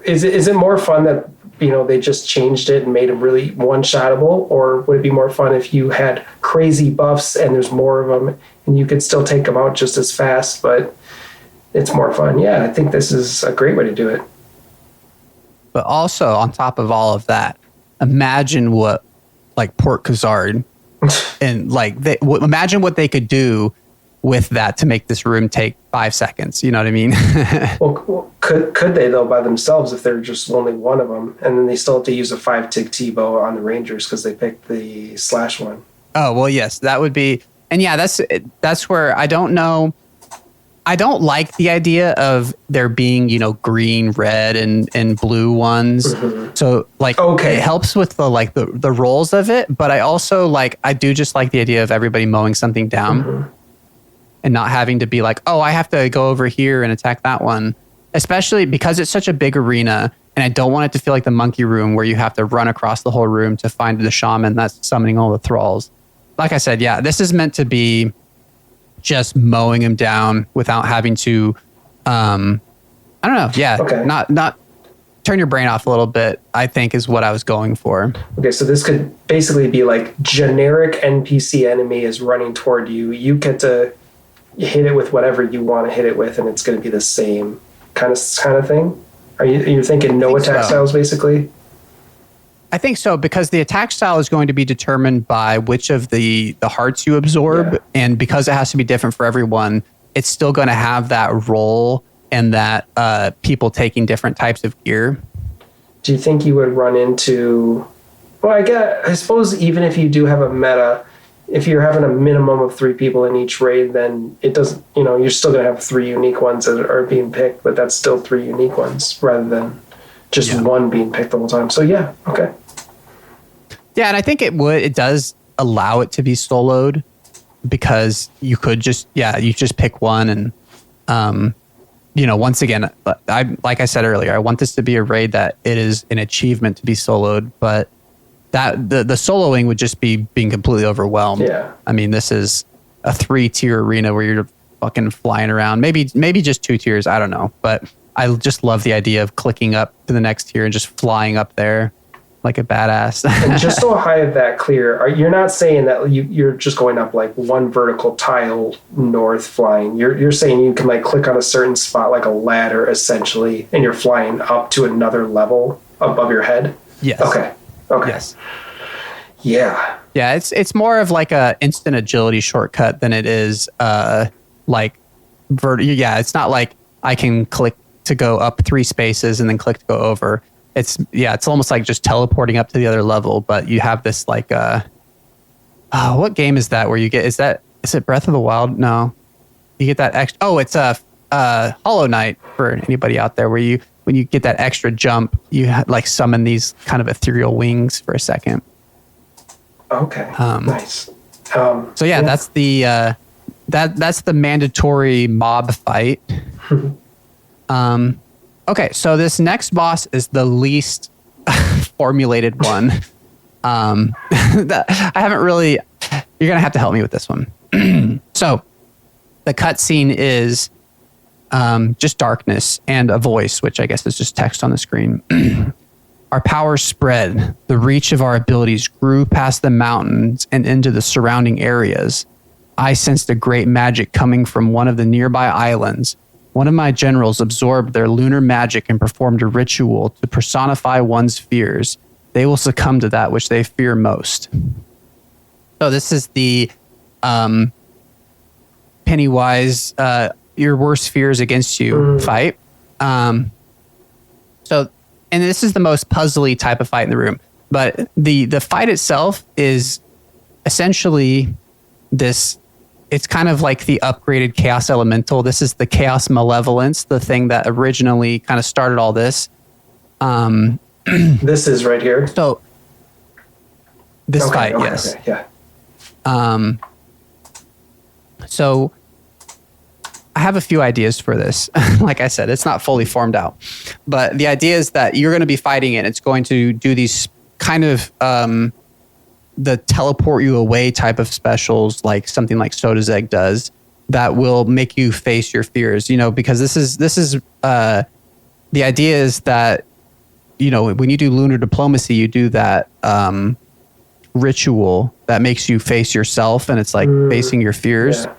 is it more fun that they just changed it and made them really one-shottable, or would it be more fun if you had crazy buffs and there's more of them and you could still take them out just as fast, but it's more fun? Yeah, I think this is a great way to do it. But also, on top of all of that, imagine what, like, Port Khazard, and, like, imagine what they could do with that to make this room take 5 seconds. You know what I mean? Well, could they, though, by themselves, if they're just only one of them, and then they still have to use a 5-tick T-bow on the Rangers because they picked the slash one? Oh, well, yes, that would be... And, yeah, that's where I don't know... I don't like the idea of there being, green, red, and blue ones. Mm-hmm. So, like, it helps with the roles of it. But I also, I do just like the idea of everybody mowing something down, mm-hmm. and not having to be like, oh, I have to go over here and attack that one. Especially because it's such a big arena, and I don't want it to feel like the monkey room where you have to run across the whole room to find the shaman that's summoning all the thralls. Like I said, yeah, this is meant to be just mowing him down without having to, I don't know. Yeah. Okay. Not turn your brain off a little bit, I think, is what I was going for. Okay. So this could basically be like generic NPC enemy is running toward you. You get to hit it with whatever you want to hit it with, and it's going to be the same kind of thing. Are you thinking no attack styles basically? I think so, because the attack style is going to be determined by which of the hearts you absorb. And because it has to be different for everyone, it's still going to have that role and that people taking different types of gear. Do you think you would run into... Well, I suppose even if you do have a meta, if you're having a minimum of 3 people in each raid, then it doesn't... you're still going to have 3 unique ones that are being picked, but that's still 3 unique ones rather than just one being picked the whole time. So yeah, okay. Yeah, and I think it does allow it to be soloed, because you could just pick one, and once again, like I said earlier, I want this to be a raid that it is an achievement to be soloed, but that the soloing would just be being completely overwhelmed. Yeah. I mean, this is a 3-tier arena where you're fucking flying around. Maybe just 2 tiers, I don't know, but I just love the idea of clicking up to the next tier and just flying up there like a badass. And just so I have that clear, you're not saying that you're just going up like one vertical tile north flying. You're saying you can like click on a certain spot like a ladder essentially, and you're flying up to another level above your head? Yes. Okay. Yes. Yeah. Yeah, it's more of like a instant agility shortcut than it is yeah, it's not like I can click to go up 3 spaces and then click to go over. It's almost like just teleporting up to the other level, but you have this like what game is that where you get is it Breath of the Wild? No. You get that extra it's Hollow Knight for anybody out there, where when you get that extra jump, you like summon these kind of ethereal wings for a second. Okay. Nice. So yeah, that's the that's the mandatory mob fight. Okay, so this next boss is the least formulated one. I haven't really... You're going to have to help me with this one. So, the cutscene is just darkness and a voice, which I guess is just text on the screen. Our powers spread. The reach of our abilities grew past the mountains and into the surrounding areas. I sensed a great magic coming from one of the nearby islands. One of my generals absorbed their lunar magic and performed a ritual to personify one's fears. They will succumb to that which they fear most. So this is the Pennywise, your worst fears against you fight. And this is the most puzzly type of fight in the room. But the fight itself is essentially this... It's kind of like the upgraded Chaos Elemental. This is the Chaos Malevolence, the thing that originally kind of started all this. This is right here. So this fight, yes. Okay, yeah. So I have a few ideas for this. Like I said, it's not fully formed out, but the idea is that you're going to be fighting it. It's going to do these kind of the teleport you away type of specials, like something like Soda's Egg does, that will make you face your fears. Because this is the idea is that when you do lunar diplomacy, you do that ritual that makes you face yourself, and it's like facing your fears. Yeah.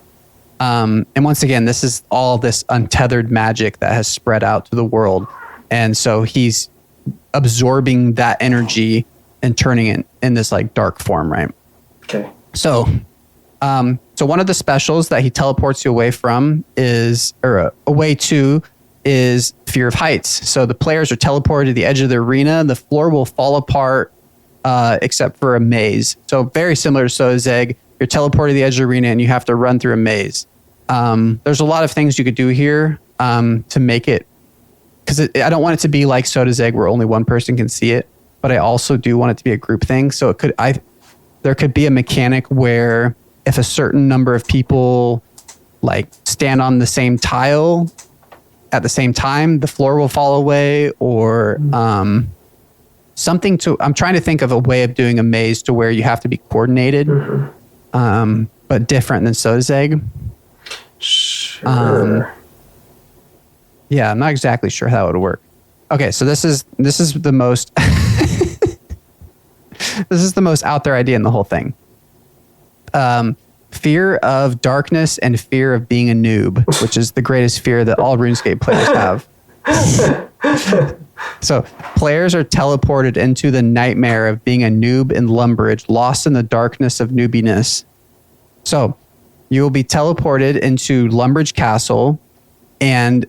And once again, this is all this untethered magic that has spread out to the world. And so he's absorbing that energy and turning it in this like dark form, right? Okay. So one of the specials that he teleports you away from away to is fear of heights. So the players are teleported to the edge of the arena. The floor will fall apart except for a maze. So very similar to Soda's Egg. You're teleported to the edge of the arena and you have to run through a maze. There's a lot of things you could do here to make it, because I don't want it to be like Soda's Egg where only one person can see it, but I also do want it to be a group thing. So there could be a mechanic where if a certain number of people like stand on the same tile at the same time, the floor will fall away, or something I'm trying to think of a way of doing a maze to where you have to be coordinated, but different than Soda's Egg. Sure. Yeah, I'm not exactly sure how it would work. Okay, so this is the most this is the most out there idea in the whole thing. Fear of darkness and fear of being a noob, which is the greatest fear that all RuneScape players have. So players are teleported into the nightmare of being a noob in Lumbridge, lost in the darkness of noobiness. So you will be teleported into Lumbridge Castle, and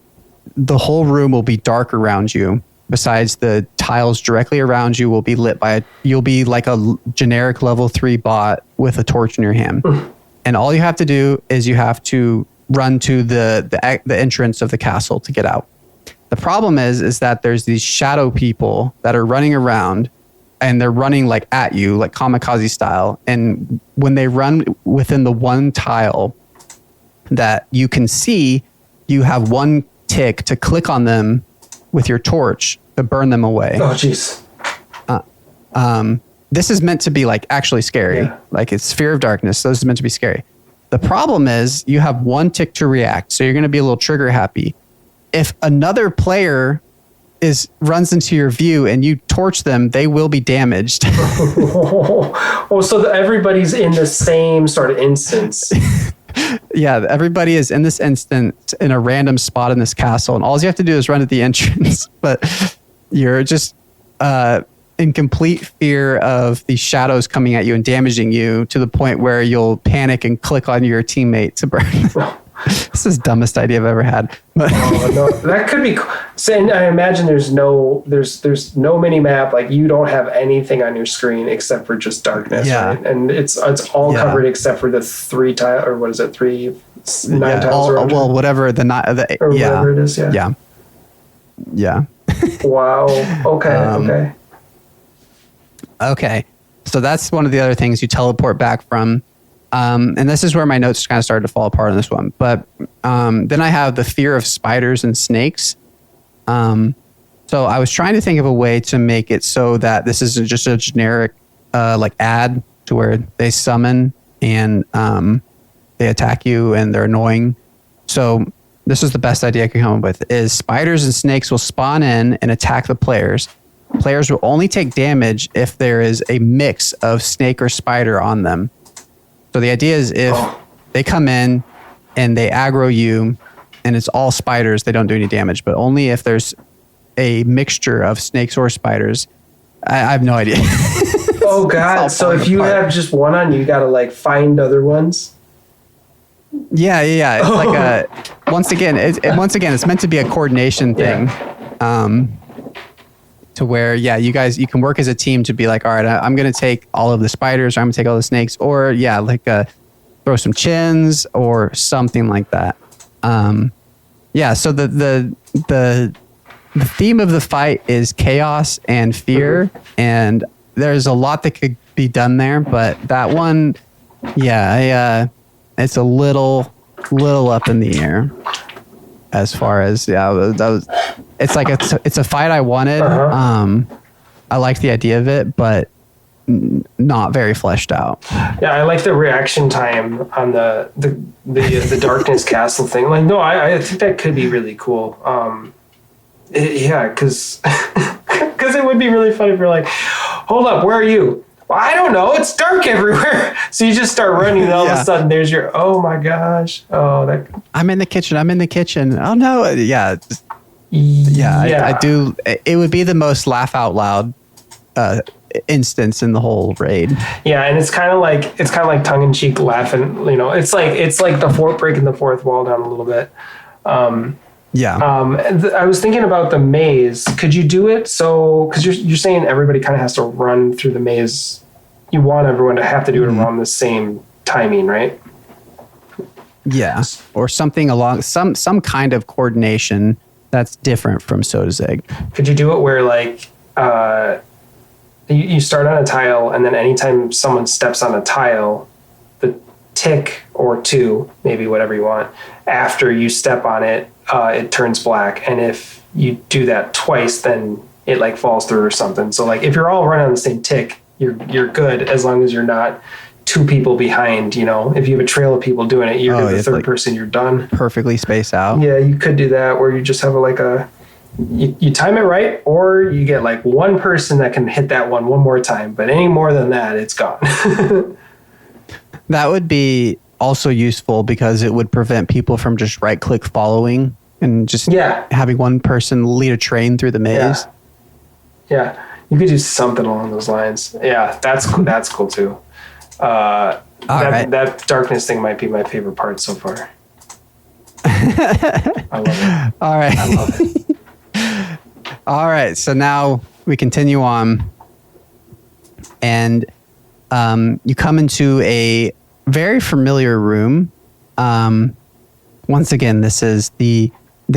the whole room will be dark around you. Besides, the tiles directly around you will be lit by you'll be like a generic level 3 bot with a torch in your hand. And all you have to do is you have to run to the entrance of the castle to get out. The problem is that there's these shadow people that are running around, and they're running like at you, like kamikaze style. And when they run within the one tile that you can see, you have one tick to click on them with your torch to burn them away. Oh, jeez. This is meant to be like actually scary. Yeah. Like it's fear of darkness. So this is meant to be scary. The problem is you have one tick to react. So you're going to be a little trigger happy. If another player runs into your view and you torch them, they will be damaged. So everybody's in the same sort of instance. Yeah, everybody is in this instance in a random spot in this castle, and all you have to do is run to the entrance. But you're just in complete fear of these shadows coming at you and damaging you to the point where you'll panic and click on your teammate to burn. This is the dumbest idea I've ever had. But no, that could be. So, and I imagine there's no mini map. Like you don't have anything on your screen except for just darkness. Yeah. Right? And it's all covered except for the 3 tile, or what is it? 9 tiles around. Well, whatever whatever it is. Yeah. Yeah. Wow. Okay. Okay. So that's one of the other things you teleport back from. And this is where my notes kind of started to fall apart on this one. But then I have the fear of spiders and snakes. So I was trying to think of a way to make it so that this isn't just a generic like ad to where they summon and they attack you and they're annoying. So this is the best idea I could come up with, is spiders and snakes will spawn in and attack the players. Players will only take damage if there is a mix of snake or spider on them. So the idea is if they come in and they aggro you and it's all spiders, they don't do any damage, but only if there's a mixture of snakes or spiders. I have no idea. Oh God. So if you have just one on, you got to like find other ones. Yeah. It's like once again, it's meant to be a coordination thing. To where, you guys, you can work as a team to be like, all right, I'm going to take all of the spiders, or I'm going to take all the snakes, or throw some chins or something like that. So the theme of the fight is chaos and fear, and there's a lot that could be done there, but that one, it's a little up in the air. as far as it's like it's a fight I wanted. I like the idea of it, but not very fleshed out. Yeah, I like the reaction time on the Darkness Castle thing. Like, no, I think that could be really cool. Because it would be really funny if you're like, hold up, where are you? Well, I don't know. It's dark everywhere. So you just start running, and all of a sudden there's your, oh my gosh. Oh, I'm in the kitchen. Oh no. I do. It would be the most laugh out loud instance in the whole raid. Yeah, and it's kind of like tongue in cheek laughing. It's like breaking the fourth wall down a little bit. I was thinking about the maze. Could you do it so? Because you're saying everybody kind of has to run through the maze. You want everyone to have to do it around the same timing, right? Yeah, or something along some kind of coordination that's different from Soda's egg. Could you do it where like you start on a tile, and then anytime someone steps on a tile, the tick or two, maybe whatever you want, after you step on it, it turns black. And if you do that twice, then it like falls through or something. So like if you're all running on the same tick, you're good as long as you're not two people behind. If you have a trail of people doing it, you're the third person, you're done. Perfectly spaced out. Yeah, you could do that where you just have you time it right, or you get like one person that can hit that one more time. But any more than that, it's gone. That would be also useful because it would prevent people from just right click following and just having one person lead a train through the maze. Yeah. You could do something along those lines. Yeah, that's cool. That's cool too. That darkness thing might be my favorite part so far. I love it. All right. I love it. All right. So now we continue on, and you come into a very familiar room. Once again, this is the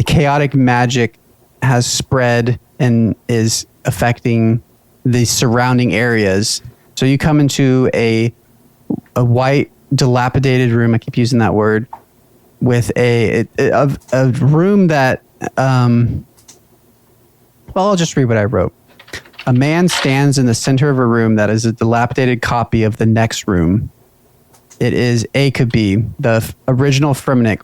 chaotic magic has spread and is affecting the surrounding areas. So you come into a white, dilapidated room. I keep using that word, with a room that, I'll just read what I wrote. A man stands in the center of a room that is a dilapidated copy of the next room. It is Akabi, the original Fremnik.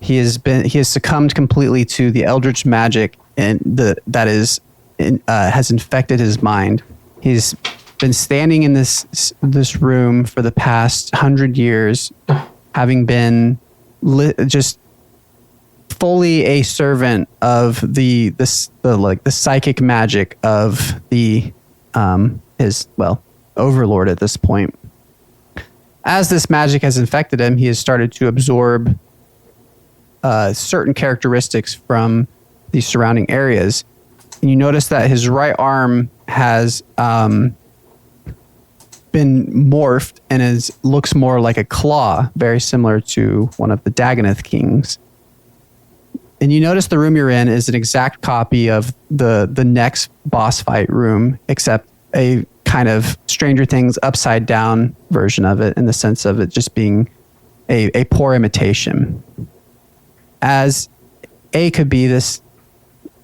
He has succumbed completely to the eldritch magic has infected his mind. He's been standing in this room for the past 100 years, having been just fully a servant of the psychic magic of his overlord at this point. As this magic has infected him, he has started to absorb certain characteristics from the surrounding areas. And you notice that his right arm has been morphed and looks more like a claw, very similar to one of the Dagonoth kings. And you notice the room you're in is an exact copy of the next boss fight room, except a kind of Stranger Things upside down version of it, in the sense of it just being a poor imitation. As A could be this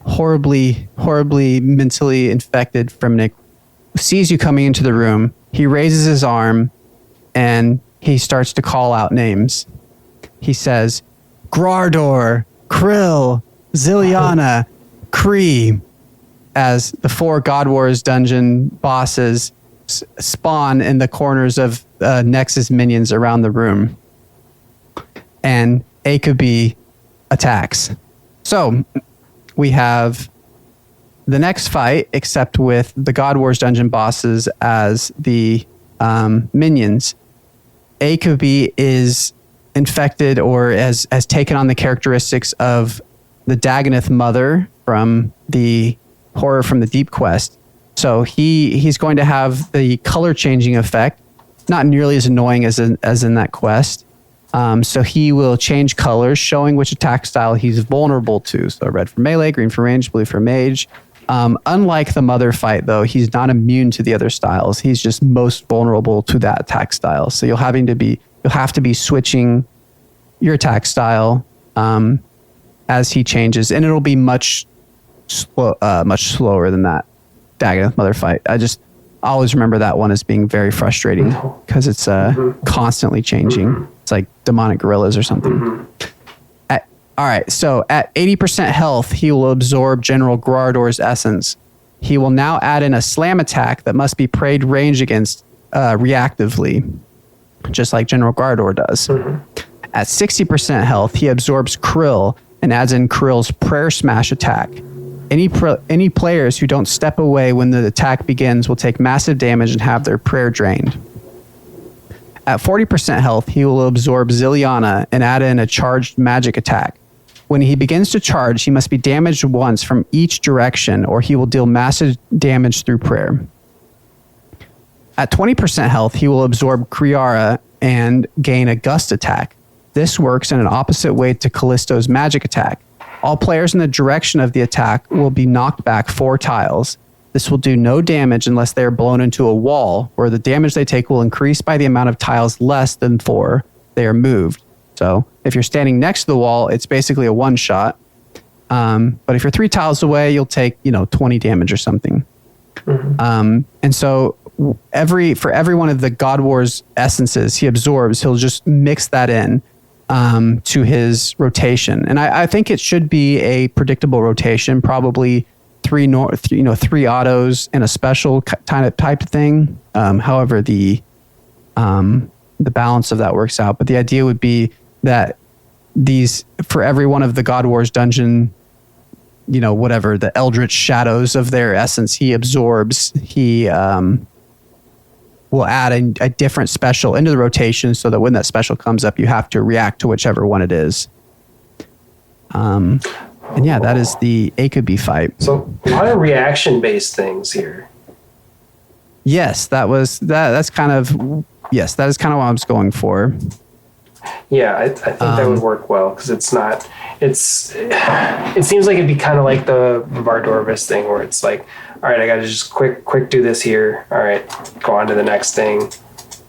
horribly mentally infected Fremnik, sees you coming into the room, he raises his arm and he starts to call out names. He says, Grardor, Krill, Ziliana, Kree, as the 4 God Wars dungeon bosses spawn in the corners of Nexus minions around the room. And Akabi attacks. So we have the next fight, except with the God Wars dungeon bosses as the minions. Akabi is infected or has taken on the characteristics of the Dagonoth mother from the Horror from the Deep quest. So he's going to have the color changing effect, not nearly as annoying as in that quest. So he will change colors, showing which attack style he's vulnerable to. So red for melee, green for range, blue for mage. Unlike the mother fight, though, he's not immune to the other styles. He's just most vulnerable to that attack style. So you'll have to be switching your attack style as he changes, and it'll be much slower than that Dagannoth Mother fight. I always remember that one as being very frustrating because it's constantly changing. It's like demonic gorillas or something. All right, so at 80% health, he will absorb General Grador's essence. He will now add in a slam attack that must be prayed range against reactively, just like General Grador does. At 60% health, he absorbs Krill and adds in Krill's Prayer Smash attack. Any players who don't step away when the attack begins will take massive damage and have their prayer drained. At 40% health, he will absorb Zilliana and add in a charged magic attack. When he begins to charge, he must be damaged once from each direction, or he will deal massive damage through prayer. At 20% health, he will absorb Kriara and gain a gust attack. This works in an opposite way to Callisto's magic attack. All players in the direction of the attack will be knocked back 4 tiles. This will do no damage unless they are blown into a wall, where the damage they take will increase by the amount of tiles less than 4 they are moved. So if you're standing next to the wall, it's basically a one-shot. But if you're 3 tiles away, you'll take 20 damage or something. And so for every one of the God War's essences he absorbs, he'll just mix that in to his rotation. And I think it should be a predictable rotation, probably 3 autos and a special type of thing. However, the balance of that works out. But the idea would be that for every one of the God War's dungeon, whatever the eldritch shadows of their essence he absorbs, he will add a different special into the rotation so that when that special comes up, you have to react to whichever one it is. And yeah, that is the Akubi fight. So a lot of reaction-based things here. Yes, that is kind of what I was going for. Yeah, I think that would work well because it seems like it'd be kind of like the Vardorvis thing where it's like, all right, I got to just quick do this here. All right, go on to the next thing.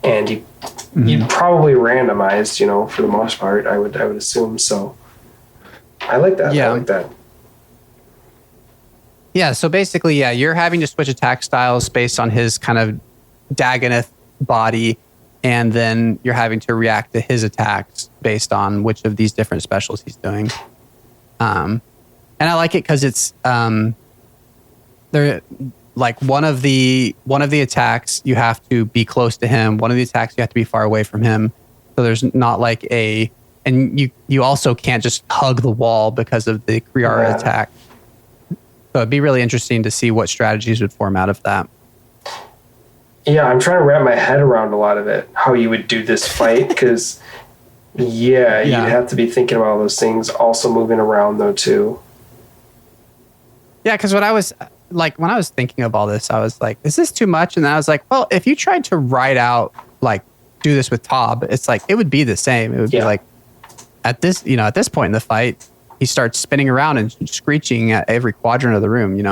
And you'd probably randomized, for the most part, I would assume. So I like that. Yeah. I like that. Yeah, so basically, you're having to switch attack styles based on his kind of Dagannoth body, and then you're having to react to his attacks based on which of these different specials he's doing. And I like it because it's they're like one of the attacks you have to be close to him. One of the attacks you have to be far away from him. So there's not like and you also can't just hug the wall because of the Kriara attack. So it'd be really interesting to see what strategies would form out of that. Yeah, I'm trying to wrap my head around a lot of it, how you would do this fight, because you'd have to be thinking about all those things, also moving around though too. Yeah, because when I was thinking of all this, I was like, is this too much? And then I was like, well, if you tried to write out, like, do this with Tob, it's like, it would be the same. It would be like, at this point in the fight, he starts spinning around and screeching at every quadrant of the room, it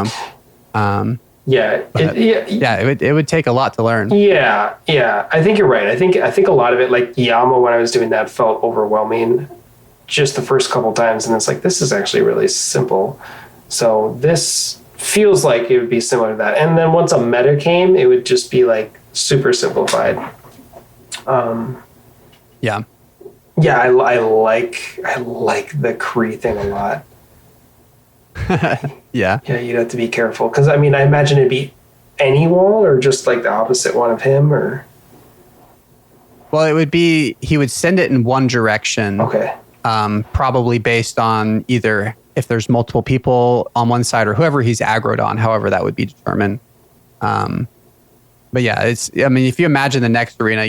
would take a lot to learn. Yeah. I think you're right. I think a lot of it, like Yama, when I was doing that, felt overwhelming just the first couple times, and it's like, this is actually really simple. So this feels like it would be similar to that. And then once a meta came, it would just be like super simplified. Yeah, I like the Kree thing a lot. Yeah, you'd have to be careful because I imagine it'd be any wall or just like the opposite one of him, or. Well, it would be he would send it in one direction. Okay. Probably based on either if there's multiple people on one side or whoever he's aggroed on. However, that would be determined. But yeah, if you imagine the next arena,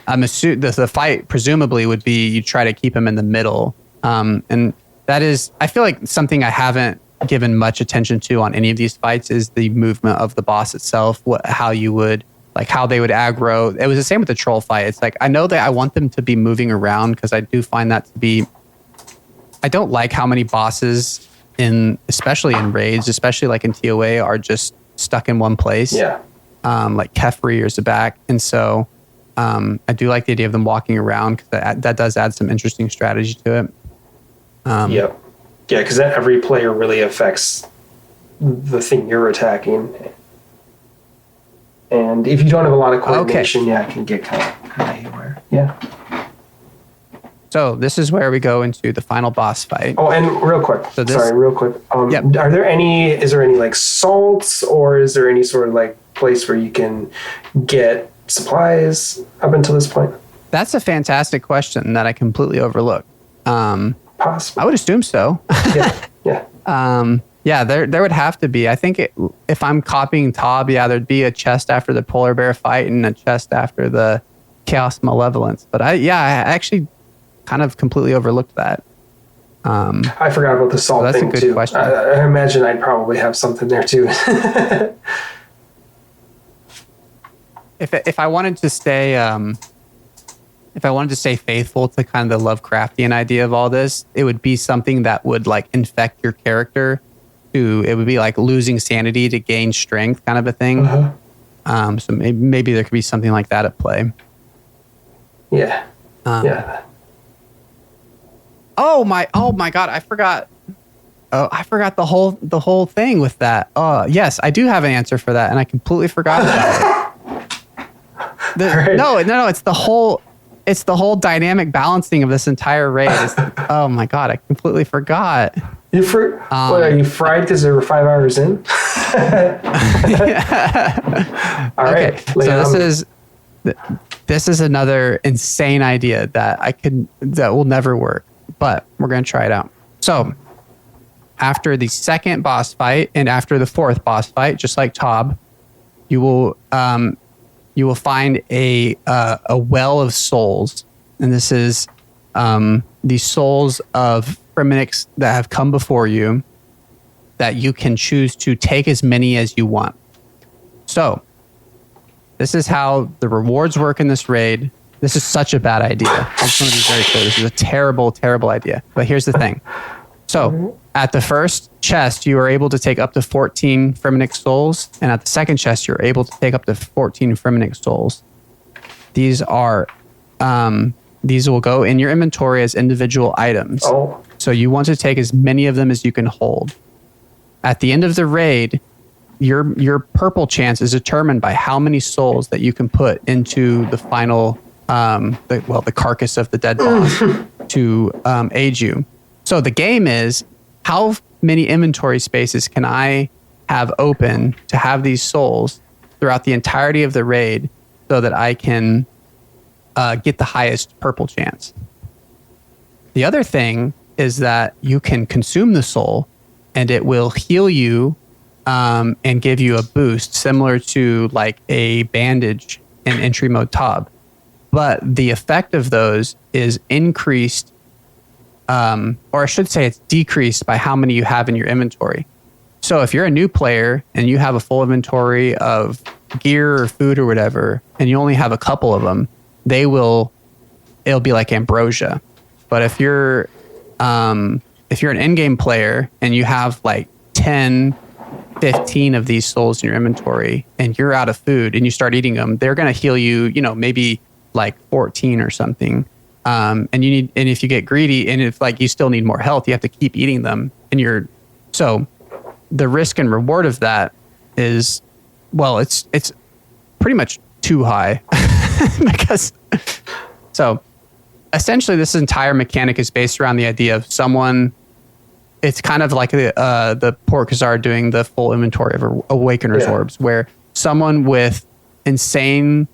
I'm assuming the fight presumably would be you try to keep him in the middle, and that is, I feel like something I haven't given much attention to on any of these fights is the movement of the boss itself. How they would aggro. It was the same with the troll fight. It's like, I know that I want them to be moving around because I do find that to be, I don't like how many bosses especially in raids, especially like in TOA, are just stuck in one place. Yeah. Like Kefri or Zabak. And so I do like the idea of them walking around because that does add some interesting strategy to it. Yep. Yeah, because every player really affects the thing you're attacking. And if you don't have a lot of coordination, it can get kind of haywire. Yeah. So this is where we go into the final boss fight. Oh, and real quick. Is there any like salts, or is there any sort of like place where you can get supplies up until this point? That's a fantastic question that I completely overlooked. Possibly. I would assume so. Yeah. There would have to be. I think if I'm copying Tob, there'd be a chest after the polar bear fight and a chest after the Chaos Malevolence. But I actually kind of completely overlooked that. I forgot about the salt thing too. That's a good question. I imagine I'd probably have something there too. If I wanted to stay faithful to kind of the Lovecraftian idea of all this, it would be something that would like infect your character. It would be like losing sanity to gain strength, kind of a thing. So maybe there could be something like that at play. Yeah. Yeah. Oh my God! I forgot. Oh, I forgot the whole thing with that. Yes, I do have an answer for that, and I completely forgot about it. No, it's the whole dynamic balancing of this entire raid. Oh my God, I completely forgot. Are you fried because they were 5 hours in? All right. So this is another insane idea that will never work, but we're gonna try it out. So after the second boss fight and after the fourth boss fight, just like Tob, you will find a well of souls, and this is the souls of Fremenniks that have come before you that you can choose to take as many as you want. So this is how the rewards work in this raid. This is such a bad idea. I just want to be very clear. This is a terrible, terrible idea. But here's the thing. So at the first chest, you are able to take up to 14 Fremennik souls. And at the second chest, you're able to take up to 14 Fremennik souls. These will go in your inventory as individual items. Oh. So you want to take as many of them as you can hold. At the end of the raid, your purple chance is determined by how many souls that you can put into the final, the carcass of the dead boss to aid you. So the game is, how many inventory spaces can I have open to have these souls throughout the entirety of the raid so that I can get the highest purple chance? The other thing is that you can consume the soul and it will heal you and give you a boost similar to like a bandage in entry mode Tob. But the effect of those is increased, or I should say it's decreased by how many you have in your inventory. So if you're a new player and you have a full inventory of gear or food or whatever, and you only have a couple of them, it'll be like ambrosia. But if you're an in-game player and you have like 10, 15 of these souls in your inventory and you're out of food and you start eating them, they're going to heal you, maybe like 14 or something. And if you get greedy and if like you still need more health, you have to keep eating them. So the risk and reward of that is, well, it's pretty much too high because so essentially this entire mechanic is based around the idea of someone. It's kind of like the Porkazar doing the full inventory of Awakener's orbs, where someone with insane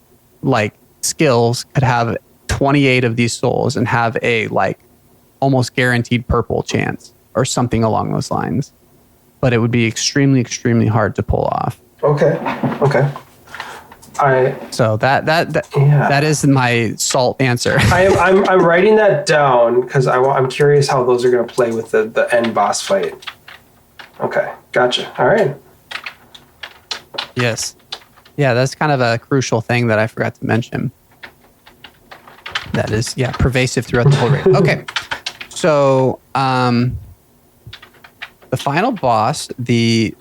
like skills could have 28 of these souls and have a like almost guaranteed purple chance or something along those lines. But it would be extremely, extremely hard to pull off. Okay. So that is my salt answer. I'm writing that down because I'm curious how those are going to play with the end boss fight. Okay, gotcha. All right. Yes. Yeah, that's kind of a crucial thing that I forgot to mention. That is, pervasive throughout the whole raid. Okay, so the final boss, the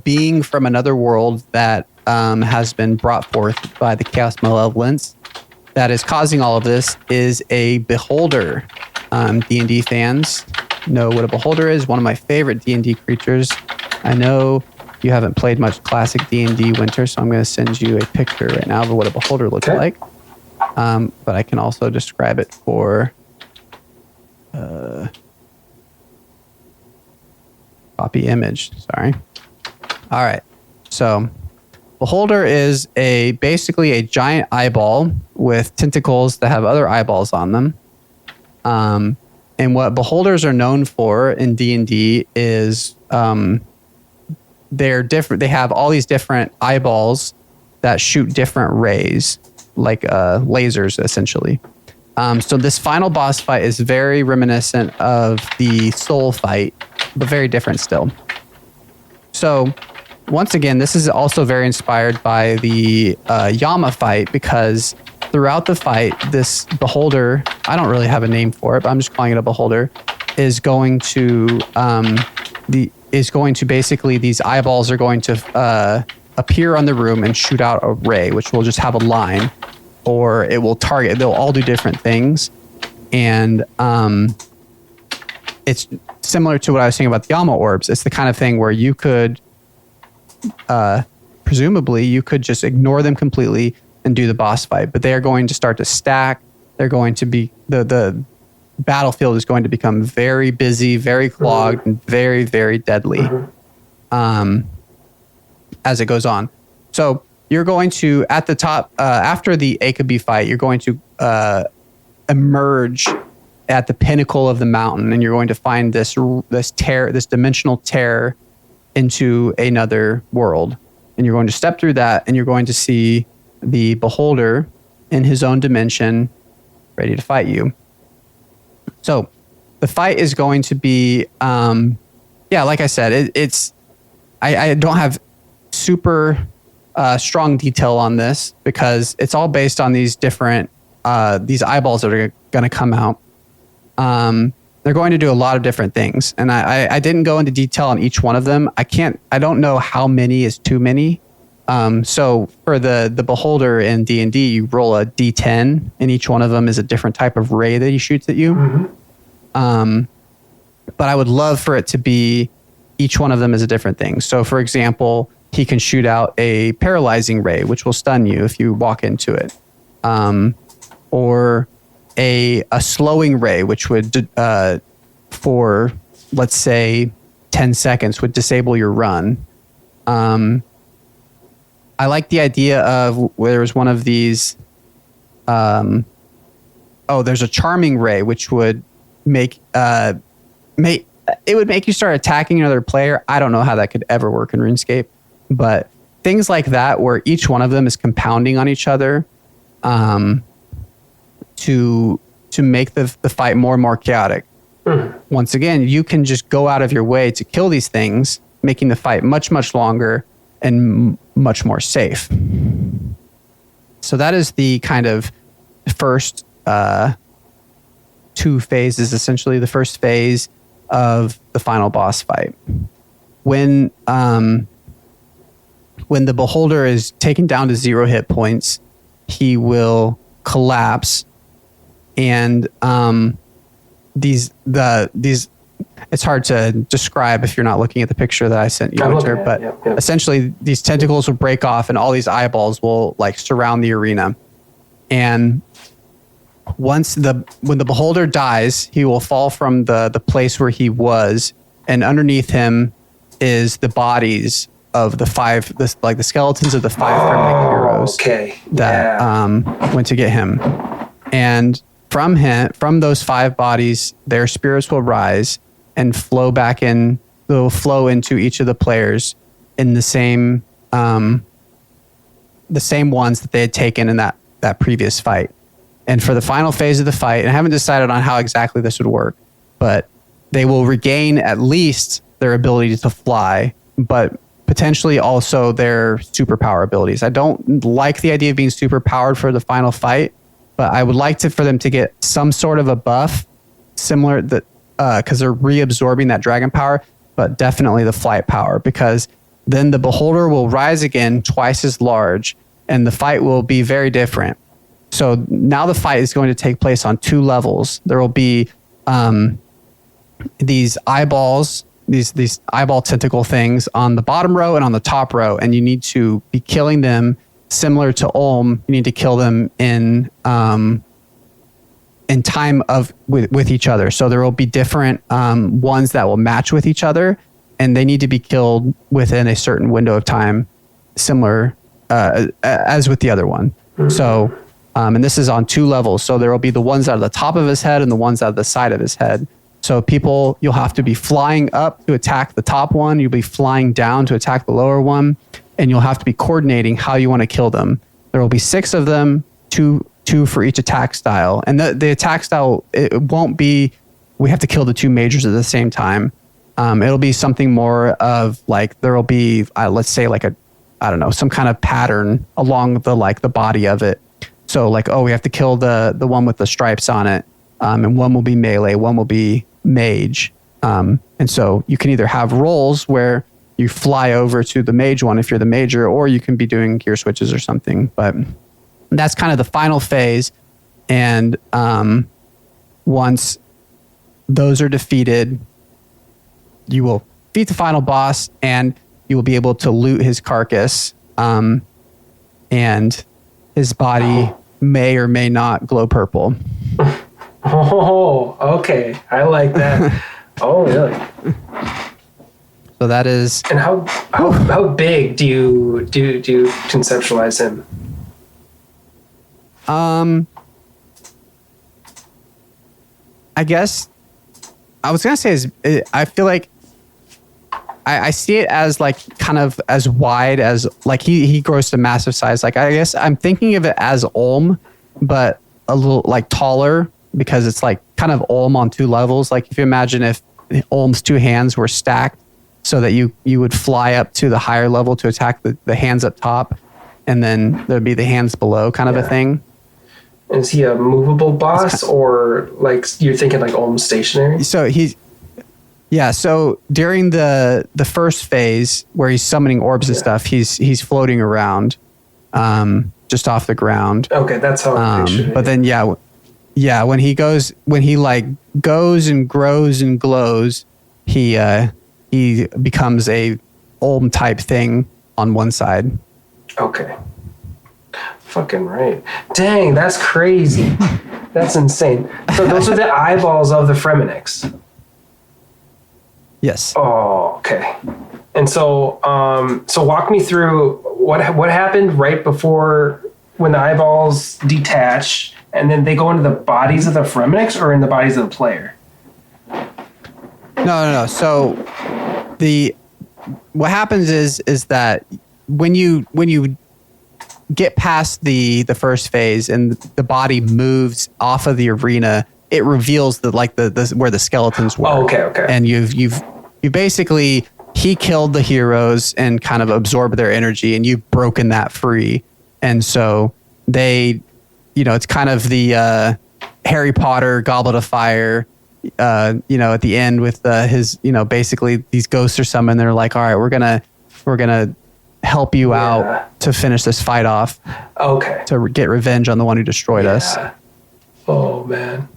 being from another world that has been brought forth by the Chaos Malevolence that is causing all of this, is a beholder. D&D fans, know what a beholder is, one of my favorite D&D creatures. I know you haven't played much classic D&D Winter, so I'm going to send you a picture right now of what a beholder looks like. But I can also describe it for copy image. Sorry. All right. So beholder is basically a giant eyeball with tentacles that have other eyeballs on them. And what beholders are known for in D&D is they're different. They have all these different eyeballs that shoot different rays, like lasers, essentially. So this final boss fight is very reminiscent of the Soul fight, but very different still. So once again, this is also very inspired by the Yama fight, because throughout the fight, this beholder, I don't really have a name for it, but I'm just calling it a beholder, is going to basically, these eyeballs are going to appear on the room and shoot out a ray, which will just have a line, or it will target. They'll all do different things. And it's similar to what I was saying about the Yama orbs. It's the kind of thing where you could, presumably, you could just ignore them completely and do the boss fight, but they are going to start to stack. They're going to be, the battlefield is going to become very busy, very clogged, and very, very deadly as it goes on. So you're going to, at the top, after the Akabi fight, you're going to emerge at the pinnacle of the mountain, and you're going to find this dimensional tear into another world. And you're going to step through that, and you're going to see the beholder in his own dimension ready to fight you. So the fight is going to be, like I said, I don't have super strong detail on this, because it's all based on these different, these eyeballs that are going to come out. They're going to do a lot of different things. And I didn't go into detail on each one of them. I don't know how many is too many. So for the beholder in D&D, you roll a D10, and each one of them is a different type of ray that he shoots at you. But I would love for it to be each one of them is a different thing. So for example, he can shoot out a paralyzing ray, which will stun you if you walk into it. Or a slowing ray, which would, for let's say 10 seconds, would disable your run. I like the idea of where there's one of these. There's a charming ray, which would make you start attacking another player. I don't know how that could ever work in RuneScape, but things like that, where each one of them is compounding on each other, to make the fight more and more chaotic. Once again, you can just go out of your way to kill these things, making the fight much, much longer and much more safe. So that is the kind of first two phases, essentially. The first phase of the final boss fight. When the beholder is taken down to 0 hit points, he will collapse, and these it's hard to describe if you're not looking at the picture that I sent you, Winter, but essentially these tentacles will break off and all these eyeballs will surround the arena. And when the beholder dies, he will fall from the place where he was, and underneath him is the bodies of the skeletons of the 5 hermetic heroes that went to get him. And from those 5 bodies, their spirits will rise and flow back in. They'll flow into each of the players in the same ones that they had taken in that previous fight. And for the final phase of the fight, and I haven't decided on how exactly this would work, but they will regain at least their ability to fly, but potentially also their superpower abilities. I don't like the idea of being superpowered for the final fight, but I would like for them to get some sort of a buff similar that because they're reabsorbing that dragon power, but definitely the flight power, because then the beholder will rise again twice as large and the fight will be very different. So now the fight is going to take place on 2 levels. There will be these eyeballs, these eyeball tentacle things on the bottom row and on the top row, and you need to be killing them similar to Ulm. You need to kill them in time with each other. So there will be different ones that will match with each other, and they need to be killed within a certain window of time, similar as with the other one. Mm-hmm. So, and this is on 2 levels. So there will be the ones out of the top of his head and the ones out of the side of his head. So you'll have to be flying up to attack the top one. You'll be flying down to attack the lower one, and you'll have to be coordinating how you want to kill them. There will be 6 of them, two for each attack style. And the attack style, it won't be, we have to kill the 2 majors at the same time. It'll be something more of like, there will be, let's say like some kind of pattern along the body of it. So like, we have to kill the one with the stripes on it. And one will be melee, one will be mage. And so you can either have rolls where you fly over to the mage one if you're the major, or you can be doing gear switches or something. But that's kind of the final phase. And once those are defeated, you will beat the final boss, and you will be able to loot his carcass. And his body may or may not glow purple. Oh, okay. I like that. Oh, really? So that is. And how big do you conceptualize him? I guess I was gonna say I feel like I see it as like kind of as wide as like he grows to massive size. Like I guess I'm thinking of it as Ulm, but a little like taller, because it's like kind of Ulm on 2 levels. Like if you imagine if Ulm's 2 hands were stacked so that you would fly up to the higher level to attack the hands up top, and then there'd be the hands below kind of a thing. Is he a movable boss, or like you're thinking like Ulm stationary? So so during the first phase where he's summoning orbs and stuff, he's floating around just off the ground. Okay, that's how I pictured it. But then when he like goes and grows and glows, he becomes a Ulm type thing on one side. Okay. Fucking right. Dang, that's crazy. That's insane. So those are the eyeballs of the Fremenix. Yes. Oh, okay. And so walk me through what happened right before when the eyeballs detach, and then they go into the bodies of the Fremenix, or in the bodies of the player? No. So what happens is that when you get past the first phase and the body moves off of the arena, it reveals the where the skeletons were. Oh, okay. And you basically, he killed the heroes and kind of absorbed their energy, and you've broken that free. And so they, it's kind of the Harry Potter Goblet of Fire, at the end with his, basically these ghosts are summoned. They're like, all right, we're gonna help you out to finish this fight off. Okay. To get revenge on the one who destroyed us. Oh man,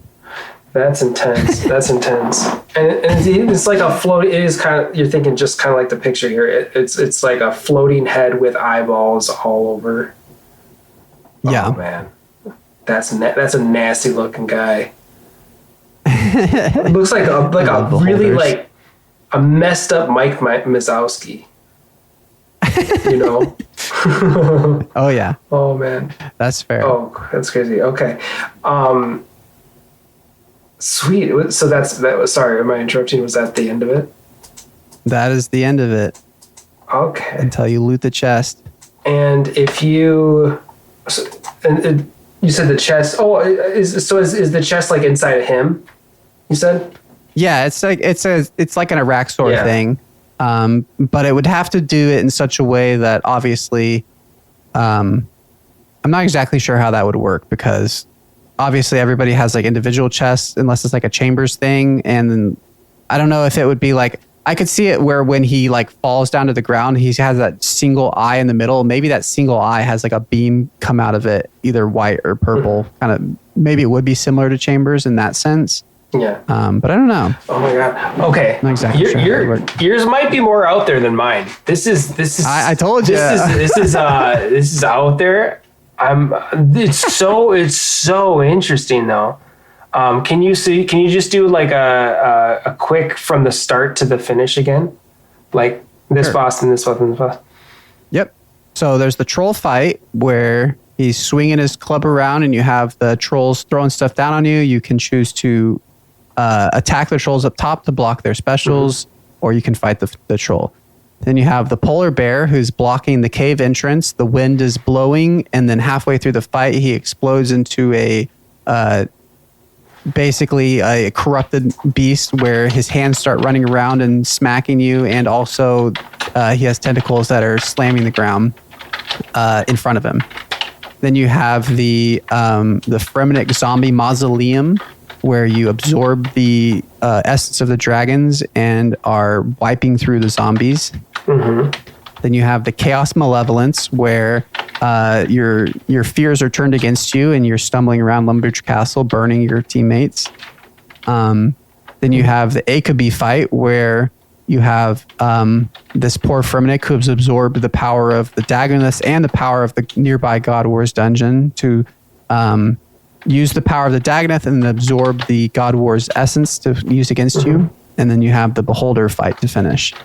that's intense. That's intense. And it's like a float. It is kind of, you're thinking just kind of like the picture here. It's like a floating head with eyeballs all over. Yeah. Oh man, that's a nasty looking guy. It looks like a really like a messed up Mike Mazowski. Oh yeah. Oh man. That's fair. Oh, that's crazy. Okay. Sweet. So that was, sorry, am I interrupting? Was that the end of it? That is the end of it. Okay. Until you loot the chest. And if you, and you said the chest. Oh, is the chest like inside of him? You said? Yeah, it's like an Araxor thing. But it would have to do it in such a way that obviously, I'm not exactly sure how that would work, because obviously everybody has like individual chests unless it's like a chambers thing. And then I don't know if it would be like, I could see it where when he like falls down to the ground, he has that single eye in the middle. Maybe that single eye has like a beam come out of it, either white or purple. Kind of, maybe it would be similar to chambers in that sense. Yeah. But I don't know. Oh my God. Okay. Not exactly sure. Yours might be more out there than mine. This is. I told you. This is out there. It's so interesting though. Can you just do like a quick from the start to the finish again? Like this boss and this boss and this boss. Yep. So there's the troll fight where he's swinging his club around and you have the trolls throwing stuff down on you. You can choose to attack the trolls up top to block their specials, or you can fight the troll. Then you have the polar bear who's blocking the cave entrance. The wind is blowing, and then halfway through the fight, he explodes into basically a corrupted beast where his hands start running around and smacking you, and also he has tentacles that are slamming the ground in front of him. Then you have the Fremenic zombie mausoleum, where you absorb the essence of the dragons and are wiping through the zombies. Then you have the Chaos Malevolence, where your fears are turned against you and you're stumbling around Lumbridge Castle, burning your teammates. Then you have the Akabi fight, where you have this poor Fremenic who has absorbed the power of the Daggerness and the power of the nearby God Wars dungeon to use the power of the Daggerneth and absorb the God Wars essence to use against you. And then you have the Beholder fight to finish.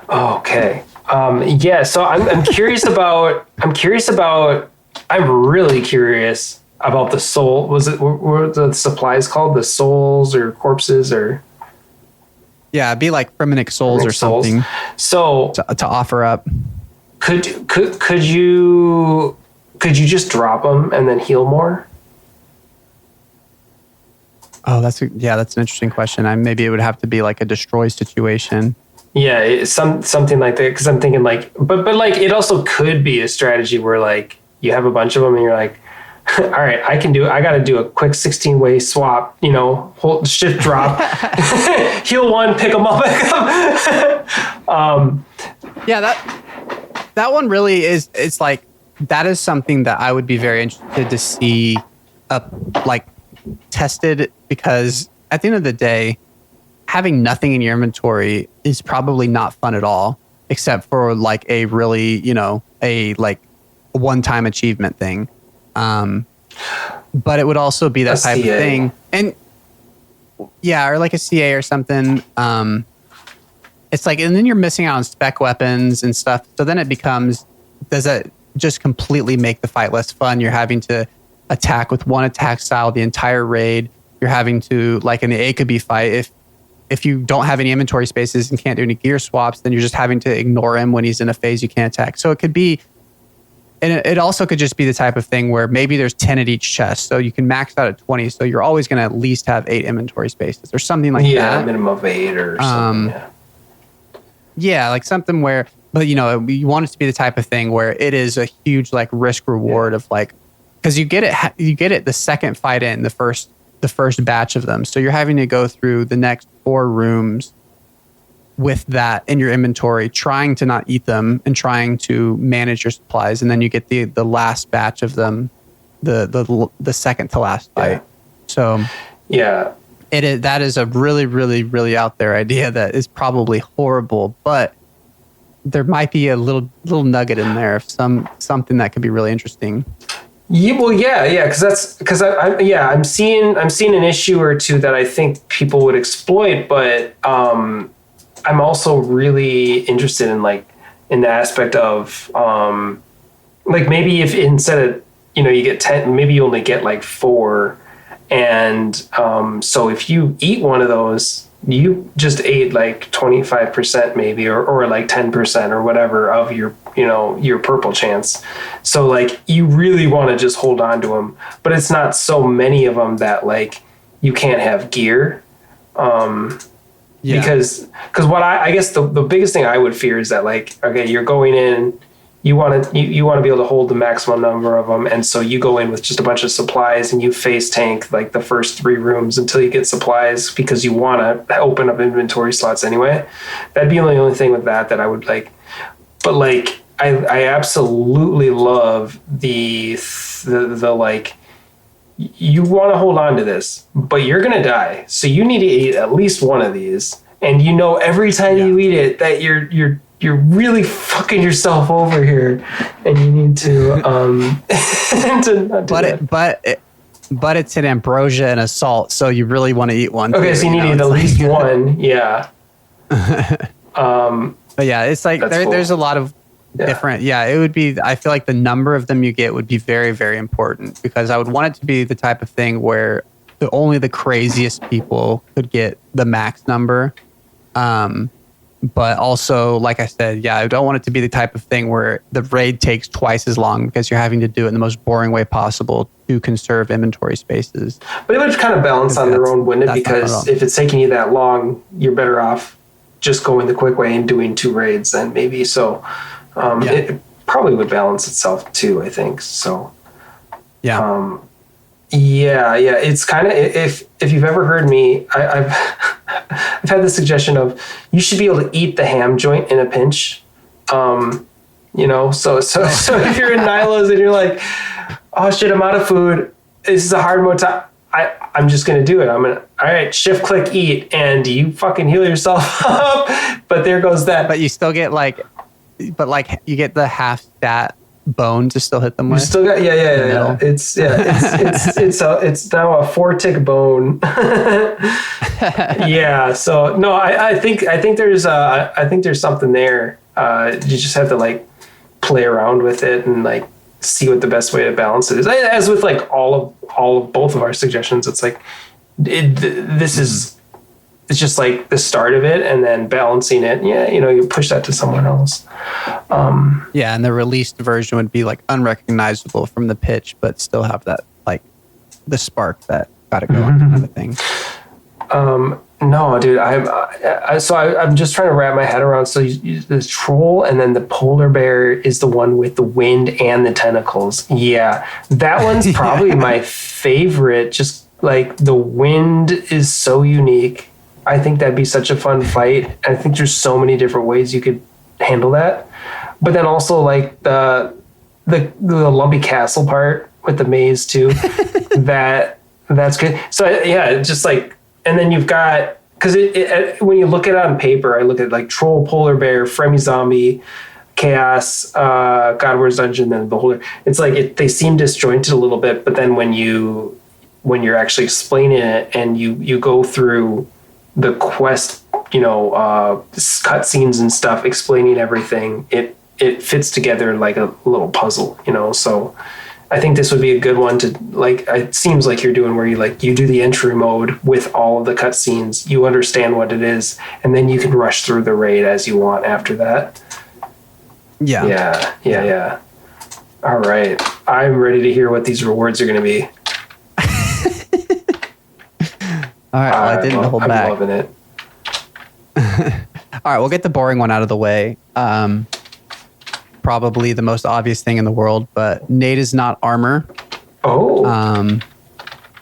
Okay. Yeah. So I'm curious about. I'm really curious about the soul. What were the supplies called? The souls or corpses or? Yeah, it'd be like Fremenic souls or something. So to offer up. Could you just drop them and then heal more? Oh, that's an interesting question. Maybe it would have to be like a destroy situation. Yeah, something like that. Because I'm thinking like, but like it also could be a strategy where like you have a bunch of them and you're like, all right, I got to do a quick 16-way swap. Hold shift drop, heal one, pick them up, back up. Yeah, that one really is. It's like that is something that I would be very interested to see, tested, because at the end of the day, having nothing in your inventory is probably not fun at all, except for like a really, a one-time achievement thing. But it would also be that type of thing. And yeah, or like a CA or something. It's like, and then you're missing out on spec weapons and stuff. So then it becomes, does it just completely make the fight less fun? You're having to attack with one attack style the entire raid. You're having to, like in the Akabi fight, if you don't have any inventory spaces and can't do any gear swaps, then you're just having to ignore him when he's in a phase you can't attack. So it could be, and it also could just be the type of thing where maybe there's 10 at each chest, so you can max out at 20, so you're always going to at least have 8 inventory spaces or something like that. Yeah, minimum of 8 or something. Yeah, like something where, but you want it to be the type of thing where it is a huge like risk reward of like, because you get it the second fight in the first batch of them, so you're having to go through the next 4 rooms with that in your inventory, trying to not eat them and trying to manage your supplies, and then you get the last batch of them, the second to last fight. Yeah. So yeah, that is a really, really, really out there idea that is probably horrible, but there might be a little nugget in there of something that could be really interesting. Yeah, well, yeah, because I'm seeing an issue or two that I think people would exploit, but I'm also really interested in the aspect of maybe if instead of you get 10, maybe you only get like 4, and so if you eat one of those, you just ate like 25% maybe or like 10% or whatever of your purple chance. So like you really want to just hold on to them, but it's not so many of them that like you can't have gear. Because what I guess the biggest thing I would fear is that like, okay, you're going in, you want to be able to hold the maximum number of them, and so you go in with just a bunch of supplies and you face tank like the first 3 rooms until you get supplies because you want to open up inventory slots anyway. That'd be the only thing with that I would like. But like I absolutely love the like you want to hold on to this, but you're going to die. So you need to eat at least one of these. And you know, every time you eat it, that you're really fucking yourself over here, and you need to to not do that. But it's an ambrosia and a salt, so you really want to eat one. Okay, too, so you need to eat at least one. Yeah. But yeah, it's like there's a lot of different. Yeah, it would be. I feel like the number of them you get would be very, very important, because I would want it to be the type of thing where only the craziest people could get the max number. But also, like I said, yeah, I don't want it to be the type of thing where the raid takes twice as long because you're having to do it in the most boring way possible to conserve inventory spaces. But it would kind of balance on their own, wouldn't it? Because if it's taking you that long, you're better off just going the quick way and doing 2 raids then maybe. So it probably would balance itself too, I think. So yeah. It's kind of, if you've ever heard me, I've had the suggestion of you should be able to eat the ham joint in a pinch. So if you're in Nilo's and you're like, oh shit, I'm out of food, this is a hard mode time, I'm just gonna do it. I'm gonna, all right, shift click eat, and you fucking heal yourself up. But there goes that. But you still get you get the half stat bone to still hit them with. You still got It's now a 4-tick bone. Yeah. So no, I think there's something there. You just have to like play around with it and like see what the best way to balance it is. As with like all of both of our suggestions, it's like it's just like the start of it, and then balancing it. Yeah, you push that to someone else. And the released version would be like unrecognizable from the pitch, but still have that like the spark that gotta go on kind of thing. No, dude, I'm just trying to wrap my head around. So the troll, and then the polar bear is the one with the wind and the tentacles. Yeah, that one's probably my favorite. Just like the wind is so unique. I think that'd be such a fun fight. I think there's so many different ways you could handle that. But then also like the lumpy castle part with the maze too. That's good. So yeah, just like, and then you've got, because when you look at it on paper, I look at like troll, polar bear, Fremy zombie, chaos, God Wars Dungeon, and beholder. It's like they seem disjointed a little bit, but then when you're actually explaining it and you go through the quest, cutscenes and stuff, explaining everything, it fits together like a little puzzle, So I think this would be a good one to like. It seems like you're doing where you do the entry mode with all of the cutscenes. You understand what it is, and then you can rush through the raid as you want after that. Yeah. All right, I'm ready to hear what these rewards are going to be. All right, well, I didn't hold back. I'm loving it. All right, we'll get the boring one out of the way. Probably the most obvious thing in the world, but Nate is not armor. Oh.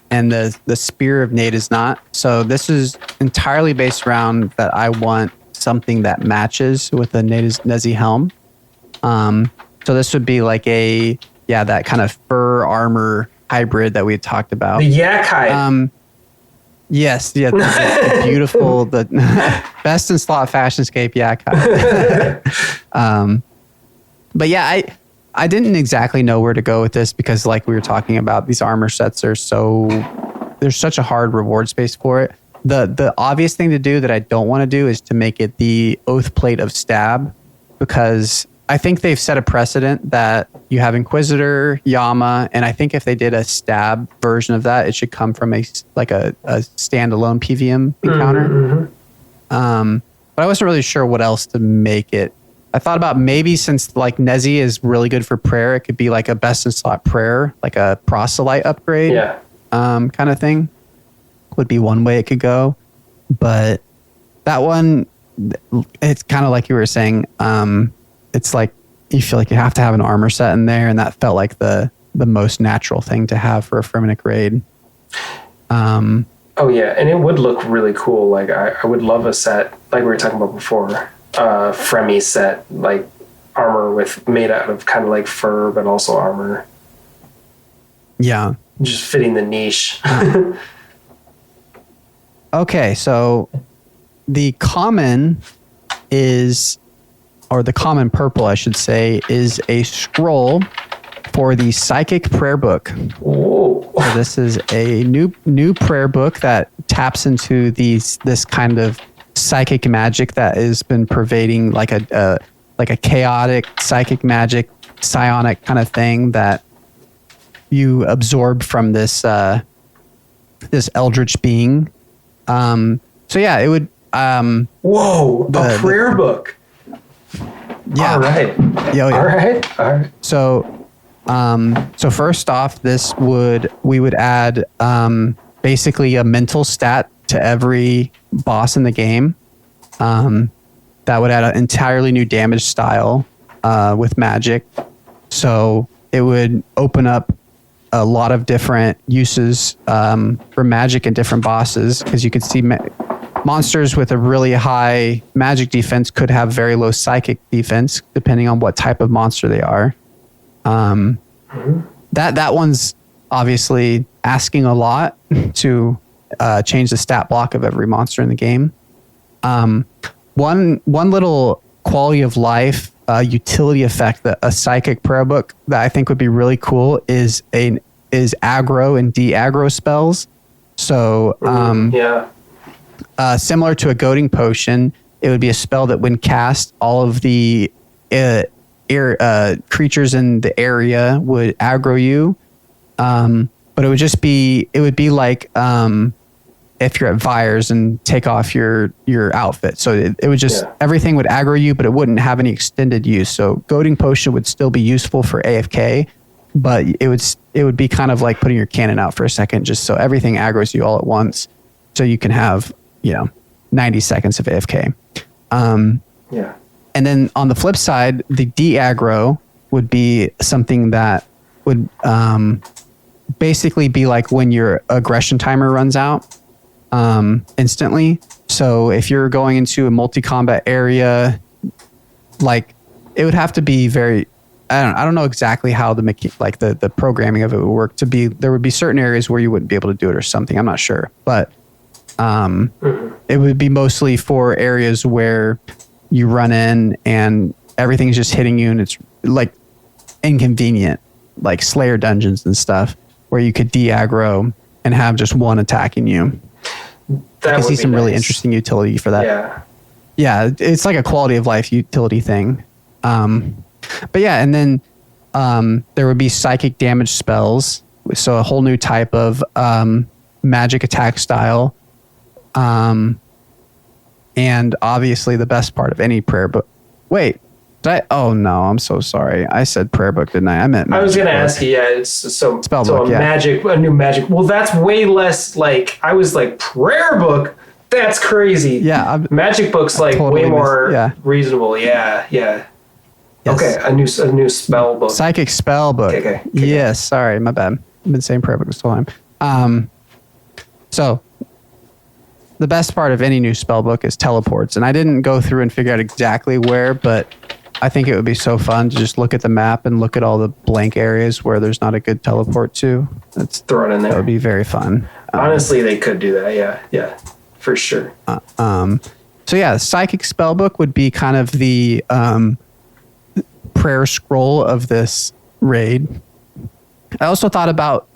And the spear of Nate is not. So this is entirely based around that I want something that matches with the Nezi helm. So this would be like that kind of fur armor hybrid that we had talked about. The yak hide. Yes, the beautiful, the best in slot fashionscape yak hide. But yeah, I didn't exactly know where to go with this because, like we were talking about, these armor sets there's such a hard reward space for it. The obvious thing to do that I don't want to do is to make it the oath plate of stab, because I think they've set a precedent that you have Inquisitor, Yama, and I think if they did a stab version of that, it should come from a standalone PVM encounter. Mm-hmm. But I wasn't really sure what else to make it. I thought about maybe since like Nezi is really good for prayer, it could be like a best in slot prayer, like a proselyte upgrade, kind of thing. Would be one way it could go. But that one, it's kind of like you were saying. It's like you feel like you have to have an armor set in there, and that felt like the most natural thing to have for a Fremennik raid. Oh yeah, and it would look really cool. Like I would love a set like we were talking about before. Fremy set, like armor made out of kind of like fur, but also armor. Yeah. just fitting the niche. Okay, so the common is, or the common purple, I should say, is a scroll for the Psychic Prayer Book. Whoa. So this is a new prayer book that taps into this kind of psychic magic that has been pervading, like a chaotic psychic magic, psionic kind of thing that you absorb from this this eldritch being. So yeah, it would. Whoa! A prayer book. Yeah. All right. Yeah. All right. So, so first off, we would add basically a mental stat to every boss in the game. That would add an entirely new damage style with magic. So it would open up a lot of different uses for magic and different bosses, because you could see monsters with a really high magic defense could have very low psychic defense, depending on what type of monster they are. That one's obviously asking a lot to change the stat block of every monster in the game. One little quality of life utility effect that a psychic prayer book that I think would be really cool is aggro and de-aggro spells. So similar to a goading potion, it would be a spell that when cast, all of the creatures in the area would aggro you. But it would be like if you're at Vyres and take off your outfit. So it would just, everything would aggro you, but it wouldn't have any extended use. So goading potion would still be useful for AFK, but it would be kind of like putting your cannon out for a second, just so everything aggroes you all at once. So you can have, 90 seconds of AFK. And then on the flip side, the de-aggro would be something that would basically be like when your aggression timer runs out instantly. So if you're going into a multi-combat area, like it would have to be very, I don't know exactly how the programming of it would work to be, there would be certain areas where you wouldn't be able to do it or something. I'm not sure, but it would be mostly for areas where you run in and everything's just hitting you and it's like inconvenient, like Slayer dungeons and stuff where you could de-aggro and have just one attacking you. I see some really interesting utility for that. Yeah, it's like a quality of life utility thing. But yeah, and then there would be psychic damage spells, so a whole new type of magic attack style. And obviously the best part of any prayer book. Wait, oh no, I'm so sorry. I said prayer book, didn't I? I meant magic. I was going to ask you, it's so Spellbook, a new magic. Well, that's way less like, I was like, prayer book? That's crazy. Yeah. Magic book's like totally way more reasonable. Yeah. Yes. Okay, a new spell book. Psychic spell book. Okay. Yes, sorry, my bad. I've been saying prayer book this whole time. So the best part of any new spell book is teleports. And I didn't go through and figure out exactly where, but I think it would be so fun to just look at the map and look at all the blank areas where there's not a good teleport to. Throw it in there. That would be very fun. Honestly, they could do that. Yeah, for sure. So yeah, Psychic Spellbook would be kind of the prayer scroll of this raid. I also thought about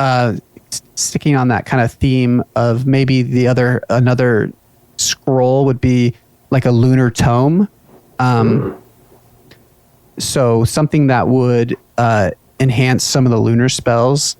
sticking on that kind of theme of maybe another scroll would be like a lunar tome. So something that would enhance some of the lunar spells,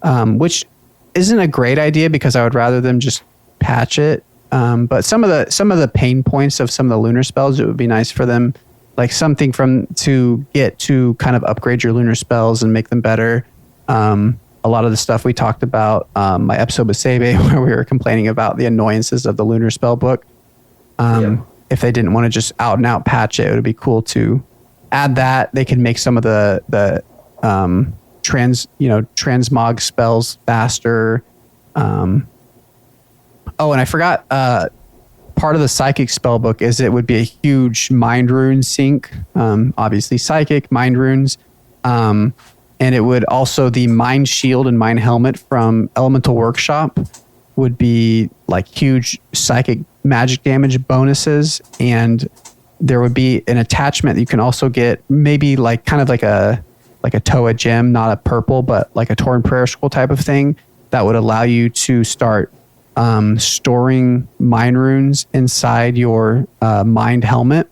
which isn't a great idea because I would rather them just patch it. But some of the pain points of some of the lunar spells, it would be nice for them, like something to get to kind of upgrade your lunar spells and make them better. A lot of the stuff we talked about, my episode with Sebe, where we were complaining about the annoyances of the lunar spell book. If they didn't want to just out and out patch it, it would be cool to add that. They can make some of the transmog spells faster. Oh, and I forgot, part of the psychic spell book is it would be a huge mind rune sync. Obviously psychic, mind runes. And it would also, the Mind Shield and Mind Helmet from Elemental Workshop would be like huge psychic magic damage bonuses. And there would be an attachment that you can also get, maybe like kind of like a Toa gem, not a purple, but like a Tauren Prayer Scroll type of thing that would allow you to start storing mind runes inside your mind helmet.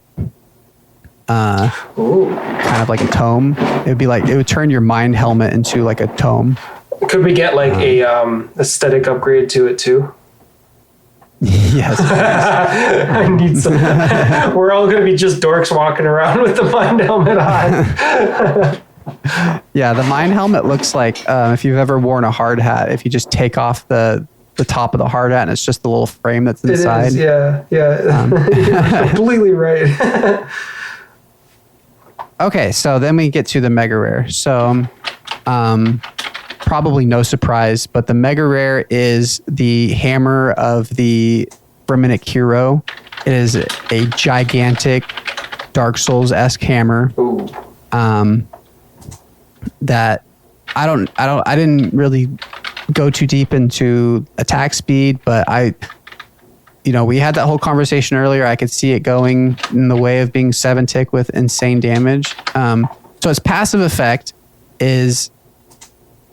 Kind of like a tome. It would be like, it would turn your mind helmet into like a tome. Could we get like a aesthetic upgrade to it too? Yes. I need some. We're all going to be just dorks walking around with the mind helmet on. Yeah, the mind helmet looks like if you've ever worn a hard hat, if you just take off the top of the hard hat and it's just the little frame that's inside. It is, yeah. You're completely right. Okay, so then we get to the mega rare. So probably no surprise, but the mega rare is the hammer of the Fremennik hero. It is a gigantic Dark Souls-esque hammer. Ooh. That I didn't really go too deep into attack speed, but we had that whole conversation earlier. I could see it going in the way of being 7 tick with insane damage. So its passive effect is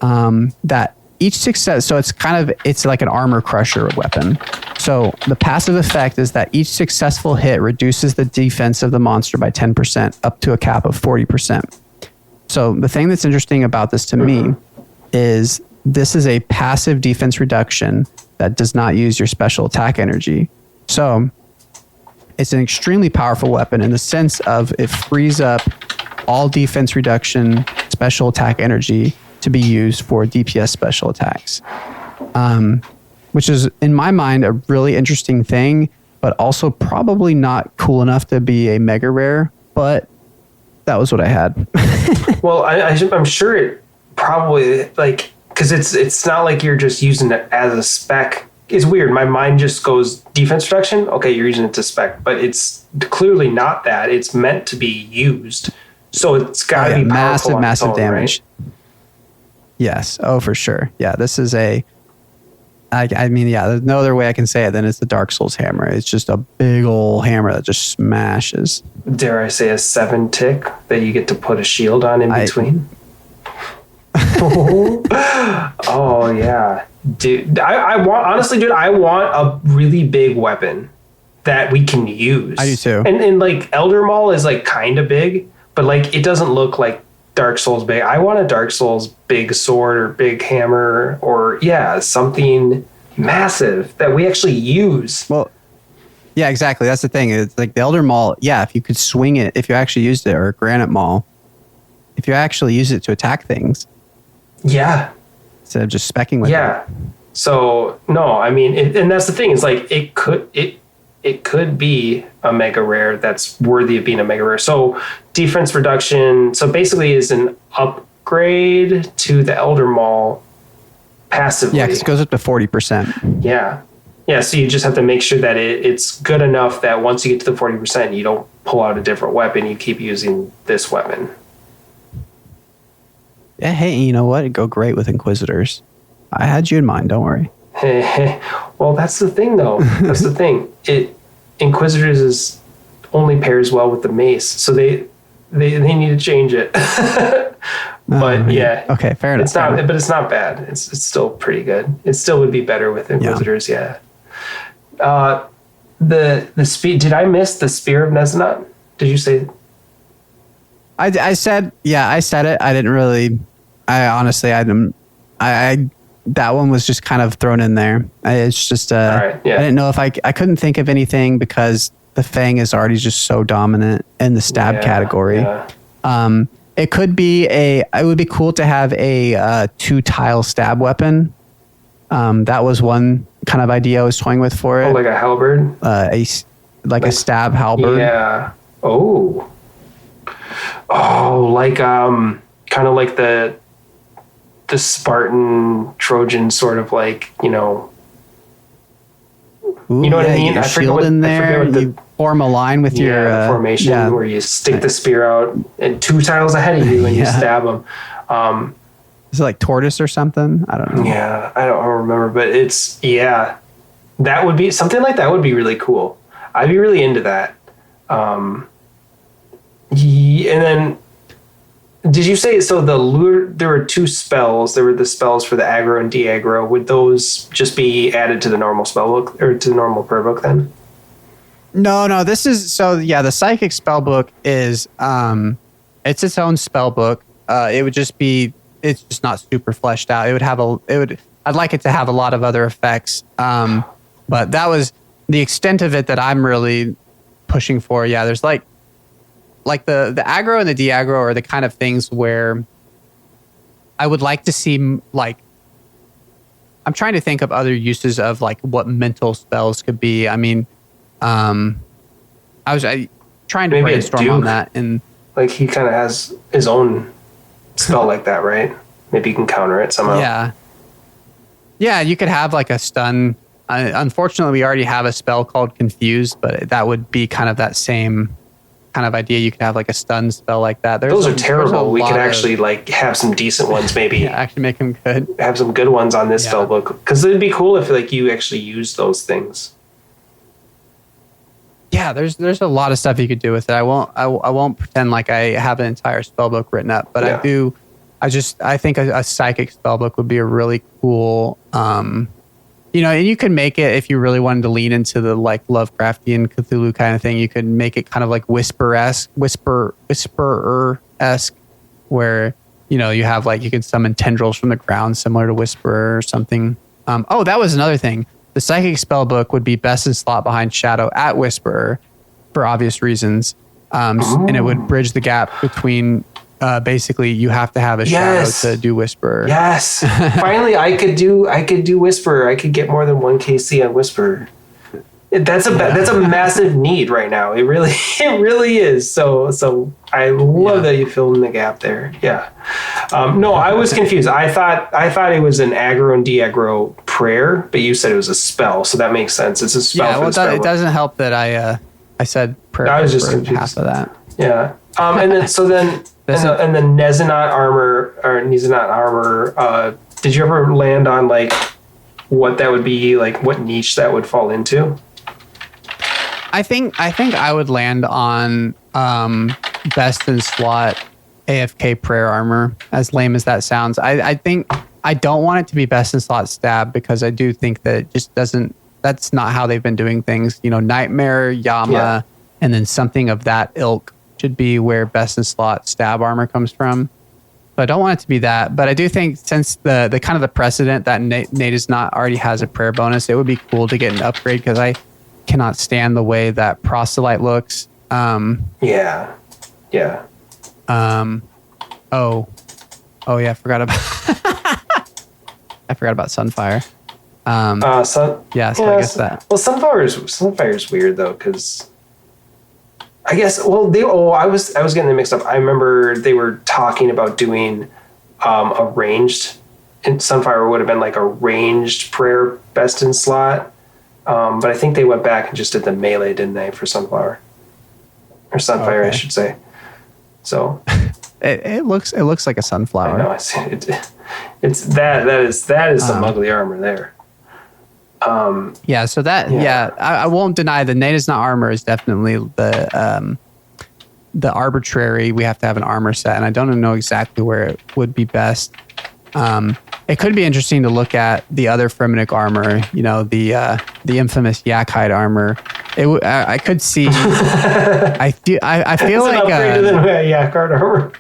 that each success, so it's like an armor crusher weapon. So the passive effect is that each successful hit reduces the defense of the monster by 10% up to a cap of 40%. So the thing that's interesting about this to me is this is a passive defense reduction that does not use your special attack energy. So it's an extremely powerful weapon in the sense of it frees up all defense reduction special attack energy to be used for DPS special attacks, which is, in my mind, a really interesting thing, but also probably not cool enough to be a mega rare, but that was what I had. Well, I'm sure it probably, like, because it's not like you're just using it as a spec. It's weird. My mind just goes defense reduction. Okay, you're using it to spec, but it's clearly not that. It's meant to be used. So it's got to be powerful massive damage. Right? Yes. Oh, for sure. Yeah, this is there's no other way I can say it than it's the Dark Souls hammer. It's just a big old hammer that just smashes. Dare I say a 7 tick that you get to put a shield on in between? Oh yeah, dude. I want a really big weapon that we can use. I do too. And like Elder Maul is like kind of big, but like it doesn't look like Dark Souls big. I want a Dark Souls big sword or big hammer or something massive that we actually use. Well, yeah, exactly. That's the thing. It's like the Elder Maul. Yeah, if you could swing it, if you actually used it, or Granite Maul, if you actually use it to attack things. Yeah. Instead of just specking with it. Yeah. So no, I mean, and that's the thing. It's like it could be a mega rare that's worthy of being a mega rare. So defense reduction. So basically, is an upgrade to the Elder Maul passively. Yeah, because it goes up to 40%. Yeah. Yeah. So you just have to make sure that it's good enough that once you get to the 40%, you don't pull out a different weapon. You keep using this weapon. Yeah, hey, you know what? It'd go great with Inquisitors. I had you in mind. Don't worry. Well, that's the thing, though. That's the thing. Inquisitors only pairs well with the mace, so they need to change it. But yeah, okay, fair enough. But it's not bad. It's still pretty good. It still would be better with Inquisitors. Yeah. The speed. Did I miss the Spear of Nezenot? Did you say? I said it. I didn't really. I honestly, I didn't. That one was just kind of thrown in there. It's just. I didn't know if I couldn't think of anything because the Fang is already just so dominant in the stab category. Yeah. It could be it would be cool to have a 2-tile stab weapon. That was one kind of idea I was toying with for it. Oh, like a halberd? A stab halberd. Yeah. Oh, like kind of like the Spartan Trojan sort of like, you know. Ooh, you know what I mean? I forget what, in there. You form a line with your formation where you stick the spear out and 2 tiles ahead of you and you stab them. Is it like tortoise or something? I don't know. Yeah, I don't remember, but that would be something like that would be really cool. I'd be really into that. And then did you say, so there were 2 spells, there were the spells for the aggro and de-aggro. Would those just be added to the normal spell book or to the normal prayer book then? No, this is, so yeah, the psychic spell book is, it's its own spell book. It would just be, it's just not super fleshed out. I'd like it to have a lot of other effects. But that was the extent of it that I'm really pushing for. Yeah, there's like the aggro and the de-aggro are the kind of things where I would like to see, like, I'm trying to think of other uses of like what mental spells could be. I mean, I was trying to maybe brainstorm on that, and like he kind of has his own spell like that, right? Maybe you can counter it somehow. Yeah, you could have like a stun. Unfortunately, we already have a spell called Confuse, but that would be kind of that same kind of idea. You could have like a stun spell like that. Those are terrible. We could actually like have some decent ones, maybe. Yeah, actually make them good. Have some good ones on this spell book, because it'd be cool if like you actually use those things. Yeah, there's a lot of stuff you could do with it. I won't pretend like I have an entire spell book written up, but I do. I think a psychic spell book would be a really cool. And you could make it, if you really wanted to lean into the like Lovecraftian Cthulhu kind of thing, you could make it kind of like whisperer-esque, where, you have like, you could summon tendrils from the ground similar to Whisperer or something. That was another thing. The psychic spell book would be best in slot behind Shadow at Whisperer for obvious reasons. And it would bridge the gap between, basically you have to have a Shadow to do Whisperer. Yes. Finally, I could do Whisperer. I could get more than 1 KC on Whisperer. That's a massive need right now. It really is. So I love that you filled in the gap there. Yeah. No, I was confused. I thought it was an aggro and de-aggro prayer, but you said it was a spell, so that makes sense. It's a spell. Yeah, well, it doesn't help that I said prayer. I was just confused. Half of that. Yeah. And then and the Nezanot armor. Did you ever land on like what that would be, like what niche that would fall into? I think I would land on best in slot AFK prayer armor, as lame as that sounds. I think I don't want it to be best in slot stab, because I do think that it just doesn't, that's not how they've been doing things. Nightmare, Yama, and then something of that ilk should be where best in slot stab armor comes from. So I don't want it to be that, but I do think since the kind of the precedent that Nadesnot already has a prayer bonus, it would be cool to get an upgrade, because I cannot stand the way that proselyte looks. Yeah. I forgot about Sunfire. So I guess that. Well, Sunfire's weird though, because I guess I was getting them mixed up. I remember they were talking about doing a ranged, and Sunfire would have been like a ranged prayer best in slot. But I think they went back and just did the melee, didn't they, for Sunflower or Sunfire, I should say. So it looks like a sunflower. I know it's that is some ugly armor there. I won't deny the Nadesnot armor is definitely the arbitrary. We have to have an armor set, and I don't know exactly where it would be best. It could be interesting to look at the other Fremennik armor, the infamous Yakhide armor. I could see. I feel like Yakhide armor.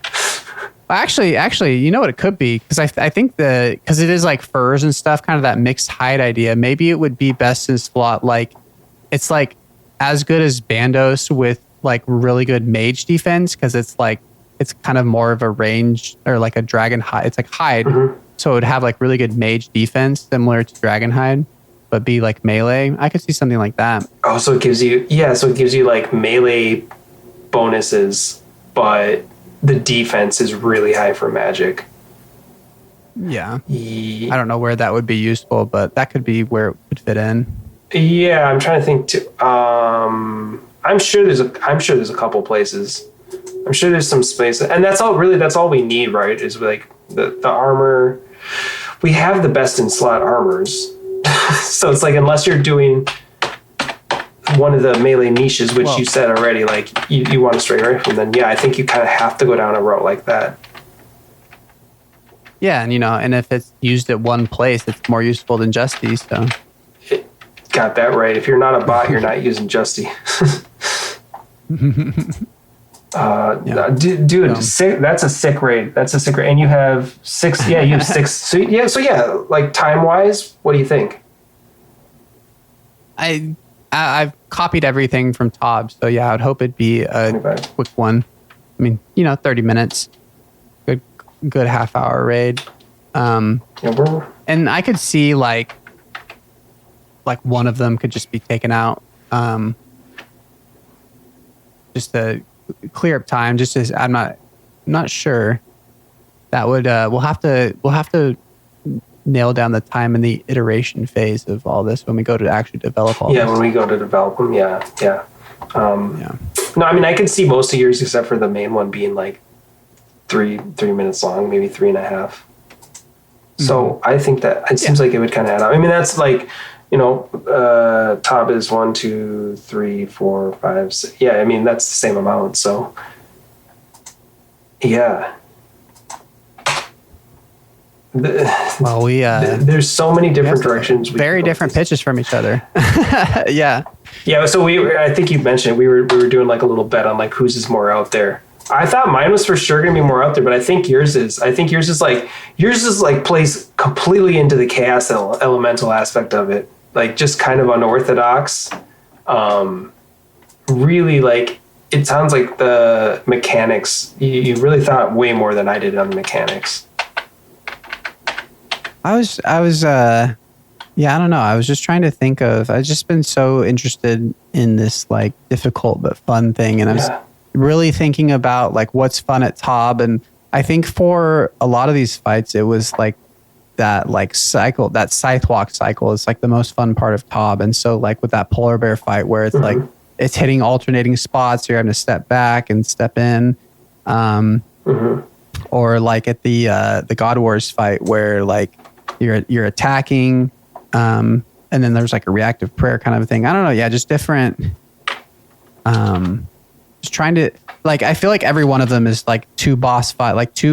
Actually, you know what it could be, because I think because it is like furs and stuff, kind of that mixed hide idea. Maybe it would be best in slot, like it's like as good as Bandos with like really good mage defense, because it's kind of more of a range, or like a dragon hide. It's like hide, so it would have like really good mage defense similar to dragon hide, but be like melee. I could see something like that. Oh, so it gives you like melee bonuses, but the defense is really high for magic. Yeah. I don't know where that would be useful, but that could be where it would fit in. Yeah, I'm trying to think too. I'm sure there's a couple places. I'm sure there's some space, and that's all we need, right? Is like the armor. We have the best in slot armors. So it's like, unless you're doing one of the melee niches, which you said already, like you want a straight rifle, then yeah, I think you kind of have to go down a route like that. Yeah, and and if it's used at one place, it's more useful than Justy. So got that right. If you're not a bot, you're not using Justy. Dude, that's a sick raid. And you have 6. Yeah, you have 6. So yeah, like time wise, what do you think? I've copied everything from Tob, so yeah, I would hope it'd be a quick one. I mean, 30 minutes, good half-hour raid. And I could see like one of them could just be taken out, just to clear up time. Just as I'm not sure. That would we'll have to nail down the time and the iteration phase of all this when we go to actually develop all this. Yeah, when we go to develop them, yeah. No, I mean, I could see most of yours except for the main one being like 3 minutes long, maybe 3.5. So I think that it seems like it would kind of add up. I mean, that's like, Tob is 1, 2, 3, 4, 5, 6. Yeah, I mean, that's the same amount. So yeah. Well, there's so many different directions. Very different pitches from each other. Yeah. Yeah. So I think you mentioned we were doing like a little bet on like whose is more out there. I thought mine was for sure going to be more out there, but I think yours is like plays completely into the chaos elemental aspect of it. Like just kind of unorthodox. Really, like, it sounds like the mechanics, you really thought way more than I did on the mechanics. I was I don't know. I was just trying to think of, I've just been so interested in this like difficult but fun thing. And I was really thinking about like what's fun at Tob. And I think for a lot of these fights, it was like that like cycle, that scythe walk cycle is like the most fun part of Tob. And so like with that polar bear fight where it's like, it's hitting alternating spots, you're having to step back and step in. Or like at the God Wars fight where like you're attacking, and then there's like a reactive prayer kind of a thing. I don't know. Yeah, just different. Just trying to like, I feel like every one of them is like two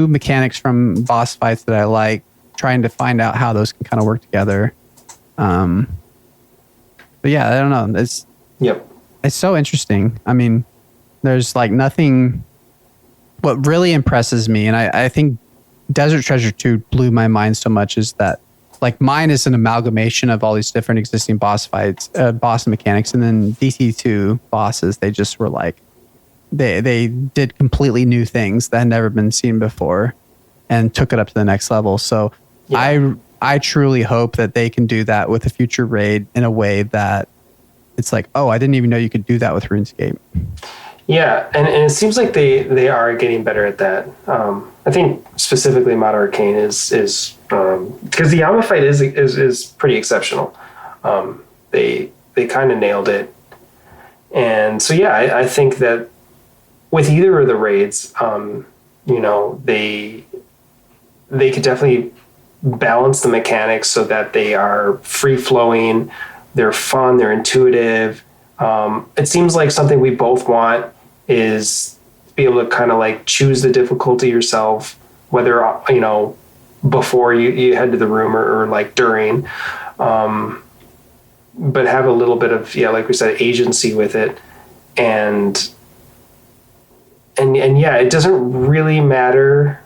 mechanics from boss fights that I like, trying to find out how those can kind of work together. But yeah, I don't know. It's so interesting. I mean, there's like nothing. What really impresses me, and I think Desert Treasure 2 blew my mind so much, is that like mine is an amalgamation of all these different existing boss fights, boss mechanics, and then DC2 bosses, they just were like, they did completely new things that had never been seen before and took it up to the next level. So I truly hope that they can do that with a future raid in a way that it's like, oh, I didn't even know you could do that with RuneScape. Yeah, and it seems like they are getting better at that. I think specifically Mod Arcane is because the Yama fight is pretty exceptional. They kind of nailed it, and so yeah, I think that with either of the raids, they could definitely balance the mechanics so that they are free flowing, they're fun, they're intuitive. It seems like something we both want is to be able to kind of like choose the difficulty yourself, whether, before you head to the room or like during, but have a little bit of, like we said, agency with it. And yeah, it doesn't really matter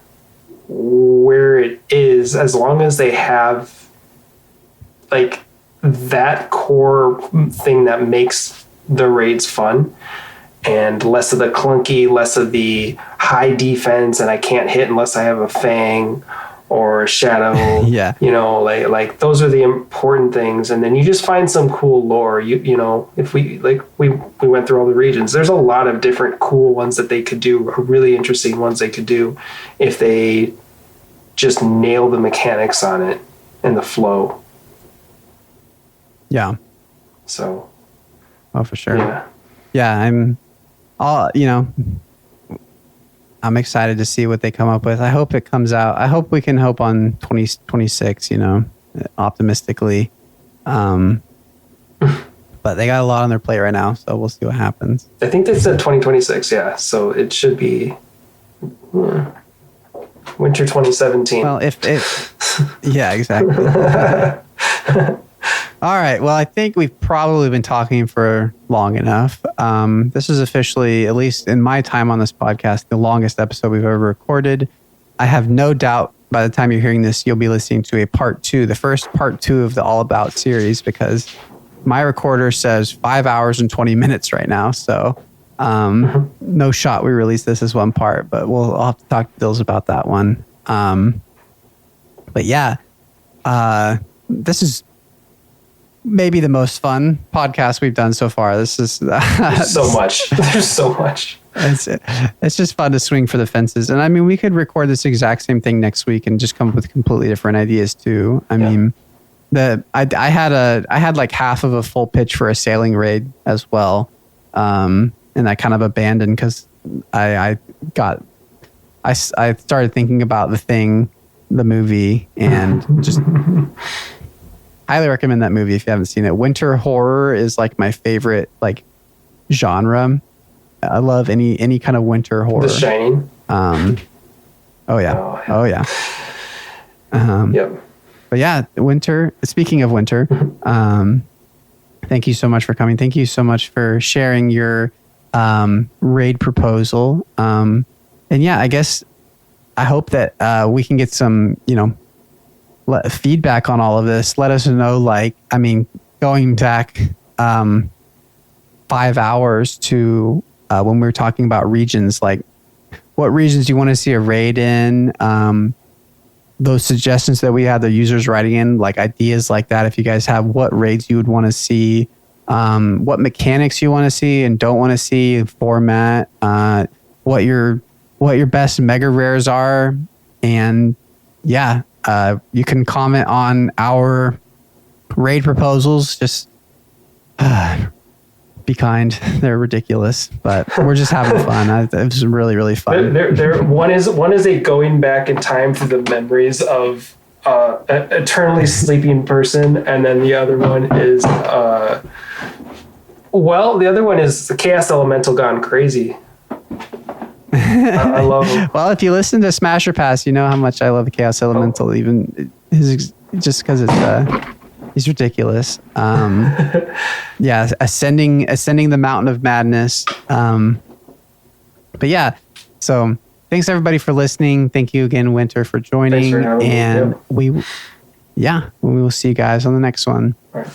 where it is, as long as they have like that core thing that makes the raids fun, and less of the clunky, less of the high defense, and I can't hit unless I have a fang or a shadow. Yeah. Like those are the important things. And then you just find some cool lore. If we went through all the regions, there's a lot of different cool ones that they could do, really interesting ones they could do if they just nail the mechanics on it and the flow. Yeah. So. Oh, for sure. Yeah. Yeah. I'm all, I'm excited to see what they come up with. I hope it comes out. I hope we can hope on 2026, optimistically. But they got a lot on their plate right now, so we'll see what happens. I think they said 2026, yeah. So it should be winter 2017. Well, yeah, exactly. All right. Well, I think we've probably been talking for long enough. This is officially, at least in my time on this podcast, the longest episode we've ever recorded. I have no doubt by the time you're hearing this, you'll be listening to a part 2, the first part 2 of the All About series, because my recorder says 5 hours and 20 minutes right now. So no shot we release this as one part, but I'll have to talk to Dills about that one. But yeah, this is maybe the most fun podcast we've done so far. This is There's so much. There's so much. It's just fun to swing for the fences. And I mean, we could record this exact same thing next week and just come up with completely different ideas too. I mean, I had like half of a full pitch for a sailing raid as well. And I kind of abandoned because I started thinking about the movie, and just highly recommend that movie if you haven't seen it. Winter horror is like my favorite like genre. I love any kind of winter horror. The Shining. Oh yeah. Yep. But yeah, winter. Speaking of winter, thank you so much for coming. Thank you so much for sharing your raid proposal. And yeah, I guess I hope that we can get some, feedback on all of this. Let us know, going back 5 hours to when we were talking about regions, like what regions do you want to see a raid in? Those suggestions that we had, the users writing in, like ideas like that. If you guys have what raids you would want to see, what mechanics you want to see and don't want to see, format, what your best mega rares are, and yeah, you can comment on our raid proposals. Just be kind. They're ridiculous, but we're just having fun. It was really, really fun. One is a going back in time through the memories of an eternally sleeping person, and then the other one is the other one is the Chaos Elemental gone crazy. I love him. Well, if you listen to Smasher Pass, you know how much I love the Chaos Elemental. Even just because he's ridiculous. Yeah, ascending the mountain of madness. But yeah, so thanks everybody for listening. Thank you again, Winter, for joining. Thanks for having me. We will see you guys on the next one. All right.